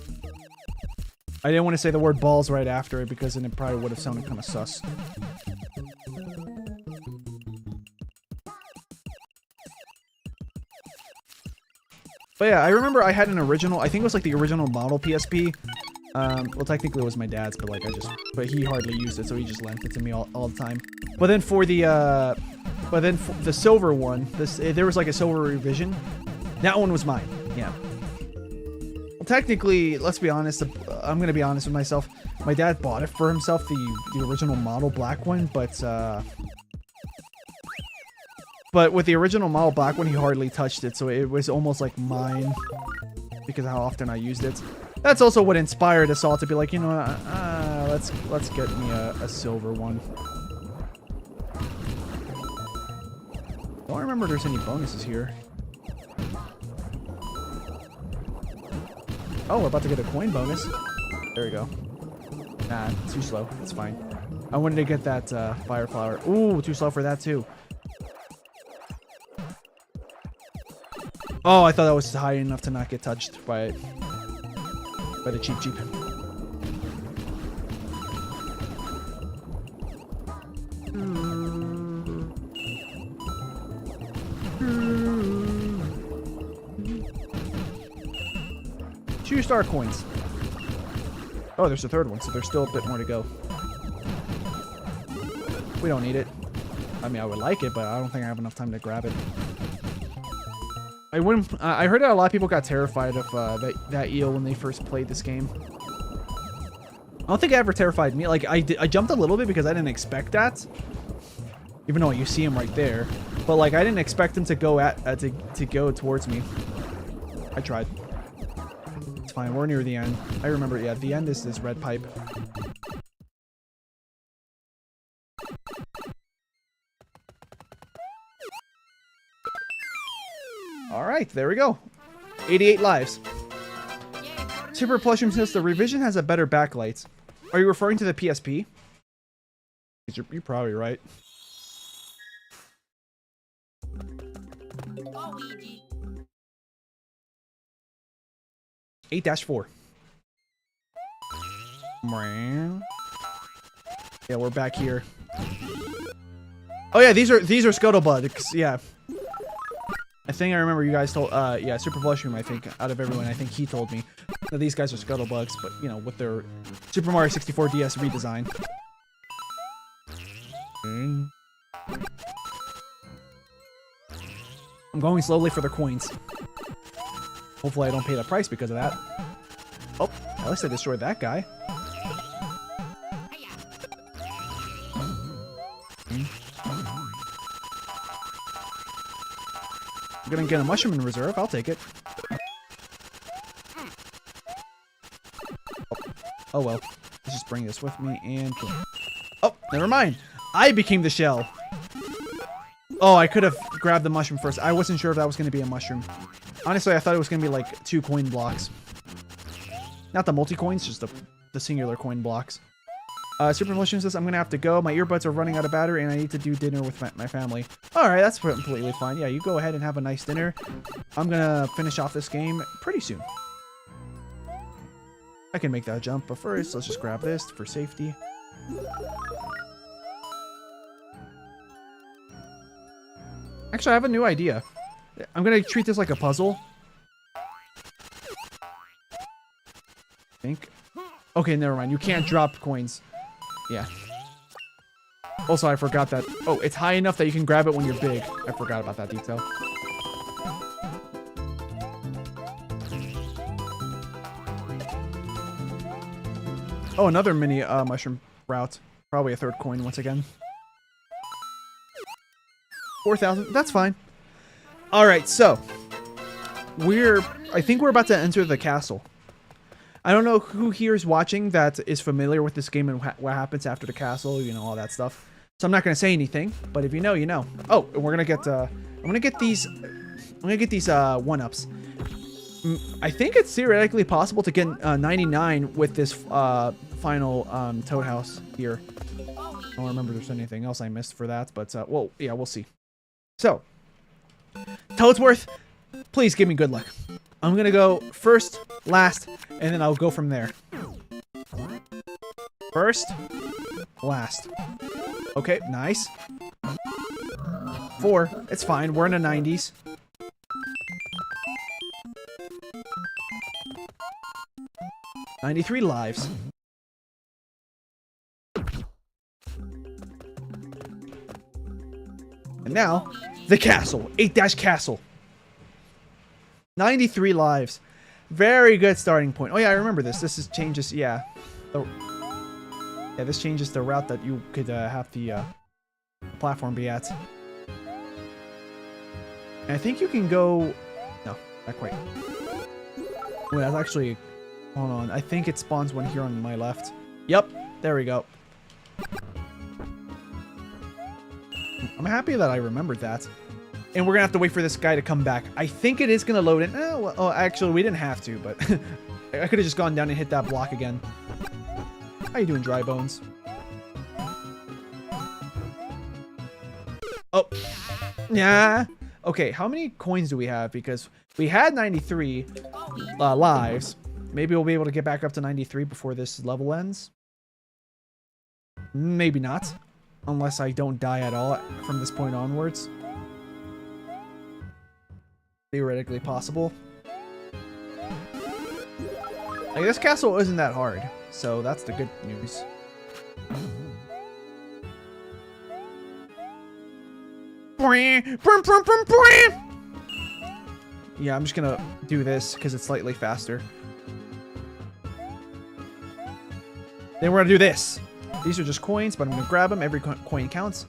I didn't want to say the word balls right after it because then it probably would have sounded kind of sus. But yeah, I remember I had an original, I think it was like the original model PSP. Well, technically it was my dad's, but like but he hardly used it, so he just lent it to me all the time. But then for the, the silver one, there was like a silver revision. That one was mine, yeah. Well, technically, let's be honest, I'm gonna be honest with myself. My dad bought it for himself, the original model black one, but with the original model black one, he hardly touched it, so it was almost like mine because of how often I used it. That's also what inspired us all to be like, you know, let's get me a silver one. Don't remember if there's any bonuses here. Oh, we're about to get a coin bonus. There we go. Nah, too slow. It's fine. I wanted to get that fire flower. Ooh, too slow for that too. Oh, I thought that was high enough to not get touched by the cheap. Two star coins. Oh, there's a third one, so there's still a bit more to go. We don't need it. I mean, I would like it, but I don't think I have enough time to grab it. I wouldn't. I heard that a lot of people got terrified of that eel when they first played this game. I don't think it ever terrified me. Like I jumped a little bit because I didn't expect that. Even though you see him right there, but like I didn't expect him to go to go towards me. I tried. It's fine. We're near the end. I remember. Yeah, the end is this red pipe. Alright, there we go. 88 lives. Super Plushroom says the revision has a better backlight. Are you referring to the PSP? You're probably right. Eight 8-4. Yeah, we're back here. Oh yeah, these are scuttlebugs. Yeah. I think I remember you guys told, yeah, Super Plushroom, I think, out of everyone, I think he told me that these guys are scuttlebugs, but, you know, with their Super Mario 64 DS redesign. I'm going slowly for the coins. Hopefully I don't pay the price because of that. Oh, at least I destroyed that guy. I'm gonna get a mushroom in reserve. I'll take it. Oh well. Let's just bring this with me and... Oh, never mind. I became the shell. Oh, I could have grabbed the mushroom first. I wasn't sure if that was going to be a mushroom. Honestly, I thought it was going to be like 2 coin blocks. Not the multi-coins, just the singular coin blocks. Super Motion says, I'm going to have to go. My earbuds are running out of battery and I need to do dinner with my family. Alright, that's completely fine. Yeah, you go ahead and have a nice dinner. I'm going to finish off this game pretty soon. I can make that jump, but first, let's just grab this for safety. Actually, I have a new idea. I'm gonna treat this like a puzzle. I think. Okay, never mind. You can't drop coins. Yeah. Also, I forgot that. Oh, it's high enough that you can grab it when you're big. I forgot about that detail. Oh, another mini mushroom route. Probably a third coin once again. 4,000. That's fine. All right, so I think we're about to enter the castle. I don't know who here is watching that is familiar with this game and what happens after the castle, you know, all that stuff. So I'm not gonna say anything, but if you know, you know. Oh, and we're gonna get. I'm gonna get these 1-ups. I think it's theoretically possible to get 99 with this final Toad House here. I don't remember if there's anything else I missed for that, but well, yeah, we'll see. So, Toadsworth, please give me good luck. I'm gonna go first, last, and then I'll go from there. First, last. Okay, nice. 4, it's fine. We're in the 90s. $93 lives. And now, the castle. 8-castle. 93 lives. Very good starting point. Oh yeah, I remember this. This is changes, yeah. Yeah, this changes the route that you could have the platform be at. And I think you can go... No, not quite. Wait, that's actually... Hold on. I think it spawns one here on my left. Yep, there we go. I'm happy that I remembered that. And we're going to have to wait for this guy to come back. I think it is going to load in. Oh, actually, we didn't have to, but I could have just gone down and hit that block again. How you doing, Dry Bones? Oh. Yeah. Okay, how many coins do we have? Because we had 93 lives. Maybe we'll be able to get back up to 93 before this level ends. Maybe not. Unless I don't die at all from this point onwards. Theoretically possible. Like, this castle isn't that hard, so that's the good news. Yeah, I'm just gonna do this because it's slightly faster. Then we're gonna do this. These are just coins, but I'm gonna grab them. Every coin counts.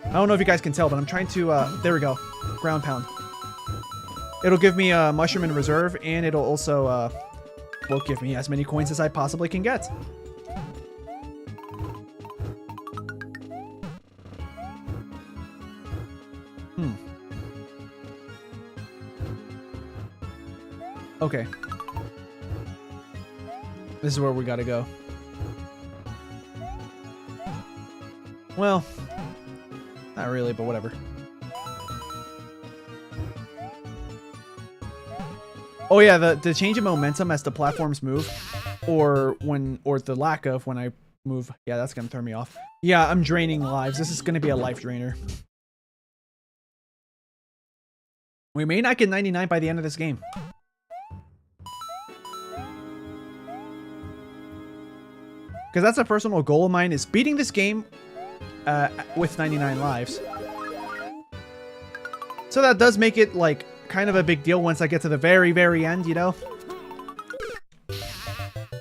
I don't know if you guys can tell, but I'm trying to, there we go. Ground pound. It'll give me a mushroom in reserve, and it'll also, will give me as many coins as I possibly can get. Okay. This is where we gotta go. Well, not really, but whatever. Oh yeah, the change in momentum as the platforms move, or the lack of when I move. Yeah, that's gonna throw me off. Yeah, I'm draining lives. This is gonna be a life drainer. We may not get 99 by the end of this game. Because that's a personal goal of mine, is beating this game with 99 lives. So that does make it, like, kind of a big deal once I get to the very, very end, you know?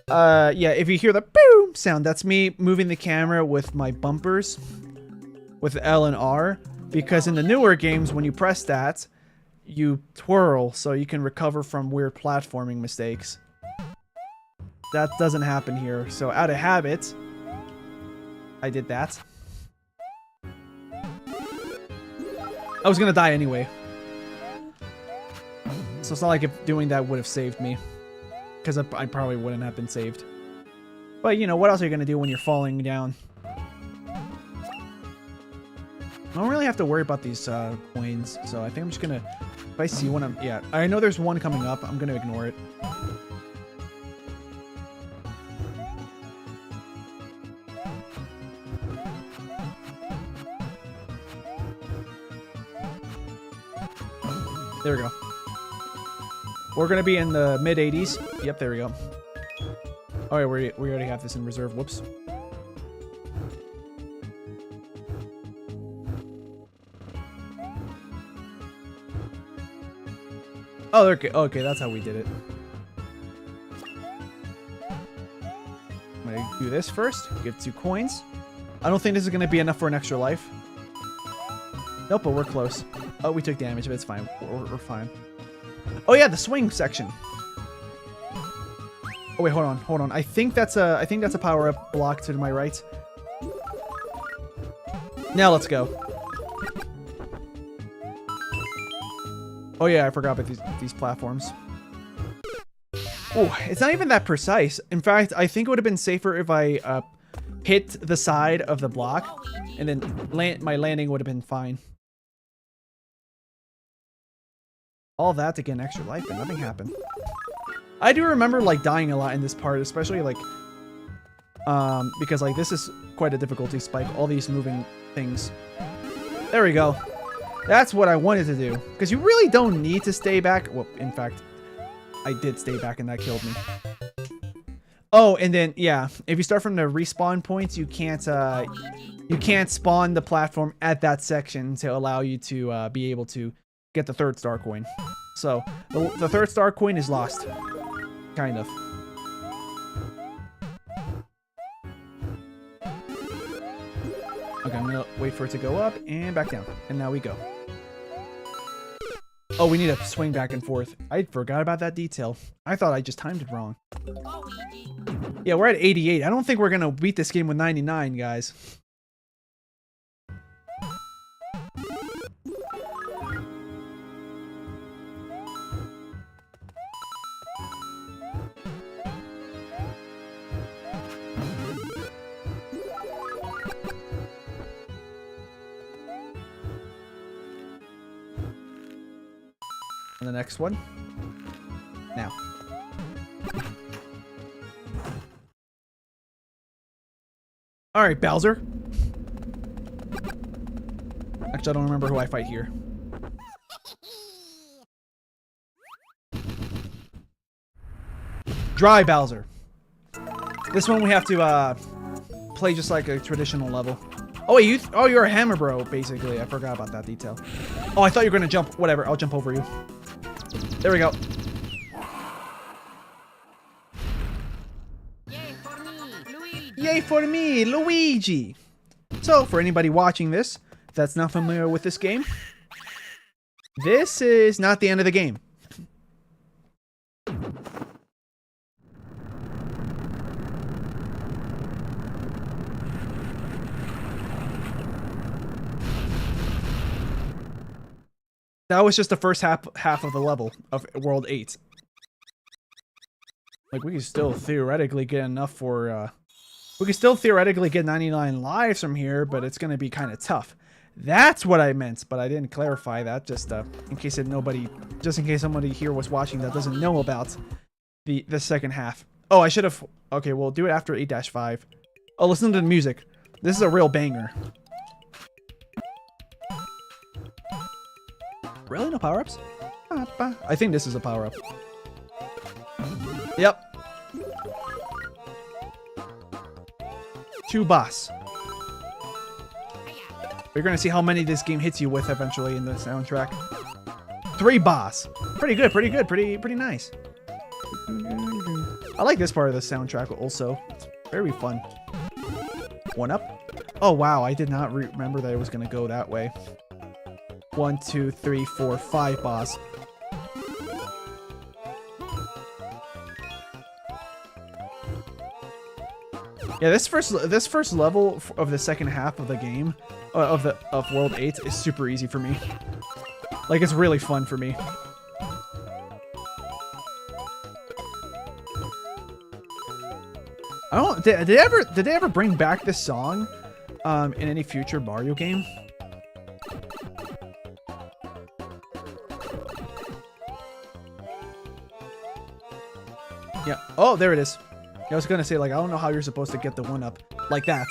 Yeah, if you hear the boom sound, that's me moving the camera with my bumpers with L and R. Because in the newer games, when you press that, you twirl so you can recover from weird platforming mistakes. That doesn't happen here, so out of habit, I did that. I was gonna die anyway. So it's not like if doing that would have saved me. Because I probably wouldn't have been saved. But, you know, what else are you gonna do when you're falling down? don't really have to worry about these coins, so I think I'm just gonna, if I see one, yeah, I know there's one coming up, I'm gonna ignore it. There we go. We're gonna be in the mid 80s. Yep, there we go. All right, we already have this in reserve. Whoops. Oh, okay. Okay, that's how we did it. I'm gonna do this first. Get 2 coins. I don't think this is gonna be enough for an extra life. Nope, but we're close. Oh, we took damage, but it's fine. We're fine. Oh yeah, the swing section. Oh wait, hold on. I think that's a power-up block to my right. Now let's go. Oh yeah, I forgot about these platforms. Oh, it's not even that precise. In fact, I think it would have been safer if I hit the side of the block, and then my landing would have been fine. All that to get an extra life, and nothing happened. I do remember like dying a lot in this part, especially like because like this is quite a difficulty spike. All these moving things. There we go. That's what I wanted to do, because you really don't need to stay back. Well, in fact, I did stay back, and that killed me. Oh, and then yeah, if you start from the respawn points, you can't spawn the platform at that section to allow you to be able to get the 3rd star coin. So the 3rd star coin is lost, kind of. Okay, I'm gonna wait for it to go up and back down, and now we go. Oh, we need to swing back and forth. I forgot about that detail. I thought I just timed it wrong. Yeah, we're at 88. I don't think we're gonna beat this game with 99, guys. And the next one. Now. Alright, Bowser. Actually, I don't remember who I fight here. Dry Bowser. This one we have to play just like a traditional level. Oh wait, you're a hammer bro, basically. I forgot about that detail. Oh, I thought you were gonna jump. Whatever, I'll jump over you. There we go. Yay for me, Luigi! So, for anybody watching this that's not familiar with this game, this is not the end of the game. That was just the first half of the level of World 8. Like, we can still theoretically get enough for, we can still theoretically get 99 lives from here, but it's going to be kind of tough. That's what I meant, but I didn't clarify that, just in case somebody here was watching that doesn't know about the second half. Oh, I should have... Okay, we'll do it after 8-5. Oh, listen to the music. This is a real banger. Really? No power-ups? I think this is a power-up. Yep. 2 boss. You're gonna see how many this game hits you with eventually in the soundtrack. 3 boss. Pretty good, pretty good, pretty nice. I like this part of the soundtrack also. It's very fun. 1 up. Oh wow, I did not remember that it was gonna go that way. 1, 2, 3, 4, 5 boss. Yeah, this first level of the second half of the game, of World 8, is super easy for me. Like, it's really fun for me. I don't. Did they ever bring back this song, in any future Mario game? Yeah. Oh, there it is. I was gonna say, like, I don't know how you're supposed to get the 1-up like that.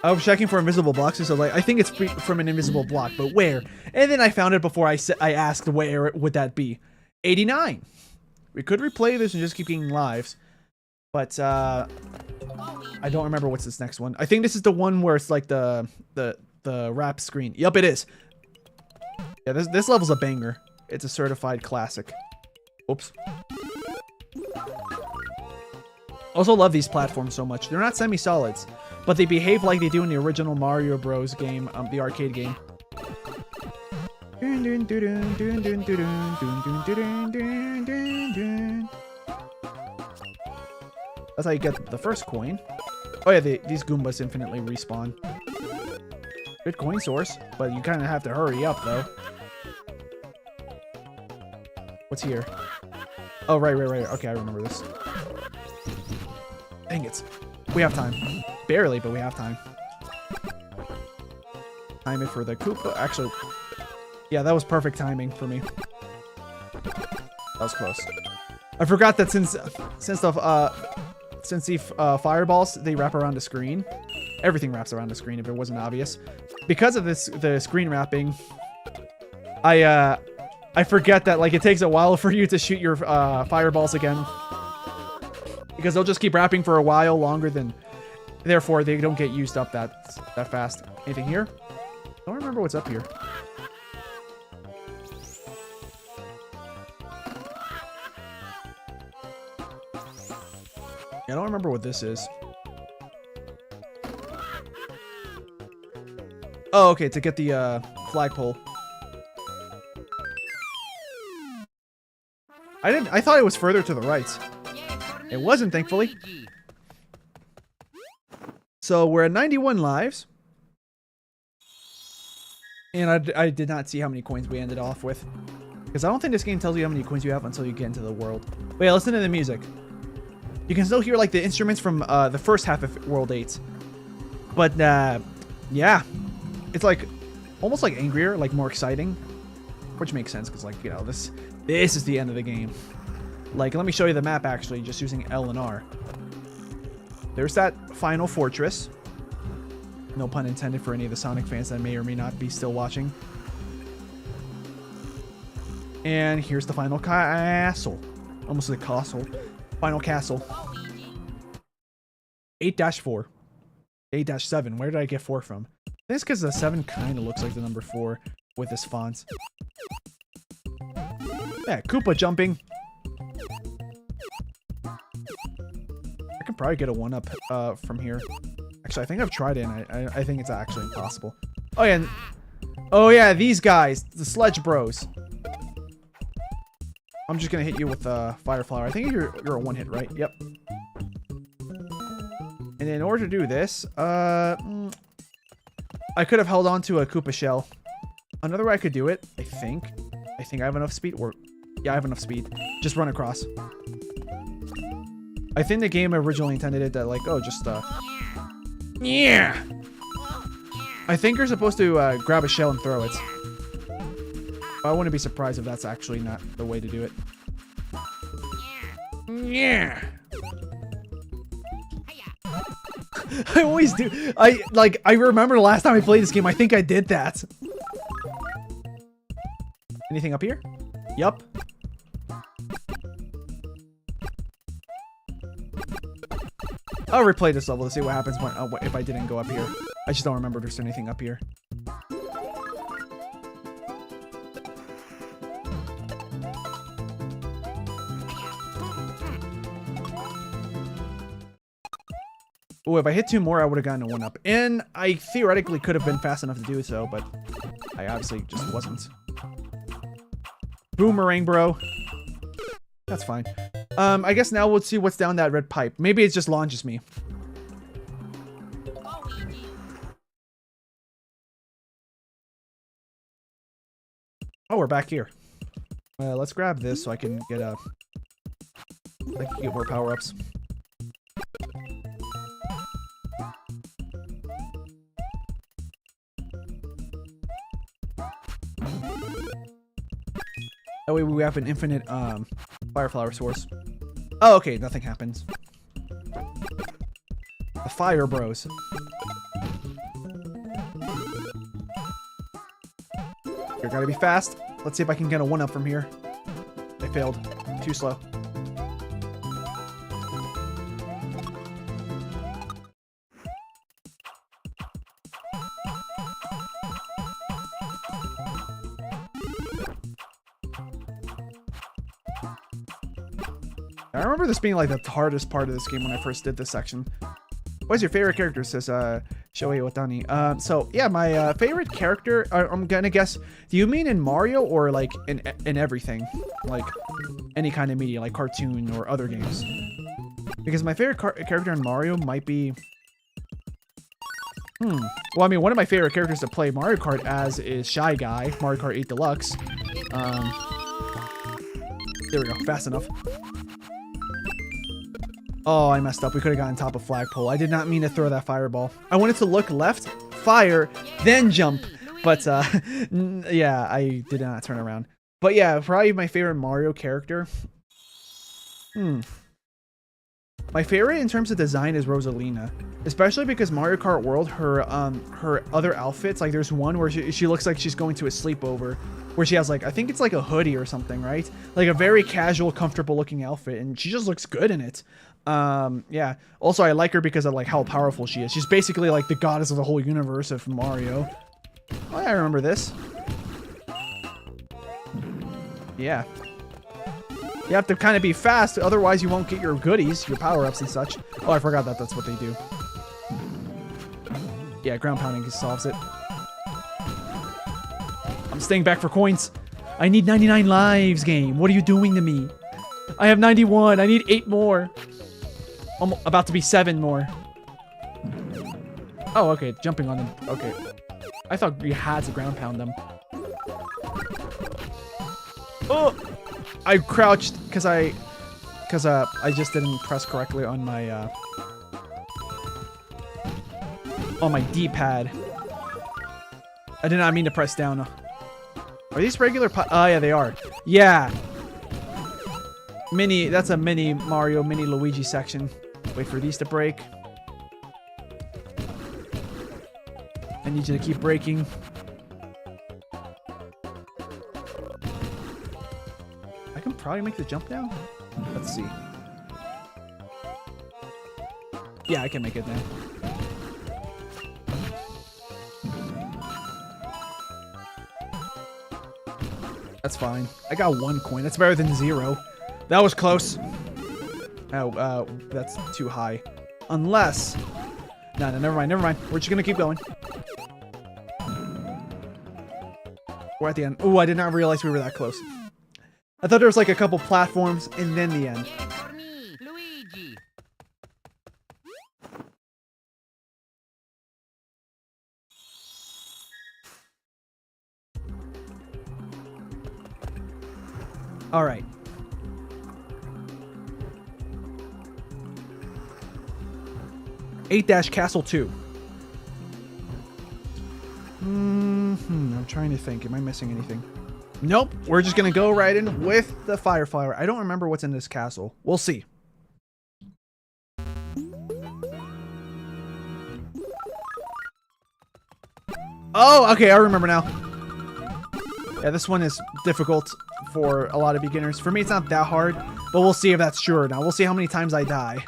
I was checking for invisible blocks, so like, I think it's from an invisible block, but where? And then I found it before I asked where would that be. 89. We could replay this and just keep getting lives, but I don't remember what's this next one. I think this is the one where it's like the wrap screen. Yup, it is. Yeah, this level's a banger. It's a certified classic. Oops. Also love these platforms so much. They're not semi-solids, but they behave like they do in the original Mario Bros. Game, the arcade game. That's how you get the first coin. Oh yeah, these Goombas infinitely respawn. Good coin source, but you kind of have to hurry up though. What's here? Oh, right. Okay, I remember this. Dang it. We have time. Barely, but we have time. Time it for the Koopa. Actually, yeah, that was perfect timing for me. That was close. I forgot that since the fireballs, they wrap around the screen. Everything wraps around the screen if it wasn't obvious. Because of the screen wrapping, I forget that, like, it takes a while for you to shoot your fireballs again. Because they'll just keep wrapping for a while longer than... Therefore, they don't get used up that fast. Anything here? Don't remember what's up here. I don't remember what this is. Oh, okay, to get the flagpole. I thought it was further to the right. It wasn't, thankfully. So we're at 91 lives. And I did not see how many coins we ended off with. Because I don't think this game tells you how many coins you have until you get into the world. But yeah, listen to the music. You can still hear, like, the instruments from the first half of World 8. But, yeah. It's, like, almost, like, angrier, like, more exciting. Which makes sense, because, like, you know, this is the end of the game. Like, let me show you the map, actually, just using L and R. There's that final fortress. No pun intended for any of the Sonic fans that may or may not be still watching. And here's the final castle. Almost like castle. Final castle. 8-4. 8-7. Where did I get 4 from? I think it's because the 7 kind of looks like the number 4 with this font. Yeah, Koopa jumping. I can probably get a 1-up from here. Actually, I think I've tried it, and I think it's actually impossible. Oh, yeah. Oh, yeah, these guys. The Sledge Bros. I'm just going to hit you with Fire Flower. I think you're a 1-hit, right? Yep. And in order to do this, I could have held on to a Koopa shell. Another way I could do it, I think I have enough speed. Or, yeah, I have enough speed. Just run across. I think the game originally intended it that, like, oh, just, yeah. I think you're supposed to grab a shell and throw it. I wouldn't be surprised if that's actually not the way to do it. Yeah. I always do. I remember the last time I played this game, I think I did that. Anything up here? Yup. I'll replay this level to see what happens when, if I didn't go up here. I just don't remember if there's anything up here. Oh, if I hit 2 more, I would have gotten a 1-up. And I theoretically could have been fast enough to do so, but I obviously just wasn't. Boomerang, bro. That's fine. I guess now we'll see what's down that red pipe. Maybe it just launches me. Oh, we're back here. Let's grab this so I can get more power-ups. That way we have an infinite Fire flower source. Oh, okay, nothing happens. The fire bros. Here, gotta be fast. Let's see if I can get a 1-up from here. I failed. Too slow. I remember this being like the hardest part of this game when I first did this section. What's your favorite character? Says Shohei Watani. So yeah, my favorite character. I'm gonna guess. Do you mean in Mario or like in everything, like any kind of media, like cartoon or other games? Because my favorite character in Mario might be. Well, I mean, one of my favorite characters to play Mario Kart as is Shy Guy, Mario Kart 8 Deluxe. There we go. Fast enough. Oh, I messed up. We could have gotten top of flagpole. I did not mean to throw that fireball. I wanted to look left, fire, then jump. But, yeah, I did not turn around. But yeah, probably my favorite Mario character. My favorite in terms of design is Rosalina. Especially because Mario Kart World, her other outfits, like there's one where she looks like she's going to a sleepover. Where she has like, I think it's like a hoodie or something, right? Like a very casual, comfortable looking outfit. And she just looks good in it. Yeah. Also, I like her because of like how powerful she is. She's basically like the goddess of the whole universe of Mario. Oh, yeah, I remember this. Yeah. You have to kind of be fast, otherwise you won't get your goodies, your power-ups and such. Oh, I forgot that that's what they do. Yeah, ground pounding solves it. I'm staying back for coins. I need 99 lives, game. What are you doing to me? I have 91. I need 8 more. I'm about to be 7 more. Oh, okay. Jumping on them. Okay. I thought you had to ground pound them. Oh! I crouched because I just didn't press correctly on my D-pad. I did not mean to press down. Are these regular oh yeah, they are. Yeah. That's a mini Mario, mini Luigi section. Wait for these to break. I need you to keep breaking. I can probably make the jump now. Let's see. Yeah, I can make it now. That's fine. I got 1 coin. That's better than 0. That was close. Oh, that's too high. Unless... No, never mind, never mind. We're just gonna keep going. We're at the end. Oh, I did not realize we were that close. I thought there was like a couple platforms and then the end. All right. Castle 2. I'm trying to think. Am I missing anything? Nope. We're just going to go right in with the fire flower. I don't remember what's in this castle. We'll see. Oh, okay. I remember now. Yeah, this one is difficult for a lot of beginners. For me, it's not that hard, but we'll see if that's true. Now, we'll see how many times I die.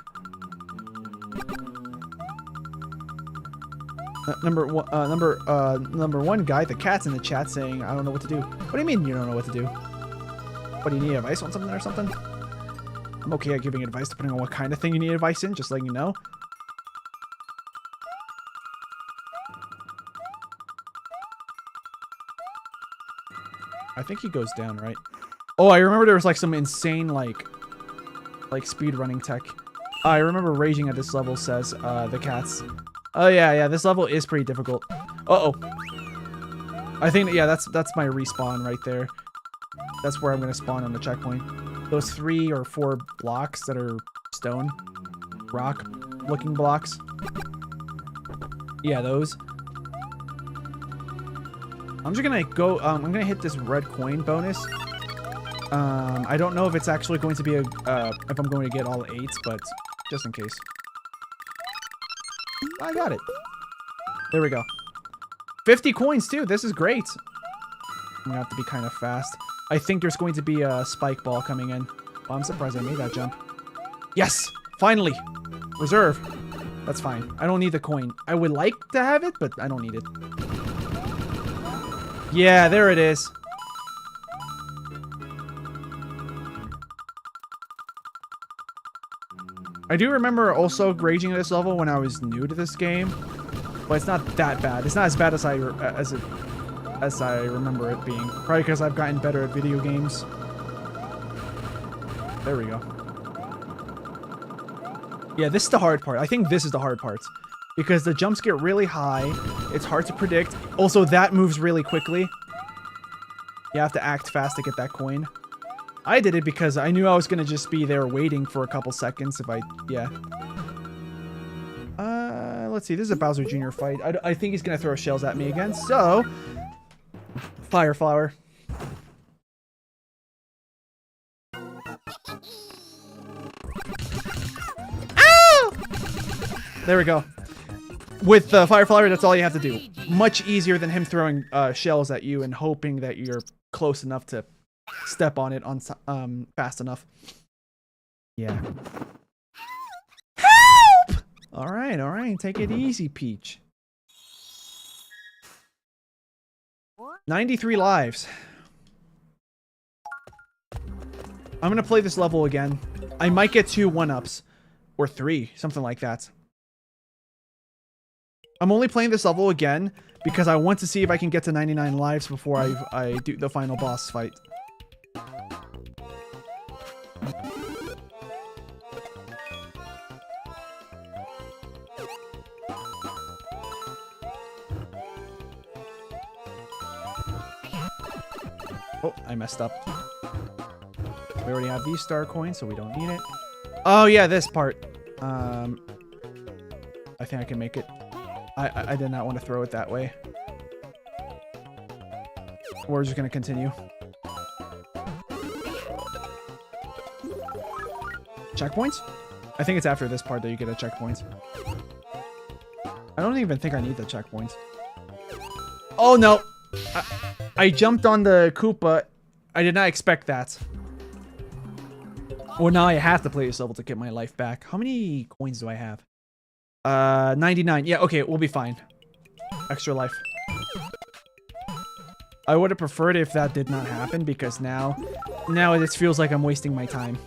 Number one guy, the cat's in the chat saying, I don't know what to do. What do you mean you don't know what to do? What, do you need advice on something or something? I'm okay at giving advice depending on what kind of thing you need advice in, just letting you know. I think he goes down, right? Oh, I remember there was like some insane like speed running tech. I remember raging at this level, says the cats. Oh yeah, this level is pretty difficult. Uh-oh. I think, yeah, that's my respawn right there. That's where I'm gonna spawn on the checkpoint. Those 3 or 4 blocks that are stone, rock looking blocks. Yeah, those. I'm just gonna go, I'm gonna hit this red coin bonus. I don't know if it's actually going to be if I'm going to get all 8, but just in case. I got it. There we go. 50 coins too. This is great. I'm gonna have to be kind of fast. I think there's going to be a spike ball coming in. Oh, I'm surprised I made that jump. Yes! Finally! Reserve. That's fine. I don't need the coin. I would like to have it, but I don't need it. Yeah, there it is. I do remember also raging at this level when I was new to this game, but it's not that bad. It's not as bad as I remember it being. Probably because I've gotten better at video games. There we go. Yeah, this is the hard part. I think this is the hard part. Because the jumps get really high. It's hard to predict. Also, that moves really quickly. You have to act fast to get that coin. I did it because I knew I was going to just be there waiting for a couple seconds if I... Yeah. Let's see. This is a Bowser Jr. fight. I think he's going to throw shells at me again. So... Fire Flower. Ow! There we go. With the Fire Flower, that's all you have to do. Much easier than him throwing shells at you and hoping that you're close enough to step on it on fast enough. Yeah. Help! All right. Take it easy, Peach. 93 lives. I'm gonna play this level again. I might get 2 1-ups. Or 3, something like that. I'm only playing this level again because I want to see if I can get to 99 lives before I do the final boss fight. Oh, I messed up. We already have these star coins, so we don't need it. Oh yeah, this part. I think I can make it. I did not want to throw it that way. We're just gonna continue. Checkpoints? I think it's after this part that you get a checkpoint. I don't even think I need the checkpoints. Oh no! I jumped on the Koopa. I did not expect that. Well, now I have to play this level to get my life back. How many coins do I have? 99. Yeah, okay, we'll be fine. Extra life. I would have preferred if that did not happen because now it just feels like I'm wasting my time.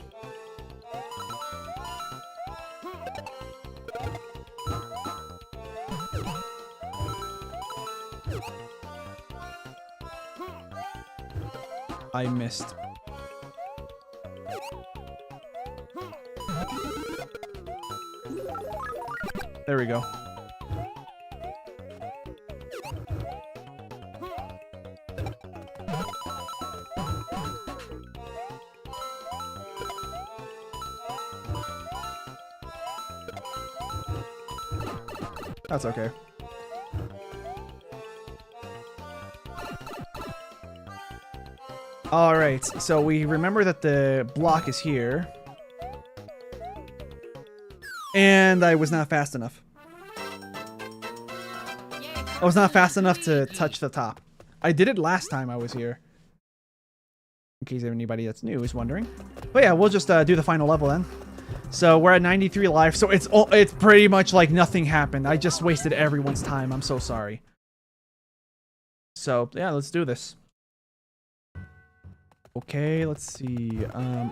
I missed. There we go. That's okay. Alright, so we remember that the block is here. And I was not fast enough. I was not fast enough to touch the top. I did it last time I was here. In case anybody that's new is wondering. But yeah, we'll just do the final level then. So we're at 93 lives, so it's pretty much like nothing happened. I just wasted everyone's time. I'm so sorry. So yeah, let's do this. Okay, let's see.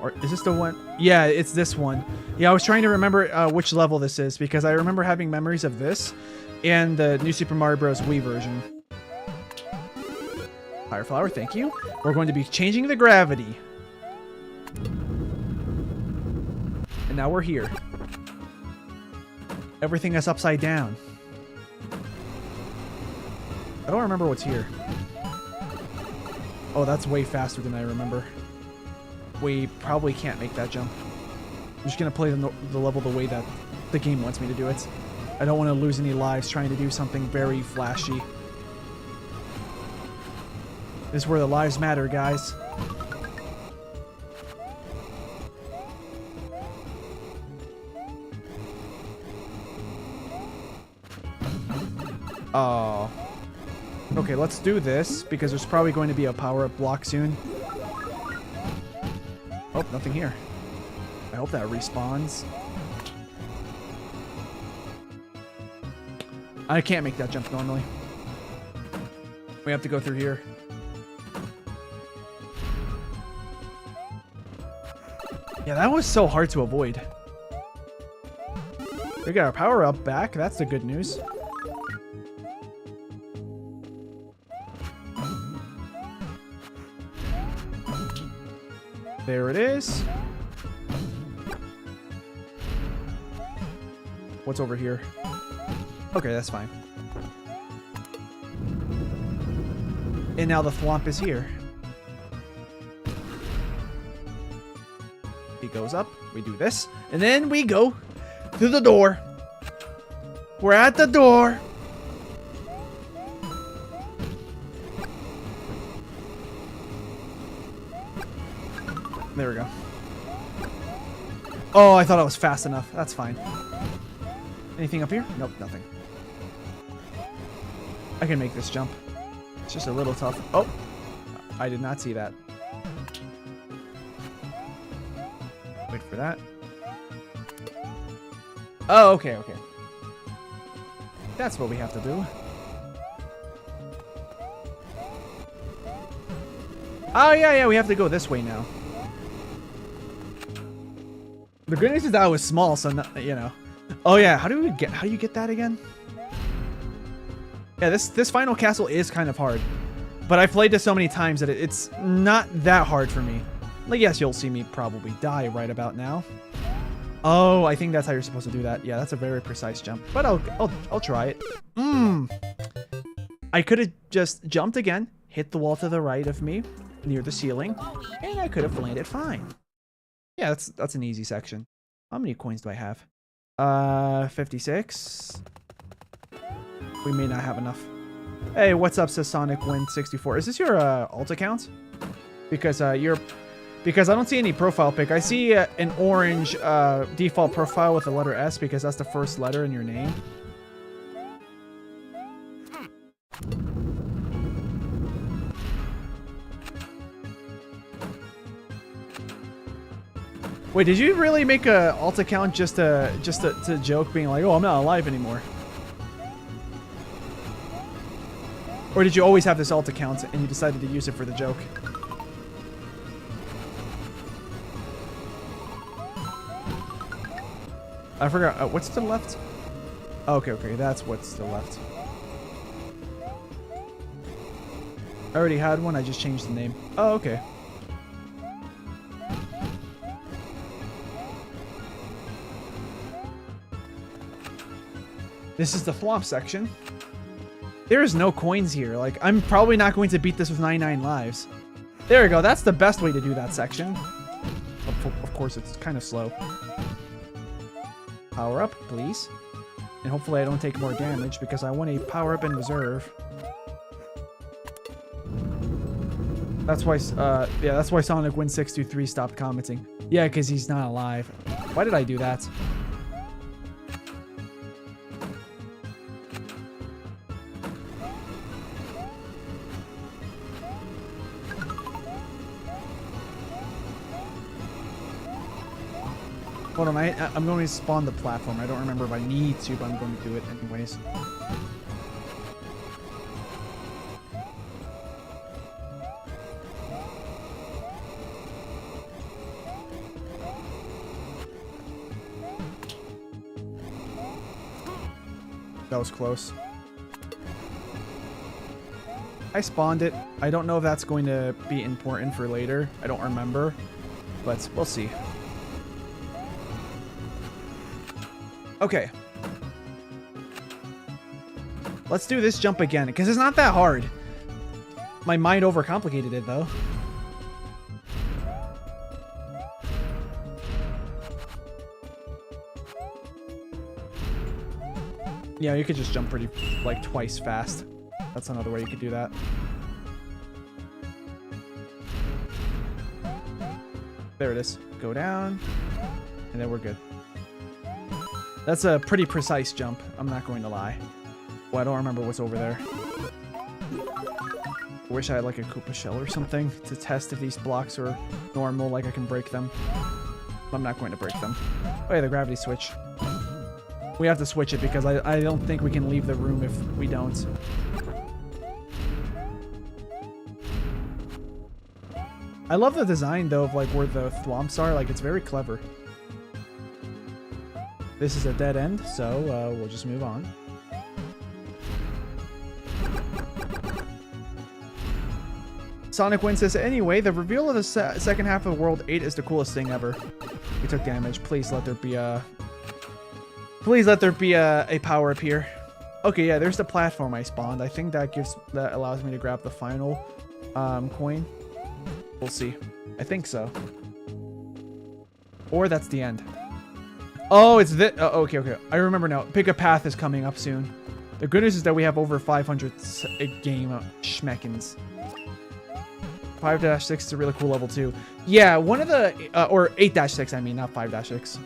Or is this the one? Yeah, it's this one. Yeah, I was trying to remember which level this is because I remember having memories of this and the New Super Mario Bros. Wii version. Fire Flower, thank you. We're going to be changing the gravity. And now we're here. Everything is upside down. I don't remember what's here. Oh, that's way faster than I remember. We probably can't make that jump. I'm just gonna play the level the way that the game wants me to do it. I don't want to lose any lives trying to do something very flashy. This is where the lives matter, guys. Oh. Okay, let's do this, because there's probably going to be a power-up block soon. Oh, nothing here. I hope that respawns. I can't make that jump normally. We have to go through here. Yeah, that was so hard to avoid. We got our power-up back. That's the good news. There it is. What's over here? Okay, that's fine. And now the thwomp is here. He goes up. We do this. And then we go to the door. We're at the door. There we go. Oh, I thought I was fast enough. That's fine. Anything up here? Nope, nothing. I can make this jump. It's just a little tough. Oh, I did not see that. Wait for that. Oh, okay, okay. That's what we have to do. Oh, yeah, we have to go this way now. The good news is that I was small, so, you know. Oh, yeah, how do you get that again? Yeah, this final castle is kind of hard. But I've played this so many times that it's not that hard for me. Like, yes, you'll see me probably die right about now. Oh, I think that's how you're supposed to do that. Yeah, that's a very precise jump. But I'll try it. I could have just jumped again, hit the wall to the right of me, near the ceiling, and I could have landed fine. Yeah, that's an easy section. How many coins do I have? 56. We may not have enough. Hey, what's up, SonicsWin64? Is this your alt account? Because because I don't see any profile pic. I see an orange default profile with the letter S because that's the first letter in your name. Wait, did you really make a alt account just to joke, being like, oh, I'm not alive anymore? Or did you always have this alt account and you decided to use it for the joke? I forgot. What's to the left? Oh, okay, that's what's to the left. I already had one. I just changed the name. Oh, okay. This is the thwomp section. There is no coins here. Like, I'm probably not going to beat this with 99 lives. There we go. That's the best way to do that section. Of course, it's kind of slow. Power up, please. And hopefully I don't take more damage because I want a power up in reserve. That's why, yeah, that's why SonicWin623 stopped commenting. Yeah, because he's not alive. Why did I do that? Hold on, I'm going to spawn the platform. I don't remember if I need to, but I'm going to do it anyways. That was close. I spawned it. I don't know if that's going to be important for later. I don't remember, but we'll see. Okay. Let's do this jump again, because it's not that hard. My mind overcomplicated it, though. Yeah, you could just jump pretty, like, twice fast. That's another way you could do that. There it is. Go down, and then we're good. That's a pretty precise jump, I'm not going to lie. Well, I don't remember what's over there. I wish I had like a Koopa shell or something to test if these blocks are normal, like I can break them. I'm not going to break them. Oh yeah, the gravity switch. We have to switch it because I don't think we can leave the room if we don't. I love the design though of like where the thwomps are. Like it's very clever. This is a dead end, so we'll just move on. Sonic Wind says, anyway, the reveal of the second half of World 8 is the coolest thing ever. We took damage. Please let there be a... Please let there be a power up here. Okay, yeah, there's the platform I spawned. I think that allows me to grab the final coin. We'll see. I think so. Or that's the end. Oh, it's this. Oh, okay, okay. I remember now. Pick a Path is coming up soon. The good news is that we have over 500 game schmeckins. 5-6 is a really cool level too. Yeah, one of the... or 8-6, I mean, not 5-6.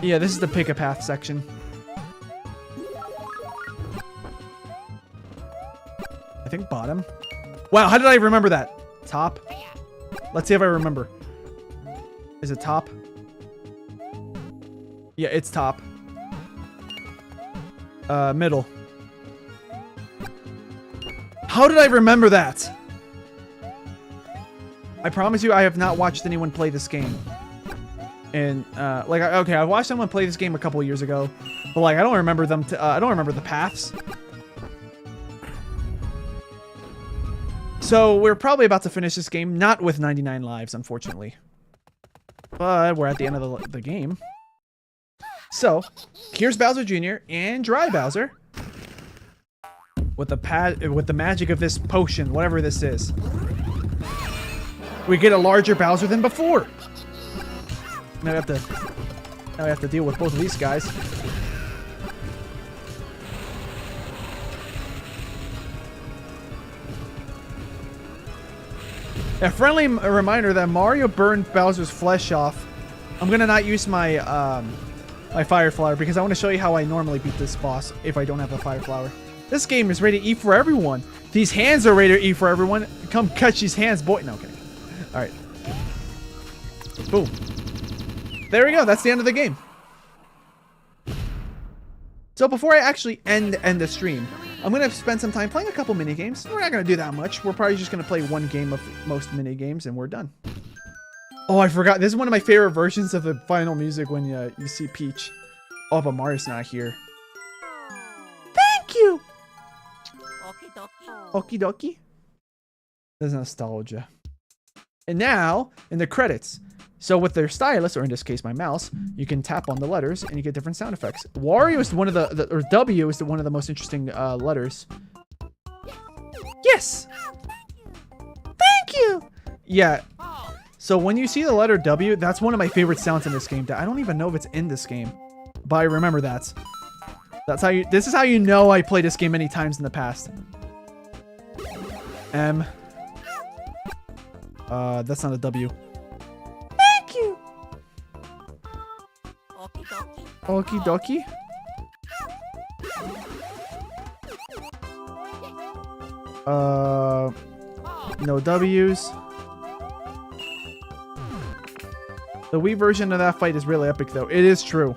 Yeah, this is the Pick a Path section. I think bottom. Wow, how did I remember that? Top? Let's see if I remember. Is it top? Yeah, it's top. Middle. How did I remember that? I promise you I have not watched anyone play this game. And, like, okay, I watched someone play this game a couple years ago. But, like, I don't remember them, I don't remember the paths. So, we're probably about to finish this game, not with 99 lives, unfortunately. But, we're at the end of the game. So, here's Bowser Jr. and Dry Bowser. With the magic of this potion, whatever this is. We get a larger Bowser than before. Now we have to deal with both of these guys. A friendly reminder that Mario burned Bowser's flesh off. I'm gonna not use my my Fire Flower because I want to show you how I normally beat this boss if I don't have a Fire Flower. This game is rated E for everyone. These hands are rated E for everyone. Come catch these hands, boy. No, okay. All right. Boom. There we go. That's the end of the game. So before I actually end the stream, I'm going to spend some time playing a couple mini games. We're not going to do that much. We're probably just going to play one game of most mini games and we're done. Oh, I forgot. This is one of my favorite versions of the final music when you see Peach. Oh, but Mario's not here. Thank you. Okie dokie. There's nostalgia. And now, in the credits. So with their stylus, or in this case my mouse, you can tap on the letters and you get different sound effects. Wario is one of or W is one of the most interesting letters. Yes! Thank you! Yeah. So when you see the letter W, that's one of my favorite sounds in this game. I don't even know if it's in this game. But I remember that. That's how you... This is how you know I played this game many times in the past. M. That's not a W. Thank you! Okie dokie. No W's. The Wii version of that fight is really epic, though. It is true.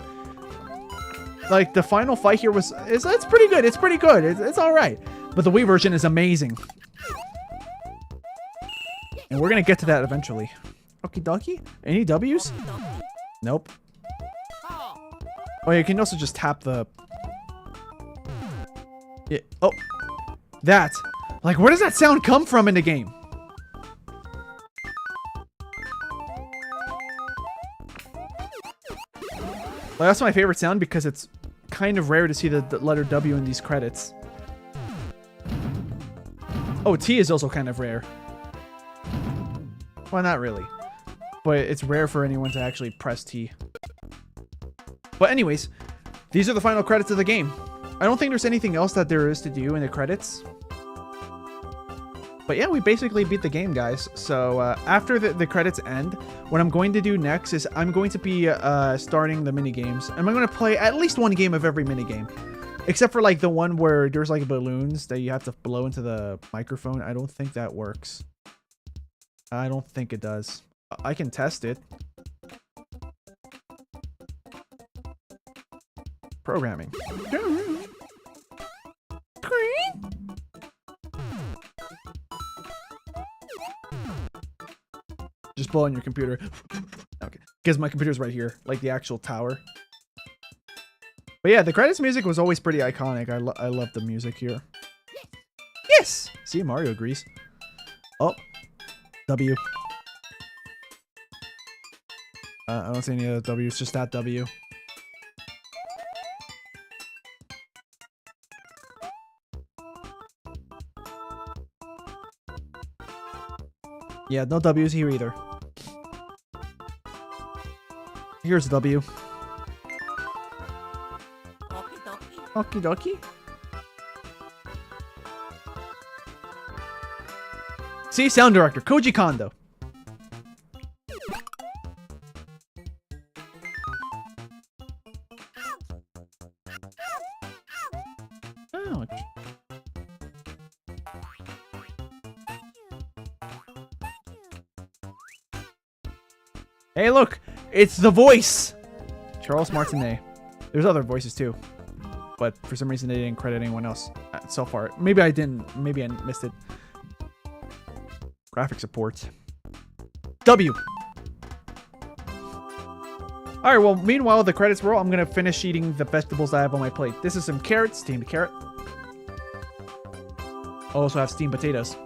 Like, the final fight here was... It's pretty good. It's pretty good. It's alright. But the Wii version is amazing. And we're gonna get to that eventually. Okie dokie? Any W's? Nope. Oh, you can also just tap the... Yeah. Oh. That. Like, where does that sound come from in the game? Well, that's my favorite sound because it's kind of rare to see the letter W in these credits. Oh, T is also kind of rare. Well, not really. But it's rare for anyone to actually press T. But anyways, these are the final credits of the game. I don't think there's anything else that there is to do in the credits. But yeah, we basically beat the game, guys. So after the credits end, what I'm going to do next is I'm going to be starting the mini games. And I'm going to play at least one game of every mini game. Except for like the one where there's like balloons that you have to blow into the microphone. I don't think that works. I don't think it does. I can test it. Programming. Just blow on your computer. Okay. Because my computer's right here. Like the actual tower. But yeah, the credits music was always pretty iconic. I love the music here. Yes! See, Mario agrees. Oh. W. I don't see any other W's, just that W. Yeah, no W's here either. Here's a W. Okie dokie. See, sound director, Koji Kondo. Ouch. Hey, look, it's the voice, Charles Martinet. There's other voices too, but for some reason they didn't credit anyone else so far. Maybe I didn't. Maybe I missed it. Graphic support. W. All right. Well, meanwhile, the credits roll. I'm gonna finish eating the vegetables I have on my plate. This is some carrots, steamed carrot. I also have steamed potatoes.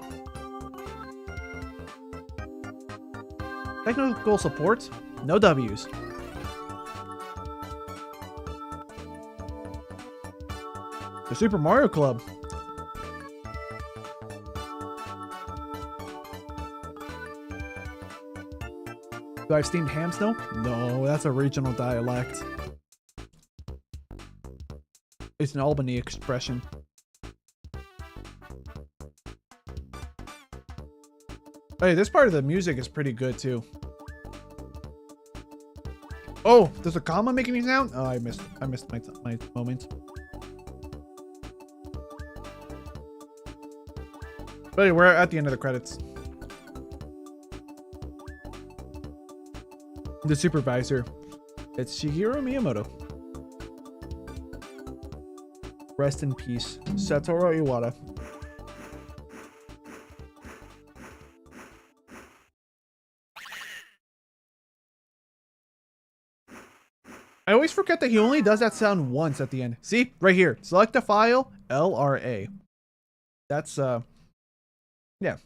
Technical support. No W's. The Super Mario Club. Do I have steamed ham still? No, that's a regional dialect. It's an Albany expression. Hey, this part of the music is pretty good too. Oh, does a comma make any sound? Oh, I missed my moment. But anyway, we're at the end of the credits. The supervisor. It's Shigeru Miyamoto. Rest in peace, Satoru Iwata. I always forget that he only does that sound once at the end. See? Right here. Select a file, LRA. That's, yeah.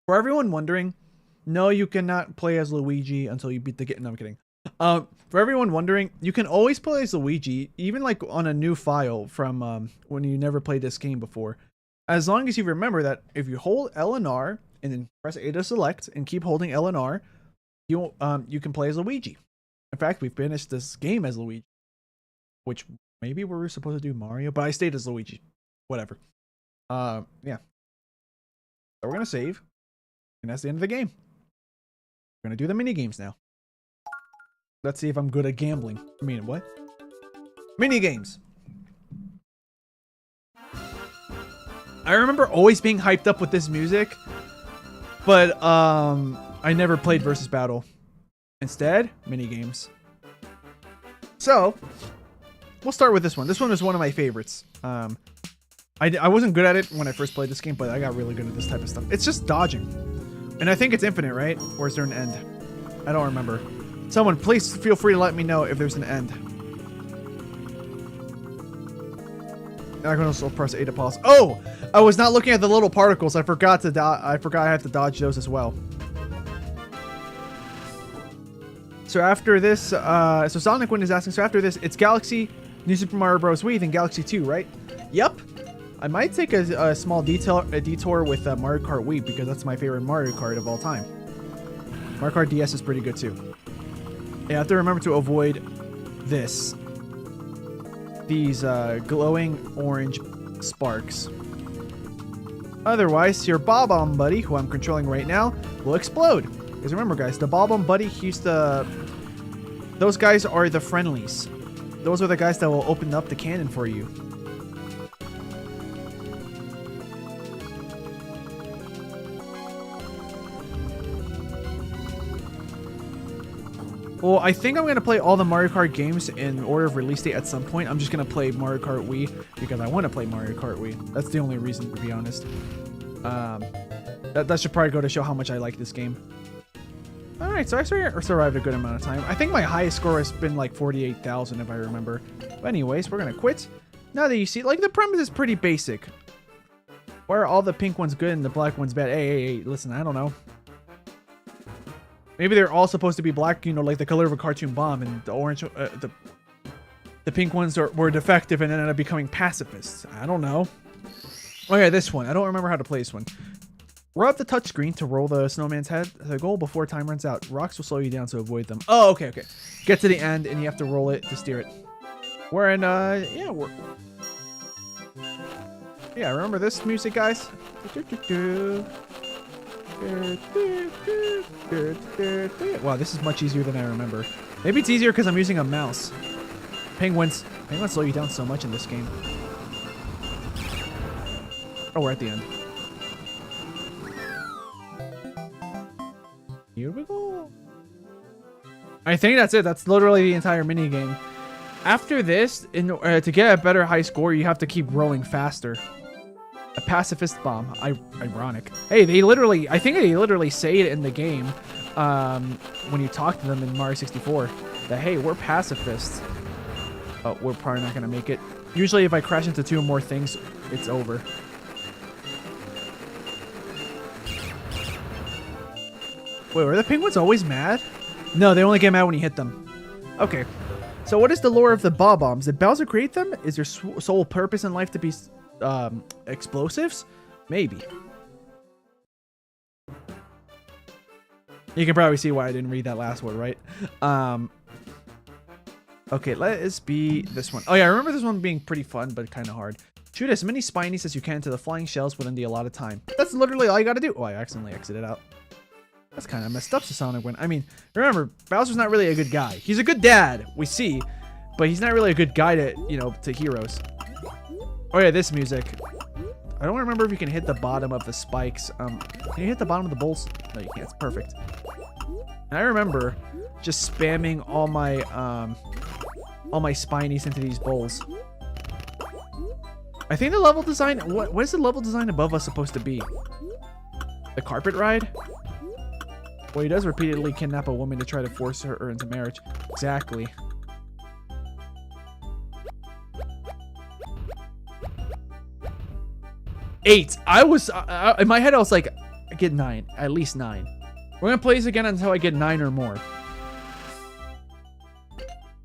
For everyone wondering, no, you cannot play as Luigi until you beat the game. No, I'm kidding. For everyone wondering, you can always play as Luigi, even like on a new file from when you never played this game before. As long as you remember that if you hold L and R and then press A to select and keep holding L and R, you can play as Luigi. In fact, we finished this game as Luigi, which maybe we were supposed to do Mario, but I stayed as Luigi. Whatever. Yeah. So we're gonna save, and that's the end of the game. We're gonna do the mini games now. Let's see if I'm good at gambling. I mean, what? Mini games. I remember always being hyped up with this music, but I never played versus battle. Instead, mini games. So we'll start with this one. This one is one of my favorites. I wasn't good at it when I first played this game, but I got really good at this type of stuff. It's just dodging. And I think it's infinite, right? Or is there an end? I don't remember. Someone, please feel free to let me know if there's an end. I can also press A to pause. Oh! I was not looking at the little particles. I forgot I had to dodge those as well. So after this, so Sonic Wind is asking, so after this, it's Galaxy, New Super Mario Bros. Wii, then Galaxy 2, right? Yep. I might take a small detour with Mario Kart Wii, because that's my favorite Mario Kart of all time. Mario Kart DS is pretty good too. You have to remember to avoid this. These glowing orange sparks. Otherwise, your Bob-omb buddy, who I'm controlling right now, will explode. Because remember guys, the Bob-omb buddy, he used to Those guys are the friendlies. Those are the guys that will open up the cannon for you. Well, I think I'm going to play all the Mario Kart games in order of release date at some point. I'm just going to play Mario Kart Wii because I want to play Mario Kart Wii. That's the only reason, to be honest. That should probably go to show how much I like this game. Alright, so I survived a good amount of time. I think my highest score has been like 48,000 if I remember. But anyways, we're going to quit. Now that you see, like, the premise is pretty basic. Why are all the pink ones good and the black ones bad? Hey, listen, I don't know. Maybe they're all supposed to be black, you know, like the color of a cartoon bomb, and the orange, the pink ones were defective and ended up becoming pacifists. I don't know. Oh yeah, this one. I don't remember how to play this one. Rub the touchscreen to roll the snowman's head. The goal before time runs out. Rocks will slow you down to avoid them. Oh, okay. Get to the end and you have to roll it to steer it. We're in, yeah, remember this music, guys? Wow, this is much easier than I remember. Maybe it's easier because I'm using a mouse. Penguins slow you down so much in this game. Oh, we're at the end. Here we go. I think that's it. That's literally the entire mini game. After this, to get a better high score, you have to keep rolling faster. A pacifist bomb. Ironic. Hey, I think they literally say it in the game when you talk to them in Mario 64 that, hey, we're pacifists. Oh, we're probably not going to make it. Usually if I crash into 2 or more things, it's over. Wait, were the penguins always mad? No, they only get mad when you hit them. Okay. So what is the lore of the bob-bombs? Did Bowser create them? Is their sole purpose in life to be explosives? Maybe. You can probably see why I didn't read that last one, right? Okay, let us be this one. Oh yeah, I remember this one being pretty fun, but kind of hard. Shoot as many spinies as you can to the flying shells within the allotted time. That's literally all you gotta do. Oh, I accidentally exited out. That's kind of messed up, Sonic win. I mean, remember, Bowser's not really a good guy. He's a good dad, we see, but he's not really a good guy to, you know, to heroes. Oh yeah, this music. I don't remember if you can hit the bottom of the spikes. Can you hit the bottom of the bowls? No, you can't. It's perfect. And I remember just spamming all my spinies into these bowls. I think the level design. What is the level design above us supposed to be? The carpet ride? Well, he does repeatedly kidnap a woman to try to force her into marriage. Exactly. Eight. In my head, I was like, I get 9. At least 9. We're going to play this again until I get 9 or more.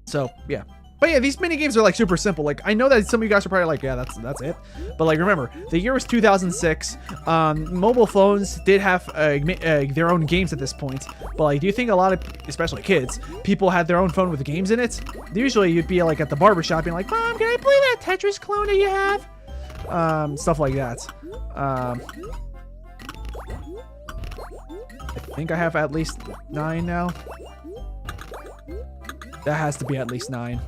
So, yeah. But yeah, these mini games are like super simple. Like, I know that some of you guys are probably like, yeah, that's it. But like, remember, the year was 2006. Mobile phones did have their own games at this point. But like, do you think a lot of, especially kids, people had their own phone with games in it? Usually, you'd be like at the barbershop being like, Mom, can I play that Tetris clone that you have? Stuff like that. I think I have at least 9 now. That has to be at least 9.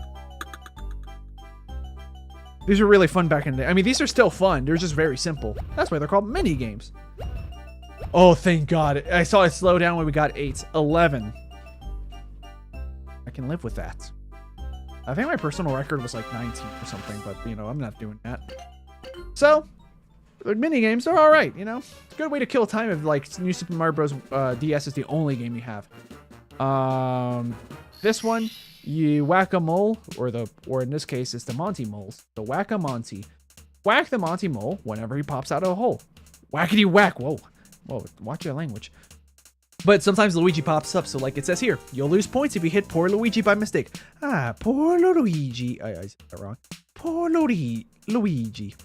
These were really fun back in the day. I mean, these are still fun. They're just very simple. That's why they're called mini games. Oh, thank God. I saw it slow down when we got 8. 11. I can live with that. I think my personal record was like 19 or something, but, you know, I'm not doing that. So, the mini games are alright, you know? It's a good way to kill time if, like, New Super Mario Bros. DS is the only game you have. This one, you whack a mole, or in this case, it's the Monty moles. So whack a Monty. Whack the Monty mole whenever he pops out of a hole. Whackity whack. Whoa. Whoa, watch your language. But sometimes Luigi pops up, so like it says here, you'll lose points if you hit poor Luigi by mistake. Ah, poor Luigi. I said that wrong. Poor Luigi.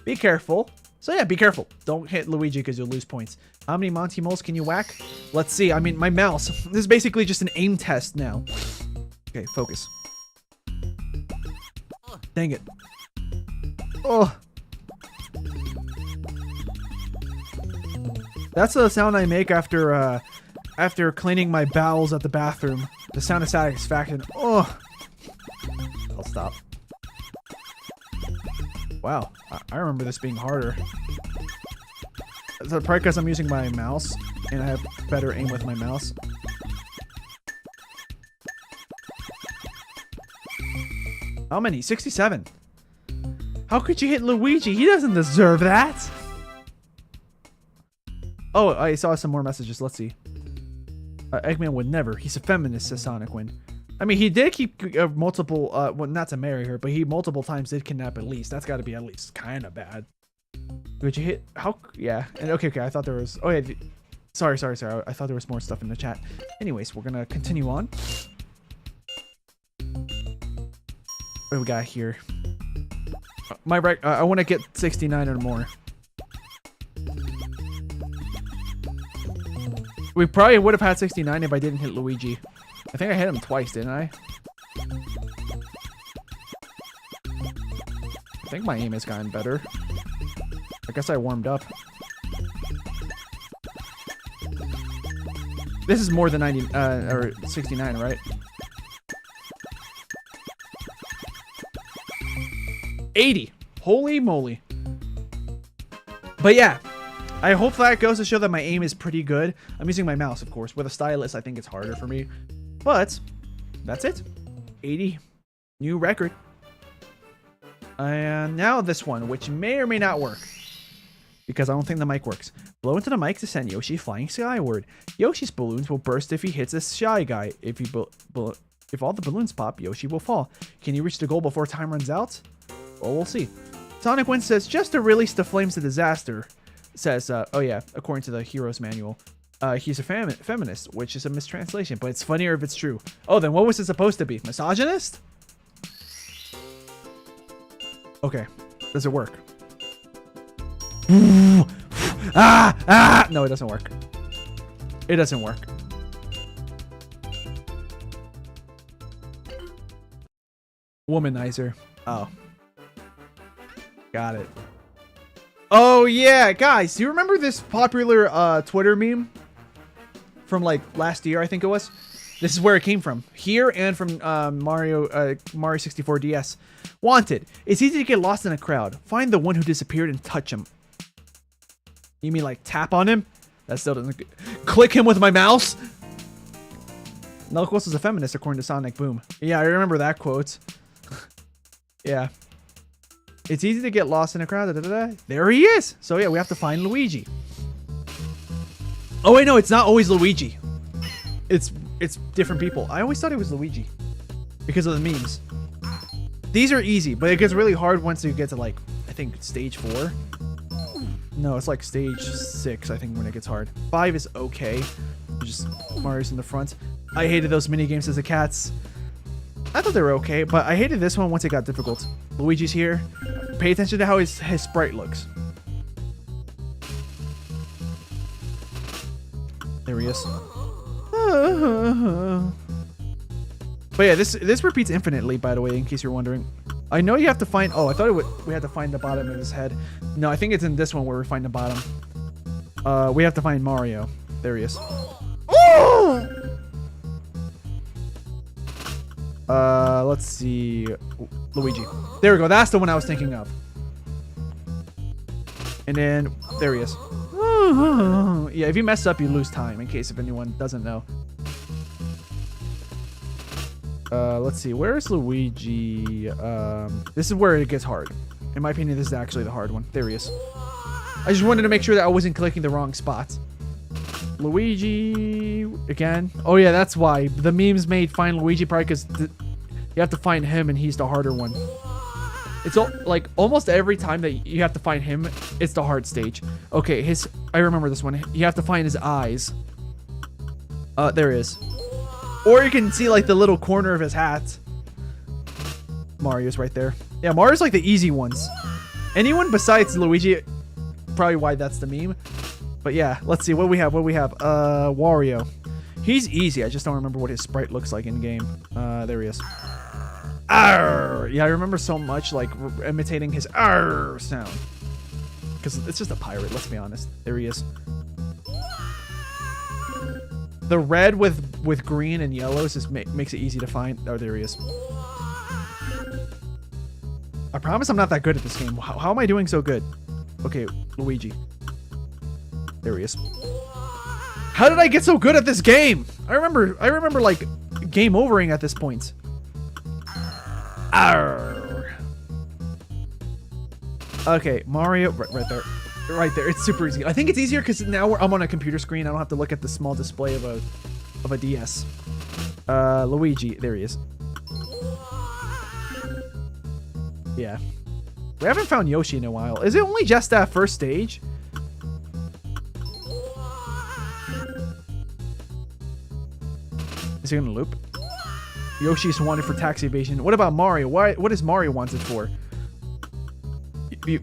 Be careful. So yeah, be careful. Don't hit Luigi because you'll lose points. How many Monty moles can you whack? Let's see. I mean, my mouse. This is basically just an aim test now. Okay, focus. Dang it. Oh. That's the sound I make after after cleaning my bowels at the bathroom. The sound of satisfaction. Oh. I'll stop. Wow. I remember this being harder. It's probably because I'm using my mouse and I have better aim with my mouse. How many? 67. How could you hit Luigi? He doesn't deserve that. Oh, I saw some more messages. Let's see. Eggman would never. He's a feminist, says Sonic Wind. I mean, he did keep multiple, well, not to marry her, but he multiple times did kidnap at least. That's got to be at least kind of bad. Would you hit? How? Yeah. And okay. I thought there was. Oh yeah. Sorry. I thought there was more stuff in the chat. Anyways, we're gonna continue on. What do we got here? I want to get 69 or more. We probably would have had 69 if I didn't hit Luigi. I think I hit him twice, didn't I? I think my aim has gotten better. I guess I warmed up. This is more than 90 or 69, right? 80. Holy moly. But yeah, I hope that goes to show that my aim is pretty good. I'm using my mouse, of course. With a stylus, I think it's harder for me. But that's it. 80. New record. And now this one, which may or may not work. Because I don't think the mic works. Blow into the mic to send Yoshi flying skyward. Yoshi's balloons will burst if he hits a Shy Guy. If all the balloons pop, Yoshi will fall. Can you reach the goal before time runs out? Well, we'll see. Sonic Wind says, just to release the flames of disaster. Says, oh yeah, according to the hero's manual. He's a feminist, which is a mistranslation, but it's funnier if it's true. Oh, then what was it supposed to be? Misogynist? Okay. Does it work? No, it doesn't work. It doesn't work. Womanizer. Oh. Got it. Oh yeah, guys, do you remember this popular Twitter meme from like last year? I think it was. This is where it came from. Here and from Mario 64 DS. Wanted. It's easy to get lost in a crowd. Find the one who disappeared and touch him. You mean like tap on him? That still doesn't. Click him with my mouse. Knuckles is a feminist according to Sonic Boom. Yeah, I remember that quote. Yeah. It's easy to get lost in a crowd. There he is. So yeah, we have to find Luigi. Oh wait, no, it's not always Luigi. It's different people. I always thought it was Luigi because of the memes. These are easy, but it gets really hard once you get to like, I think stage 4. No, it's like stage 6, I think, when it gets hard. 5 is okay. Just Mario's in the front. I hated those mini games as a cats. I thought they were okay, but I hated this one once it got difficult. Luigi's here. Pay attention to how his sprite looks. There he is. But yeah, this repeats infinitely, by the way, in case you're wondering. I know you have to find... Oh, I thought we had to find the bottom of his head. No, I think it's in this one where we find the bottom. We have to find Mario. There he is. Oh! Let's see. Luigi. There we go. That's the one I was thinking of. And then, there he is. Yeah, if you mess up, you lose time, in case if anyone doesn't know. Let's see. Where's Luigi? This is where it gets hard. In my opinion, this is actually the hard one. There he is. I just wanted to make sure that I wasn't clicking the wrong spots. Luigi again. Oh yeah, that's why the memes made find Luigi probably because you have to find him and he's the harder one. It's like almost every time that you have to find him, it's the hard stage. Okay, I remember this one. You have to find his eyes. There it is. Or you can see like the little corner of his hat. Mario's right there. Yeah, Mario's like the easy ones. Anyone besides Luigi, probably why that's the meme. But yeah, let's see what we have. Wario. He's easy. I just don't remember what his sprite looks like in game. There he is. Arr! Yeah, I remember so much like imitating his arr sound. Because it's just a pirate, let's be honest. There he is. The red with green and yellows just makes it easy to find. Oh, there he is. I promise I'm not that good at this game. How am I doing so good? Okay, Luigi. There he is. How did I get so good at this game? I remember like game overing at this point. Arr. Okay, Mario, right there. Right there. It's super easy. I think it's easier because now I'm on a computer screen. I don't have to look at the small display of a DS. Luigi, there he is. Yeah. We haven't found Yoshi in a while. Is it only just that first stage? Is he gonna loop? Yoshi's wanted for tax evasion. What about Mario? What is Mario wanted for?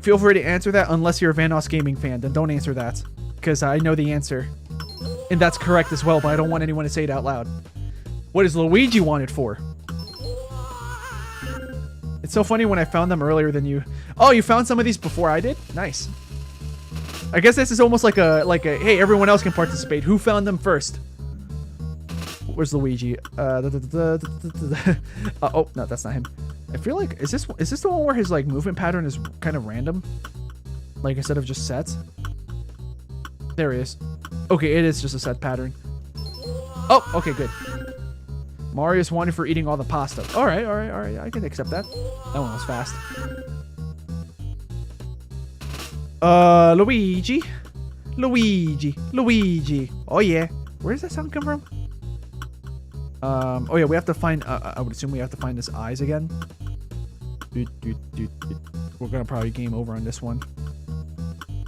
Feel free to answer that unless you're a Vanoss Gaming fan. Then don't answer that. Because I know the answer. And that's correct as well, but I don't want anyone to say it out loud. What is Luigi wanted for? It's so funny when I found them earlier than you. Oh, you found some of these before I did? Nice. I guess this is almost like a hey, everyone else can participate. Who found them first? Where's Luigi? Oh, no, that's not him. I feel like is this the one where his like movement pattern is kind of random? Like instead of just set? There he is. Okay, it is just a set pattern. Oh, okay, good. Mario's wanted for eating all the pasta. All right. I can accept that. That one was fast. Luigi. Oh yeah. Where does that sound come from? Oh yeah, we have to find. I would assume we have to find his eyes again. We're gonna probably game over on this one.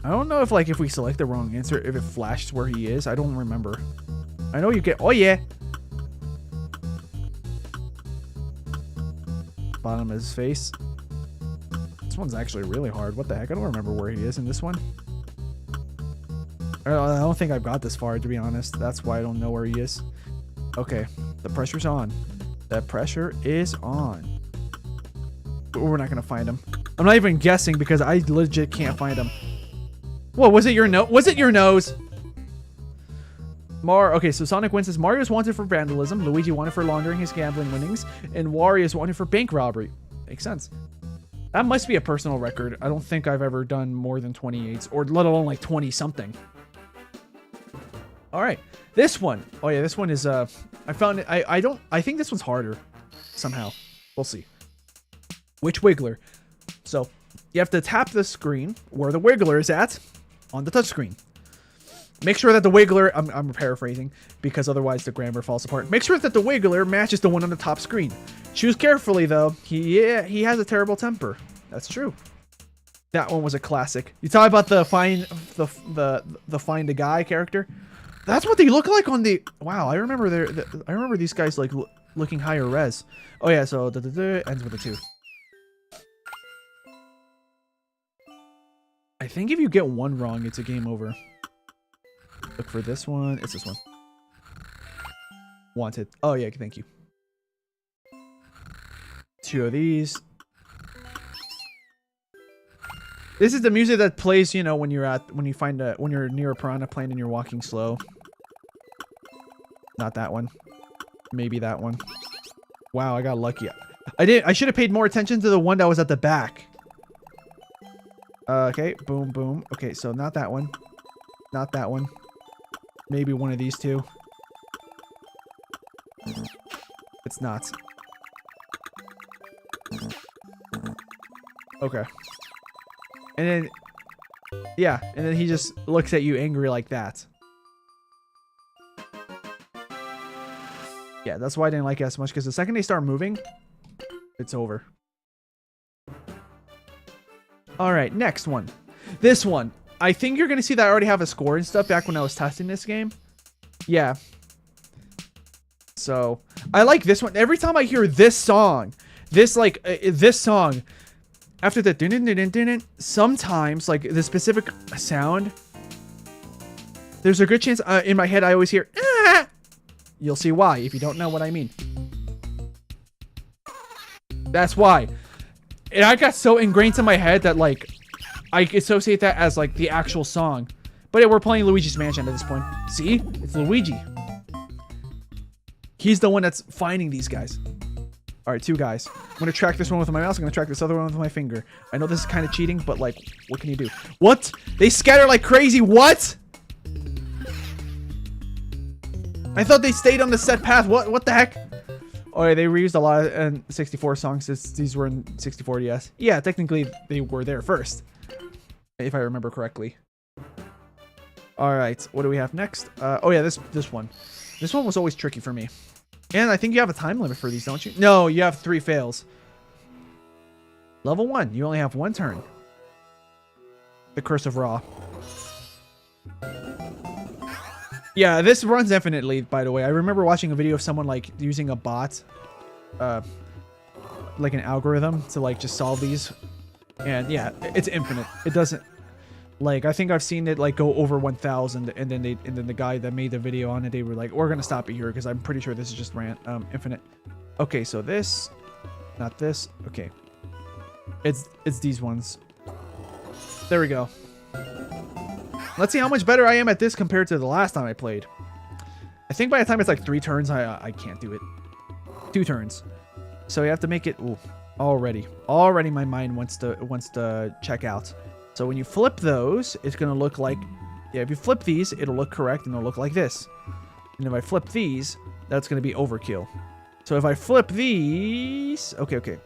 I don't know if like if we select the wrong answer, if it flashes where he is. I don't remember. I know you get. Oh yeah. Bottom of his face. This one's actually really hard. What the heck? I don't remember where he is in this one. I don't think I've got this far, to be honest. That's why I don't know where he is. Okay, the pressure's on. That pressure is on. We're not gonna find him. I'm not even guessing because I legit can't find him. Whoa, was it your nose? Was it your nose? Okay, so Sonic wins says Mario is wanted for vandalism, Luigi wanted for laundering his gambling winnings, and Wario is wanted for bank robbery. Makes sense. That must be a personal record. I don't think I've ever done more than 28s, or let alone like 20 something. All right, this one. Oh yeah, this one is I found it. I think this one's harder somehow. We'll see. Which Wiggler? So you have to tap the screen where the Wiggler is at on the touchscreen. Make sure that the Wiggler, I'm paraphrasing because otherwise the grammar falls apart. Make sure that the Wiggler matches the one on the top screen. Choose carefully though. He has a terrible temper. That's true. That one was a classic. You talk about the find a guy character. That's what they look like on the. Wow, I remember I remember these guys like looking higher res. Oh yeah, so ends with a 2. I think if you get one wrong, it's a game over. Look for this one. It's this one. Wanted. Oh yeah, thank you. 2 of these. This is the music that plays, you know, when you're near a piranha plant and you're walking slow. Not that one. Maybe that one. Wow, I got lucky. I should have paid more attention to the one that was at the back. Okay, boom, boom. Okay, so not that one. Not that one. Maybe one of these two. It's not. Okay. And then, yeah, and then he just looks at you angry like that. Yeah, that's why I didn't like it as much, because the second they start moving, it's over. Alright, next one. This one. I think you're going to see that I already have a score and stuff back when I was testing this game. Yeah. So, I like this one. Every time I hear this song, this song, after the dun-dun-dun-dun-dun, sometimes, like, the specific sound, there's a good chance in my head I always hear, ah! You'll see why if you don't know what I mean. That's why. And I got so ingrained in my head that, like, I associate that as, like, the actual song. But yeah, we're playing Luigi's Mansion at this point. See? It's Luigi. He's the one that's finding these guys. All right, 2 guys. I'm going to track this one with my mouse. I'm going to track this other one with my finger. I know this is kind of cheating, but like, what can you do? What? They scatter like crazy. What? I thought they stayed on the set path. What the heck? Oh, yeah, they reused a lot of 64 songs. These were in 64, yes. Yeah, technically they were there first, if I remember correctly. All right, what do we have next? Oh yeah, this one. This one was always tricky for me. And I think you have a time limit for these, don't you? No, you have 3 fails. Level 1, you only have 1 turn. The Curse of Ra. Yeah, this runs infinitely, by the way. I remember watching a video of someone like using a bot, like an algorithm to like just solve these. And yeah, it's infinite. It doesn't like, I think I've seen it like go over 1,000 and then the guy that made the video on it, they were like, we're going to stop it here because I'm pretty sure this is just infinite. Okay, so this, not this. Okay. It's these ones. There we go. Let's see how much better I am at this compared to the last time I played. I think by the time it's like 3 turns, I can't do it. 2 turns. So you have to make it. Ooh, already my mind wants to check out. So when you flip those, it's gonna look like, yeah, if you flip these, it'll look correct and it'll look like this. And if I flip these, that's gonna be overkill. So if I flip these, okay.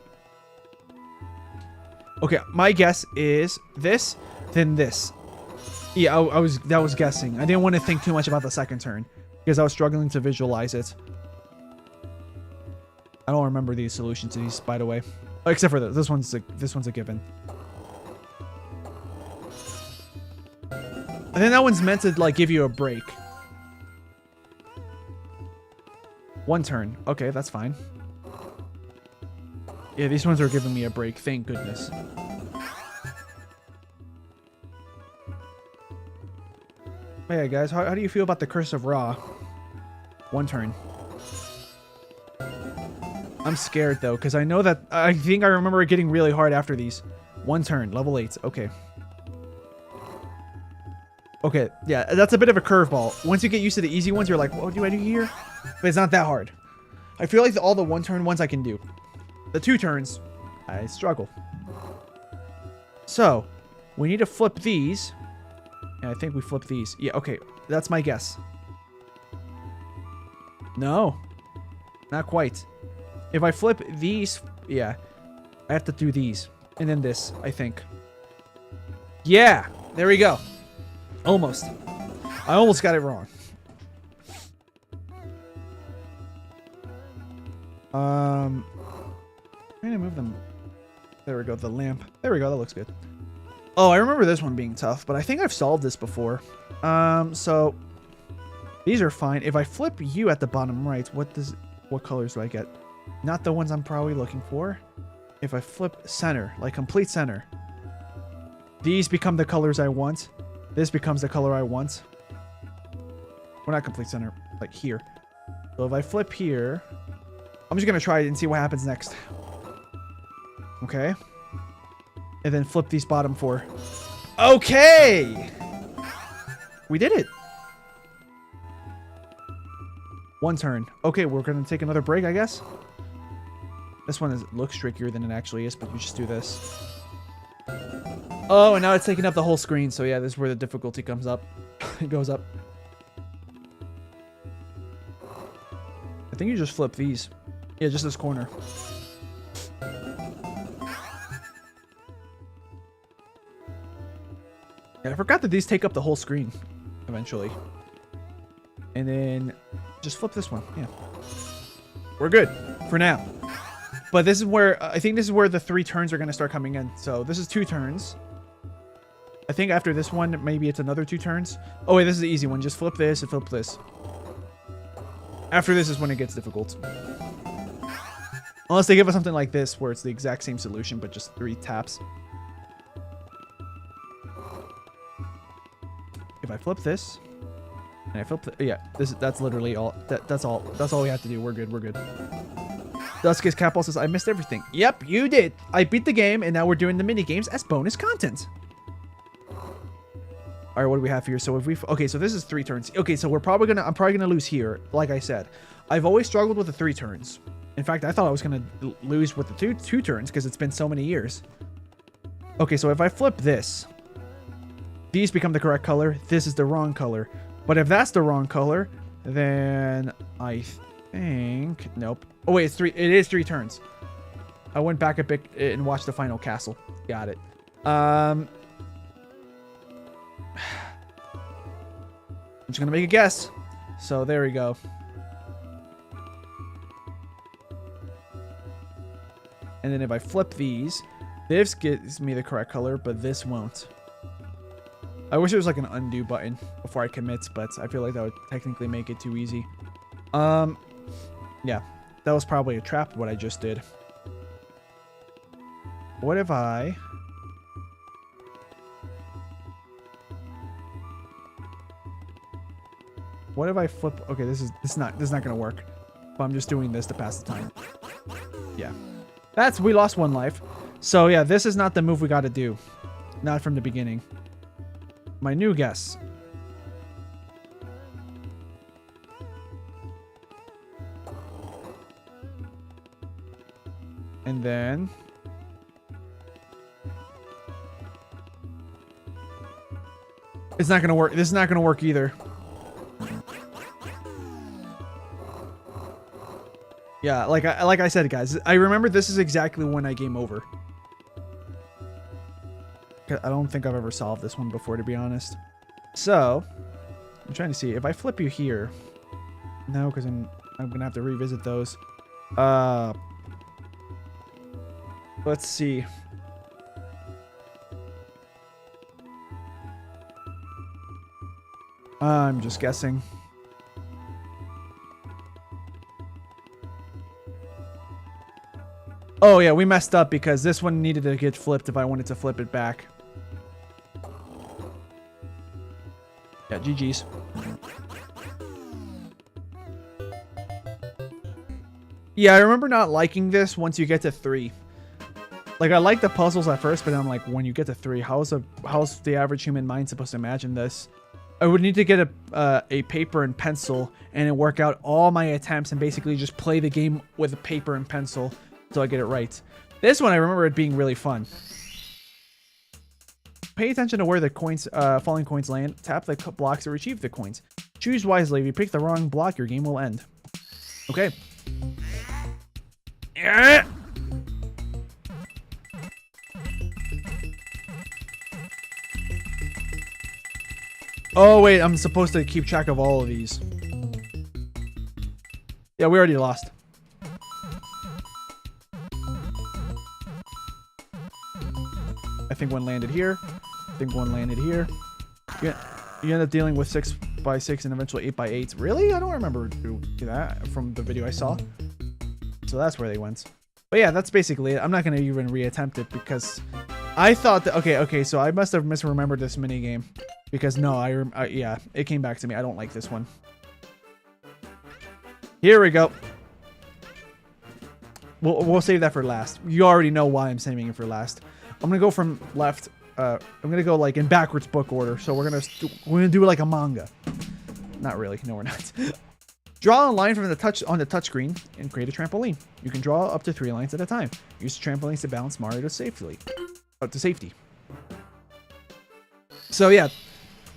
Okay, my guess is this, then this. Yeah, that was guessing. I didn't want to think too much about the second turn because I was struggling to visualize it. I don't remember the solution to these, by the way, except for this one's a given. And then that one's meant to like give you a break. 1 turn. Okay, that's fine. Yeah, these ones are giving me a break. Thank goodness. Hey guys, how do you feel about the Curse of Ra? 1 turn. I'm scared though, because I know that I think I remember it getting really hard after these. 1 turn, level 8. Okay. Okay, yeah, that's a bit of a curveball. Once you get used to the easy ones, you're like, what do I do here? But it's not that hard. I feel like all the 1 turn ones I can do. The 2 turns, I struggle. So, we need to flip these. And I think we flip these. Yeah, okay. That's my guess. No. Not quite. If I flip these, yeah. I have to do these. And then this, I think. Yeah. There we go. Almost. I almost got it wrong. I'm gonna move them. There we go. The lamp. There we go. That looks good. Oh, I remember this one being tough, but I think I've solved this before. So these are fine. If I flip you at the bottom right, what colors do I get? Not the ones I'm probably looking for. If I flip center, like complete center, these become the colors I want. This becomes the color I want. Well, not complete center, like here. So if I flip here, I'm just gonna try it and see what happens next. Okay. And then flip these bottom 4. Okay! We did it. 1 turn. Okay, we're going to take another break, I guess. This one looks trickier than it actually is, but we just do this. Oh, and now it's taking up the whole screen. So yeah, this is where the difficulty comes up. It goes up. I think you just flip these. Yeah, just this corner. Yeah, I forgot that these take up the whole screen eventually. And then just flip this one. Yeah. We're good for now. But this is where, I think this is where the 3 turns are going to start coming in. So this is 2 turns. I think after this one, maybe it's another 2 turns. Oh wait, this is the easy one. Just flip this and flip this. After this is when it gets difficult. Unless they give us something like this, where it's the exact same solution, but just 3 taps. If I flip this, and I flip, yeah, that's literally all. That's all we have to do. We're good. We're good. Dusk's Capel says, I missed everything. Yep, you did. I beat the game, and now we're doing the mini games as bonus content. All right, what do we have here? So if we, okay, so this is 3 turns. Okay, so I'm probably gonna lose here. Like I said, I've always struggled with the 3 turns. In fact, I thought I was gonna lose with the two turns because it's been so many years. Okay, so if I flip this, these become the correct color. This is the wrong color. But if that's the wrong color, then I think, nope. Oh wait, it is 3 turns. I went back a bit and watched the final castle. Got it. I'm just gonna make a guess. So there we go. And then if I flip these, this gives me the correct color, but this won't. I wish there was like an undo button before I commit, but I feel like that would technically make it too easy. Yeah, that was probably a trap, what I just did. What if I... What if I flip... Okay, this is not gonna work. But I'm just doing this to pass the time. Yeah. We lost 1 life. So yeah, this is not the move we gotta do. Not from the beginning. My new guess. And then... It's not gonna work. This is not gonna work either. Yeah, like I said, guys, I remember this is exactly when I game over. I don't think I've ever solved this one before, to be honest. So, I'm trying to see if I flip you here. No, because I'm gonna have to revisit those. Let's see. I'm just guessing. Oh yeah, we messed up because this one needed to get flipped if I wanted to flip it back. Yeah, GG's. Yeah, I remember not liking this once you get to 3. Like, I like the puzzles at first, but then I'm like, when you get to 3, how's the average human mind supposed to imagine this? I would need to get a paper and pencil and then work out all my attempts and basically just play the game with a paper and pencil until I get it right. This one, I remember it being really fun. Pay attention to where the coins, falling coins land. Tap the blocks to retrieve the coins. Choose wisely. If you pick the wrong block, your game will end. Okay. Yeah. Oh, wait. I'm supposed to keep track of all of these. Yeah, we already lost. I think one landed here. I think one landed here. You end up dealing with 6x6 and eventually 8x8. Really? I don't remember that from the video I saw. So that's where they went. But yeah, that's basically it. I'm not going to even reattempt it because I thought that... Okay, so I must have misremembered this minigame. Because no, yeah, it came back to me. I don't like this one. Here we go. We'll save that for last. You already know why I'm saving it for last. I'm gonna go from left. I'm gonna go like in backwards book order. So we're gonna do it like a manga. Not really. No, we're not. Draw a line from the touchscreen and create a trampoline. You can draw up to 3 lines at a time. Use the trampolines to balance Mario to safety. So yeah.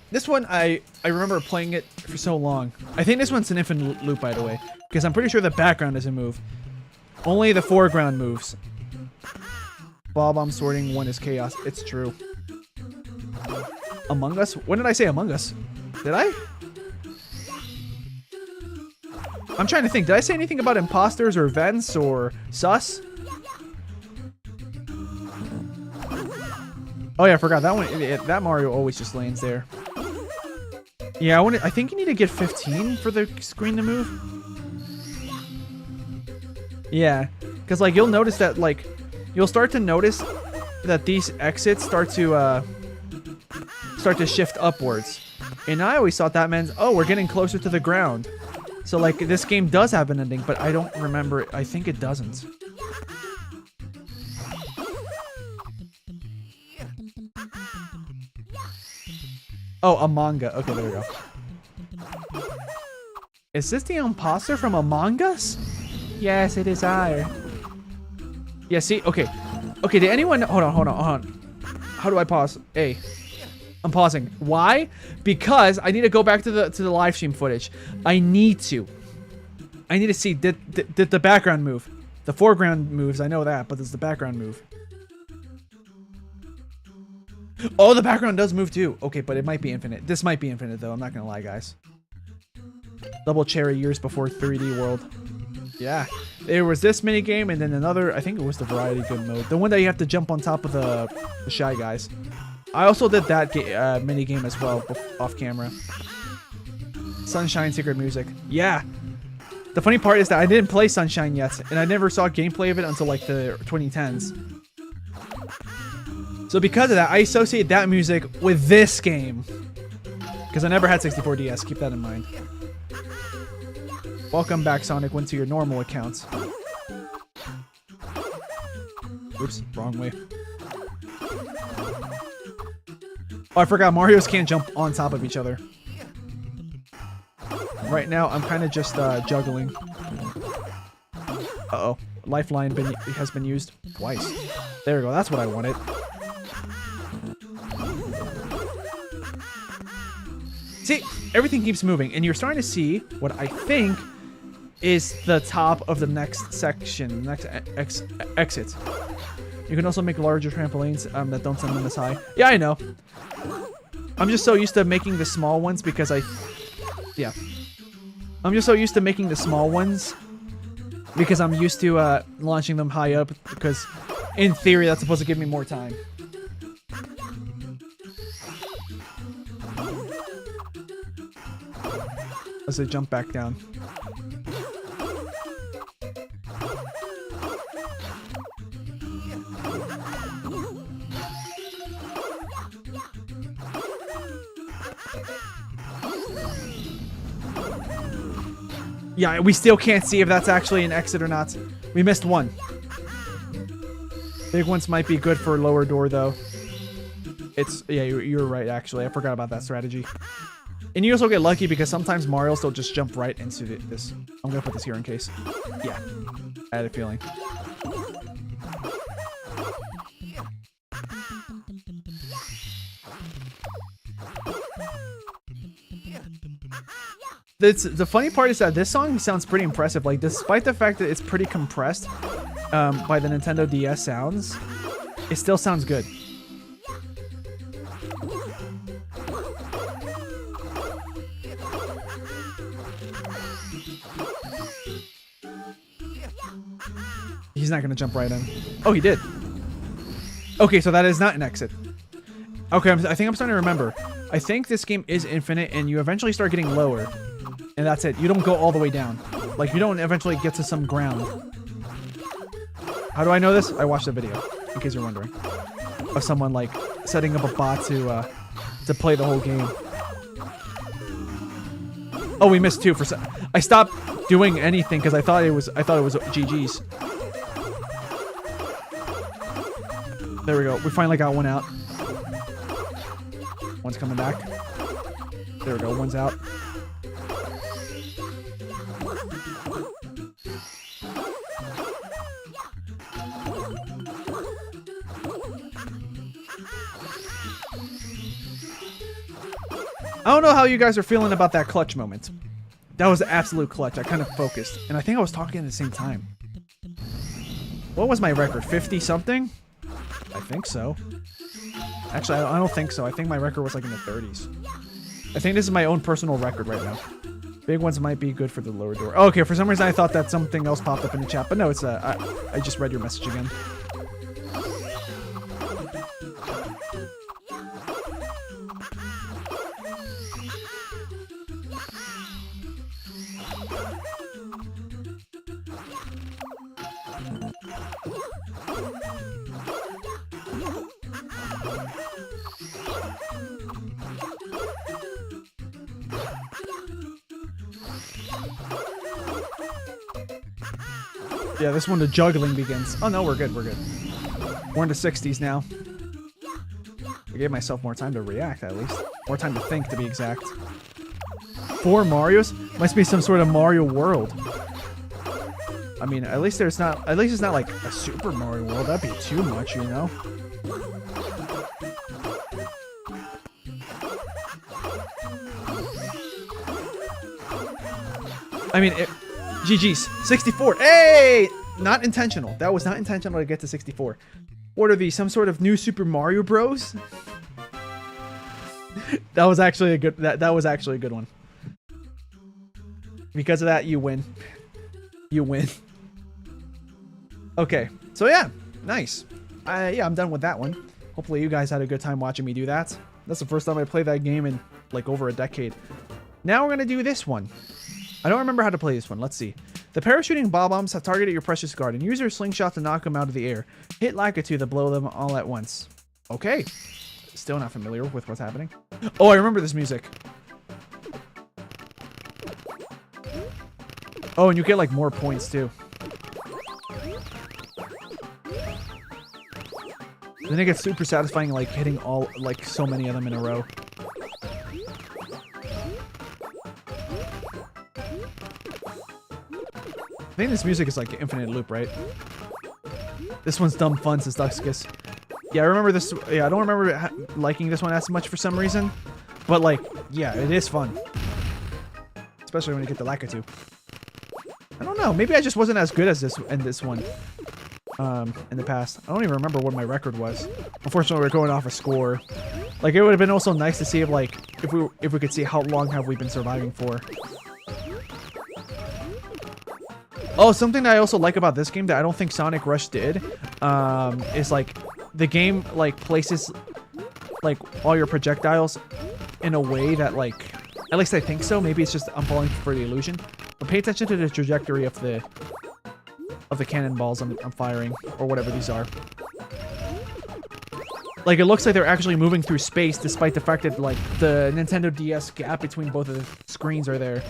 This one, I remember playing it for so long. I think this one's an infinite loop, by the way. Because I'm pretty sure the background doesn't move. Only the foreground moves. Ball bomb sorting, 1 is chaos. It's true. Among Us? When did I say Among Us? Did I? I'm trying to think. Did I say anything about imposters or vents or sus? Oh yeah, I forgot. That one, that Mario always just lands there. Yeah, I think you need to get 15 for the screen to move. Yeah, because like you'll notice that like you'll start to notice that these exits start to shift upwards, and I always thought that meant, oh, we're getting closer to the ground. So like this game does have an ending, but I don't remember it. I think it doesn't. Oh, a manga. Okay, there we go. Is this the imposter from Among Us? Yes, it is I. Yeah, see? Okay. Okay, did anyone... Hold on. How do I pause? A. I'm pausing. Why? Because I need to go back to the live stream footage. I need to see, did the background move? The foreground moves, I know that, but does the background move? Oh, the background does move too. Okay, but it might be infinite. This might be infinite though, I'm not gonna lie, guys. Double cherry years before 3D World. Yeah. There was this mini game and then another, I think it was the variety good mode. The one that you have to jump on top of the Shy Guys. I also did that mini game as well, off camera. Sunshine Secret Music. Yeah. The funny part is that I didn't play Sunshine yet, and I never saw gameplay of it until like the 2010s. So because of that, I associate that music with this game. Because I never had 64DS, keep that in mind. Welcome back, Sonic, went to your normal accounts. Oops, wrong way. Oh, I forgot, Marios can't jump on top of each other. Right now, I'm kind of just juggling. Uh-oh. Lifeline has been used twice. There we go. That's what I wanted. See, everything keeps moving, and you're starting to see what I think is the top of the next section, next exit. You can also make larger trampolines that don't send them as high. Yeah, I know. I'm just so used to making the small ones because yeah. I'm just so used to making the small ones because I'm used to launching them high up because in theory that's supposed to give me more time. As I jump back down. Yeah, we still can't see if that's actually an exit or not. We missed one. Big ones might be good for lower door, though. Yeah, you're right, actually. I forgot about that strategy. And you also get lucky because sometimes Mario's will just jump right into this. I'm gonna put this here in case. Yeah, I had a feeling. The funny part is that this song sounds pretty impressive. Like, despite the fact that it's pretty compressed by the Nintendo DS sounds, it still sounds good. He's not gonna jump right in. Oh, he did. Okay, so that is not an exit. Okay, I think I'm starting to remember. I think this game is infinite, and you eventually start getting lower. And that's it. You don't go all the way down. Like, you don't eventually get to some ground. How do I know this? I watched a video, in case you're wondering. Of someone, like, setting up a bot to play the whole game. Oh, we missed two for I stopped doing anything because I thought it was GG's. There we go. We finally got one out. One's coming back. There we go. One's out. I don't know how you guys are feeling about that clutch moment. That was absolute clutch. I kind of focused. And I think I was talking at the same time. What was my record? 50 something? I think so. Actually, I don't think so. I think my record was like in the 30s. I think this is my own personal record right now. Big ones might be good for the lower door. Oh, okay, for some reason I thought that something else popped up in the chat. But no, it's I just read your message again. Yeah, this one the juggling begins. Oh no, we're good, we're good. We're in the 60s now. I gave myself more time to react, at least. More time to think, to be exact. 4 Marios? Must be some sort of Mario World. I mean, at least it's not like a Super Mario World. That'd be too much, you know? I mean, GG's. 64. Hey! Not intentional. That was not intentional to get to 64. What are these? Some sort of new Super Mario Bros? That was actually a good. That was actually a good one. Because of that, you win. You win. Okay. So yeah, nice. Yeah, I'm done with that one. Hopefully, you guys had a good time watching me do that. That's the first time I played that game in like over a decade. Now we're gonna do this one. I don't remember how to play this one. Let's see. The parachuting bob-ombs have targeted your precious garden. Use your slingshot to knock them out of the air. Hit Lakitu to blow them all at once. Okay. Still not familiar with what's happening. Oh, I remember this music. Oh, and you get like more points too. Then it gets super satisfying, like hitting all, like so many of them in a row. I think this music is like infinite loop, right? This one's dumb fun, says Duxkus. Yeah, I remember this. Yeah, I don't remember liking this one as much for some reason. But like, yeah, it is fun. Especially when you get the Lakitu. I don't know. Maybe I just wasn't as good as this one. In the past. I don't even remember what my record was. Unfortunately, we're going off a score. Like, it would have been also nice to see if, like, if we could see how long have we been surviving for. Oh, something that I also like about this game that I don't think Sonic Rush did, is like the game like places like all your projectiles in a way that, like, at least I think so. Maybe it's just I'm falling for the illusion. But pay attention to the trajectory of the cannonballs I'm firing, or whatever these are. Like, it looks like they're actually moving through space, despite the fact that, like, the Nintendo DS gap between both of the screens are there.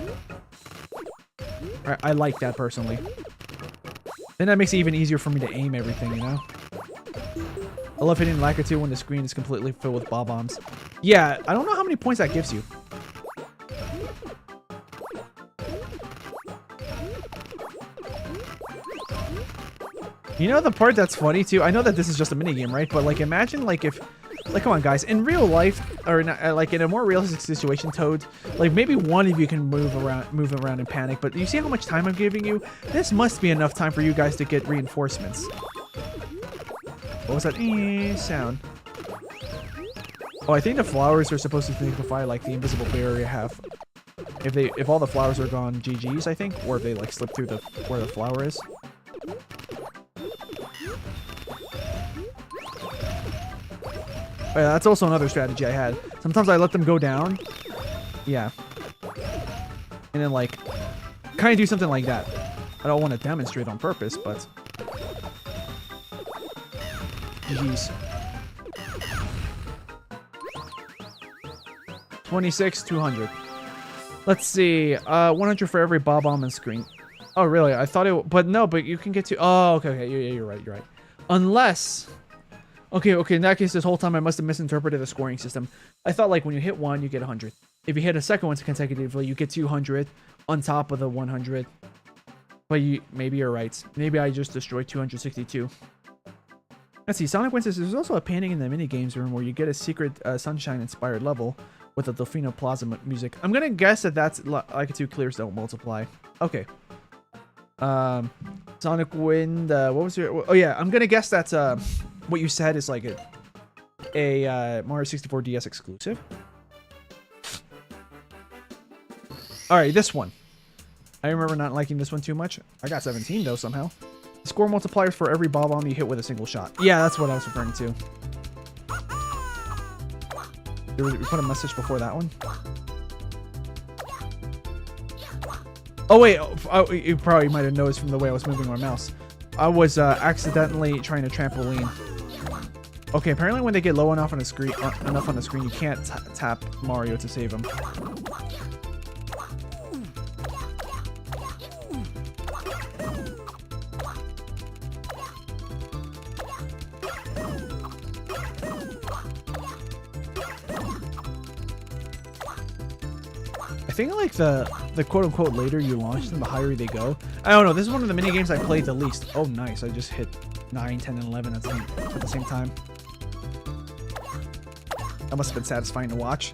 I like that, personally. Then that makes it even easier for me to aim everything, you know? I love hitting Lakitu when the screen is completely filled with bob-ombs. Yeah, I don't know how many points that gives you. You know the part that's funny too? I know that this is just a minigame, right? But like, imagine like if, like, come on guys, in real life, or like in a more realistic situation, Toad, like maybe one of you can move around and panic, but you see how much time I'm giving you? This must be enough time for you guys to get reinforcements. What was that sound? Oh, I think the flowers are supposed to signify like the invisible barrier I have. If all the flowers are gone, GG's, I think, or if they like slip through where the flower is. Oh, yeah, that's also another strategy I had. Sometimes I let them go down. Yeah. And then, like, kind of do something like that. I don't want to demonstrate on purpose, but... Jeez. 26, 200. Let's see. 100 for every bob-omb and screen. Oh, really? I thought it... But no, but you can get to... Oh, okay. Yeah, you're right. You're right. Unless... Okay, in that case, this whole time I must have misinterpreted the scoring system. I thought, like, when you hit one, you get 100. If you hit a second one consecutively, you get 200 on top of the 100. But maybe you're right. Maybe I just destroyed 262. Let's see, Sonic Wins says there's also a painting in the minigames room where you get a secret Sunshine-inspired level with the Delfino Plaza music. I'm gonna guess that that's Lakitu clears don't multiply. Okay. Sonic Wind, what was your... Oh, yeah, I'm gonna guess that's, what you said is like a Mario 64 DS exclusive. Alright, this one. I remember not liking this one too much. I got 17 though somehow. Score multipliers for every bob-omb you hit with a single shot. Yeah, that's what I was referring to. Did we put a message before that one? Oh wait, you probably might have noticed from the way I was moving my mouse. I was accidentally trying to trampoline. Okay, apparently when they get low enough on the screen, you can't tap Mario to save him. think like the quote unquote later you launch them, the higher they go. I don't know. This is one of the mini games I played the least. Oh, nice. I just hit 9, 10, and 11 at the same time. That must have been satisfying to watch.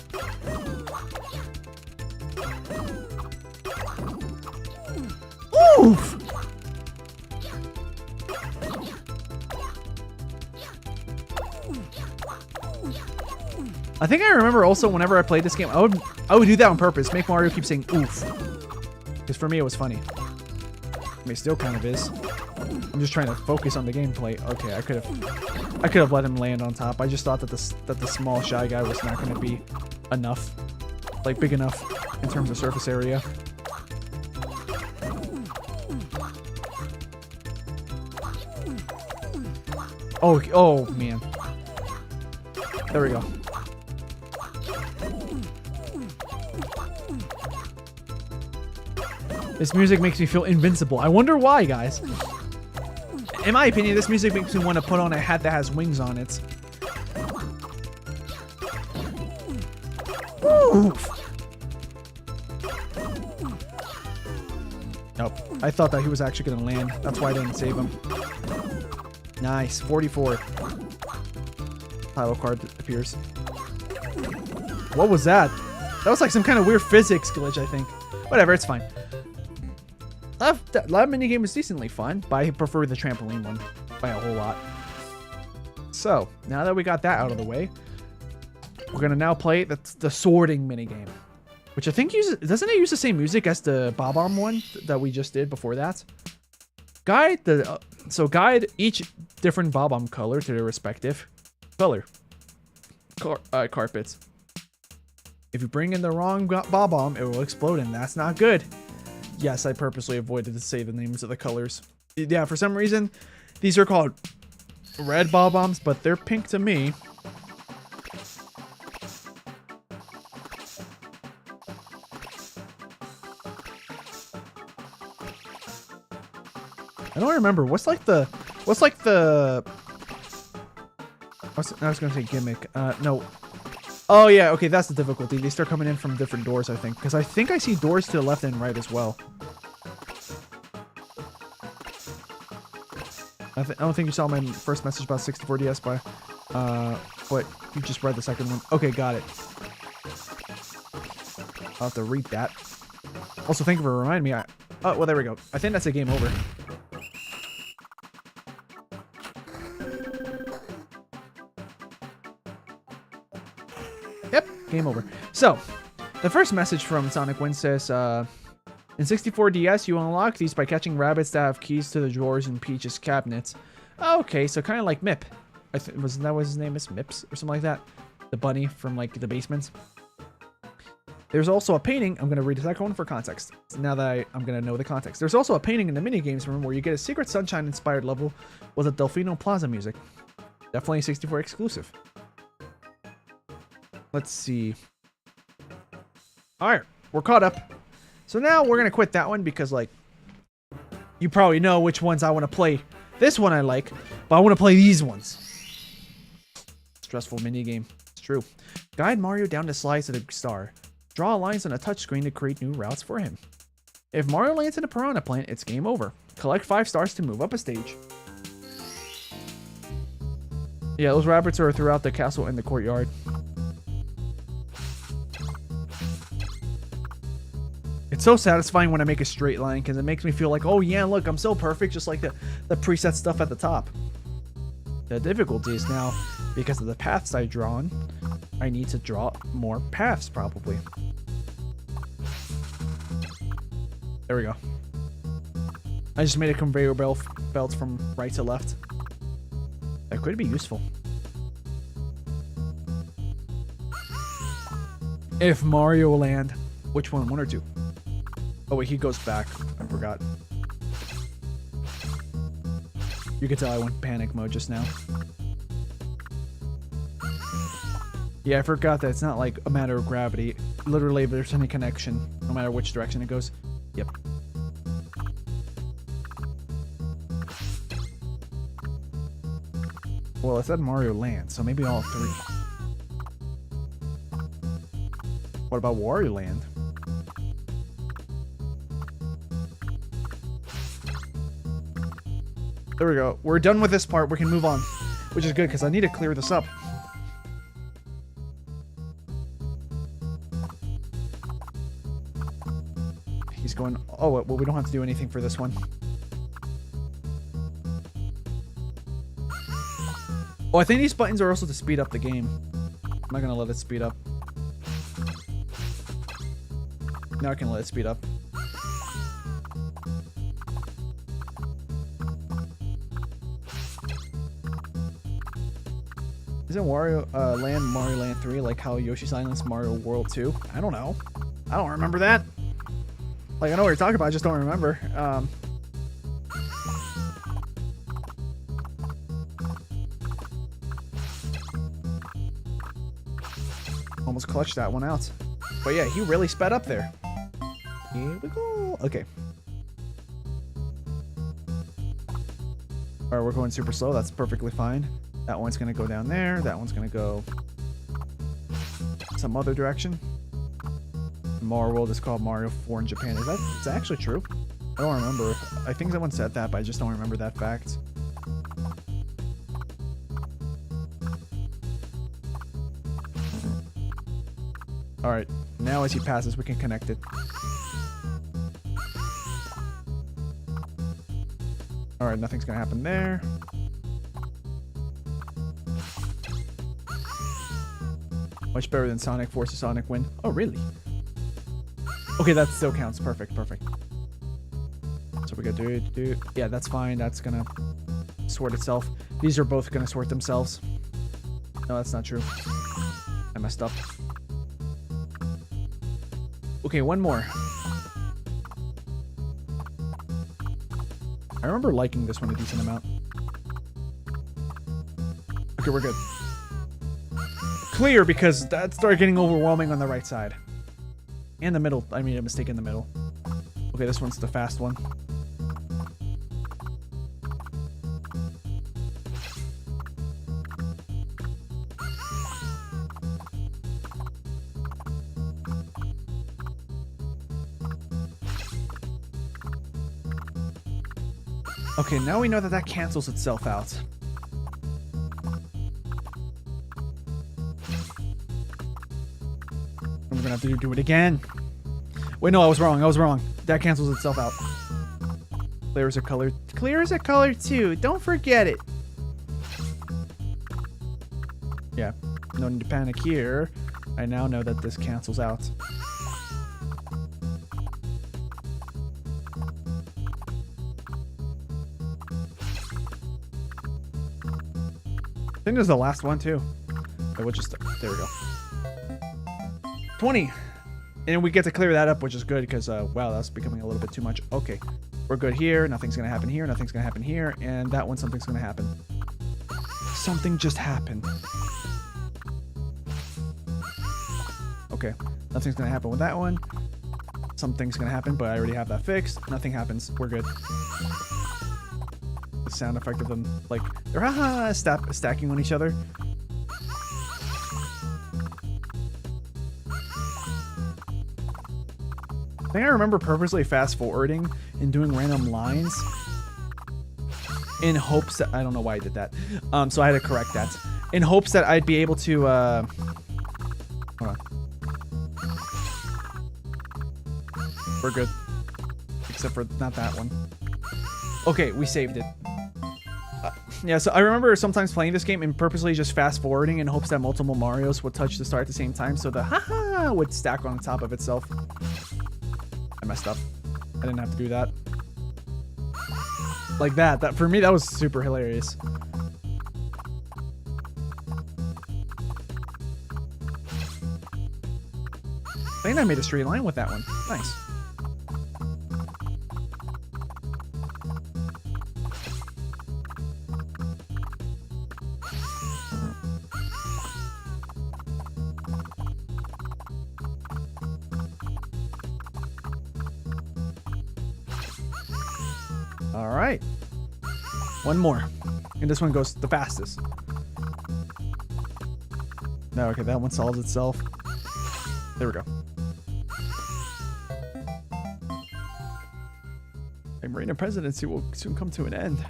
Oof! I think I remember also whenever I played this game, I would do that on purpose. Make Mario keep saying oof. Because for me it was funny. I mean, it still kind of is. I'm just trying to focus on the gameplay. Okay, I could have let him land on top. I just thought that the small shy guy was not going to be enough, like big enough in terms of surface area. Oh man. There we go. This music makes me feel invincible. I wonder why, guys. In my opinion, this music makes me want to put on a hat that has wings on it. Oof. Nope. I thought that he was actually going to land. That's why I didn't save him. Nice. 44. Title card appears. What was that? That was like some kind of weird physics glitch, I think. Whatever, it's fine. That minigame is decently fun, but I prefer the trampoline one by a whole lot. So, now that we got that out of the way, we're going to now play the sorting minigame. Which I think doesn't it use the same music as the Bob-omb one that we just did before that? Guide each different Bob-omb color to their respective color carpets. If you bring in the wrong Bob-omb, it will explode, and that's not good. Yes, I purposely avoided to say the names of the colors. Yeah, for some reason, these are called red Bob-ombs, but they're pink to me. I don't remember. I was gonna say gimmick. No. Oh yeah, okay, that's the difficulty. They start coming in from different doors, I think. Because I think I see doors to the left and right as well. I don't think you saw my first message about 64DS, but you just read the second one. Okay, got it. I'll have to read that. Also, thank you for reminding me. Oh, well, there we go. I think that's a game over. Yep, game over. So, the first message from Sonic Wind says, in 64DS, you unlock these by catching rabbits that have keys to the drawers in Peach's cabinets. Okay, so kind of like Mip. Wasn't that what his name is? Mips or something like that? The bunny from like the basement. There's also a painting. I'm going to read the second one for context. Now that I'm going to know the context. There's also a painting in the minigames room where you get a Secret Sunshine inspired level with a Delfino Plaza music. Definitely 64 exclusive. Let's see. Alright, we're caught up. So now we're going to quit that one because, like, you probably know which ones I want to play. This one I like, but I want to play these ones. Stressful minigame. It's true. Guide Mario down the slides to the star. Draw lines on a touchscreen to create new routes for him. If Mario lands in a piranha plant, it's game over. Collect 5 stars to move up a stage. Yeah, those rabbits are throughout the castle and the courtyard. It's so satisfying when I make a straight line because it makes me feel like, oh yeah, look, I'm so perfect, just like the preset stuff at the top. The difficulty is now, because of the paths I've drawn, I need to draw more paths, probably. There we go. I just made a conveyor belt from right to left. That could be useful. If Mario land, which one? 1 or 2? Oh wait, he goes back. I forgot. You can tell I went panic mode just now. Yeah, I forgot that it's not like a matter of gravity. Literally, if there's any connection, no matter which direction it goes. Yep. Well, it said Mario Land, so maybe all 3. What about Wario Land? There we go. We're done with this part. We can move on, which is good because I need to clear this up. He's going... Oh, well, we don't have to do anything for this one. Oh, I think these buttons are also to speed up the game. I'm not going to let it speed up. Now I can let it speed up. Isn't Mario Land 3 like how Yoshi's Island's Mario World 2? I don't know. I don't remember that. Like, I know what you're talking about, I just don't remember. Almost clutched that one out. But yeah, he really sped up there. Here we go. Okay. Alright, we're going super slow. That's perfectly fine. That one's going to go down there. That one's going to go some other direction. Mario World is called Mario 4 in Japan. Is that actually true? I don't remember. I think someone said that, but I just don't remember that fact. Alright, now as he passes, we can connect it. Alright, nothing's gonna happen there. Much better than Sonic Forces Sonic Win. Oh, really? Okay, that still counts. Perfect, perfect. So we gotta do... Yeah, that's fine. That's gonna sort itself. These are both gonna sort themselves. No, that's not true. I messed up. Okay, one more. I remember liking this one a decent amount. Okay, we're good. Clear, because that started getting overwhelming on the right side. And the middle. I made a mistake in the middle. Okay, this one's the fast one. Okay, now we know that that cancels itself out. We're gonna have to do it again. Wait, no, I was wrong. I was wrong. That cancels itself out. Clear is a color. Clear is a color too. Don't forget it. Yeah. No need to panic here. I now know that this cancels out. I think this is the last one too. Okay, we'll just... There we go. 20. And we get to clear that up, which is good because, wow, that's becoming a little bit too much. Okay, we're good here. Nothing's going to happen here. Nothing's going to happen here. And that one, something's going to happen. Something just happened. Okay, nothing's going to happen with that one. Something's going to happen, but I already have that fixed. Nothing happens. We're good. The sound effect of them, like, they're stacking on each other. I think I remember purposely fast forwarding and doing random lines in hopes that... I don't know why I did that. So I had to correct that. In hopes that I'd be able to... Hold on. We're good. Except for not that one. Okay, we saved it. Yeah, so I remember sometimes playing this game and purposely just fast forwarding in hopes that multiple Marios would touch the star at the same time, so the haha would stack on top of itself. I messed up. I didn't have to do that. Like that. That for me, that was super hilarious. I think I made a straight line with that one. Nice. All right. One more. And this one goes the fastest. No, okay, that one solves itself. There we go. A reign of presidency will soon come to an end.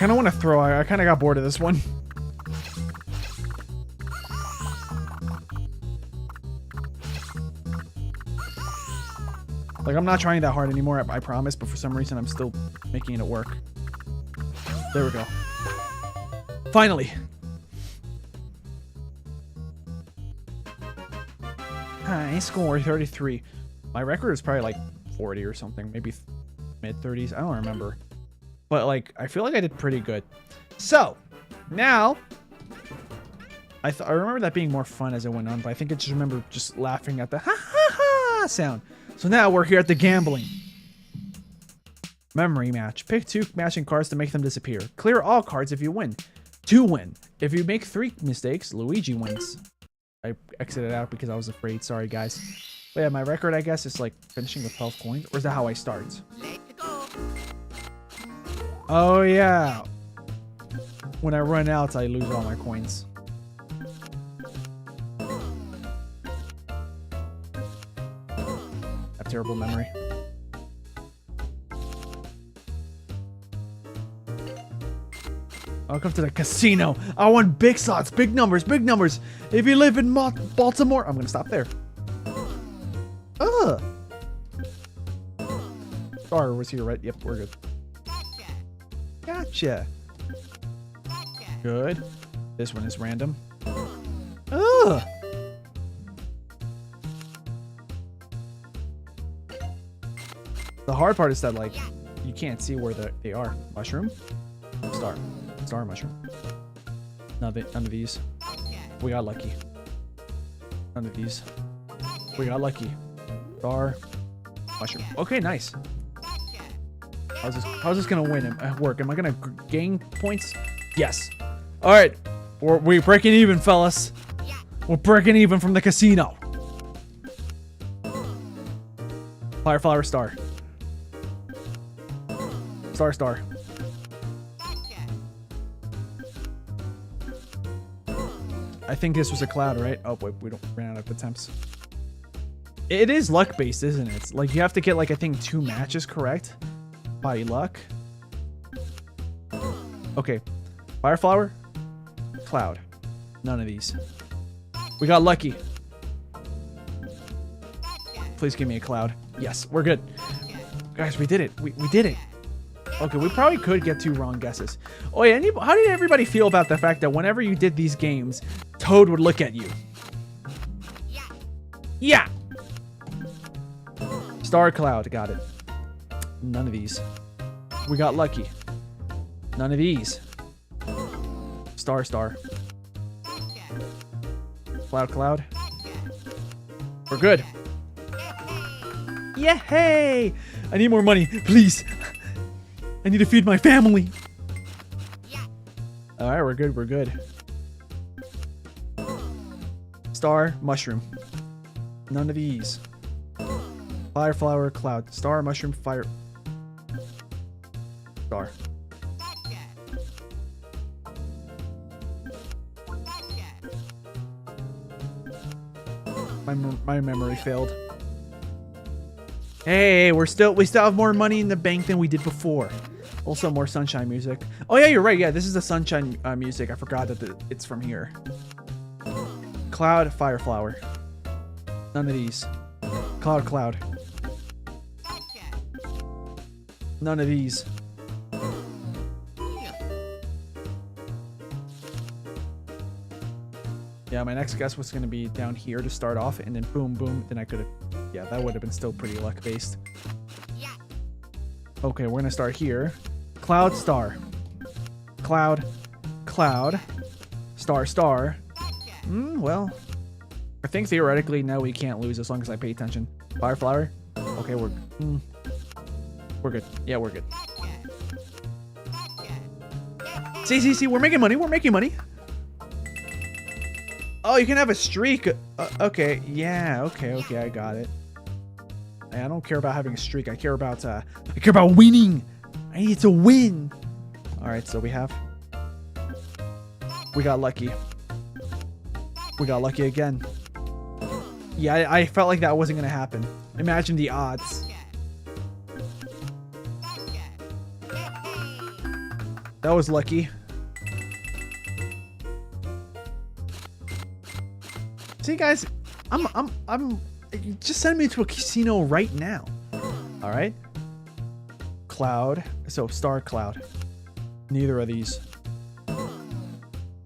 kind of want to throw. I kind of got bored of this one. Like, I'm not trying that hard anymore, I promise, but for some reason I'm still making it work. There we go. Finally. High score 33. My record is probably like 40 or something, maybe mid 30s. I don't remember. But like, I feel like I did pretty good. So, now I remember that being more fun as it went on, but I think I just remember just laughing at the ha ha ha sound. So now we're here at the gambling. Memory match. Pick 2 matching cards to make them disappear. Clear all cards if you win. 2 win. If you make 3 mistakes, Luigi wins. I exited out because I was afraid. Sorry, guys. But yeah, my record, I guess, is like finishing with 12 coins. Or is that how I start? Oh, yeah. When I run out, I lose all my coins. A terrible memory. Welcome to the casino. I want big slots, big numbers, big numbers. If you live in Baltimore, I'm gonna stop there. Ugh. Star was here, right? Yep, we're good. Gotcha. Good. This one is random. Ugh. The hard part is that, like, you can't see where they are. Mushroom? Star. Star mushroom. None of these. We got lucky. None of these. We got lucky. Star. Mushroom. Okay, nice. How's this gonna win at work? Am I gonna gain points? Yes. All right. We're breaking even, fellas. We're breaking even from the casino. Fire flower star. Star. I think this was a cloud, right? Oh, wait, we ran out of attempts. It is luck-based, isn't it? Like, you have to get, like, I think 2 matches correct by luck. Okay. Fire flower. Cloud. None of these. We got lucky. Please give me a cloud. Yes, we're good. Guys, we did it. We did it. Okay, we probably could get 2 wrong guesses. Oh yeah, how did everybody feel about the fact that whenever you did these games, Toad would look at you? Yeah. Star cloud, got it. None of these. We got lucky. None of these. Star. Cloud. We're good. Yeah, hey! I need more money, please. I need to feed my family. All right, we're good. Star, mushroom. None of these. Fire flower, cloud. Star, mushroom, fire. Star. My memory failed. Hey, we still have more money in the bank than we did before. Also, more sunshine music. Oh yeah, you're right. Yeah, this is the sunshine music. I forgot that it's from here. Cloud, fire flower. None of these. Cloud. None of these. Yeah, my next guess was going to be down here to start off, and then boom. Then I could have... Yeah, that would have been still pretty luck-based. Okay, we're going to start here. Cloud, star. Cloud. Star. Well, I think theoretically, no, we can't lose as long as I pay attention. Fire flower. Okay, we're good. Yeah, we're good. See, we're making money. Oh, you can have a streak. Okay, yeah, okay, I got it. I don't care about having a streak. I care about winning. I need to win. All right, so we got lucky. We got lucky again. Yeah, I felt like that wasn't gonna happen. Imagine the odds. That was lucky. See, guys, I'm. Just send me to a casino right now. All right. Cloud. So star, cloud. Neither of these.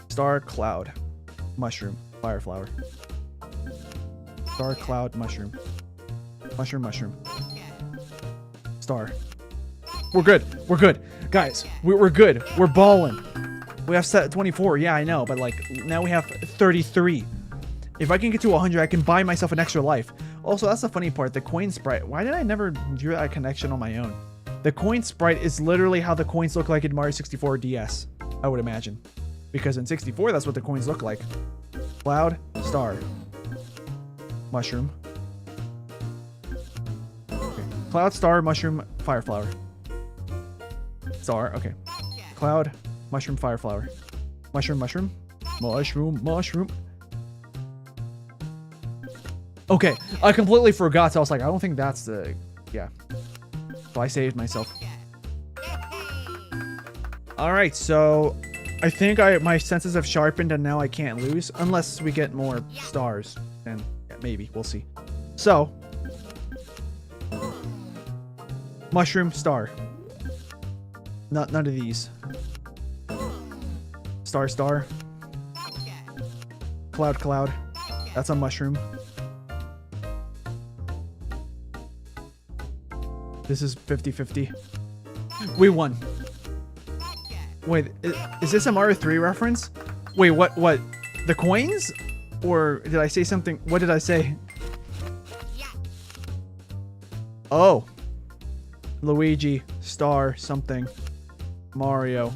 Star, cloud, mushroom, fire flower. Star, cloud, mushroom. Mushroom, mushroom. Star. We're good. We're good. Guys, we're good. We're balling. We have set 24. Yeah, I know. But, like, now we have 33. If I can get to 100, I can buy myself an extra life. Also, that's the funny part. The coin sprite. Why did I never do that connection on my own? The coin sprite is literally how the coins look like in Mario 64 DS, I would imagine. Because in 64, that's what the coins look like. Cloud, star. Mushroom. Okay. Cloud, star, mushroom, fire flower. Star, okay. Cloud, mushroom, fire flower. Mushroom, mushroom. Mushroom, mushroom. Okay, I completely forgot, so I was like, I don't think that's the... Yeah. So I saved myself. Alright, so... I think my senses have sharpened and now I can't lose. Unless we get more stars. Then, yeah, maybe. We'll see. So... Mushroom, star. None of these. Star, star. Cloud, cloud. That's a mushroom. This is 50-50. We won. Wait, is this a Mario 3 reference? Wait, what? The coins? Or did I say something? What did I say? Oh. Luigi, star, something. Mario.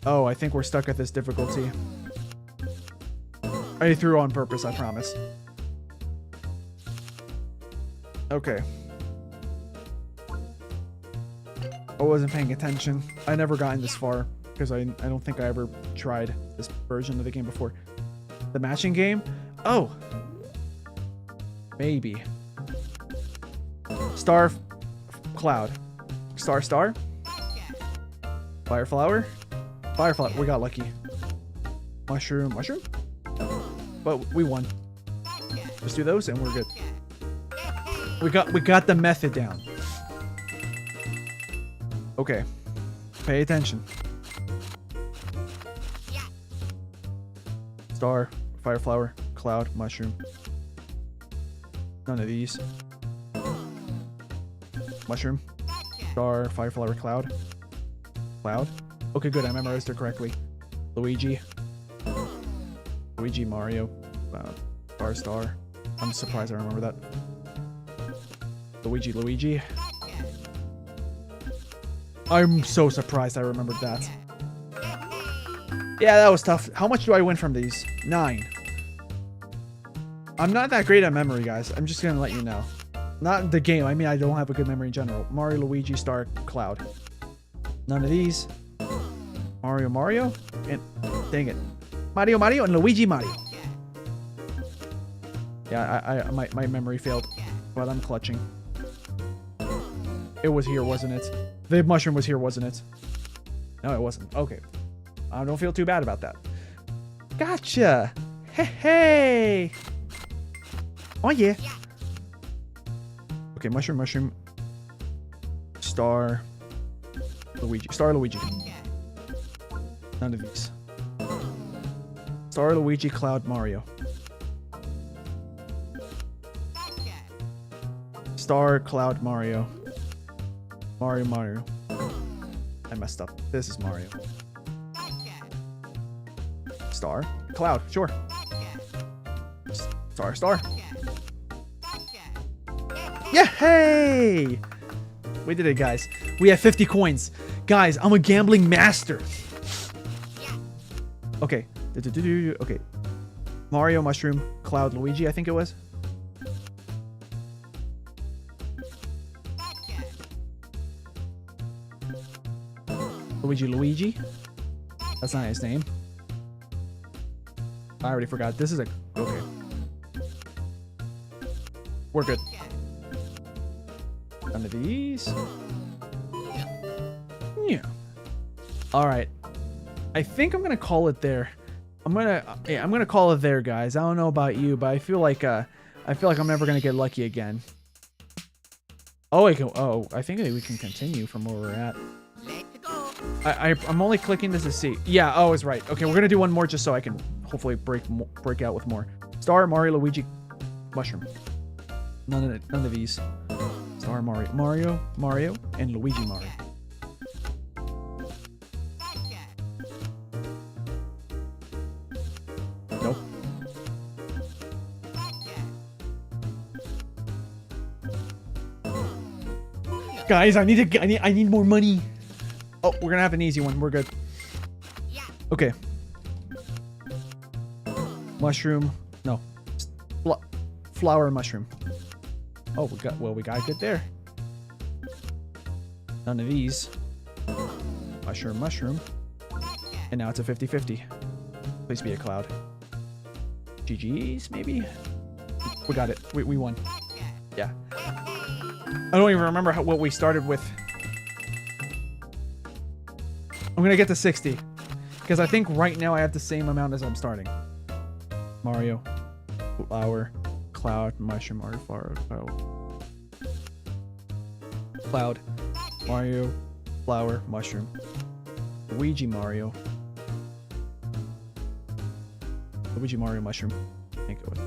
Oh, I think we're stuck at this difficulty. I threw on purpose, I promise. Okay. I wasn't paying attention. I never gotten this far because I don't think I ever tried this version of the game before. The matching game? Oh. Maybe. Star, cloud. Star, star. Fire flower. Fire flower. We got lucky. Mushroom, mushroom. But we won. Just do those and we're good. We got the method down. Okay. Pay attention. Star, fire flower, cloud, mushroom. None of these. Mushroom. Star, fire flower, cloud. Cloud. Okay, good. I memorized it correctly. Luigi. Luigi, Mario. Star, star. I'm surprised I remember that. Luigi, Luigi. I'm so surprised I remembered that. Yeah, that was tough. How much do I win from these? 9. I'm not that great at memory, guys. I'm just gonna let you know. Not the game. I mean, I don't have a good memory in general. Mario, Luigi, Star, Cloud. None of these. Mario, Mario. And dang it. Mario, Mario, and Luigi, Mario. Yeah, my memory failed. But I'm clutching. It was here, wasn't it? The mushroom was here, wasn't it? No, it wasn't. Okay. I don't feel too bad about that. Gotcha. Hey, hey. Oh, yeah. Okay, mushroom, mushroom. Star. Luigi. Star, Luigi. None of these. Star, Luigi, Cloud, Mario. Star, Cloud, Mario. Mario, Mario. I messed up. This is Mario. Star. Cloud. Sure. Star, star. Yeah, hey! We did it, guys. We have 50 coins. Guys, I'm a gambling master. Okay. Okay. Mario, Mushroom, Cloud, Luigi, I think it was. Luigi. That's not his name. I already forgot. This is a... Okay. We're good. None of these. Yeah. All right. I think I'm gonna call it there. I'm gonna call it there, guys. I don't know about you, but I feel like I'm never gonna get lucky again. Oh, I think we can continue from where we're at. I'm only clicking this to see. Yeah. Oh, it's right. Okay, we're gonna do one more just so I can hopefully break out with more. Star, Mario, Luigi, Mushroom. None of these. Star, Mario, and Luigi Mario. Nope. Guys, I need more money. Oh, we're gonna have an easy one. We're good. Okay. Mushroom. No. Flower mushroom. Oh, we got good there. None of these. Mushroom. And now it's a 50-50. Please be a cloud. GG's, maybe? We got it. We won. Yeah. I don't even remember what we started with. I'm gonna get to 60. Because I think right now I have the same amount as I'm starting. Mario. Flower. Cloud. Mushroom. Mario. Flower. Cloud. Mario. Flower. Mushroom. Luigi Mario. Luigi Mario Mushroom. Can't go with.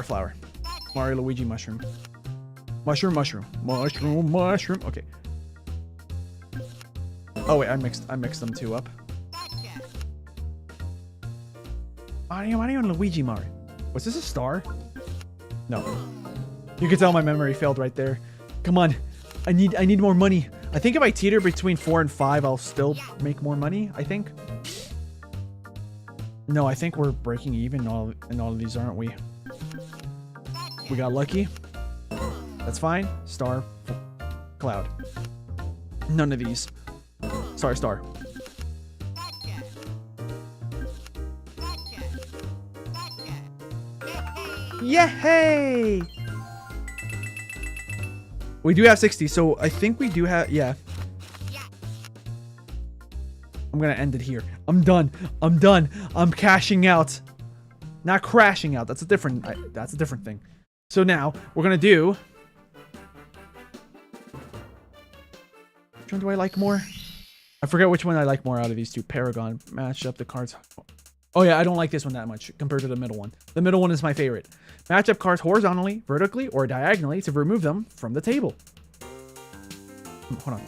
Flower. Mario Luigi Mushroom. Mushroom. Okay. Oh wait, I mixed them two up. Mario and Luigi Mario. Was this a star? No. You can tell my memory failed right there. Come on. I need more money. I think if I teeter between 4 and 5, I'll still make more money, I think. No, I think we're breaking even in all of these, aren't we? We got lucky. That's fine. Star. Cloud. None of these. Star. Yay! We do have 60, so I think we do have, yeah. I'm gonna end it here. I'm done. I'm cashing out. Not crashing out. That's a different thing. So now we're gonna do. Which one do I like more? I forget which one I like more out of these two. Paragon. Match up the cards. Oh yeah, I don't like this one that much compared to the middle one. The middle one is my favorite. Match up cards horizontally, vertically, or diagonally to remove them from the table. Hold on.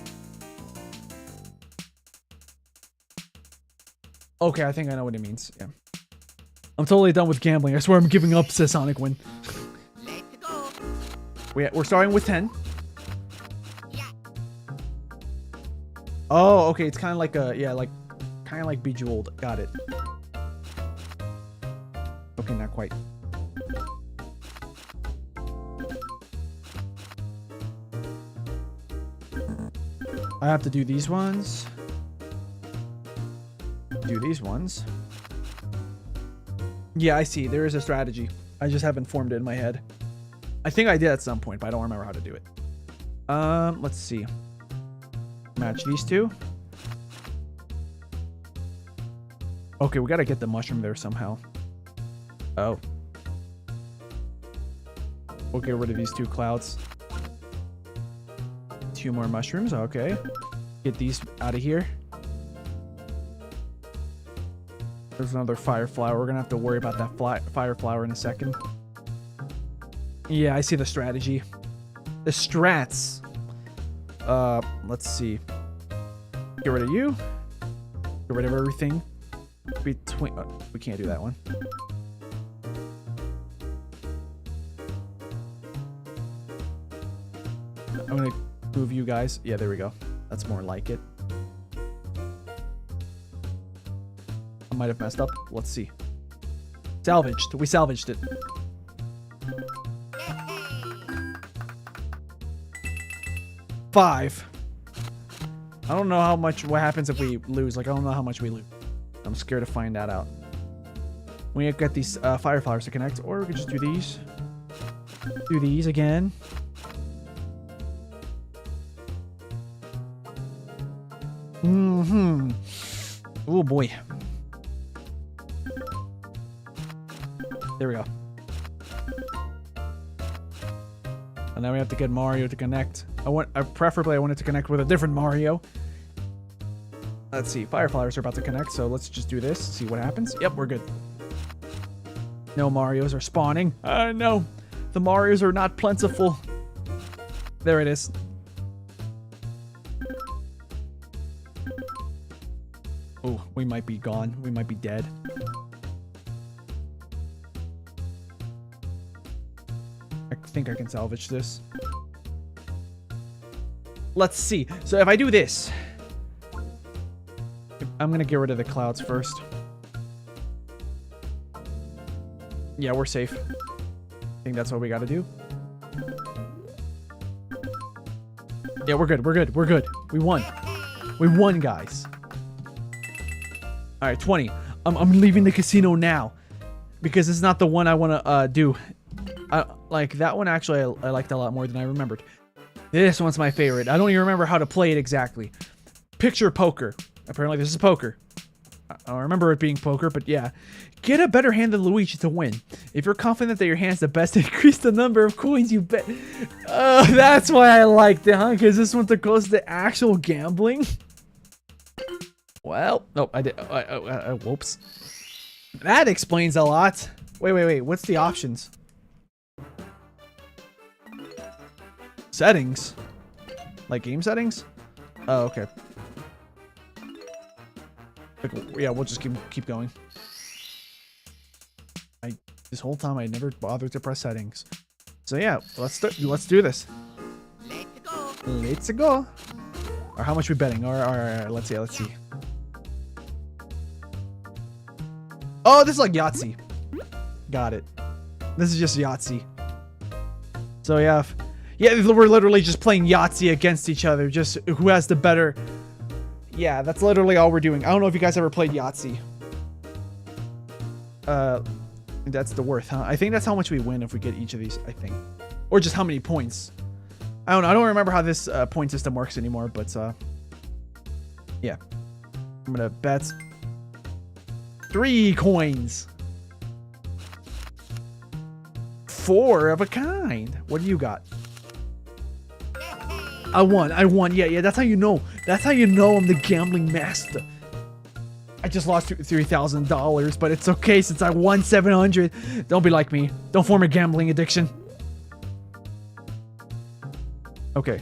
Okay, I think I know what it means. Yeah. I'm totally done with gambling. I swear I'm giving up, says Sonic Win. We're starting with 10. Oh, okay. It's kind of like kind of like Bejeweled. Got it. Okay, not quite. I have to do these ones. Do these ones. Yeah, I see. There is a strategy. I just haven't formed it in my head. I think I did at some point, but I don't remember how to do it. Let's see. Match these two. Okay, we gotta get the mushroom there somehow. Oh. We'll get rid of these two clouds. 2 more mushrooms. Okay. Get these out of here. There's another fire flower. We're gonna have to worry about that fire flower in a second. Yeah, I see the strategy. The strats. Let's see. Get rid of you. Get rid of everything between. We can't do that one. I'm gonna move you guys. Yeah, there we go. That's more like it. I might have messed up. Let's see. Salvaged. We salvaged it. $5. I don't know what happens if we lose. Like, I don't know how much we lose. I'm scared to find that out. We get these fire flowers to connect, or we could just do these. Do these again. Oh boy. There we go. And now we have to get Mario to connect. Preferably I want it to connect with a different Mario. Let's see. Fireflies are about to connect, so let's just do this. See what happens. Yep, we're good. No Marios are spawning. No. The Marios are not plentiful. There it is. Oh, we might be gone. We might be dead. I think I can salvage this. Let's see. So if I do this, I'm gonna get rid of the clouds first. Yeah, we're safe. I think that's what we gotta do. Yeah, we're good. We're good. We're good. We won. We won, guys. All right, 20. I'm leaving the casino now because it's not the one I want to do. Like that one actually I liked a lot more than I remembered. This one's my favorite. I don't even remember how to play it exactly. Picture poker. Apparently this is poker. I don't remember it being poker, but yeah. Get a better hand than Luigi to win. If you're confident that your hand's the best, increase the number of coins you bet. Oh, that's why I liked it, huh? Because this one's the closest to actual gambling. Well, no, I did. Whoops. That explains a lot. Wait. What's the options? Settings? Like game settings? Oh, okay. Yeah, we'll just keep going. This whole time I never bothered to press settings. So yeah, let's do this. Let's go. Or how much we betting? Or let's see. Oh, this is like Yahtzee. Got it. This is just Yahtzee. So yeah, we're literally just playing Yahtzee against each other. Just who has the better. Yeah, that's literally all we're doing. I don't know if you guys ever played Yahtzee. That's the worth, huh? I think that's how much we win if we get each of these, I think. Or just how many points. I don't know. I don't remember how this point system works anymore, but yeah. I'm gonna bet 3 coins. 4 of a kind. What do you got? I won. Yeah, that's how you know. That's how you know I'm the gambling master. I just lost $3,000, but it's okay since I won 700. Don't be like me. Don't form a gambling addiction. Okay.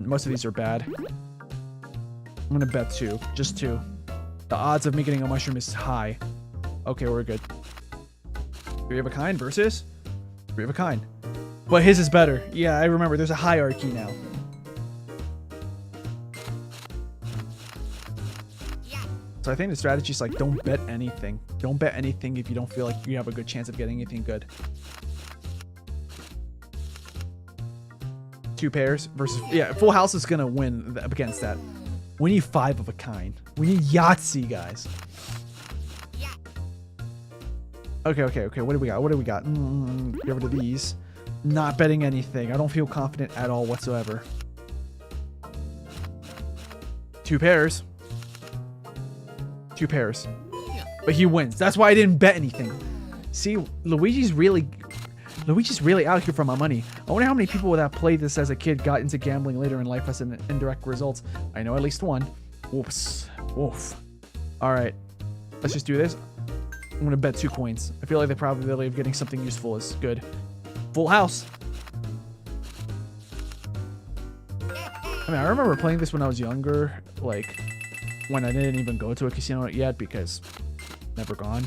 Most of these are bad. I'm gonna bet 2. Just 2. The odds of me getting a mushroom is high. Okay, we're good. 3 of a kind versus 3 of a kind. But his is better. Yeah, I remember. There's a hierarchy now. So I think the strategy is like, don't bet anything. Don't bet anything if you don't feel like you have a good chance of getting anything good. 2 pairs versus... Yeah, full house is going to win against that. We need 5 of a kind. We need Yahtzee, guys. Okay. What do we got? Get rid of these. Not betting anything. I don't feel confident at all whatsoever. 2 pairs. 2 pairs. But he wins. That's why I didn't bet anything. See, Luigi's really out here for my money. I wonder how many people that played this as a kid got into gambling later in life as an indirect result. I know at least one. Whoops. Woof. Alright. Let's just do this. I'm gonna bet 2 coins. I feel like the probability of getting something useful is good. Full house. I mean, I remember playing this when I was younger, like when I didn't even go to a casino yet because never gone.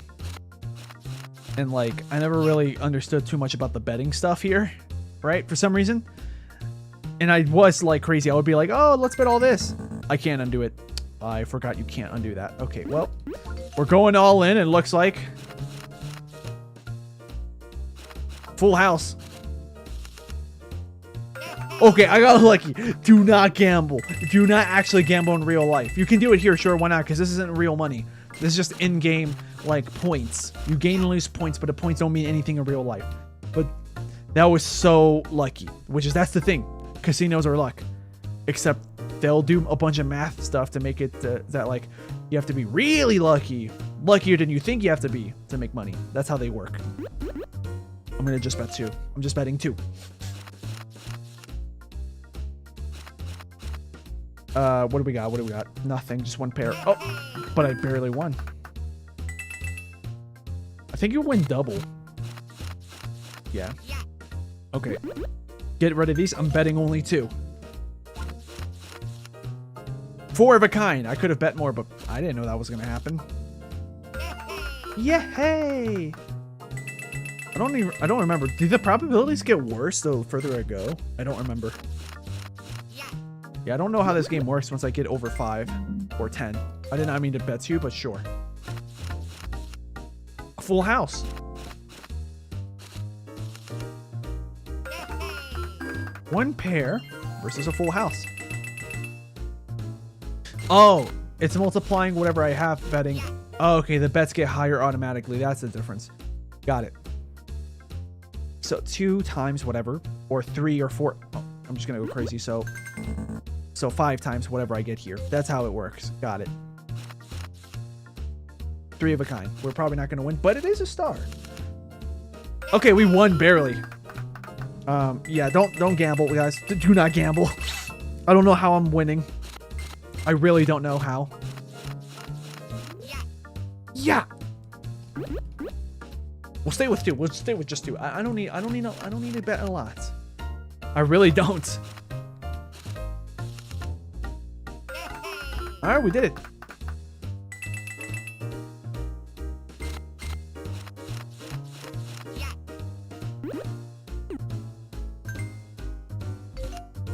And like, I never really understood too much about the betting stuff here, right? For some reason. And I was like crazy. I would be like, oh, let's bet all this. I can't undo it. I forgot you can't undo that. Okay, well, we're going all in, it looks like. Full house. Okay, I got lucky. Do not gamble. Do not actually gamble in real life. You can do it here, sure, why not? Because this isn't real money. This is just in-game, like, points. You gain and lose points, but the points don't mean anything in real life. But that was so lucky. That's the thing. Casinos are luck. Except they'll do a bunch of math stuff to make it that like you have to be really lucky, luckier than you think you have to be to make money. That's how they work. I'm gonna just bet 2. I'm just betting 2. What do we got? What do we got? Nothing. Just 1 pair. Oh, but I barely won. I think you win double. Yeah. Okay. Get rid of these. I'm betting only 2. 4 of a kind. I could have bet more, but I didn't know that was gonna happen. Yeah, hey. I don't remember. Do the probabilities get worse the further I go? I don't remember. Yeah, I don't know how this game works once I get over 5 or 10. I did not mean to bet 2, but sure. A full house. One pair versus a full house. Oh, it's multiplying whatever I have betting. Oh, okay, the bets get higher automatically. That's the difference. Got it. So 2 times whatever, or 3 or 4. Oh, I'm just gonna go crazy. So 5 times whatever I get here. That's how it works. Got it. 3 of a kind. We're probably not gonna win, but it is a star. Okay, we won barely. Yeah, don't gamble, guys. Do not gamble. I don't know how I'm winning. I really don't know how. Yeah. We'll stay with 2. We'll stay with just 2. I don't need to bet a lot. I really don't. All right, we did it.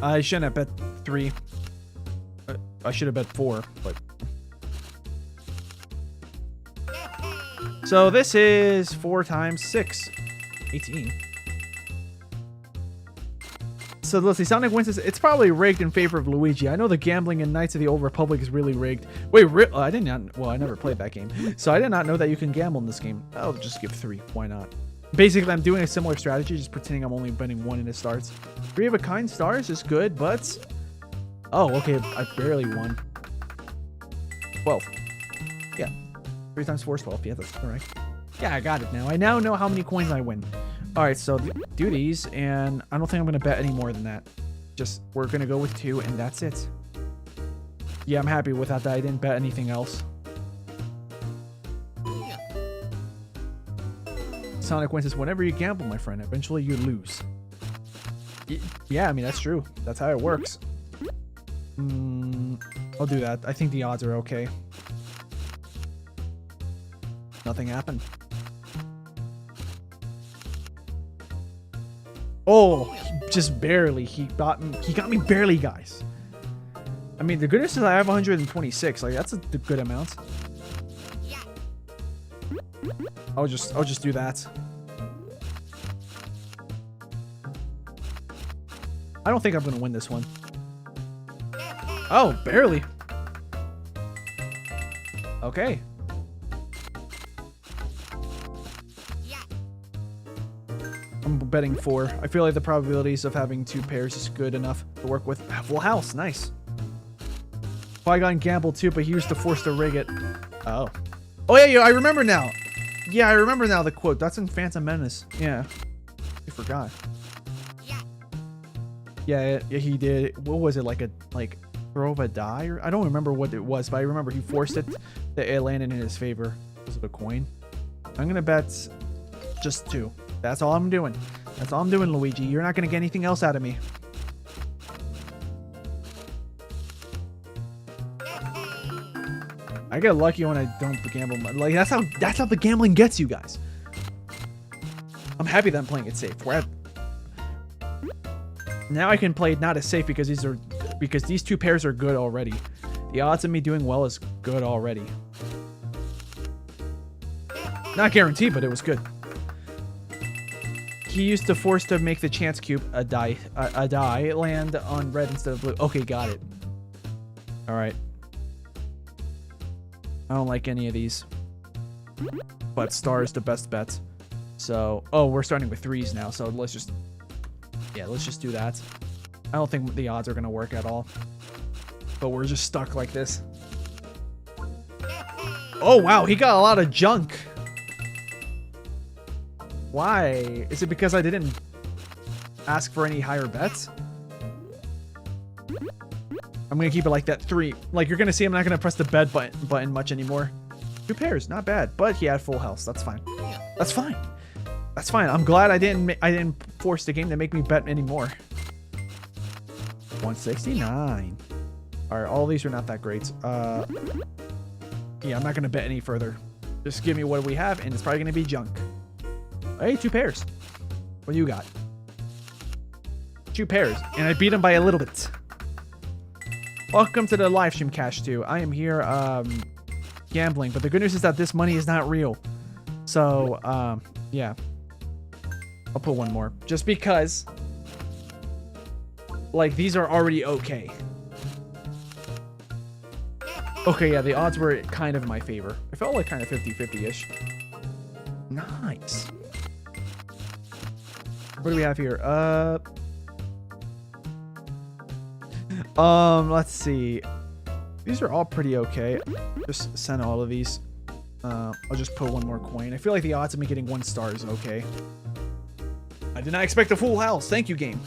I shouldn't have bet 3. I should have bet 4, but. So this is 4 times 6. 18. So let's see. Sonic wins this. It's probably rigged in favor of Luigi. I know the gambling in Knights of the Old Republic is really rigged. Wait, I did not. Well, I never played that game, so I did not know that you can gamble in this game. I'll just give 3. Why not? Basically, I'm doing a similar strategy, just pretending I'm only betting 1 and it starts. 3 of a kind stars is good, but oh, okay, I barely won. 12. Yeah, 3 times 4 is 12. Yeah, that's correct. Yeah, I got it now. I now know how many coins I win. All right, so do these, and I don't think I'm gonna bet any more than that. Just we're gonna go with 2, and that's it. Yeah, I'm happy with that. I didn't bet anything else. Sonic wins this. Whenever you gamble, my friend, eventually you lose. Yeah, I mean that's true. That's how it works. I'll do that. I think the odds are okay. Nothing happened. Oh, just barely. He got me barely, guys. I mean, the goodness is I have 126. Like that's a good amount. I'll just do that. I don't think I'm gonna win this one. Oh, barely. Okay. I'm betting 4. I feel like the probabilities of having 2 pairs is good enough to work with. Full house, nice. Qui-Gon gambled too, but he used to force to rig it. Oh. Oh yeah, I remember now. Yeah, I remember now the quote. That's in Phantom Menace. Yeah. I forgot. Yeah, he did. What was it, like throw of a die? Or I don't remember what it was, but I remember he forced it that it landed in his favor. Was it a coin? I'm gonna bet just 2. That's all I'm doing. That's all I'm doing, Luigi. You're not gonna get anything else out of me. I get lucky when I don't gamble. Like that's how the gambling gets you guys. I'm happy that I'm playing it safe. Now I can play it not as safe because these 2 pairs are good already. The odds of me doing well is good already. Not guaranteed, but it was good. He used to force to make the chance cube a die land on red instead of blue. Okay, got it. All right. I don't like any of these, but star is the best bet. So, oh, we're starting with 3s now. So let's just do that. I don't think the odds are gonna work at all. but we're just stuck like this. Oh, wow. He got a lot of junk. Why? Is it because I didn't ask for any higher bets? I'm going to keep it like that. 3. Like, you're going to see I'm not going to press the bet button much anymore. 2 pairs. Not bad. But he had full house. That's fine. That's fine. That's fine. I'm glad I didn't force the game to make me bet anymore. 169. All right. All these are not that great. Yeah, I'm not going to bet any further. Just give me what we have, and it's probably going to be junk. Hey, 2 pairs. What do you got? 2 pairs, and I beat him by a little bit. Welcome to the live stream, Cash 2. I am here gambling, but the good news is that this money is not real. So, yeah. I'll put 1 more. Just because, like, these are already okay. Okay, yeah, the odds were kind of in my favor. It felt like kind of 50-50-ish. Nice. What do we have here? Let's see. These are all pretty okay. Just send all of these. I'll just put 1 more coin. I feel like the odds of me getting 1 star is okay. I did not expect a full house. Thank you, game.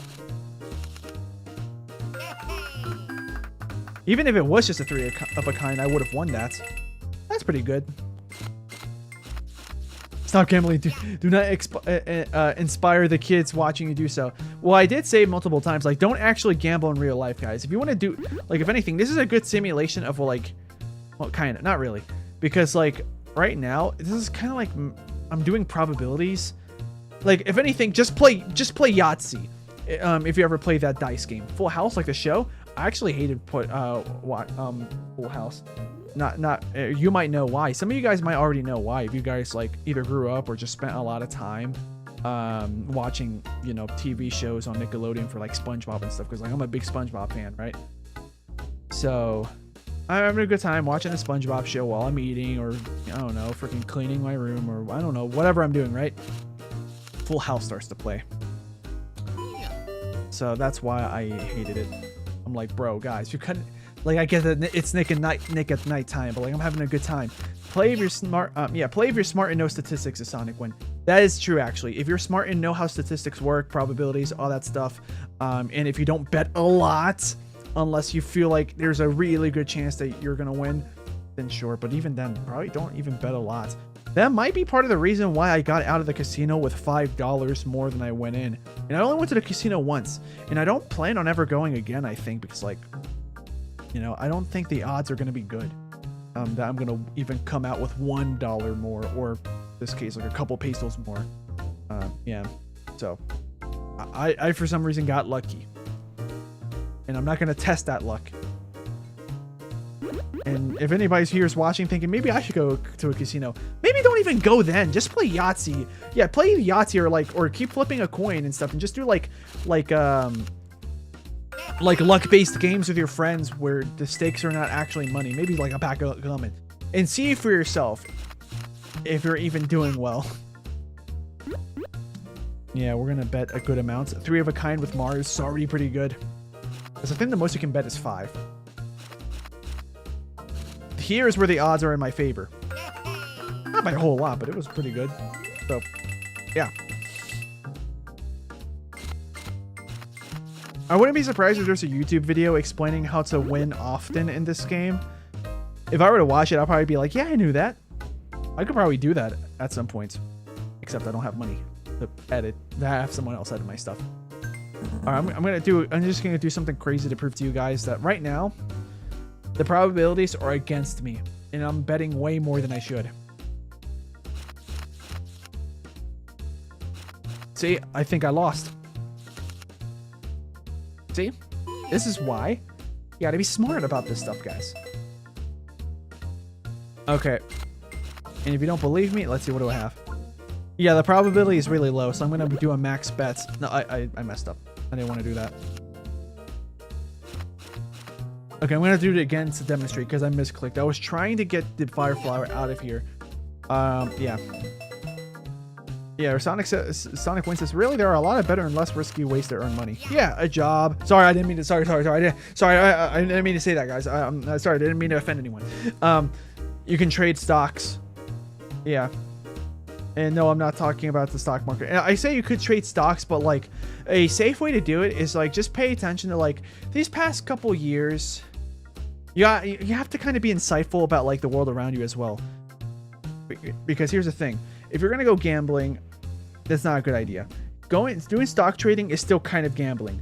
Even if it was just a 3 of a kind, I would have won that. That's pretty good. Stop gambling. Do not inspire the kids watching you do so. Well, I did say multiple times, like, don't actually gamble in real life, guys. If you want to do, like, if anything, this is a good simulation of, like, well, kind of, not really. Because, like, right now, this is kind of like, I'm doing probabilities. Like, if anything, just play Yahtzee. If you ever play that dice game. Full House, like the show, I actually hated Full House. You might know why. Some of you guys might already know why. If you guys like either grew up or just spent a lot of time watching, you know, TV shows on Nickelodeon for like SpongeBob and stuff. Because like I'm a big SpongeBob fan, right? So I'm having a good time watching the SpongeBob show while I'm eating, or I don't know, freaking cleaning my room, or I don't know, whatever I'm doing, right? Full House starts to play. So that's why I hated it. I'm like, bro, guys, you couldn't. Like, I get that it's Nick at night time, but like I'm having a good time. Play if you're smart. Play if you're smart and know statistics is Sonic win. That is true, actually. If you're smart and know how statistics work, probabilities, all that stuff, and if you don't bet a lot, unless you feel like there's a really good chance that you're gonna win, then sure. But even then, probably don't even bet a lot. That might be part of the reason why I got out of the casino with $5 more than I went in. And I only went to the casino once, and I don't plan on ever going again. I think because like, you know, I don't think the odds are going to be good that I'm going to even come out with $1 more, or in this case, like a couple pesos more. Yeah. So I for some reason got lucky, and I'm not going to test that luck. And if anybody's here is watching thinking maybe I should go to a casino, maybe don't even go then. Just play Yahtzee. Yeah, play Yahtzee, or keep flipping a coin and stuff, and just do like luck-based games with your friends where the stakes are not actually money. Maybe like a pack of gum, and see for yourself if you're even doing well. Yeah, we're gonna bet a good amount. 3 of a kind with Mars is already pretty good. Because I think the most you can bet is 5. Here is where the odds are in my favor. Not by a whole lot, but it was pretty good. So, yeah. I wouldn't be surprised if there's a YouTube video explaining how to win often in this game. If I were to watch it, I'll probably be like, yeah, I knew that. I could probably do that at some point. Except I don't have money to edit. I have someone else edit my stuff. All right, I'm just gonna do something crazy to prove to you guys that right now, the probabilities are against me, and I'm betting way more than I should. See, I think I lost. See, this is why you gotta be smart about this stuff, guys. Okay, and if you don't believe me, let's see, what do I have? Yeah, the probability is really low, so I'm gonna do a max bets. No, I messed up. I didn't want to do that. Okay, I'm gonna do it again to demonstrate because I misclicked. I was trying to get the fire flower out of here. Yeah. Yeah, or Sonic Win says, really, there are a lot of better and less risky ways to earn money. Yeah, a job. Sorry, I didn't mean to. Sorry. I didn't mean to say that, guys. Sorry, I didn't mean to offend anyone. You can trade stocks. Yeah. And no, I'm not talking about the stock market. And I say you could trade stocks, but like a safe way to do it is like just pay attention to like these past couple years. You have to kind of be insightful about like the world around you as well. Because here's the thing. If you're going to go gambling, that's not a good idea. Doing stock trading is still kind of gambling.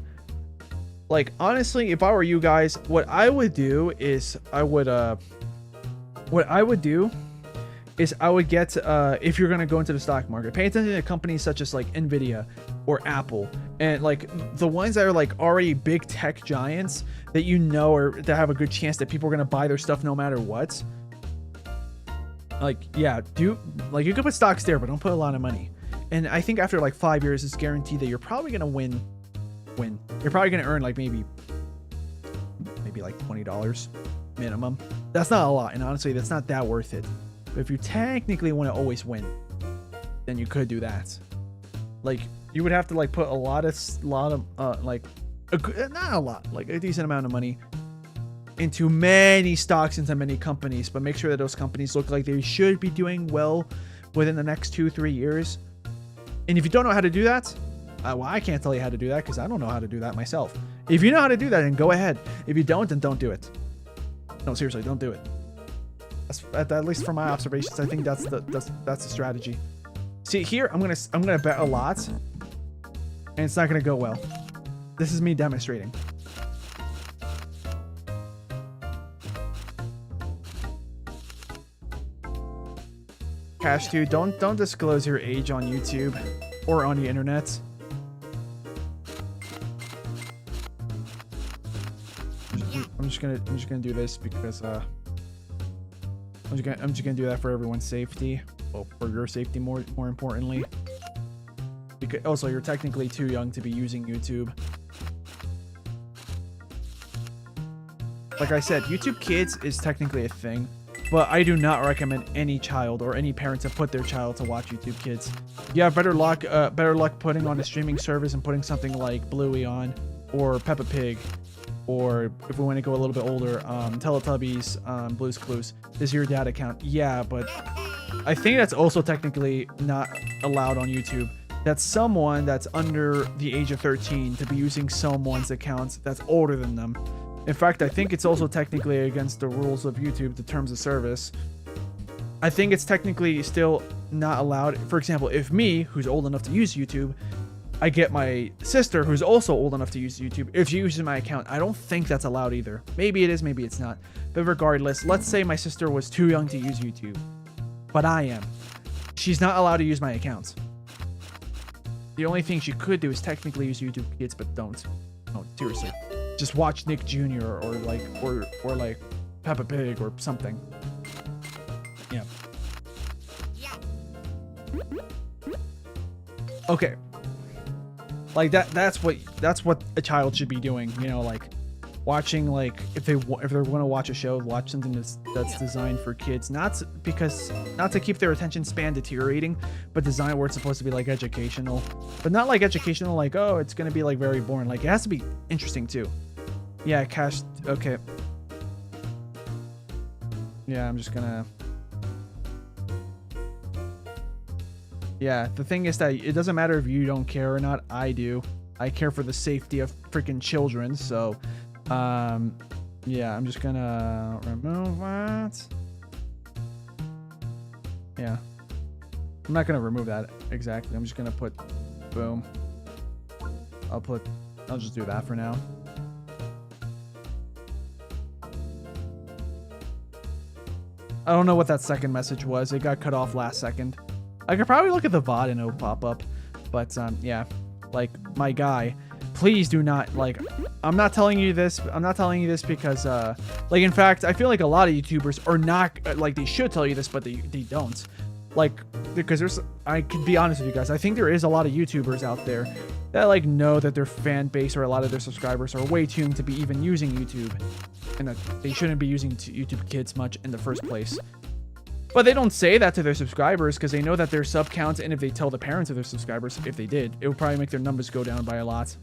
Like, honestly, if I were you guys, what I would do is I would get, if you're going to go into the stock market, pay attention to companies such as like Nvidia or Apple, and like the ones that are like already big tech giants that you know or that have a good chance that people are going to buy their stuff no matter what. Like, yeah, you could put stocks there, but don't put a lot of money. And I think after like 5 years, it's guaranteed that you're probably going to win. You're probably going to earn like maybe like $20 minimum. That's not a lot. And honestly, that's not that worth it. But if you technically want to always win, then you could do that. Like, you would have to like put a lot of like not a lot, like a decent amount of money into many stocks, into many companies, but make sure that those companies look like they should be doing well within the next 2-3 years. And if you don't know how to do that, well, I can't tell you how to do that because I don't know how to do that myself. If you know how to do that, then go ahead. If you don't, then don't do it. No, seriously, don't do it. At least from my observations, I think that's the strategy. See here, I'm gonna bet a lot, and it's not gonna go well. This is me demonstrating. Cash 2, don't disclose your age on YouTube or on the internet. I'm just gonna do this because I'm just gonna do that for everyone's safety. Well, for your safety more importantly. Because also you're technically too young to be using YouTube. Like I said, YouTube Kids is technically a thing, but I do not recommend any child or any parent to put their child to watch YouTube Kids. You have better luck putting on a streaming service and putting something like Bluey on, or Peppa Pig, or if we want to go a little bit older, Teletubbies, Blue's Clues. This is your dad account. Yeah, but I think that's also technically not allowed on YouTube. That's someone that's under the age of 13 to be using someone's account that's older than them. In fact, I think it's also technically against the rules of YouTube, the terms of service. I think it's technically still not allowed. For example, if me, who's old enough to use YouTube, I get my sister, who's also old enough to use YouTube, if she uses my account, I don't think that's allowed either. Maybe it is, maybe it's not. But regardless, let's say my sister was too young to use YouTube, but I am. She's not allowed to use my account. The only thing she could do is technically use YouTube Kids, but don't. No, seriously. Just watch Nick Jr. or like Peppa Pig or something. Yeah. Okay. Like that's what a child should be doing, you know, like watching, like if they're going to watch a show, watch something that's designed for kids, not to keep their attention span deteriorating, but designed where it's supposed to be like educational, but not like educational like, oh, it's going to be like very boring. Like it has to be interesting too. Yeah, Cash. Okay. Yeah, I'm just gonna. Yeah, the thing is that it doesn't matter if you don't care or not. I do. I care for the safety of freaking children. So, yeah, I'm just gonna remove that. Yeah. I'm not gonna remove that exactly. I'm just gonna put, boom. I'll just do that for now. I don't know what that second message was. It got cut off last second. I could probably look at the VOD and it'll pop up. But, yeah. Like, my guy, please do not, like, I'm not telling you this because, like, in fact, I feel like a lot of YouTubers are not, like, they should tell you this, but they don't. Like, because I can be honest with you guys, I think there is a lot of YouTubers out there that, like, know that their fan base or a lot of their subscribers are way too young to be even using YouTube. And that they shouldn't be using YouTube Kids much in the first place. But they don't say that to their subscribers because they know that their sub counts, and if they tell the parents of their subscribers, if they did, it would probably make their numbers go down by a lot.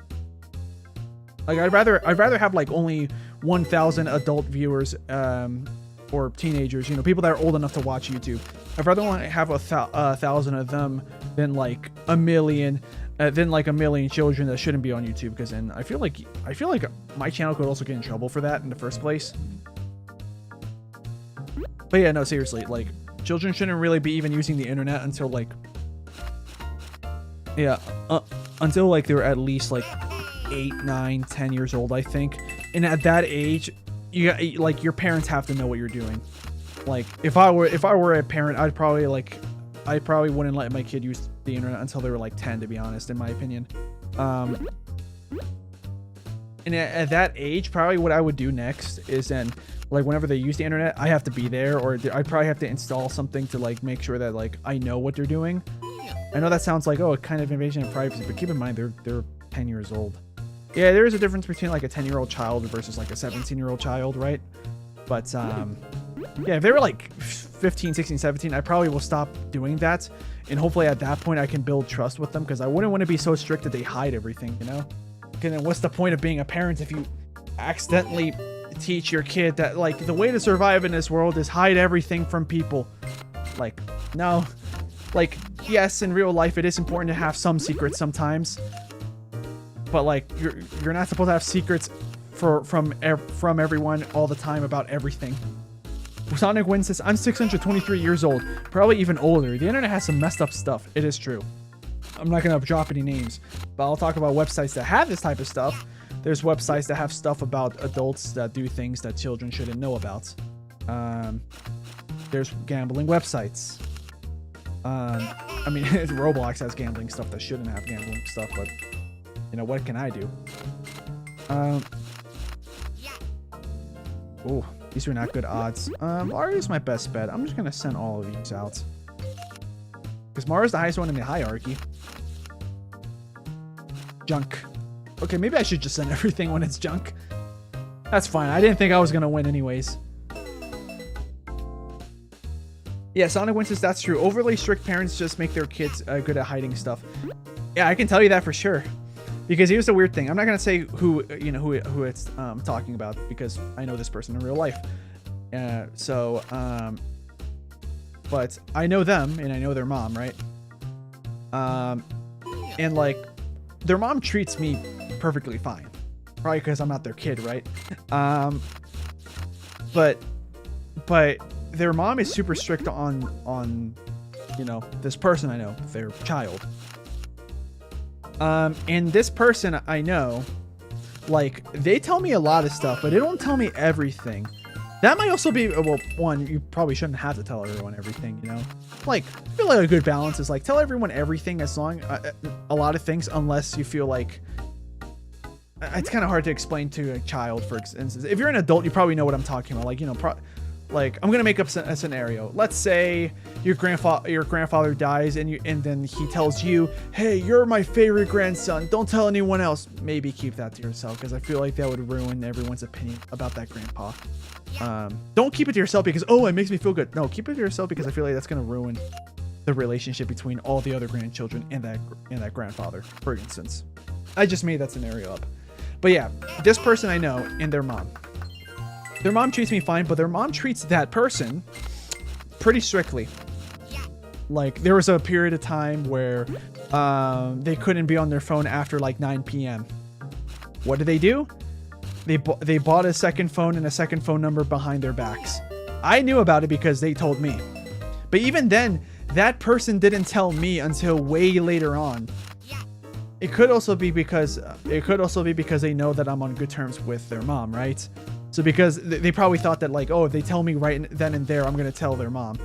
Like I'd rather have like only 1,000 adult viewers, or teenagers, you know, people that are old enough to watch YouTube. I'd rather want to have a thousand of them than like a million children that shouldn't be on YouTube. Because then I feel like my channel could also get in trouble for that in the first place. But yeah, no, seriously, like children shouldn't really be even using the internet until like, until like they're at least like 8, 9, 10 years old, I think. And at that age, like your parents have to know what you're doing. Like if I were a parent, I probably wouldn't let my kid use the internet until they were like 10, to be honest, in my opinion. And at that age, probably what I would do next is then, like, whenever they use the internet, I have to be there, or I'd probably have to install something to like make sure that like I know what they're doing. I know that sounds like, oh, a kind of invasion of privacy, but keep in mind they're 10 years old. Yeah, there is a difference between like a 10-year-old child versus like a 17-year-old child, right? But yeah, if they were like 15, 16, 17, I probably will stop doing that, and hopefully at that point I can build trust with them, because I wouldn't want to be so strict that they hide everything, you know? Okay, then what's the point of being a parent if you accidentally teach your kid that like the way to survive in this world is hide everything from people? Like, no. Like, yes, in real life it is important to have some secrets sometimes, but like you're not supposed to have secrets from everyone all the time about everything. Sonic Win says, I'm 623 years old, probably even older. The internet has some messed up stuff. It is true. I'm not going to drop any names, but I'll talk about websites that have this type of stuff. There's websites that have stuff about adults that do things that children shouldn't know about. There's gambling websites. I mean, Roblox has gambling stuff that shouldn't have gambling stuff, but you know, what can I do? Oh, these are not good odds. Mario's my best bet. I'm just gonna send all of these out, because Mario's the highest one in the hierarchy. Junk. Okay, maybe I should just send everything when it's junk. That's fine. I didn't think I was gonna win anyways. Yeah, Sonic Win says that's true. Overly strict parents just make their kids good at hiding stuff. Yeah, I can tell you that for sure. Because here's the weird thing. I'm not gonna say who it's talking about, because I know this person in real life. But I know them and I know their mom, right? And like their mom treats me perfectly fine, probably because I'm not their kid, right? But their mom is super strict on you know, this person I know, their child. And this person I know, like, they tell me a lot of stuff, but they don't tell me everything. That might also be, well, one, you probably shouldn't have to tell everyone everything, you know? Like, I feel like a good balance is, like, tell everyone everything as long, a lot of things, unless you feel like, it's kind of hard to explain to a child, for instance. If you're an adult, you probably know what I'm talking about. Like, you know, like, I'm gonna make up a scenario. Let's say your grandfather dies, and then he tells you, "Hey, you're my favorite grandson. Don't tell anyone else." Maybe keep that to yourself, because I feel like that would ruin everyone's opinion about that grandpa. Don't keep it to yourself because, oh, it makes me feel good. No, keep it to yourself because I feel like that's gonna ruin the relationship between all the other grandchildren and that grandfather, for instance. I just made that scenario up. But yeah, this person I know and their mom. Their mom treats me fine, but their mom treats that person pretty strictly. Like, there was a period of time where they couldn't be on their phone after like 9 p.m. What did? They bought a second phone and a second phone number behind their backs. I knew about it because they told me. But even then, that person didn't tell me until way later on. It could also be because they know that I'm on good terms with their mom, right? So because they probably thought that, like, oh, if they tell me right then and there, I'm going to tell their mom.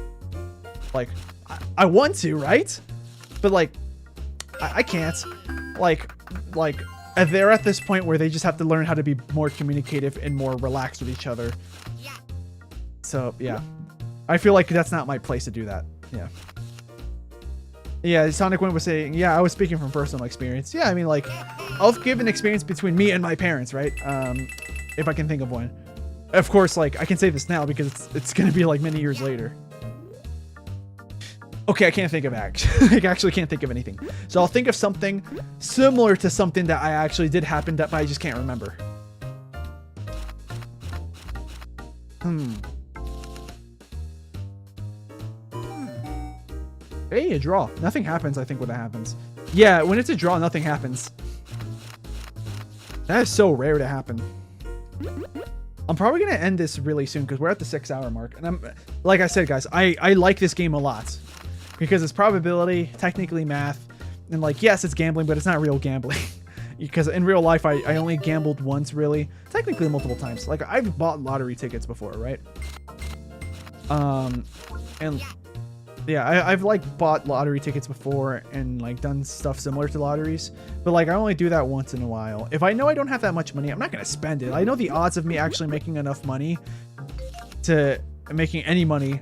Like, I want to, right? But, like, I can't. Like, they're at this point where they just have to learn how to be more communicative and more relaxed with each other. So, yeah. I feel like that's not my place to do that. Yeah. Yeah, Sonic Win was saying, yeah, I was speaking from personal experience. Yeah, I mean, like, I'll give an experience between me and my parents, right? If I can think of one. Of course, like, I can say this now because it's gonna be like many years later. Okay, I can't think of actually. I actually can't think of anything. So I'll think of something similar to something that I actually did happen that I just can't remember. Hey, a draw. Nothing happens, I think, when that happens. Yeah, when it's a draw, nothing happens. That is so rare to happen. I'm probably going to end this really soon because we're at the 6-hour mark. And like I said, guys, I like this game a lot. Because it's probability, technically math, and like, yes, it's gambling, but it's not real gambling. Because in real life, I only gambled once, really. Technically multiple times. Like, I've bought lottery tickets before, right? And yeah, I've like bought lottery tickets before and like done stuff similar to lotteries. But like, I only do that once in a while. If I know I don't have that much money, I'm not going to spend it. I know the odds of me actually making enough money to making any money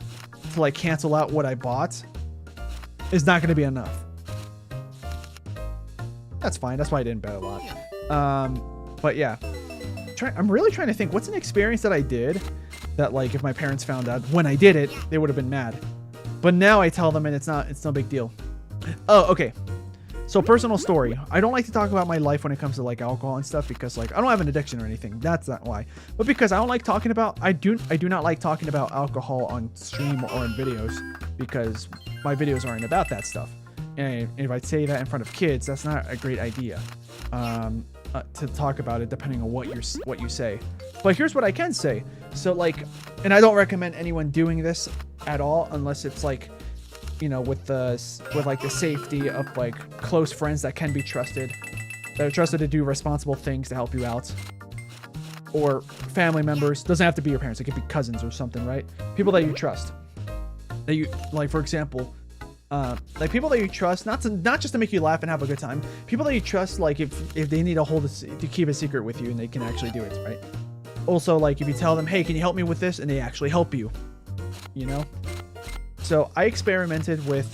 to like cancel out what I bought is not going to be enough. That's fine. That's why I didn't bet a lot. But yeah, I'm really trying to think what's an experience that I did that like if my parents found out when I did it, they would have been mad. But now I tell them and it's no big deal. Oh, okay. So personal story. I don't like to talk about my life when it comes to like alcohol and stuff because like I don't have an addiction or anything. That's not why. But because I don't like talking about I do not like talking about alcohol on stream or in videos because my videos aren't about that stuff. And if I say that in front of kids, that's not a great idea to talk about it depending on what you say. But here's what I can say. So like, and I don't recommend anyone doing this at all unless it's like, you know, with like the safety of like close friends that can be trusted, that are trusted to do responsible things to help you out, or family members. Doesn't have to be your parents. It could be cousins or something, right? People that you trust, that you like, for example, like people that you trust, not just to make you laugh and have a good time. People that you trust, like if they need to keep a secret with you and they can actually do it, right? Also, like if you tell them, hey, can you help me with this, and they actually help you, you know. So I experimented with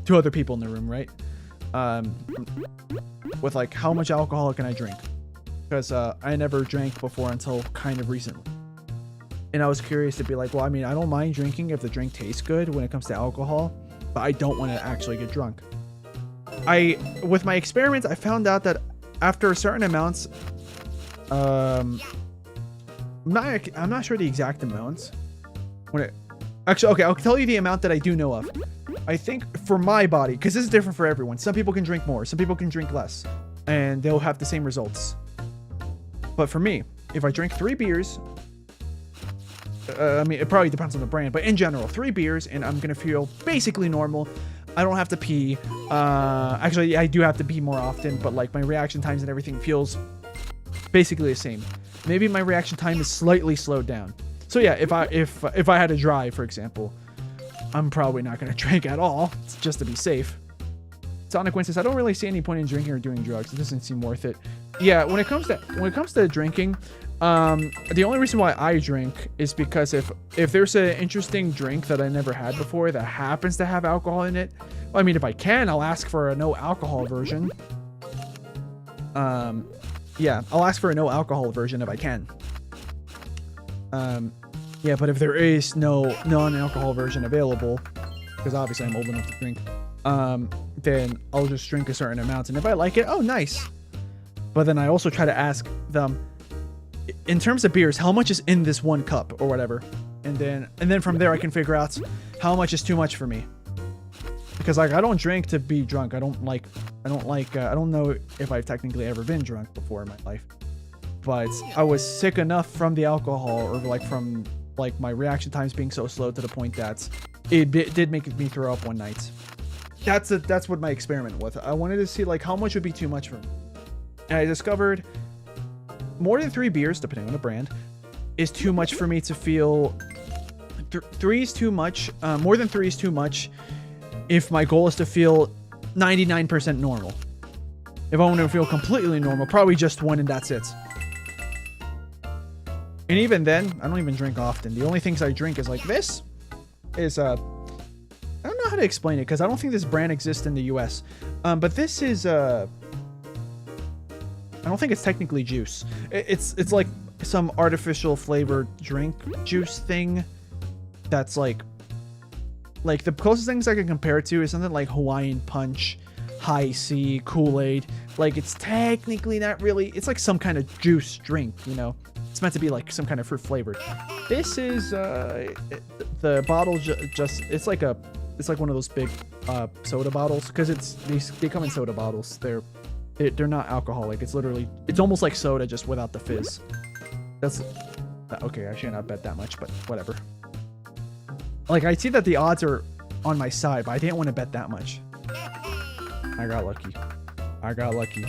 two other people in the room, right? With like how much alcohol can I drink? Because I never drank before until kind of recently. And I was curious to be like, well, I mean, I don't mind drinking if the drink tastes good when it comes to alcohol, but I don't want to actually get drunk. With my experiments, I found out that after certain amounts, I'm not sure the exact amounts. Actually, okay, I'll tell you the amount that I do know of. I think for my body, because this is different for everyone. Some people can drink more, some people can drink less, and they'll have the same results. But for me, if I drink 3 beers, I mean, it probably depends on the brand, but in general, 3 beers, and I'm gonna feel basically normal. I don't have to pee. Actually, I do have to pee more often, but like my reaction times and everything feels basically the same. Maybe my reaction time is slightly slowed down. So yeah, if I had to drive, for example, I'm probably not gonna drink at all, just to be safe. Sonic Win says, I don't really see any point in drinking or doing drugs. It doesn't seem worth it. Yeah, when it comes to drinking, the only reason why I drink is because if there's an interesting drink that I never had before that happens to have alcohol in it, well, I mean, if I can, I'll ask for a no alcohol version. Yeah, I'll ask for a no alcohol version if I can. Yeah, but if there is no non-alcohol version available, because obviously I'm old enough to drink, then I'll just drink a certain amount, and if I like it, oh, nice. But then I also try to ask them, in terms of beers, how much is in this one cup or whatever, and then from there I can figure out how much is too much for me. Because like I don't drink to be drunk. I don't know if I've technically ever been drunk before in my life, but I was sick enough from the alcohol, or like from like my reaction times being so slow to the point that it did make me throw up one night. That's what my experiment was. I wanted to see like how much would be too much for me. And I discovered more than 3 beers, depending on the brand, is too much for me to feel. 3 is too much. More than 3 is too much if my goal is to feel 99% normal. If I want to feel completely normal, probably just 1 and that's it. And even then, I don't even drink often. The only things I drink is like this. I don't know how to explain it because I don't think this brand exists in the US. But this is I don't think it's technically juice. It's like some artificial flavored drink juice thing that's like Like the closest things I can compare it to is something like Hawaiian Punch, High C, Kool-Aid. Like it's technically not really, it's like some kind of juice drink, you know. It's meant to be like some kind of fruit flavored. This is the bottle just it's like one of those big soda bottles, because they come in soda bottles. They're not alcoholic. It's literally, it's almost like soda just without the fizz. That's okay. I should not bet that much, but whatever. Like I see that the odds are on my side, but I didn't want to bet that much. I got lucky. I got lucky.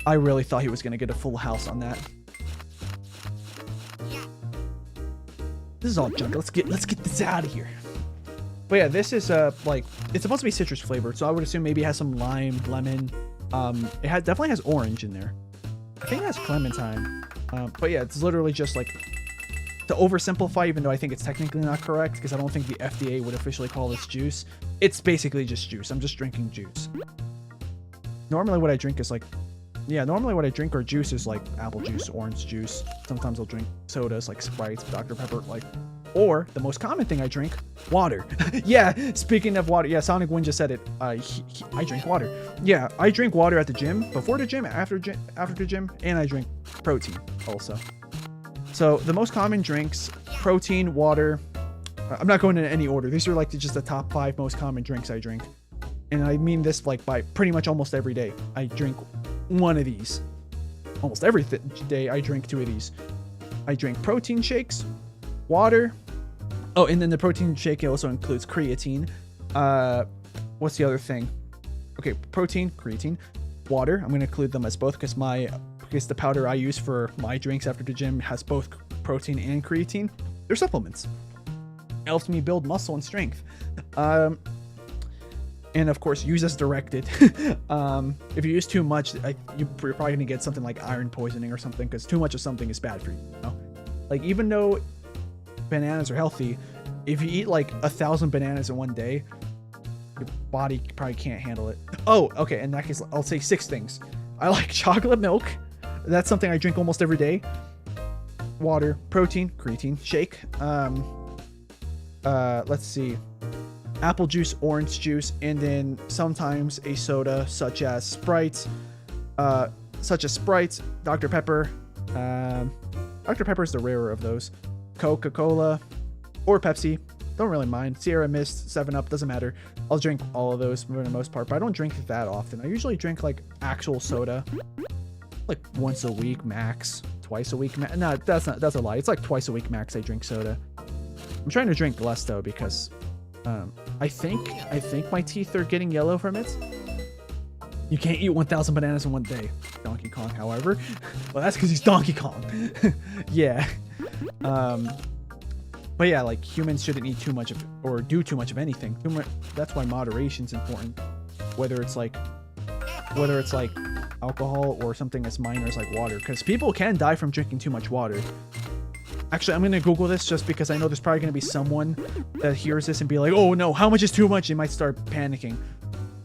I really thought he was gonna get a full house on that. This is all junk. Let's get this out of here. But yeah, this is like, it's supposed to be citrus flavored, so I would assume maybe it has some lime, lemon. It definitely has orange in there. I think it has clementine. But yeah, it's literally just like, to oversimplify, even though I think it's technically not correct, because I don't think the FDA would officially call this juice. It's basically just juice. I'm just drinking juice. Normally what I drink is like, normally what I drink or juice is like apple juice, orange juice. Sometimes I'll drink sodas like Sprites, Dr. Pepper, or the most common thing I drink, water. Yeah, speaking of water, yeah, Sonic Wind just said it. I drink water. Yeah, I drink water at the gym, before the gym, after the gym, and I drink protein also. So the most common drinks, protein, water. I'm not going in any order. These are like just the top 5 most common drinks I drink. And I mean this like by pretty much almost every day. I drink one of these. Almost every day I drink 2 of these. I drink protein shakes, water. Oh, and then the protein shake also includes creatine. What's the other thing? Okay, protein, creatine, water. I'm going to include them as both because the powder I use for my drinks after the gym has both protein and creatine. They're supplements. It helps me build muscle and strength. And of course, use as directed. If you use too much, you're probably going to get something like iron poisoning or something, because too much of something is bad for you, you know? Like, even though bananas are healthy, if you eat like 1,000 bananas in one day, your body probably can't handle it. Oh, okay. In that case, I'll say 6 things. I like chocolate milk. That's something I drink almost every day. Water, protein, creatine, shake. Let's see. Apple juice, orange juice, and then sometimes a soda such as Sprite, Dr. Pepper. Dr. Pepper is the rarer of those. Coca-Cola or Pepsi. Don't really mind. Sierra Mist, 7-Up, doesn't matter. I'll drink all of those for the most part, but I don't drink that often. I usually drink like actual soda like once a week max, twice a week. No, that's a lie. It's like twice a week max I drink soda. I'm trying to drink less though, because I think my teeth are getting yellow from it. You can't eat 1,000 bananas in one day. Donkey Kong, however. Well, that's because he's Donkey Kong. Yeah. But yeah, like humans shouldn't eat too much of or do too much of anything. That's why moderation's important. Whether it's like alcohol or something as minor as like water, because people can die from drinking too much water. Actually, I'm gonna Google this just because I know there's probably gonna be someone that hears this and be like, "Oh no, how much is too much?" You might start panicking.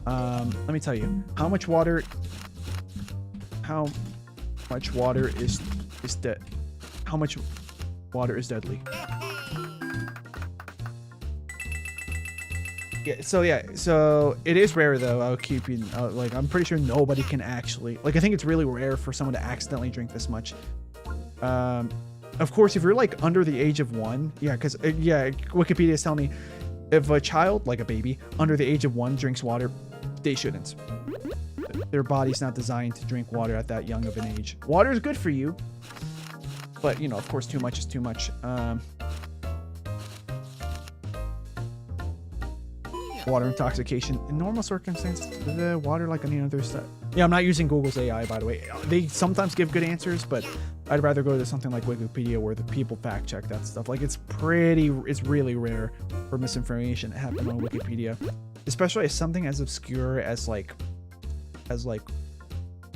Let me tell you, how much water is dead? How much water is deadly? Yeah, so it is rare though. I'll keep you like, I'm pretty sure nobody can actually, like, I think it's really rare for someone to accidentally drink this much. Of course, if you're like under the age of 1, yeah, because Wikipedia is telling me if a child, like a baby, under the age of 1 drinks water, they shouldn't. Their body's not designed to drink water at that young of an age. Water is good for you, but you know, of course, too much is too much. Water intoxication in normal circumstances, the water like any other stuff. Yeah, I'm not using Google's AI, by the way. They sometimes give good answers, but I'd rather go to something like Wikipedia where the people fact check that stuff. Like, it's really rare for misinformation to happen on Wikipedia, especially as something as obscure as like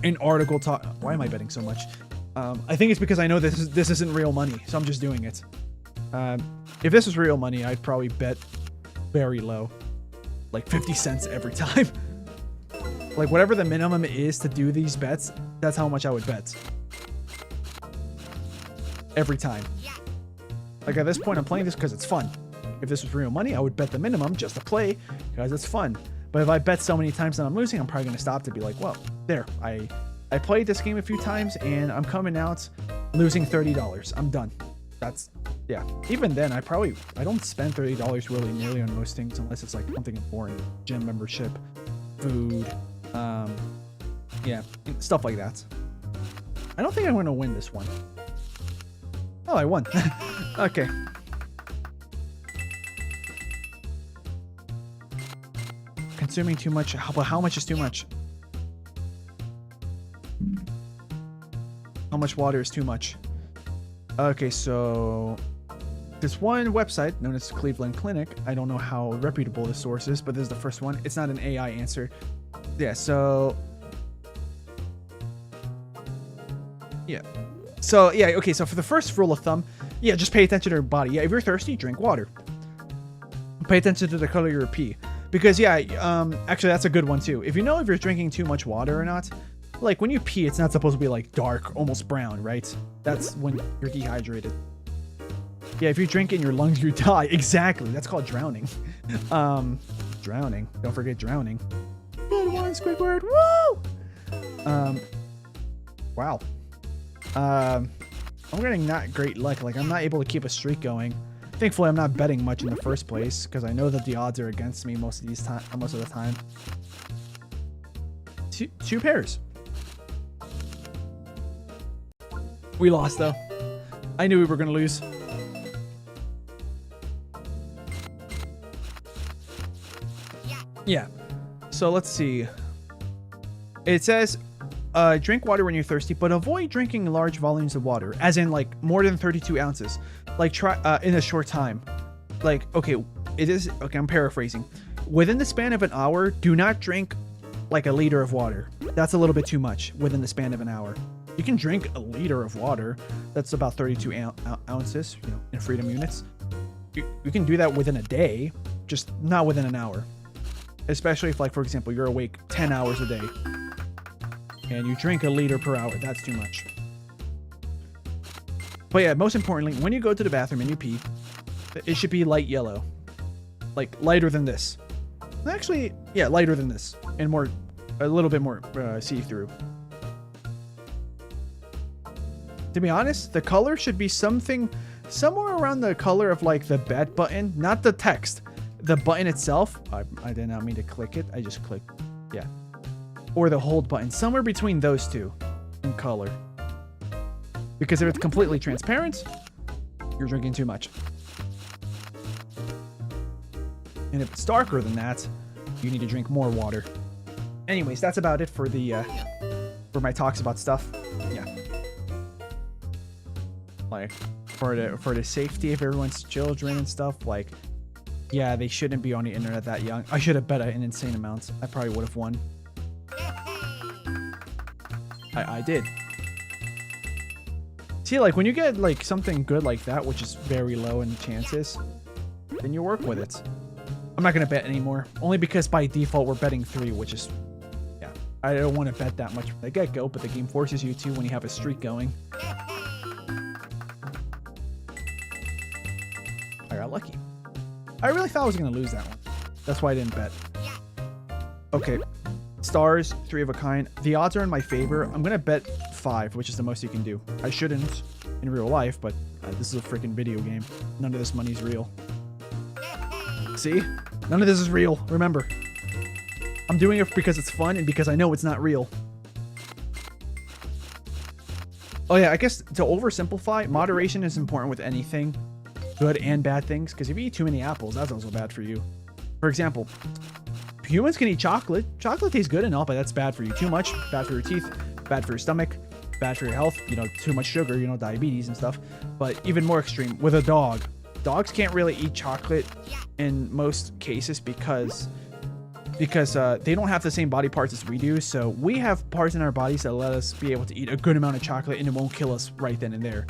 an article talk. Why am I betting so much? I think it's because I know this isn't real money, so I'm just doing it. If this was real money, I'd probably bet very low. Like 50 cents every time. Like, whatever the minimum is to do these bets, that's how much I would bet. Every time. Like, at this point, I'm playing this because it's fun. If this was real money, I would bet the minimum just to play because it's fun. But if I bet so many times that I'm losing, I'm probably going to stop to be like, well, there, I played this game a few times and I'm coming out losing $30. I'm done. That's, yeah. Even then, I don't spend $30 really nearly on most things unless it's like something important. Gym membership, food, yeah, stuff like that. I don't think I'm going to win this one. Oh, I won. Okay. Consuming too much. How much is too much? How much water is too much? Okay, so this one website known as Cleveland Clinic, I don't know how reputable this source is, but this is the first one. It's not an AI answer. Yeah, so yeah. So yeah, okay, so for the first rule of thumb, yeah, just pay attention to your body. Yeah, if you're thirsty, drink water. Pay attention to the color of your pee. Because yeah, actually that's a good one too. If you know if you're drinking too much water or not, like when you pee, it's not supposed to be like dark, almost brown, right? That's when you're dehydrated. Yeah, if you drink it in your lungs, you die. Exactly. That's called drowning. Drowning. Don't forget drowning. Good one, Squidward. Woo! Wow. I'm getting not great luck. Like, I'm not able to keep a streak going. Thankfully, I'm not betting much in the first place because I know that the odds are against me most of the time. Two pairs. We lost though. I knew we were gonna lose. Yeah. So let's see. It says, drink water when you're thirsty, but avoid drinking large volumes of water, as in like more than 32 ounces. Like try in a short time. Like, okay, I'm paraphrasing. Within the span of an hour, do not drink like a liter of water. That's a little bit too much within the span of an hour. You can drink a liter of water. That's about 32 ounces, you know, in freedom units. You can do that within a day, just not within an hour. Especially if, like, for example, you're awake 10 hours a day and you drink a liter per hour. That's too much. But yeah, most importantly, when you go to the bathroom and you pee, it should be light yellow. Like, lighter than this. Actually, yeah, lighter than this. And a little bit more see-through. To be honest, the color should be somewhere around the color of like the bet button, not the text. The button itself, I did not mean to click it. I just clicked, yeah. Or the hold button, somewhere between those two in color. Because if it's completely transparent, you're drinking too much. And if it's darker than that, you need to drink more water. Anyways, that's about it for my talks about stuff. Yeah. Like for the safety of everyone's children and stuff, like, yeah, they shouldn't be on the internet that young. I should have bet an insane amount. I probably would have won. I did. See, like when you get like something good like that, which is very low in chances, then you work with it. I'm not gonna bet anymore, only because by default we're betting 3, which is, yeah, I don't want to bet that much from the get-go, but the game forces you to when you have a streak going. I got lucky. I really thought I was going to lose that one. That's why I didn't bet. Okay. Stars, 3 of a kind. The odds are in my favor. I'm going to bet 5, which is the most you can do. I shouldn't in real life, but this is a freaking video game. None of this money's real. See? None of this is real. Remember. I'm doing it because it's fun and because I know it's not real. Oh yeah, I guess to oversimplify, moderation is important with anything. Good and bad things, because if you eat too many apples, that's also bad for you. For example, humans can eat chocolate. Chocolate tastes good and all, but that's bad for you. Too much, bad for your teeth, bad for your stomach, bad for your health. You know, too much sugar, you know, diabetes and stuff. But even more extreme, with a dog. Dogs can't really eat chocolate in most cases because they don't have the same body parts as we do. So we have parts in our bodies that let us be able to eat a good amount of chocolate and it won't kill us right then and there.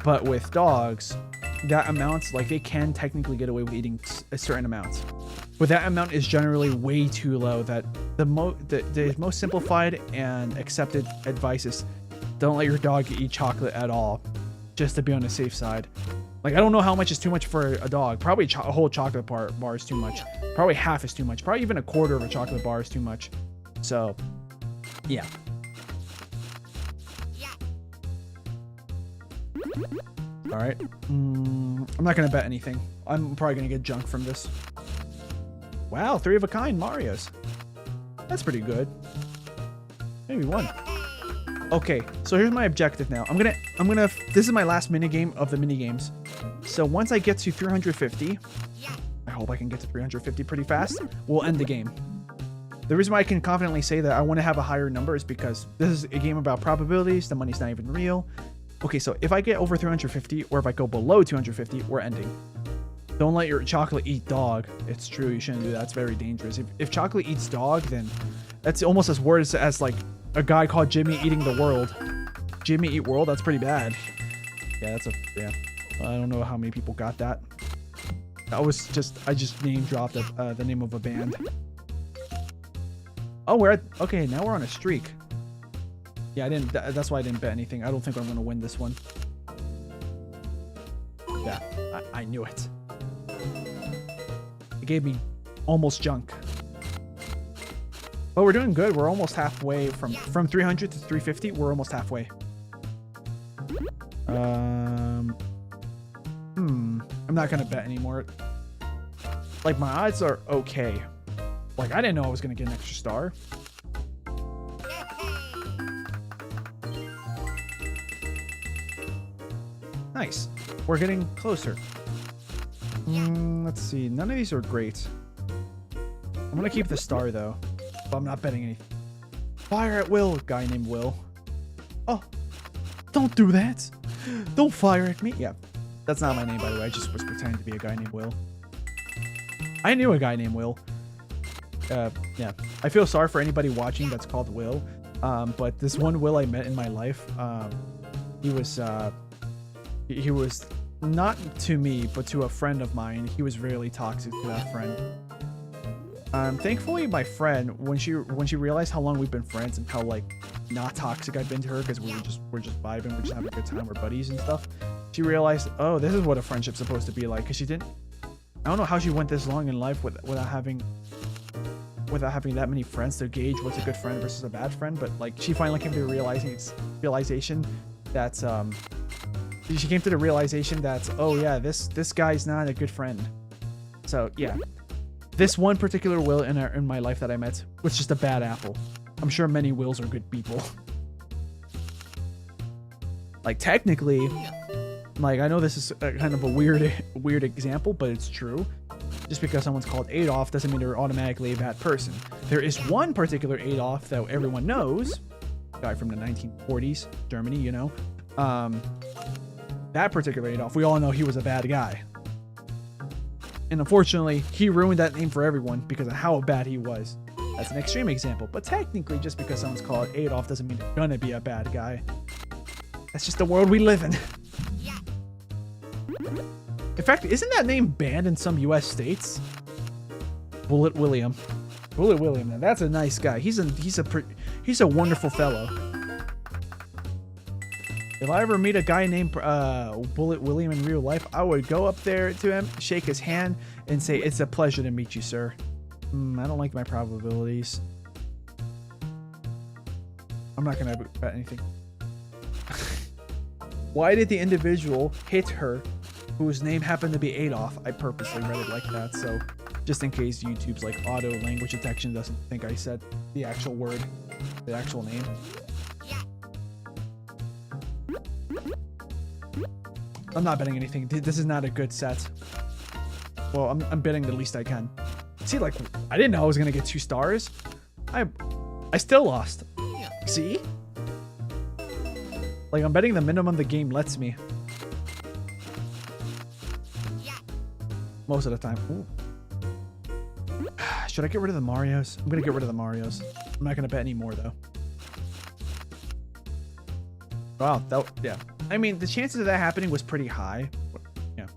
But with dogs, that amount, like, they can technically get away with eating a certain amount, but that amount is generally way too low. That the most simplified and accepted advice is don't let your dog eat chocolate at all, just to be on the safe side. Like, I don't know how much is too much for a dog. Probably a whole chocolate bar is too much. Probably half is too much. Probably even a quarter of a chocolate bar is too much. So, yeah. All right. I'm not going to bet anything. I'm probably going to get junk from this. Wow, 3 of a kind Marios. That's pretty good. Maybe 1. Okay, so here's my objective now. I'm gonna this is my last minigame of the minigames. So once I get to 350, I hope I can get to 350 pretty fast, we'll end the game. The reason why I can confidently say that I want to have a higher number is because this is a game about probabilities. The money's not even real. Okay, so if I get over 350 or if I go below 250, we're ending. Don't let your chocolate eat dog. It's true, you shouldn't do that. It's very dangerous. If chocolate eats dog, then that's almost as worse as like a guy called Jimmy eating the world. Jimmy eat world? That's pretty bad. Yeah, yeah. I don't know how many people got that. I just name dropped the name of a band. Oh, okay, now we're on a streak. Yeah, that's why I didn't bet anything. I don't think I'm going to win this one. Yeah, I knew it. It gave me almost junk. But we're doing good. We're almost halfway from 300 to 350. We're almost halfway. I'm not going to bet anymore. Like, my odds are okay. Like, I didn't know I was going to get an extra star. Nice. We're getting closer. Let's see. None of these are great. I'm going to keep the star, though. But I'm not betting anything. Fire at will. Guy named Will. Oh. Don't do that. Don't fire at me. Yeah. That's not my name, by the way. I just was pretending to be a guy named Will. I knew a guy named Will. Yeah. I feel sorry for anybody watching that's called Will. But this one Will I met in my life, he was not to me, but to a friend of mine. He was really toxic to that friend. Thankfully, my friend, when she realized how long we've been friends and how like not toxic I've been to her, because we're just vibing, we're just having a good time, we're buddies and stuff. She realized, oh, this is what a friendship's supposed to be like. Because I don't know how she went this long in life without having that many friends to gauge what's a good friend versus a bad friend. But like, she finally came to the realization that oh yeah, this guy's not a good friend. So yeah, this one particular Will in my life that I met was just a bad apple. I'm sure many Wills are good people. Like, technically, like, I know this is kind of a weird example, but it's true. Just because someone's called Adolf doesn't mean they're automatically a bad person. There is one particular Adolf that everyone knows, guy from the 1940s, Germany, you know. That particular Adolf, we all know he was a bad guy. And unfortunately, he ruined that name for everyone because of how bad he was. That's an extreme example, but technically, just because someone's called Adolf doesn't mean they're gonna be a bad guy. That's just the world we live in. In fact, isn't that name banned in some U.S. states? Bullet William. Bullet William. Now that's a nice guy. He's a wonderful fellow. If I ever meet a guy named Bullet William in real life, I would go up there to him, shake his hand, and say, "It's a pleasure to meet you, sir." I don't like my probabilities. I'm not gonna bet anything. Why did the individual hit her whose name happened to be Adolf? I purposely read it like that, so just in case YouTube's like auto language detection doesn't think I said the actual word, the actual name. I'm not betting anything. This is not a good set. Well, I'm betting the least I can. See, like, I didn't know I was gonna get 2 stars. I still lost. See? Like, I'm betting the minimum the game lets me. Most of the time. Ooh. Should I get rid of the Marios? I'm gonna get rid of the Marios. I'm not gonna bet anymore though. Wow, yeah. I mean, the chances of that happening was pretty high. Yeah.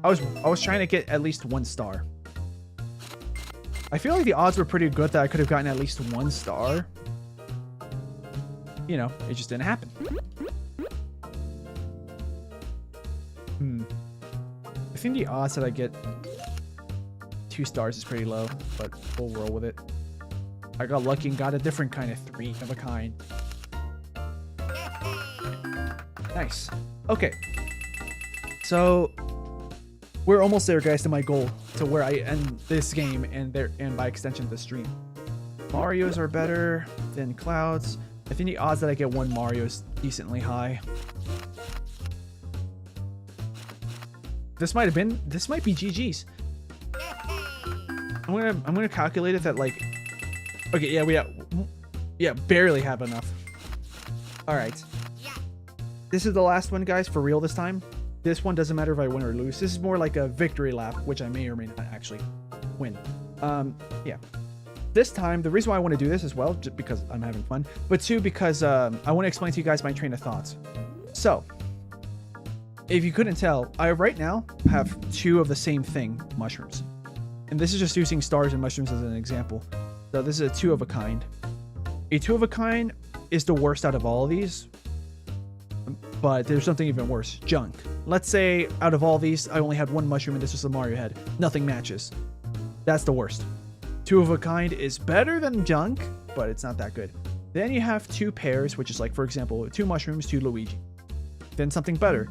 I was trying to get at least 1 star. I feel like the odds were pretty good that I could have gotten at least 1 star. You know, it just didn't happen. I think the odds that I get 2 stars is pretty low, but we'll roll with it. I got lucky and got a different kind of 3 of a kind. Nice. Okay. So we're almost there, guys, to my goal, to where I end this game and by extension the stream. Marios are better than Clouds. I think the odds that I get 1 Mario is decently high. This might be GG's. I'm gonna calculate it that, like, okay, yeah, barely have enough. All right, this is the last one, guys, for real this time. This one doesn't matter if I win or lose. This is more like a victory lap, which I may or may not actually win. Yeah. This time, the reason why I want to do this as well, just because I'm having fun, but 2, because I want to explain to you guys my train of thoughts. So, if you couldn't tell, I right now have 2 of the same thing, mushrooms. And this is just using stars and mushrooms as an example. So this is a 2 of a kind. A 2 of a kind is the worst out of all of these. But there's something even worse. Junk. Let's say out of all these, I only had 1 mushroom and this was a Mario head. Nothing matches. That's the worst. 2 of a kind is better than junk, but it's not that good. Then you have 2 pairs, which is like, for example, 2 mushrooms, 2 Luigi. Then something better.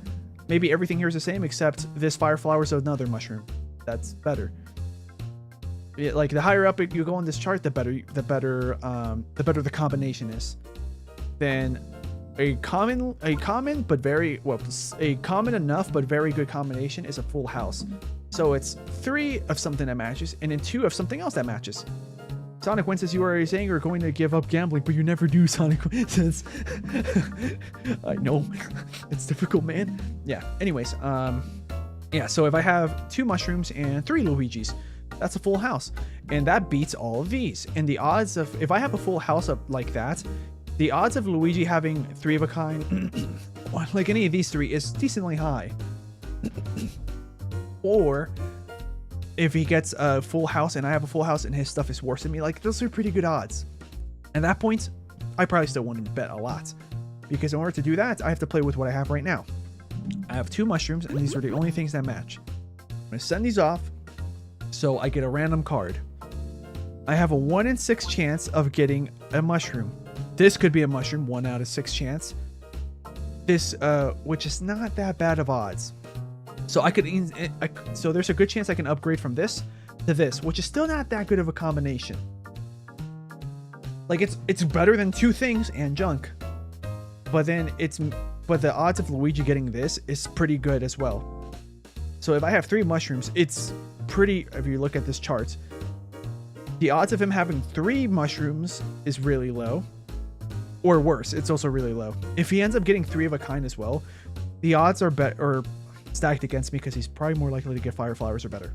Maybe everything here is the same, except this fire flower is another mushroom. That's better. Like, the higher up you go on this chart, the better the combination is. Then a common enough but very good combination is a full house. So it's 3 of something that matches, and then 2 of something else that matches. Sonic Win says you are saying you're going to give up gambling, but you never do, Sonic Win says. I know. It's difficult, man. Yeah, anyways, yeah, so if I have 2 mushrooms and 3 Luigis, that's a full house. And that beats all of these. And the odds of, if I have a full house up like that, the odds of Luigi having 3 of a kind, like any of these 3, is decently high. Or if he gets a full house and I have a full house and his stuff is worse than me, like, those are pretty good odds. At that point, I probably still want to bet a lot, because in order to do that, I have to play with what I have right now. I have 2 mushrooms, and these are the only things that match. I'm going to send these off, so I get a random card. I have a 1 in 6 chance of getting a mushroom. This could be a mushroom, 1 out of 6 chance. This, which is not that bad of odds. So so there's a good chance I can upgrade from this to this, which is still not that good of a combination. Like, it's better than 2 things and junk. But then but the odds of Luigi getting this is pretty good as well. So if I have 3 mushrooms, it's pretty, if you look at this chart, the odds of him having 3 mushrooms is really low. Or worse, it's also really low. If he ends up getting 3 of a kind as well, the odds are stacked against me, because he's probably more likely to get fire flowers or better.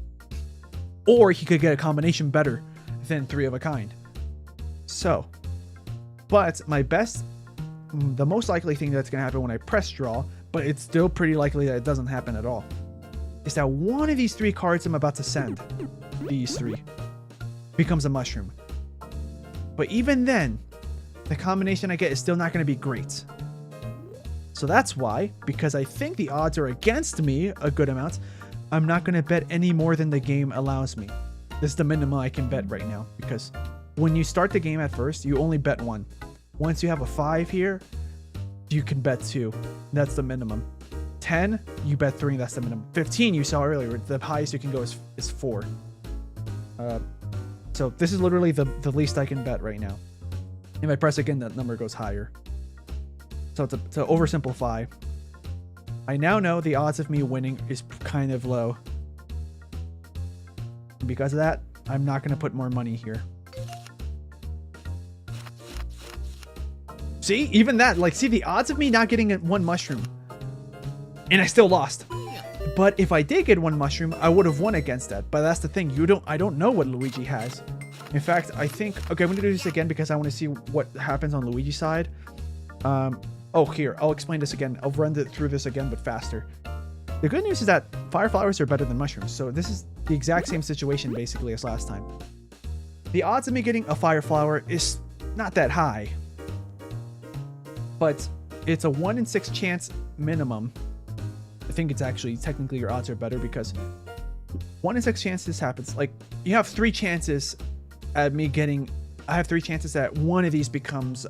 Or he could get a combination better than 3 of a kind. So, but the most likely thing that's going to happen when I press draw, but it's still pretty likely that it doesn't happen at all, is that one of these 3 cards I'm about to send, these 3, becomes a mushroom. But even then, the combination I get is still not going to be great. So that's why, because I think the odds are against me a good amount, I'm not going to bet any more than the game allows me. This is the minimum I can bet right now, because when you start the game at first, you only bet 1. Once you have a 5 here, you can bet 2. That's the minimum. 10, you bet 3, that's the minimum. 15, you saw earlier, the highest you can go is 4. So this is literally the least I can bet right now. If I press again, that number goes higher. So to oversimplify, I now know the odds of me winning is kind of low. And because of that, I'm not going to put more money here. See, even that, like, see the odds of me not getting 1 mushroom, and I still lost. But if I did get 1 mushroom, I would have won against that. But that's the thing, I don't know what Luigi has. In fact, I think, okay, I'm going to do this again because I want to see what happens on Luigi's side. Oh, here, I'll explain this again. I'll run through this again, but faster. The good news is that fire flowers are better than mushrooms. So this is the exact same situation, basically, as last time. The odds of me getting a fire flower is not that high. But it's a 1 in 6 chance minimum think it's actually technically your odds are better because 1 in 6 chance this happens. Like, you have 3 chances at me getting. I have 3 chances that one of these becomes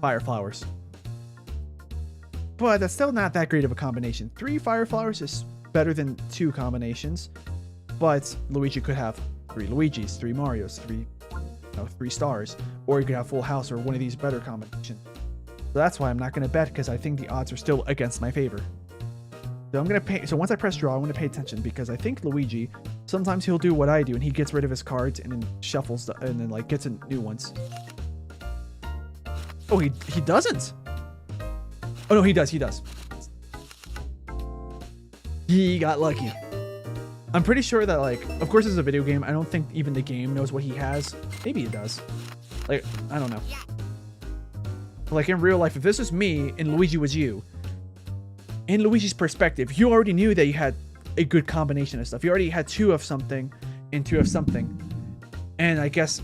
fire flowers. But that's still not that great of a combination. 3 fire flowers is better than 2 combinations. But Luigi could have 3 Luigis, 3 Marios, 3 stars, or you could have full house or one of these better combinations. So that's why I'm not going to bet, because I think the odds are still against my favor. So I'm going to pay. So once I press draw, I'm going to pay attention, because I think Luigi, sometimes he'll do what I do and he gets rid of his cards and then shuffles and then like gets in new ones. Oh, he doesn't. Oh no, he does. He got lucky. I'm pretty sure that, like, of course it's a video game. I don't think even the game knows what he has. Maybe it does. Like, I don't know. Like, in real life, if this was me and Luigi was you, in Luigi's perspective, you already knew that you had a good combination of stuff. You already had 2 of something and 2 of something. And I guess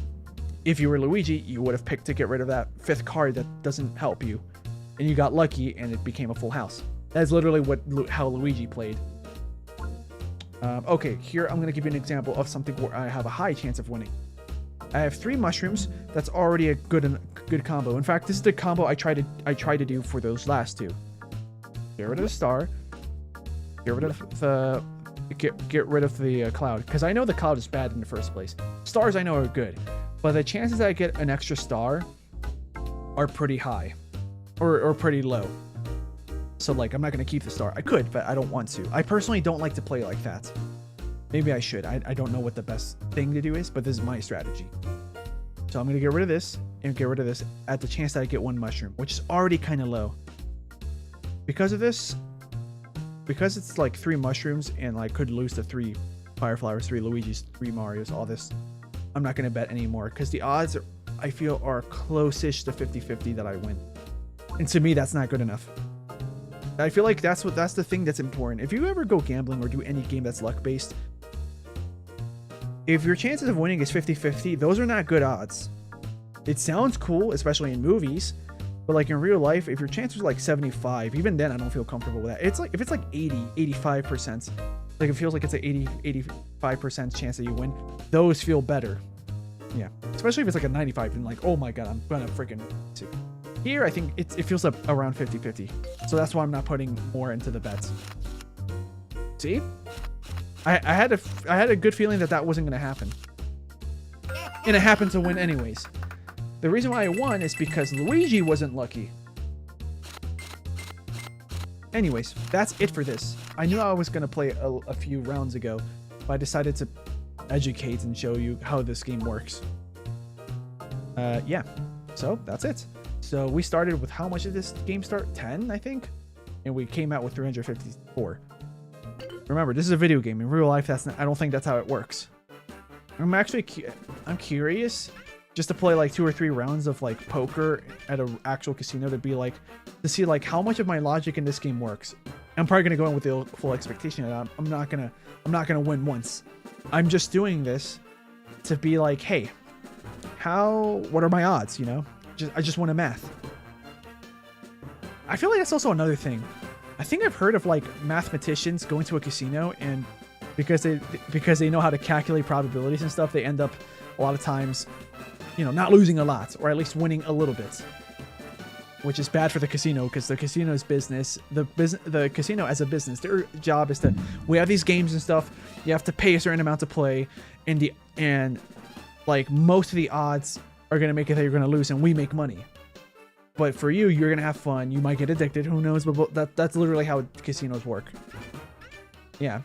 if you were Luigi, you would have picked to get rid of that 5th card that doesn't help you. And you got lucky and it became a full house. That's literally how Luigi played. Okay, here I'm going to give you an example of something where I have a high chance of winning. I have 3 mushrooms. That's already a good combo. In fact, this is the combo I try to do for those last 2. Get rid of the star. Get rid of the cloud, because I know the cloud is bad in the first place. Stars I know are good, but the chances that I get an extra star are pretty high, or pretty low. So, like, I'm not going to keep the star. I could, but I don't want to. I personally don't like to play like that. Maybe I should. I don't know what the best thing to do is, but this is my strategy. So I'm going to get rid of this and get rid of this at the chance that I get 1 mushroom, which is already kind of low. Because of this, because it's like 3 mushrooms and I could lose to 3 fire flowers, 3 Luigis, 3 Marios, all this, I'm not going to bet anymore, because the odds I feel are close-ish to 50-50 that I win. And to me, that's not good enough. I feel like that's the thing that's important. If you ever go gambling or do any game that's luck-based, if your chances of winning is 50-50, those are not good odds. It sounds cool, especially in movies, but like in real life, if your chances are like 75, even then I don't feel comfortable with that. It's like, if it's like 80, 85%, like it feels like it's an 85% chance that you win, those feel better. Yeah, especially if it's like a 95 and like, oh my god, I'm gonna freaking see. Here, I think it feels up around 50-50. So that's why I'm not putting more into the bets. See? I had a good feeling that wasn't going to happen. And it happened to win anyways. The reason why I won is because Luigi wasn't lucky. Anyways, that's it for this. I knew I was going to play a few rounds ago, but I decided to educate and show you how this game works. Yeah. So, that's it. So we started with, how much did this game start? 10, I think? And we came out with 354. Remember, this is a video game. In real life, I don't think that's how it works. I'm curious just to play like 2 or 3 rounds of like poker at an actual casino to see like how much of my logic in this game works. I'm probably gonna go in with the full expectation that I'm not gonna win once. I'm just doing this to be like, hey, what are my odds, you know? I just want to math. I feel like that's also another thing. I think I've heard of like mathematicians going to a casino, and because they know how to calculate probabilities and stuff, they end up a lot of times, you know, not losing a lot, or at least winning a little bit, which is bad for the casino, because the casino's business, the casino as a business, their job is to, we have these games and stuff, you have to pay a certain amount to play, and like most of the odds are going to make it that you're going to lose and we make money. But for you, you're going to have fun. You might get addicted. Who knows? But that's literally how casinos work. Yeah.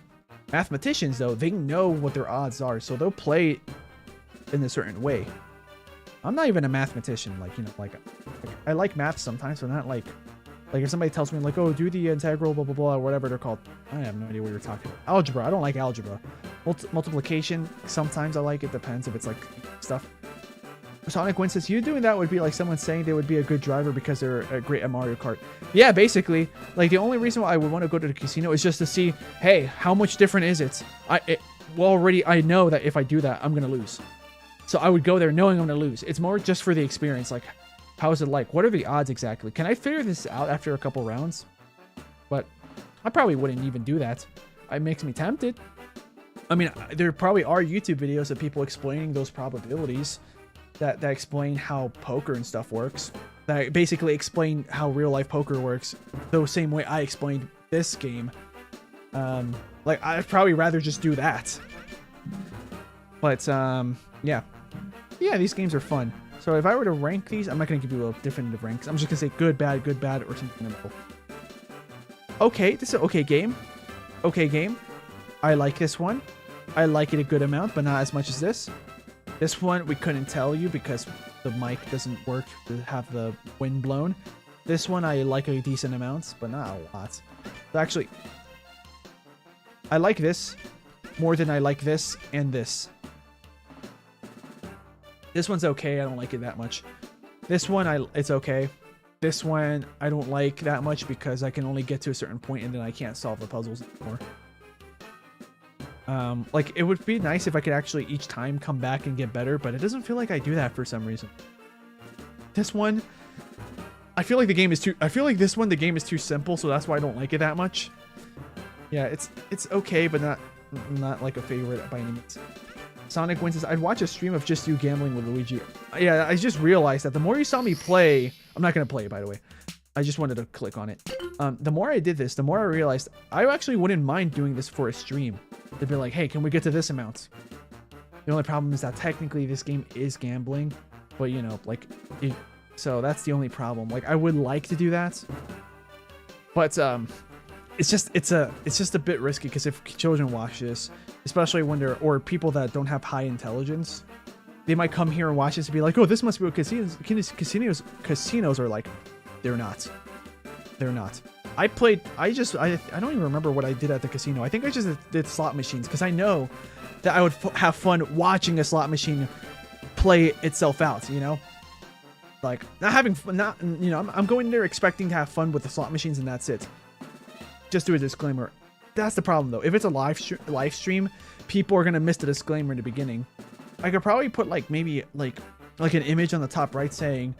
Mathematicians, though, they know what their odds are, so they'll play in a certain way. I'm not even a mathematician. Like, you know, like I like math sometimes, but not like if somebody tells me like, oh, do the integral, blah, blah, blah, or whatever they're called. I have no idea what you're talking about. Algebra. I don't like algebra. Multiplication. Sometimes I like it. Depends if it's like stuff. Sonic Win says, you doing that would be like someone saying they would be a good driver because they're great at Mario Kart. Yeah, basically. Like, the only reason why I would want to go to the casino is just to see, hey, how much different is it? Already I know that if I do that, I'm going to lose. So I would go there knowing I'm going to lose. It's more just for the experience. Like, how is it like? What are the odds exactly? Can I figure this out after a couple rounds? But I probably wouldn't even do that. It makes me tempted. I mean, there probably are YouTube videos of people explaining those probabilities that explain how poker and stuff works. That basically explain how real life poker works the same way I explained this game. Like, I'd probably rather just do that. But, yeah. Yeah, these games are fun. So if I were to rank these, I'm not going to give you a definitive ranks. I'm just going to say good, bad, or something in the middle. Okay, this is an okay game. Okay game. I like this one. I like it a good amount, but not as much as this. This one, we couldn't tell you because the mic doesn't work to have the wind blown. This one, I like a decent amount, but not a lot. So actually, I like this more than I like this and this. This one's okay. I don't like it that much. This one, it's okay. This one, I don't like that much because I can only get to a certain point and then I can't solve the puzzles anymore. Like, it would be nice if I could actually each time come back and get better, but it doesn't feel like I do that for some reason. This one, I feel like the game is too... I feel like this one, the game is too simple, so that's why I don't like it that much. Yeah, it's okay, but not like a favorite by any means. Sonic Wins says, I'd watch a stream of just you gambling with Luigi. Yeah, I just realized that the more you saw me play... I'm not going to play it, by the way. I just wanted to click on it. The more I did this, the more I realized I actually wouldn't mind doing this for a stream. They'd be like, hey, can we get to this amount? The only problem is that technically this game is gambling. But, you know, like... so that's the only problem. Like, I would like to do that. But, it's just a bit risky because if children watch this, especially when they're, or people that don't have high intelligence, they might come here and watch this and be like, oh, this must be what casinos are like. They're not. They're not. I don't even remember what I did at the casino. I think I just did slot machines because I know that I would have fun watching a slot machine play itself out, you know? Like, I'm going there expecting to have fun with the slot machines and that's it. Just do a disclaimer. That's the problem though. If it's a live stream, people are gonna miss the disclaimer in the beginning. I could probably put like maybe like an image on the top right saying,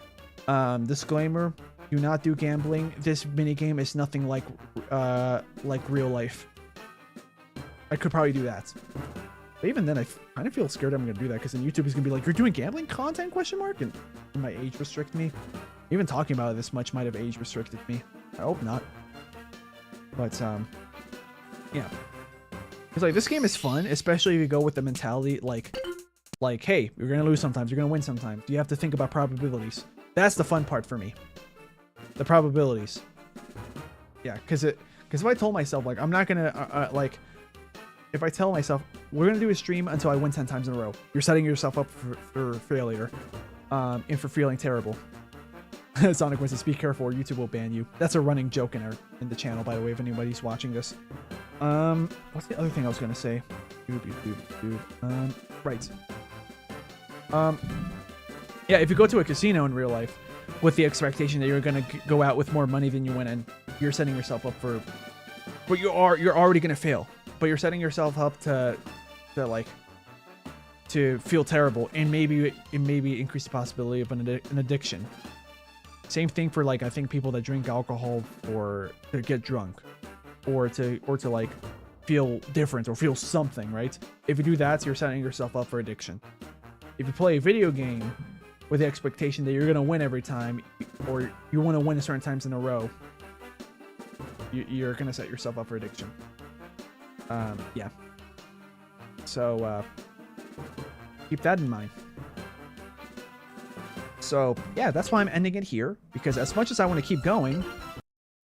disclaimer, do not do gambling. This minigame is nothing like real life. I could probably do that. But even then, I kind of feel scared I'm gonna do that because then YouTube is gonna be like, you're doing gambling content ? And my age restrict me. Even talking about it this much might have age restricted me. I hope not. But, yeah. Because, like, this game is fun, especially if you go with the mentality, like, hey, you're going to lose sometimes, you're going to win sometimes. You have to think about probabilities. That's the fun part for me. The probabilities. Yeah, because if I told myself, like, I'm not going to, like, if I tell myself, we're going to do a stream until I win 10 times in a row, you're setting yourself up for failure, and for feeling terrible. Sonic Wins says, be careful or YouTube will ban you. That's a running joke in the channel, by the way, if anybody's watching this. What's the other thing I was gonna say? Right. Yeah, if you go to a casino in real life with the expectation that you're gonna go out with more money than you win in, you're setting yourself up for... But you're already gonna fail. But you're setting yourself up to feel terrible and maybe increase the possibility of an addiction. Same thing for, like, I think people that drink alcohol to get drunk or to like feel different or feel something, right? If you do that, you're setting yourself up for addiction. If you play a video game with the expectation that you're going to win every time or you want to win a certain times in a row, you're going to set yourself up for addiction. Yeah. So, keep that in mind. So, yeah, that's why I'm ending it here, because as much as I want to keep going,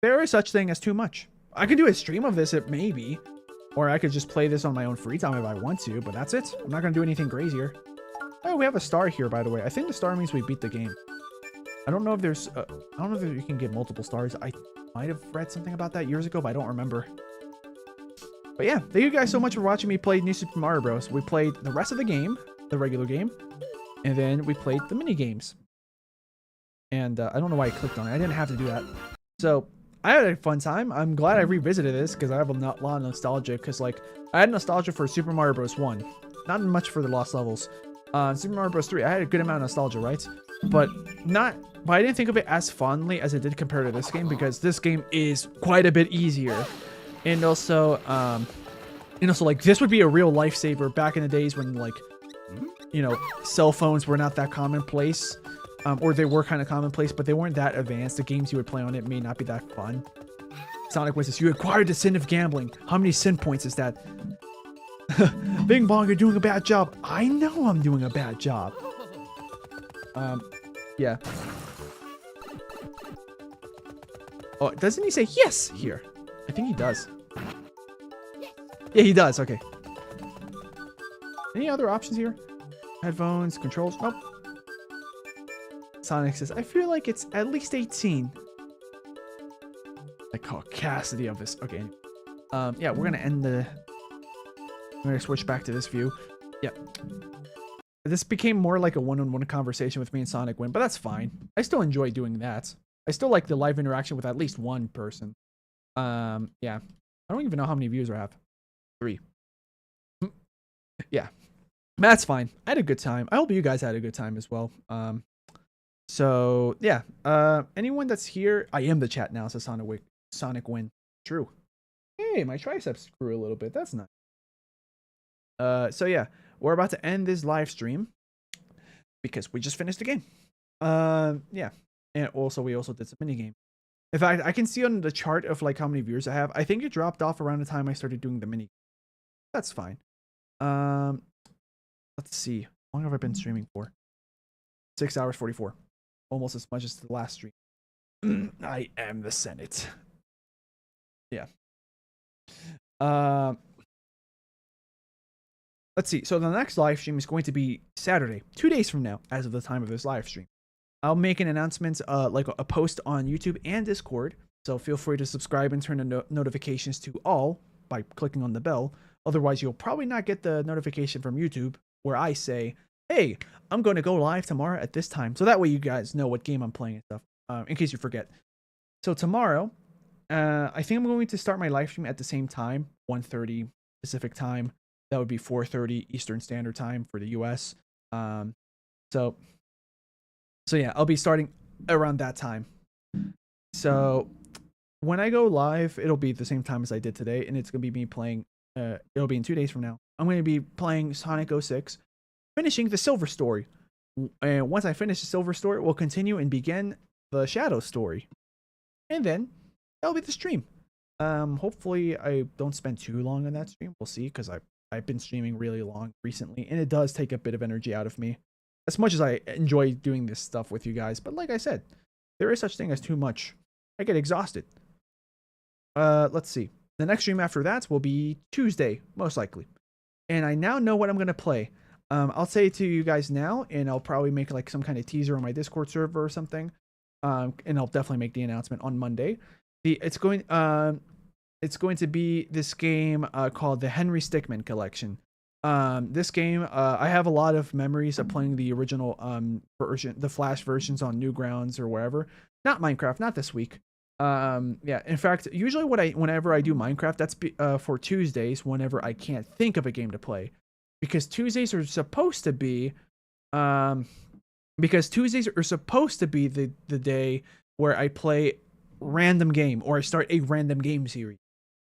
there is such thing as too much. I could do a stream of this, maybe, or I could just play this on my own free time if I want to, but that's it. I'm not going to do anything crazier. Oh, we have a star here, by the way. I think the star means we beat the game. I don't know if there's, I don't know if you can get multiple stars. I might have read something about that years ago, but I don't remember. But yeah, thank you guys so much for watching me play New Super Mario Bros. We played the rest of the game, the regular game, and then we played the mini games. And I don't know why I clicked on it. I didn't have to do that. So I had a fun time. I'm glad I revisited this because I have a lot of nostalgia. Because, like, I had nostalgia for Super Mario Bros. 1. Not much for the Lost Levels. Super Mario Bros. 3, I had a good amount of nostalgia, right? But I didn't think of it as fondly as it did compared to this game, because this game is quite a bit easier And also, like this would be a real lifesaver back in the days when like, you know, cell phones were not that commonplace, or they were kind of commonplace, but they weren't that advanced. The games you would play on it may not be that fun. Sonic Wins, you acquired the sin of gambling. How many sin points is that? Bing Bong, you're doing a bad job. I know I'm doing a bad job. Yeah. Oh, doesn't he say yes here? I think he does. Yeah, he does. Okay. Any other options here? Headphones, controls? Nope. Sonic says, I feel like it's at least 18. The caucasity of this. Okay. Yeah, we're gonna end the... I'm gonna switch back to this view. Yeah. This became more like a one-on-one conversation with me and Sonic Win, but that's fine. I still enjoy doing that. I still like the live interaction with at least one person. Yeah. I don't even know how many views I have. 3. Yeah. That's fine. I had a good time. I hope you guys had a good time as well. So yeah. Anyone that's here, I am the chat now, says Sonic Win. True. Hey, my triceps grew a little bit. That's nice. So yeah, we're about to end this live stream because we just finished the game. Yeah, and also we also did some mini game. In fact, I can see on the chart of like how many viewers I have. I think it dropped off around the time I started doing the mini. That's fine. Let's see. How long have I been streaming for? 6 hours 44, almost as much as the last stream. I am the Senate. Yeah. Let's see. So the next live stream is going to be Saturday, 2 days from now, as of the time of this live stream. I'll make an announcement, like a post on YouTube and Discord. So feel free to subscribe and turn the notifications to all by clicking on the bell. Otherwise, you'll probably not get the notification from YouTube where I say, hey, I'm going to go live tomorrow at this time. So that way you guys know what game I'm playing and stuff, in case you forget. So tomorrow, I think I'm going to start my live stream at the same time, 1:30 Pacific time. That would be 4:30 Eastern Standard Time for the US. So yeah, I'll be starting around that time. So when I go live, it'll be the same time as I did today, and it's going to be me playing, it'll be in 2 days from now. I'm going to be playing Sonic 06, finishing the Silver Story. And once I finish the Silver Story, we'll continue and begin the Shadow Story. And then, that'll be the stream. Hopefully I don't spend too long on that stream. We'll see, because I've been streaming really long recently, and it does take a bit of energy out of me. As much as I enjoy doing this stuff with you guys, but like I said, there is such thing as too much. I get exhausted. Let's see. The next stream after that will be Tuesday, most likely. And I now know what I'm going to play. I'll say it to you guys now, and I'll probably make like some kind of teaser on my Discord server or something. And I'll definitely make the announcement on Monday. It's going to be this game called the Henry Stickmin Collection. This game, I have a lot of memories of playing the original version, the Flash versions on Newgrounds or wherever. Not Minecraft, not this week. Yeah, in fact, usually whenever I do Minecraft, that's for Tuesdays whenever I can't think of a game to play. Because Tuesdays are supposed to be the day where I play random game, or I start a random game series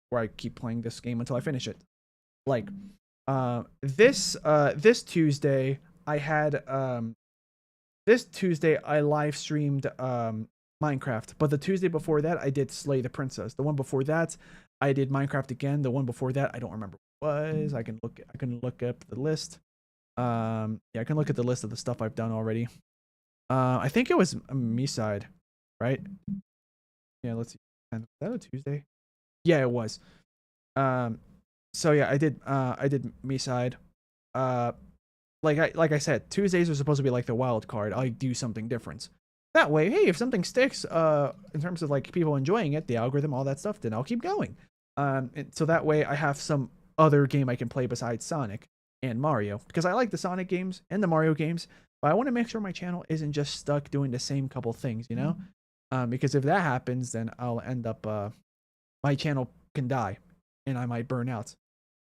where I keep playing this game until I finish it. Like this Tuesday I had I live streamed Minecraft, but the Tuesday before that I did Slay the Princess. The one before that I did Minecraft again. The one before that I don't remember what it was. I can look up the list. Yeah, I can look at the list of the stuff I've done already. I think it was me side, right? Yeah, let's see. Was that a Tuesday? Yeah, it was. So yeah, I did me side. Like I said, Tuesdays are supposed to be like the wild card. I do something different. That way, hey, if something sticks, in terms of like people enjoying it, the algorithm, all that stuff, then I'll keep going. And so that way I have some other game I can play besides Sonic and Mario, because I like the Sonic games and the Mario games, but I want to make sure my channel isn't just stuck doing the same couple things, you know? Because if that happens, then I'll end up, my channel can die and I might burn out.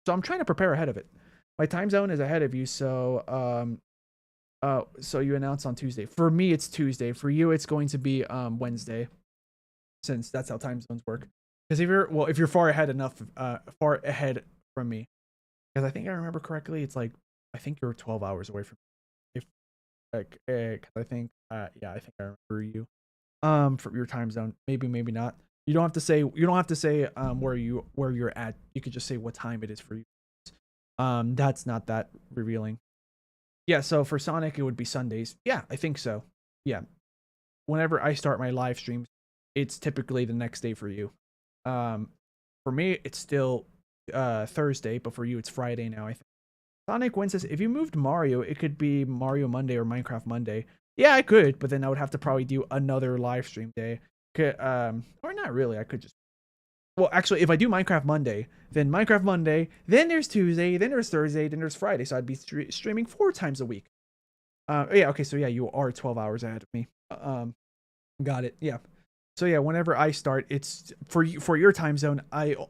So I'm trying to prepare ahead of it. My time zone is ahead of you, so so you announce on Tuesday. For me, it's Tuesday. For you, it's going to be Wednesday, since that's how time zones work. Because if you're far ahead from me, because I think I remember correctly, it's like I think you're 12 hours away from if like 'cause I think yeah, I think I remember you from your time zone. Maybe not. You don't have to say where you're at. You could just say what time it is for you. That's not that revealing. Yeah, so for Sonic it would be Sundays. Yeah, I think so. Yeah. Whenever I start my live streams, it's typically the next day for you. Um for me it's still Thursday, but for you it's Friday now, I think. Sonic Win says if you moved Mario, it could be Mario Monday or Minecraft Monday. Yeah, I could, but then I would have to probably do another live stream day. Or not really. I could just well, actually, if I do Minecraft Monday, then there's Tuesday, then there's Thursday, then there's Friday. So I'd be streaming 4 times a week. Yeah, okay, so yeah, you are 12 hours ahead of me. Got it. Yeah. So yeah, whenever I start, it's for your time zone.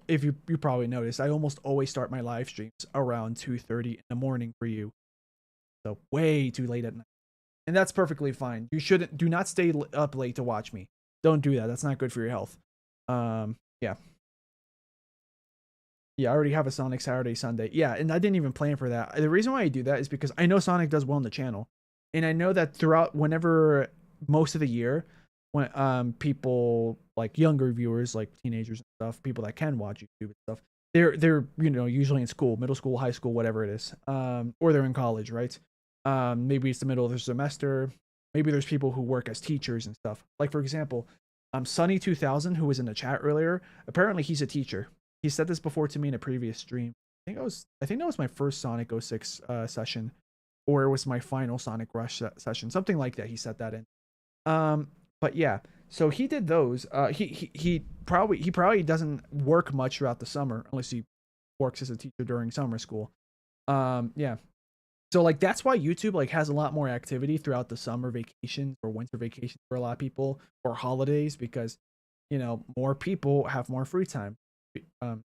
If you probably noticed, I almost always start my live streams around 2:30 in the morning for you. So way too late at night, and that's perfectly fine. Do not stay up late to watch me. Don't do that. That's not good for your health. Yeah. Yeah, I already have a Sonic Saturday, Sunday. Yeah, and I didn't even plan for that. The reason why I do that is because I know Sonic does well on the channel. And I know that throughout whenever most of the year, when people like younger viewers, like teenagers and stuff, people that can watch YouTube and stuff, they're usually in school, middle school, high school, whatever it is. Or they're in college, right? Maybe it's the middle of the semester. Maybe there's people who work as teachers and stuff. Like for example, Sunny 2000, who was in the chat earlier, apparently he's a teacher. He said this before to me in a previous stream. I think that was my first Sonic 06 session, or it was my final Sonic Rush session, something like that. He said that in. But yeah, so he did those. He probably doesn't work much throughout the summer unless he works as a teacher during summer school. Yeah. So like that's why YouTube like has a lot more activity throughout the summer vacations or winter vacations for a lot of people or holidays because more people have more free time.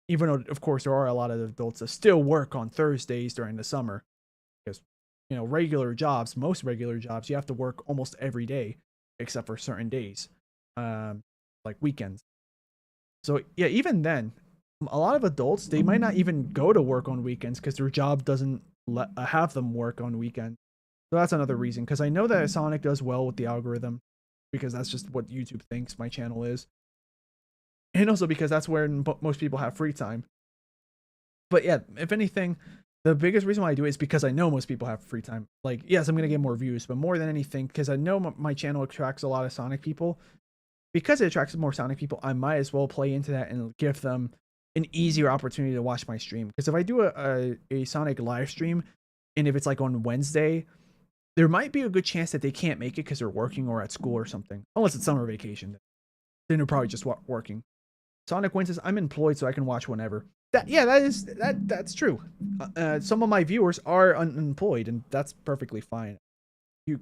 Even though of course there are a lot of adults that still work on Thursdays during the summer because most regular jobs you have to work almost every day except for certain days, like weekends. So yeah, even then a lot of adults, they might not even go to work on weekends because their job doesn't have them work on weekends. So that's another reason, because I know that Sonic does well with the algorithm because that's just what YouTube thinks my channel is, and also because that's where most people have free time. But yeah, if anything, the biggest reason why I do it is because I know most people have free time. Like, yes, I'm gonna get more views, but more than anything, because I know my channel attracts a lot of Sonic people. Because it attracts more Sonic people, I might as well play into that and give them an easier opportunity to watch my stream. Because if I do a Sonic live stream, and if it's like on Wednesday, there might be a good chance that they can't make it because they're working or at school or something. Unless it's summer vacation, then they're probably just working. Sonic Win says, I'm employed, so I can watch whenever. That's true. Some of my viewers are unemployed, and that's perfectly fine. You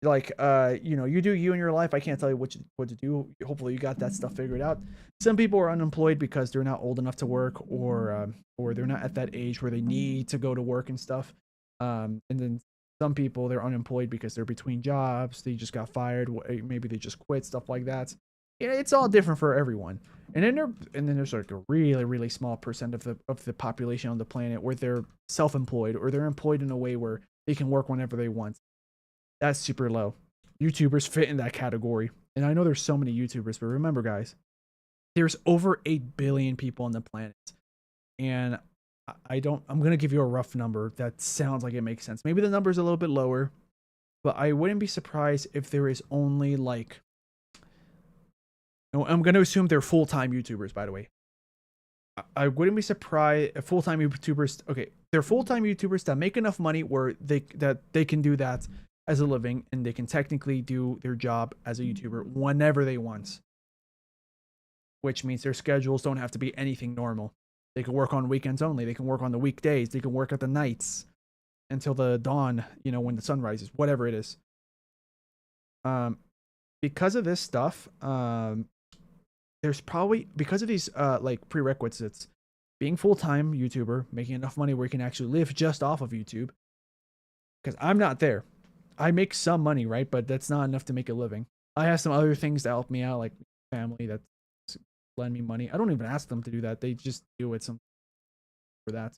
you do you in your life. I can't tell you what to do. Hopefully you got that stuff figured out. Some people are unemployed because they're not old enough to work, or they're not at that age where they need to go to work and stuff. And then some people, they're unemployed because they're between jobs, they just got fired, maybe they just quit, stuff like that. Yeah, it's all different for everyone. And then there's like a really, really small percent of the population on the planet where they're self-employed, or they're employed in a way where they can work whenever they want. That's super low. YouTubers fit in that category. And I know there's so many YouTubers, but remember, guys, there's over 8 billion people on the planet. And I'm going to give you a rough number that sounds like it makes sense. Maybe the number is a little bit lower, but I wouldn't be surprised if there is only like, I'm going to assume they're full-time YouTubers, by the way. I wouldn't be surprised if full-time YouTubers, okay, they're full-time YouTubers that make enough money where they can do that as a living, and they can technically do their job as a YouTuber whenever they want. Which means their schedules don't have to be anything normal. They can work on weekends only. They can work on the weekdays. They can work at the nights until the dawn, when the sun rises, whatever it is. Because of this stuff, there's probably, because of these like prerequisites, being full-time YouTuber, making enough money where you can actually live just off of YouTube. Because I'm not there. I make some money, right? But that's not enough to make a living. I have some other things to help me out, like family. That's lend me money. I don't even ask them to do that. They just do it some for that.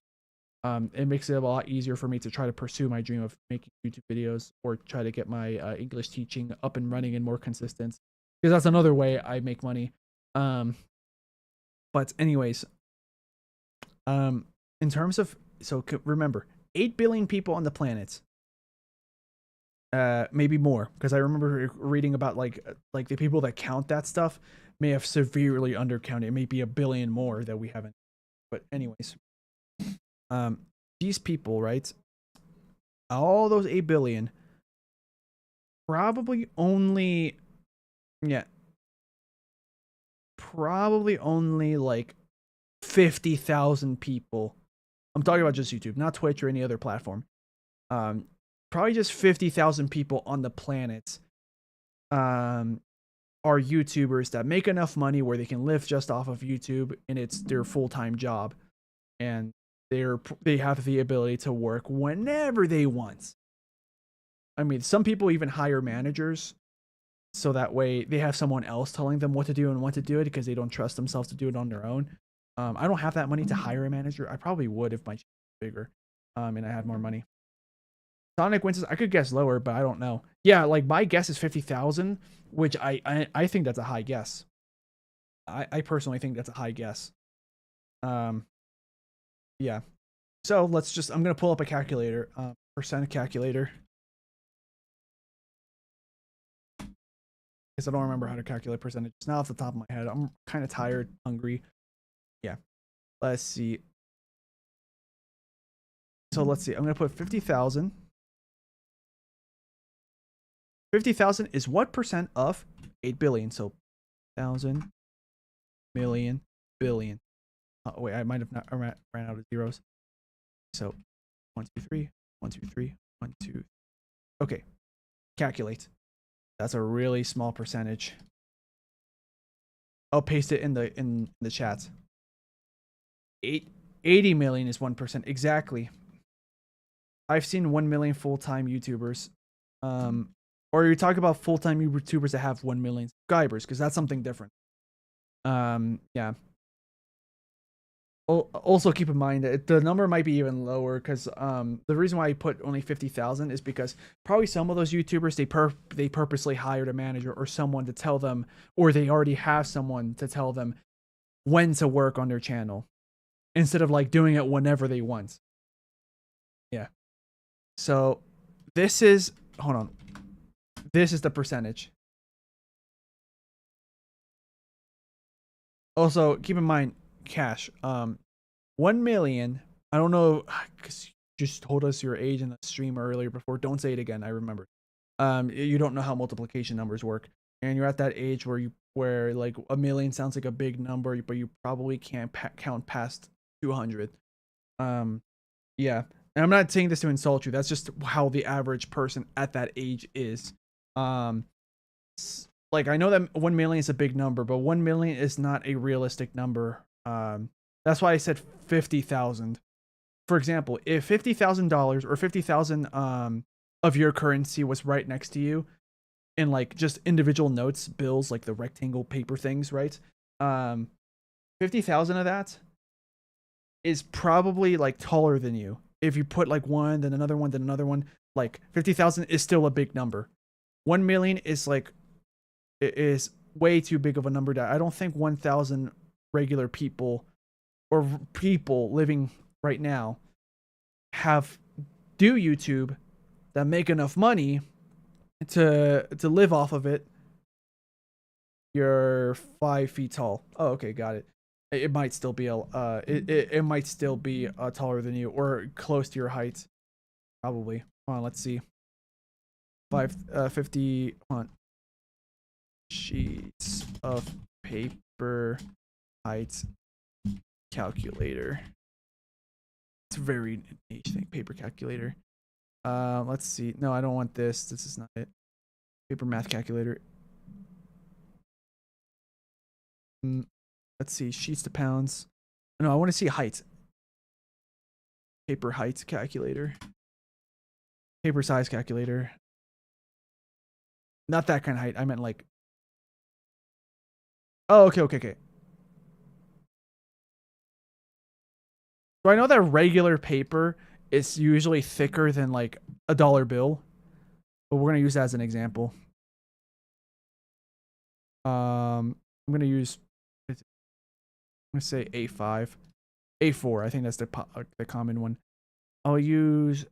It makes it a lot easier for me to try to pursue my dream of making YouTube videos or try to get my English teaching up and running and more consistent, because that's another way I make money. But anyways, in terms of, so remember, 8 billion people on the planet, maybe more, because I remember reading about like the people that count that stuff may have severely undercounted. It may be a billion more that we haven't. But anyways, these people, right? All those 8 billion, probably only like 50,000 people. I'm talking about just YouTube, not Twitch or any other platform. Probably just 50,000 people on the planet are YouTubers that make enough money where they can live just off of YouTube, and it's their full-time job, and they have the ability to work whenever they want. I mean, some people even hire managers so that way they have someone else telling them what to do and when to do it, because they don't trust themselves to do it on their own. I don't have that money to hire a manager. I probably would if my channel was bigger, and I had more money. Sonic Wins, I could guess lower, but I don't know. Yeah, like my guess is 50,000, which I think that's a high guess. I personally think that's a high guess. Yeah. So I'm gonna pull up a calculator, percent calculator, because I don't remember how to calculate percentages now off the top of my head. I'm kind of tired, hungry. Yeah. Let's see. So let's see. I'm gonna put 50,000. 50,000 is what percent of 8 billion? So 1,000, million, billion. Oh, wait, I might have not ran out of zeros. So 1, 2, 3, 1, 2, 3, 1, 2. Okay, calculate. That's a really small percentage. I'll paste it in the chat. 80 million is 1%. Exactly. I've seen 1 million full-time YouTubers. Or you talk about full-time YouTubers that have 1 million subscribers, because that's something different. Yeah. Also keep in mind that the number might be even lower, because the reason why I put only 50,000 is because probably some of those YouTubers, they purposely hired a manager or someone to tell them, or they already have someone to tell them when to work on their channel, instead of like doing it whenever they want. Yeah. So this is, hold on. This is the percentage. Also, keep in mind, cash. 1 million. I don't know, because you just told us your age in the stream earlier before. Don't say it again. I remember. You don't know how multiplication numbers work, and you're at that age where like 1 million sounds like a big number, but you probably can't count past 200. Yeah. And I'm not saying this to insult you. That's just how the average person at that age is. Like, I know that 1 million is a big number, but 1 million is not a realistic number. That's why I said 50,000. For example, if $50,000 or 50,000 of your currency was right next to you in like just individual notes, bills, like the rectangle paper things, right? 50,000 of that is probably like taller than you. If you put like one, then another one, then another one, like 50,000 is still a big number. 1 million is like, it is way too big of a number that I don't think 1,000 regular people or people living right now do YouTube that make enough money to live off of it. You're 5 feet tall. Oh, okay, got it. It might still be it might still be taller than you or close to your height. Probably. Hold on, let's see. 50. Hold on. Sheets of paper height calculator. It's a very niche thing. Paper calculator. Let's see. No, I don't want this. This is not it. Paper math calculator. Let's see. Sheets to pounds. No, I want to see height. Paper height calculator. Paper size calculator. Not that kind of height. I meant like. Oh, okay. So I know that regular paper is usually thicker than like a dollar bill, but we're gonna use that as an example. I'm gonna use. I'm gonna say A5, A4. I think that's the common one. I'll use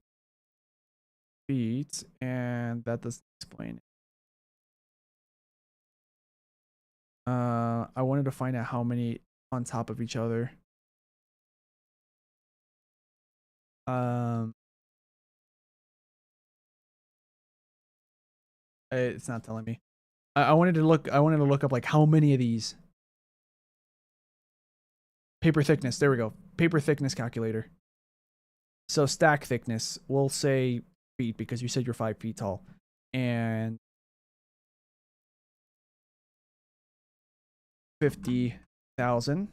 feet, and that doesn't explain. I wanted to find out how many on top of each other. Um, it's not telling me. I wanted to look. I wanted to look up like how many of these. Paper thickness. There we go. Paper thickness calculator. So stack thickness. We'll say feet because you said you're 5 feet tall, and 50,000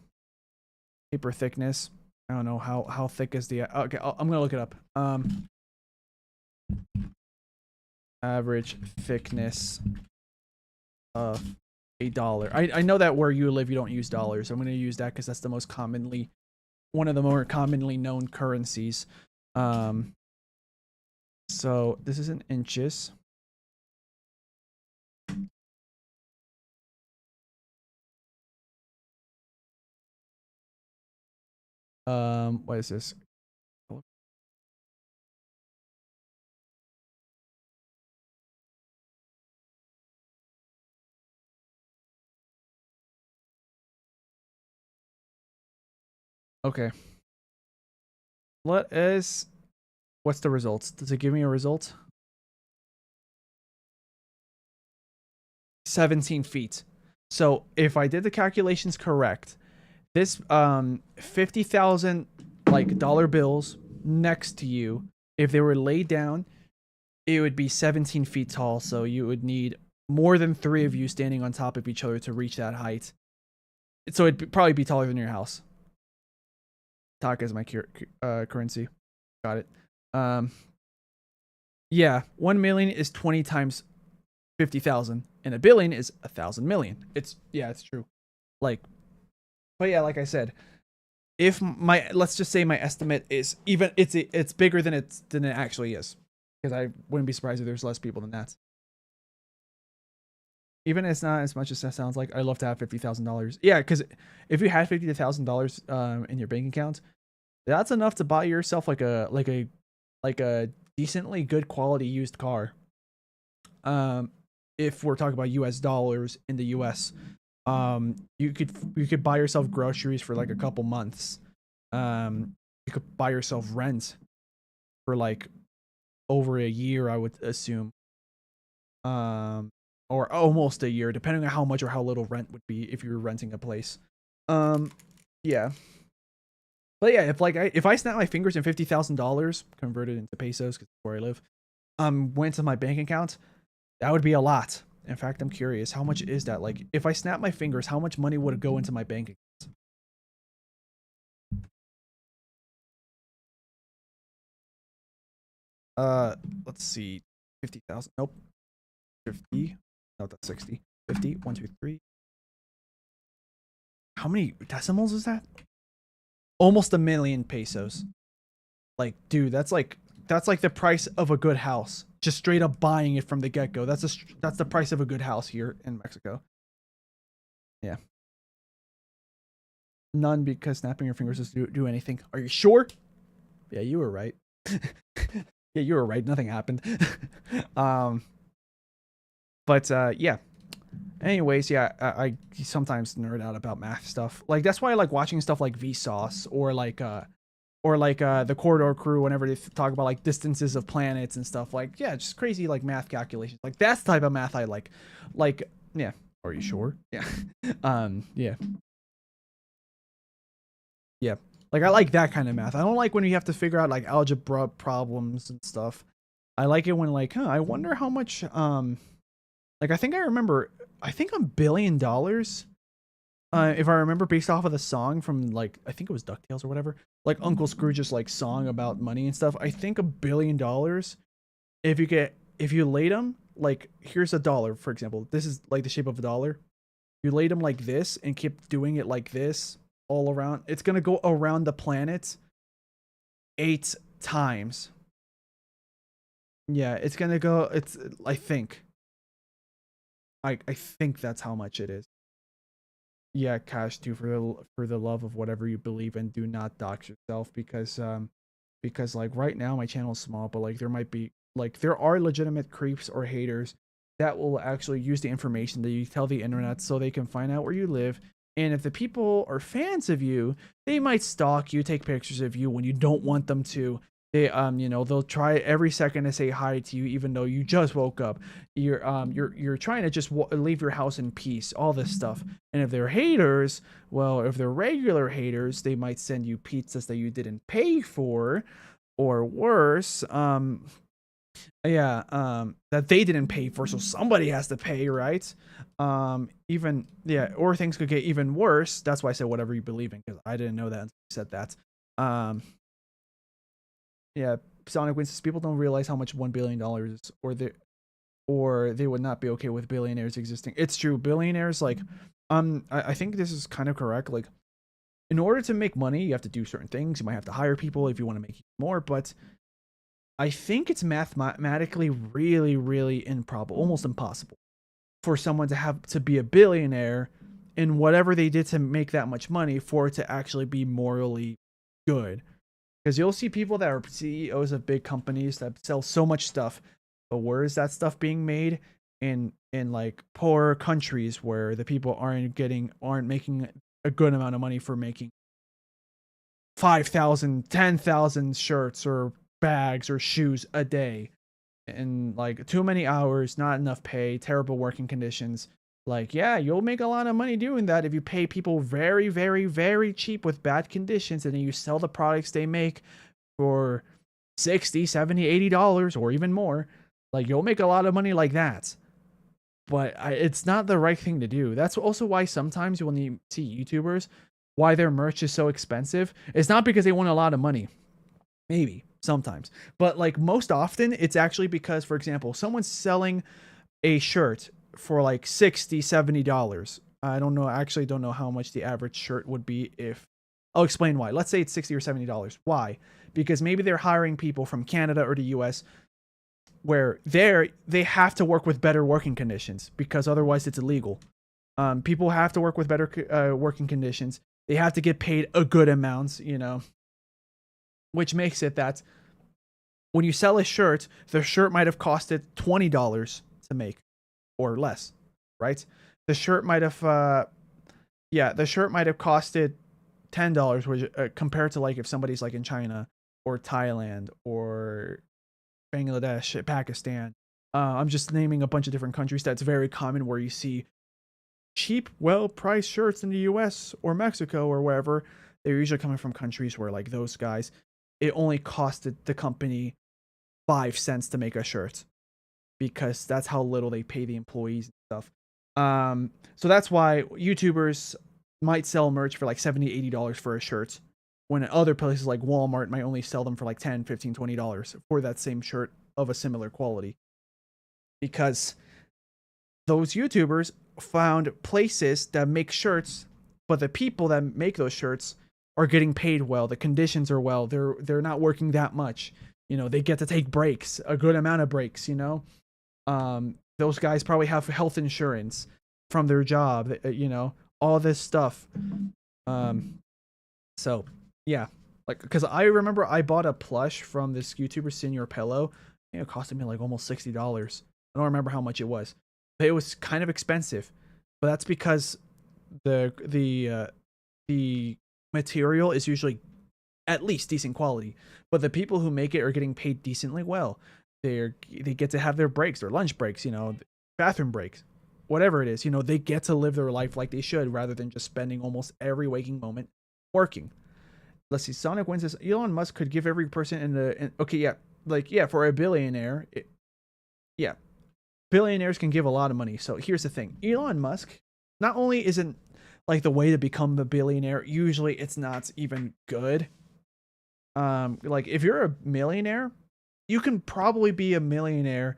paper thickness. I don't know how thick is the. Okay, I'm gonna look it up. Average thickness of $1. I know that where you live you don't use dollars. I'm gonna use that because that's the most commonly, one of the more commonly known currencies. So this is in inches. What is this? Okay. Let us. What's the results? Does it give me a result? 17 feet. So if I did the calculations correct, this 50,000 like dollar bills next to you, if they were laid down, it would be 17 feet tall. So you would need more than 3 of you standing on top of each other to reach that height. So it'd probably be taller than your house. Taka is my currency. Got it. Yeah, 1 million is 20 times 50,000, and a billion is 1,000 million. It's true. Like, but yeah, like I said, if let's just say my estimate is even it's bigger than it actually is, because I wouldn't be surprised if there's less people than that. Even it's not as much as that sounds like. I'd love to have $50,000. Yeah, because if you had $50,000 in your bank account, that's enough to buy yourself like a decently good quality used car. If we're talking about US dollars in the US, you could buy yourself groceries for like a couple months. You could buy yourself rent for like over a year, I would assume. Or almost a year, depending on how much or how little rent would be if you were renting a place. Yeah. But yeah, if I snap my fingers and $50,000 converted into pesos, because that's where I live, went to my bank account, that would be a lot. In fact, I'm curious, how much is that? Like, if I snap my fingers, how much money would go into my bank account? Let's see, 50,000. Nope, 50. No, that's 60. 50. 1, 2, 3. How many decimals is that? Almost 1 million pesos. Like, dude, that's like the price of a good house. Just straight up buying it from the get go. That's the price of a good house here in Mexico. Yeah. None, because snapping your fingers doesn't do anything. Are you sure? Yeah, you were right. Yeah, you were right. Nothing happened. But yeah. Anyways, yeah, I sometimes nerd out about math stuff. Like that's why I like watching stuff like Vsauce or like the Corridor Crew whenever they talk about like distances of planets and stuff. Like, yeah, just crazy like math calculations. Like that's the type of math I like. Like, yeah. Are you sure? Yeah. Yeah. Yeah. Like I like that kind of math. I don't like when you have to figure out like algebra problems and stuff. I like it when like, huh, I wonder how much like I think I remember I think $1 billion. If I remember based off of the song from like I think it was DuckTales or whatever, like Uncle Scrooge's like song about money and stuff. I think $1 billion, if you laid them like here's a dollar, for example. This is like the shape of a dollar. You laid them like this and keep doing it like this all around. It's gonna go around the planet 8 times. Yeah, it's gonna go. It's I think. I think that's how much it is. Yeah, cash too for the love of whatever you believe in. Do not dox yourself because like right now my channel is small, but like there might be like there are legitimate creeps or haters that will actually use the information that you tell the internet so they can find out where you live. And if the people are fans of you, they might stalk you, take pictures of you when you don't want them to. They they'll try every second to say hi to you even though you just woke up. You're trying to just leave your house in peace, all this stuff. And if they're haters, well, if they're regular haters, they might send you pizzas that you didn't pay for, or worse, that they didn't pay for, so somebody has to pay, right? Even yeah, or things could get even worse. That's why I said whatever you believe in, because I didn't know that until you said that. Um, yeah, Sonic Wins says people don't realize how much $1 billion or they would not be okay with billionaires existing. It's true, billionaires like I think this is kind of correct. Like, in order to make money, you have to do certain things. You might have to hire people if you want to make more, but I think it's mathematically really, really improbable, almost impossible, for someone to have to be a billionaire in whatever they did to make that much money for it to actually be morally good. Because you'll see people that are CEOs of big companies that sell so much stuff, but where is that stuff being made? In like poor countries where the people aren't making a good amount of money for making 5,000, 10,000 shirts or bags or shoes a day, and like too many hours, not enough pay, terrible working conditions. Like, yeah, you'll make a lot of money doing that if you pay people very, very, very cheap with bad conditions, and then you sell the products they make for 60, 70, $80 or even more. Like, you'll make a lot of money like that. But it's not the right thing to do. That's also why sometimes when you see YouTubers, why their merch is so expensive, it's not because they want a lot of money. Maybe sometimes, but like most often it's actually because, for example, someone's selling a shirt for like $60-$70. I don't know, actually don't know how much the average shirt would be. If I'll explain why. Let's say it's $60 or $70. Why? Because maybe they're hiring people from Canada or the US where they have to work with better working conditions because otherwise it's illegal. People have to work with better working conditions. They have to get paid a good amount, which makes it that when you sell a shirt, the shirt might have costed $20 to make or less, right? The shirt might have, the shirt might have costed $10, which compared to like if somebody's like in China or Thailand or Bangladesh, Pakistan. I'm just naming a bunch of different countries that's very common where you see cheap, well-priced shirts in the US or Mexico or wherever. They're usually coming from countries where like those guys, it only costed the company 5 cents to make a shirt because that's how little they pay the employees and stuff. So that's why YouTubers might sell merch for like $70-$80 for a shirt, when in other places like Walmart might only sell them for like $10, $15, $20 for that same shirt of a similar quality. Because those YouTubers found places that make shirts, but the people that make those shirts are getting paid well. The conditions are well. They're not working that much. They get to take breaks, a good amount of breaks, those guys probably have health insurance from their job, all this stuff. So yeah, like, because I remember I bought a plush from this YouTuber, Senior Pillow. I think it costed me like almost $60. I don't remember how much it was, but it was kind of expensive. But that's because the material is usually at least decent quality, but the people who make it are getting paid decently well. They get to have their breaks, their lunch breaks, bathroom breaks, whatever it is. They get to live their life like they should, rather than just spending almost every waking moment working. Let's see. Sonic Wins says Elon Musk could give every person for a billionaire. Billionaires can give a lot of money. So here's the thing: Elon Musk not only isn't like the way to become a billionaire. Usually, it's not even good. Like if you're a millionaire, you can probably be a millionaire,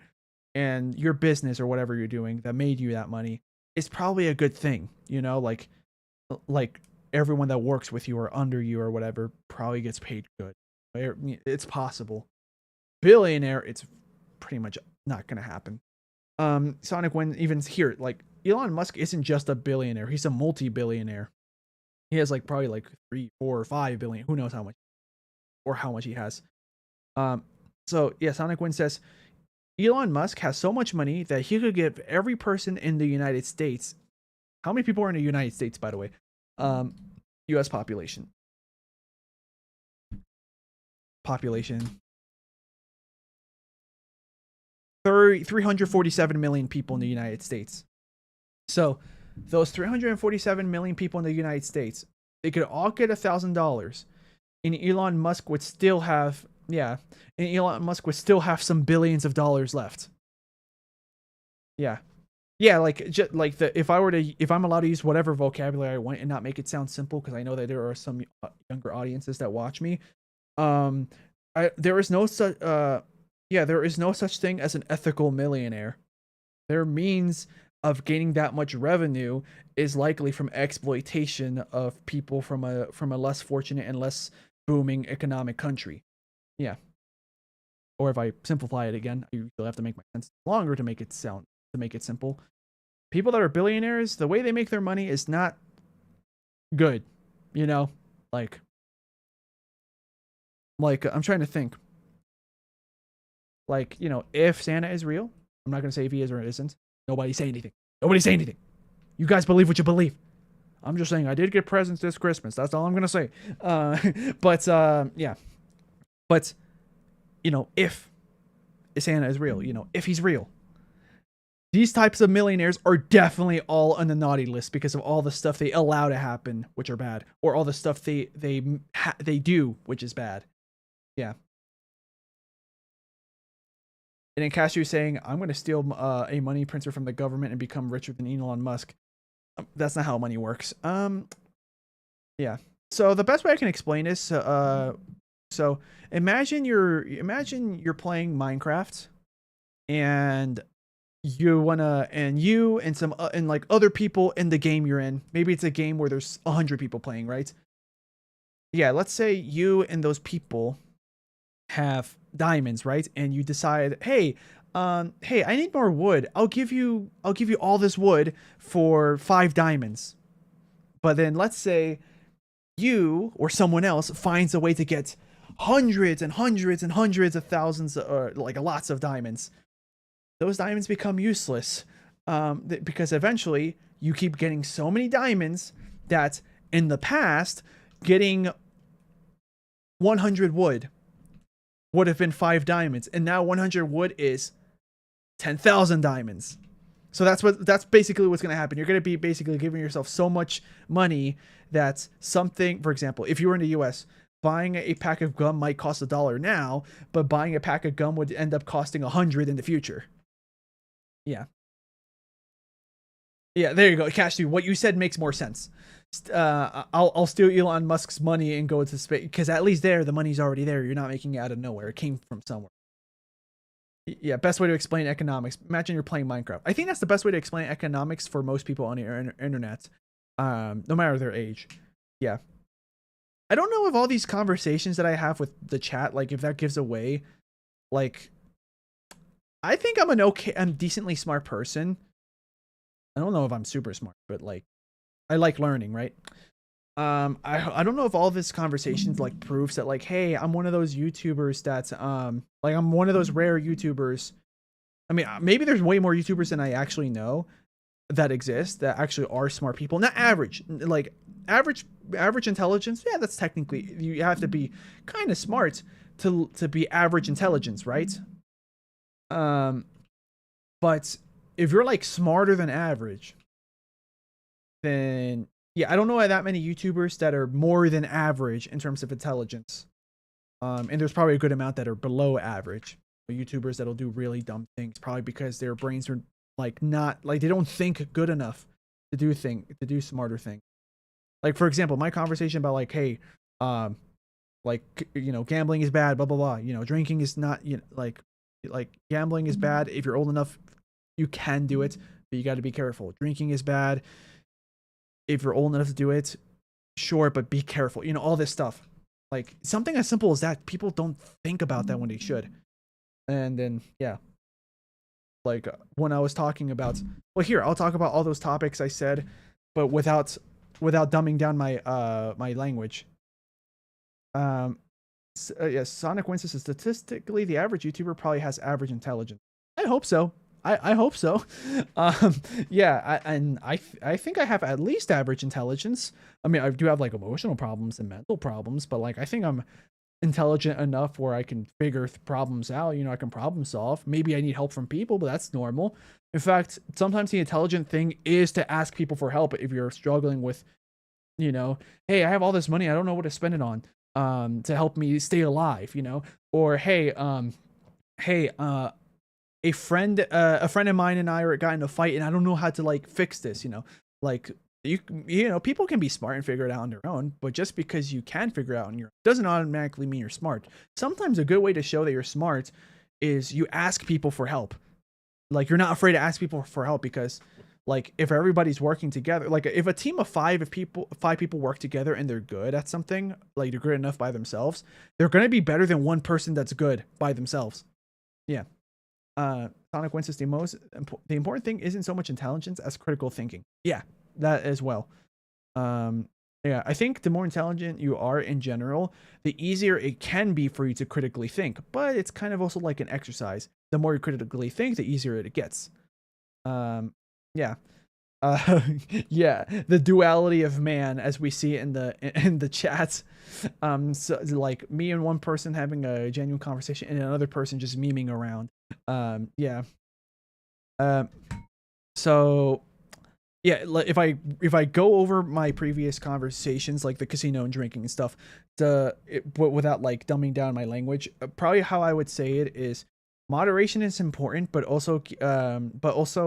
and your business or whatever you're doing that made you that money is probably a good thing. Like everyone that works with you or under you or whatever probably gets paid good. It's possible. Billionaire, it's pretty much not gonna happen. Sonic Win even here, like Elon Musk isn't just a billionaire; he's a multi-billionaire. He has like probably like 3, 4, or 5 billion. Who knows how much, or how much he has. So yeah, Sonic Win says Elon Musk has so much money that he could give every person in the United States. How many people are in the United States, by the way? U.S. population. 347 million people in the United States. So those 347 million people in the United States, they could all get $1,000, and Elon Musk would still have some billions of dollars left. Yeah. Like if I'm allowed to use whatever vocabulary I want and not make it sound simple, because I know that there are some younger audiences that watch me. There is no such thing as an ethical millionaire. Their means of gaining that much revenue is likely from exploitation of people from a less fortunate and less booming economic country. Yeah. Or if I simplify it again, you have to make my sentence longer to make it simple. People that are billionaires, the way they make their money is not good. Like I'm trying to think. Like, if Santa is real, I'm not going to say if he is or isn't. Nobody say anything. You guys believe what you believe. I'm just saying I did get presents this Christmas. That's all I'm going to say. Yeah. But, if Santa is real, if he's real, these types of millionaires are definitely all on the naughty list because of all the stuff they allow to happen, which are bad, or all the stuff they do, which is bad. Yeah. And then Cashew saying, I'm going to steal a money printer from the government and become richer than Elon Musk. That's not how money works. Yeah. So the best way I can explain this, so imagine you're playing Minecraft, and you and some and like other people in the game you're in. Maybe it's a game where there's 100 people playing, right? Yeah, let's say you and those people have diamonds, right? And you decide, hey, I need more wood. I'll give you all this wood for 5 diamonds. But then let's say you or someone else finds a way to get hundreds and hundreds and hundreds of thousands, or like lots of diamonds. Those diamonds become useless because eventually you keep getting so many diamonds that in the past, getting 100 wood would have been 5 diamonds, and now 100 wood is 10,000 diamonds. So that's basically what's going to happen. You're going to be basically giving yourself so much money that something, for example, if you were in the US, buying a pack of gum might cost $1 now, but buying a pack of gum would end up costing 100 in the future. Yeah. Yeah, there you go. Cashew, what you said makes more sense. I'll steal Elon Musk's money and go to space, because at least there the money's already there. You're not making it out of nowhere. It came from somewhere. Yeah, best way to explain economics. Imagine you're playing Minecraft. I think that's the best way to explain economics for most people on the internet, no matter their age. Yeah. I don't know if all these conversations that I have with the chat, like if that gives away, like, I think I'm decently smart person. I don't know if I'm super smart, but like, I like learning, right? I don't know if all this conversations like proves that, like, hey, I'm one of those YouTubers that's like, I'm one of those rare YouTubers. I mean, maybe there's way more YouTubers than I actually know that exist that actually are smart people. Not average, like average intelligence. Yeah, that's technically, you have to be kind of smart to be average intelligence, right? But if you're like smarter than average, then yeah, I don't know that many YouTubers that are more than average in terms of intelligence. And there's probably a good amount that are below average. YouTubers that'll do really dumb things, probably because their brains are like not like, they don't think good enough to do smarter things. Like, for example, my conversation about like, hey, like, gambling is bad, blah blah blah. Drinking is not, like gambling is bad. If you're old enough, you can do it, but you got to be careful. Drinking is bad. If you're old enough to do it, sure, but be careful. All this stuff. Like something as simple as that, people don't think about that when they should. And then yeah, like when I was talking about, well, here I'll talk about all those topics I said, but without dumbing down my my language. Um, yes, Sonic Winston says statistically, the average YouTuber probably has average intelligence. I hope so. I hope so. Um, yeah, I think I have at least average intelligence. I mean, I do have like emotional problems and mental problems, but like I think I'm intelligent enough where I can figure problems out. You know, I can problem solve. Maybe I need help from people, but that's normal. In fact, sometimes the intelligent thing is to ask people for help if you're struggling with, you know, hey, I have all this money, I don't know what to spend it on, to help me stay alive, you know, or hey, a friend of mine and I got in a fight and I don't know how to like fix this, you know, like you know, people can be smart and figure it out on their own, but just because you can figure it out on your own doesn't automatically mean you're smart. Sometimes a good way to show that you're smart is you ask people for help. Like you're not afraid to ask people for help, because like if everybody's working together, like if a team of five people work together and they're good at something, like they're good enough by themselves, they're going to be better than one person that's good by themselves. Yeah. Sonic Wins is the important thing isn't so much intelligence as critical thinking. Yeah, that as well. Yeah, I think the more intelligent you are in general, the easier it can be for you to critically think. But it's kind of also like an exercise. The more you critically think, the easier it gets. Yeah. Yeah, the duality of man as we see it in the chats. So like me and one person having a genuine conversation and another person just memeing around. Yeah. So yeah, if I go over my previous conversations, like the casino and drinking and stuff, but without like dumbing down my language, probably how I would say it is moderation is important, but also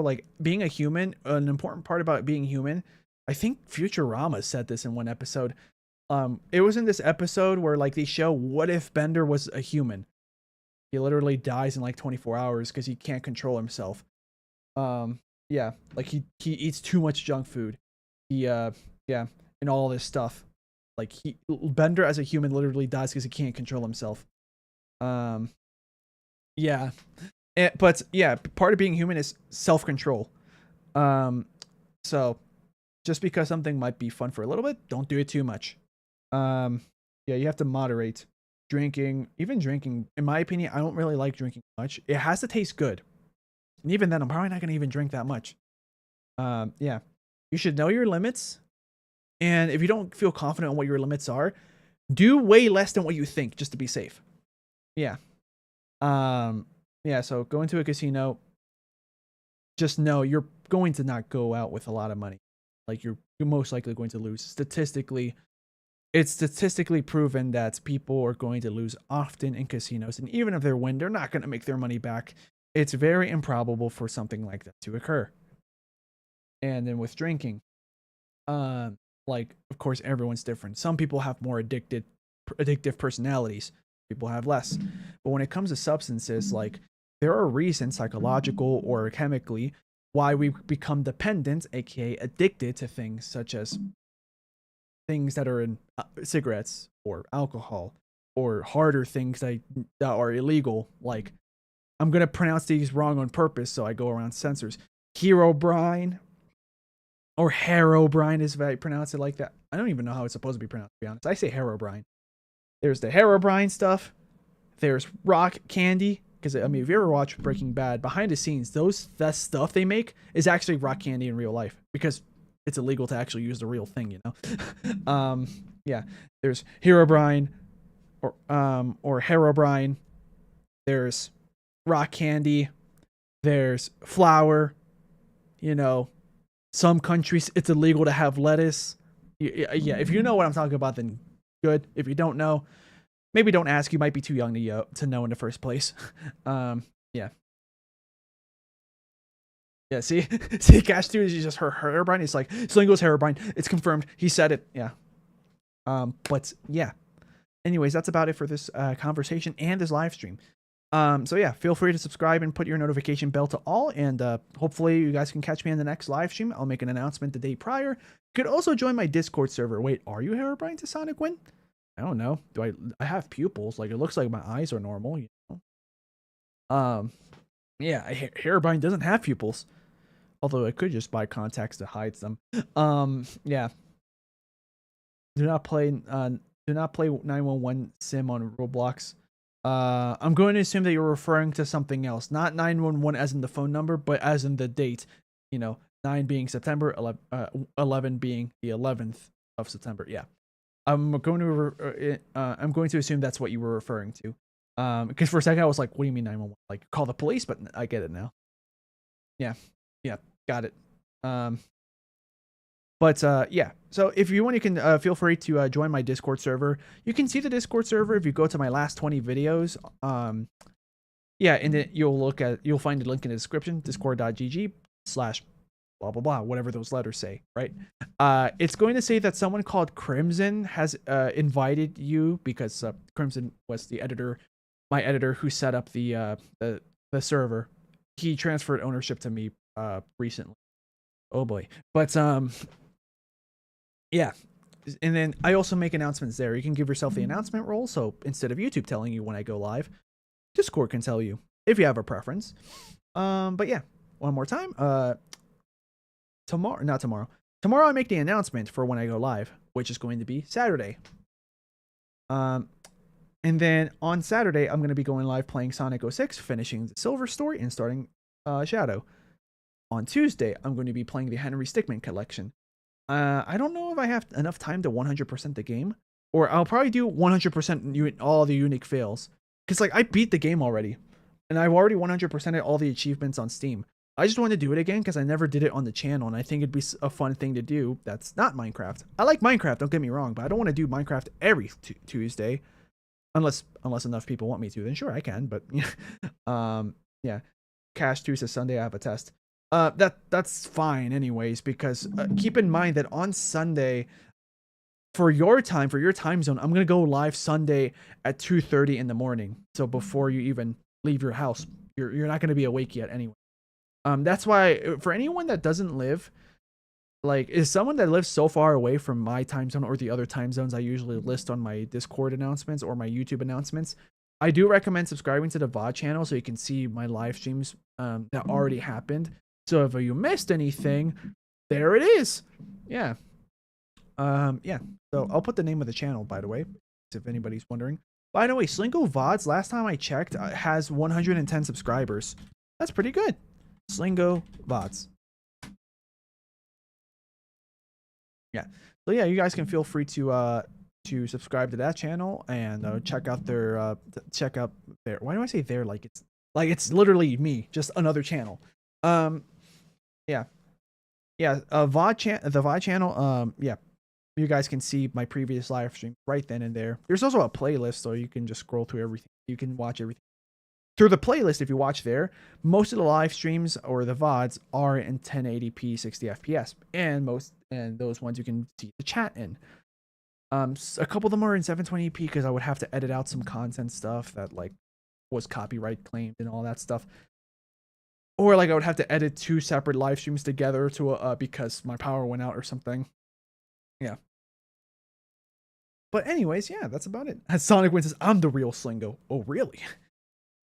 like being a human, an important part about being human. I think Futurama said this in one episode. It was in this episode where like they show what if Bender was a human. He literally dies in like 24 hours because he can't control himself. Yeah, like he eats too much junk food. Yeah, and all this stuff. Like Bender as a human literally dies because he can't control himself. Yeah. But yeah, part of being human is self-control. So just because something might be fun for a little bit, don't do it too much. Yeah, you have to moderate. Even drinking, in my opinion, I don't really like drinking much. It has to taste good. And even then, I'm probably not going to even drink that much. Yeah. You should know your limits. And if you don't feel confident on what your limits are, do way less than what you think just to be safe. Yeah. Yeah, so go into a casino. Just know you're going to not go out with a lot of money. Like you're most likely going to lose. It's statistically proven that people are going to lose often in casinos, and even if they win, they're not going to make their money back. It's very improbable for something like that to occur. And then with drinking, like of course everyone's different. Some people have more addictive personalities. People have less. But when it comes to substances, like there are reasons, psychological or chemically, why we become dependent, aka addicted to things such as things that are in cigarettes or alcohol, or harder things that are illegal. Like I'm gonna pronounce these wrong on purpose, so I go around censors. Herobrine or Herobrine is if I pronounce it like that. I don't even know how it's supposed to be pronounced, to be honest. I say Herobrine. There's the Herobrine stuff. There's rock candy. Because, I mean, if you ever watch Breaking Bad, behind the scenes, that stuff they make is actually rock candy in real life. Because it's illegal to actually use the real thing, you know? Yeah. There's Herobrine or Herobrine. There's rock candy. There's flour. You know, some countries, it's illegal to have lettuce. Yeah, if you know what I'm talking about, then good. If you don't know, maybe don't ask. You might be too young to know in the first place. Yeah. Yeah, see, Cash Dude is just her Herobrine. It's like Sleengo's Herobrine. It's confirmed. He said it. Yeah. But yeah. Anyways, that's about it for this conversation and this live stream. So yeah, feel free to subscribe and put your notification bell to all, and hopefully you guys can catch me in the next live stream. I'll make an announcement the day prior. You could also join my Discord server. Wait, are you Herobrine to Sonic Win? I don't know. Do I have pupils? Like, it looks like my eyes are normal, you know? Yeah, Herobrine doesn't have pupils. Although I could just buy contacts to hide them. Yeah. Do not play 911 sim on Roblox. I'm going to assume that you're referring to something else, not 911 as in the phone number, but as in the date. You know, 9 being September, 11 being the 11th of September. Yeah, I'm going to assume that's what you were referring to. Because for a second I was like, "What do you mean 911? Like call the police?" But I get it now. Yeah, yeah, got it. But yeah, so if you want, you can feel free to join my Discord server. You can see the Discord server if you go to my last 20 videos. Yeah, and then you'll find the link in the description, discord.gg/, blah blah blah, whatever those letters say, right? It's going to say that someone called Crimson has invited you because Crimson was the editor, my editor who set up the server. He transferred ownership to me recently. Oh boy, but yeah. And then I also make announcements there. You can give yourself the announcement role. So instead of YouTube telling you when I go live, Discord can tell you if you have a preference. But yeah, one more time. Tomorrow I make the announcement for when I go live, which is going to be Saturday. And then on Saturday, I'm going to be going live playing Sonic 06, finishing the Silver story and starting Shadow. On Tuesday, I'm going to be playing the Henry Stickmin collection. I don't know if I have enough time to 100% the game, or I'll probably do 100% all the unique fails. Because like I beat the game already, and I've already 100%ed all the achievements on Steam. I just want to do it again because I never did it on the channel, and I think it'd be a fun thing to do. That's not Minecraft. I like Minecraft, don't get me wrong, but I don't want to do Minecraft every Tuesday, unless enough people want me to. Then sure I can, but yeah. Cash Tuesday Sunday I have a test. That's fine anyways, because keep in mind that on Sunday, for your time zone, I'm gonna go live Sunday at 2:30 in the morning. So before you even leave your house, you're not gonna be awake yet anyway. That's why for anyone that doesn't live, like, is someone that lives so far away from my time zone or the other time zones I usually list on my Discord announcements or my YouTube announcements, I do recommend subscribing to the VOD channel so you can see my live streams that already happened. So if you missed anything, there it is. Yeah. Yeah. So I'll put the name of the channel, by the way, if anybody's wondering. By the way, Sleengo VODs, last time I checked, has 110 subscribers. That's pretty good. Sleengo VODs. Yeah. So yeah, you guys can feel free to subscribe to that channel and check out their why do I say their, like it's literally me, just another channel. Yeah. Yeah, the VOD channel, yeah. You guys can see my previous live stream right then and there. There's also a playlist, so you can just scroll through everything. You can watch everything. Through the playlist, if you watch there, most of the live streams or the VODs are in 1080p 60 FPS. And those ones you can see the chat in. A couple of them are in 720p because I would have to edit out some content stuff that like was copyright claimed and all that stuff. Or like I would have to edit 2 separate live streams together to because my power went out or something. Yeah. But anyways, yeah, that's about it. As Sonic Win says, I'm the real Sleengo. Oh, really?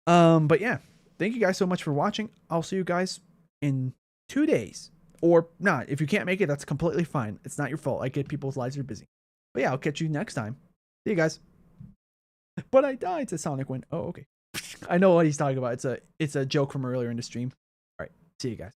But yeah, thank you guys so much for watching. I'll see you guys in 2 days. Or not. If you can't make it, that's completely fine. It's not your fault. I get people's lives are busy. But yeah, I'll catch you next time. See you guys. But I died to Sonic Win. Oh, okay. I know what he's talking about. It's a joke from earlier in the stream. All right. See you guys.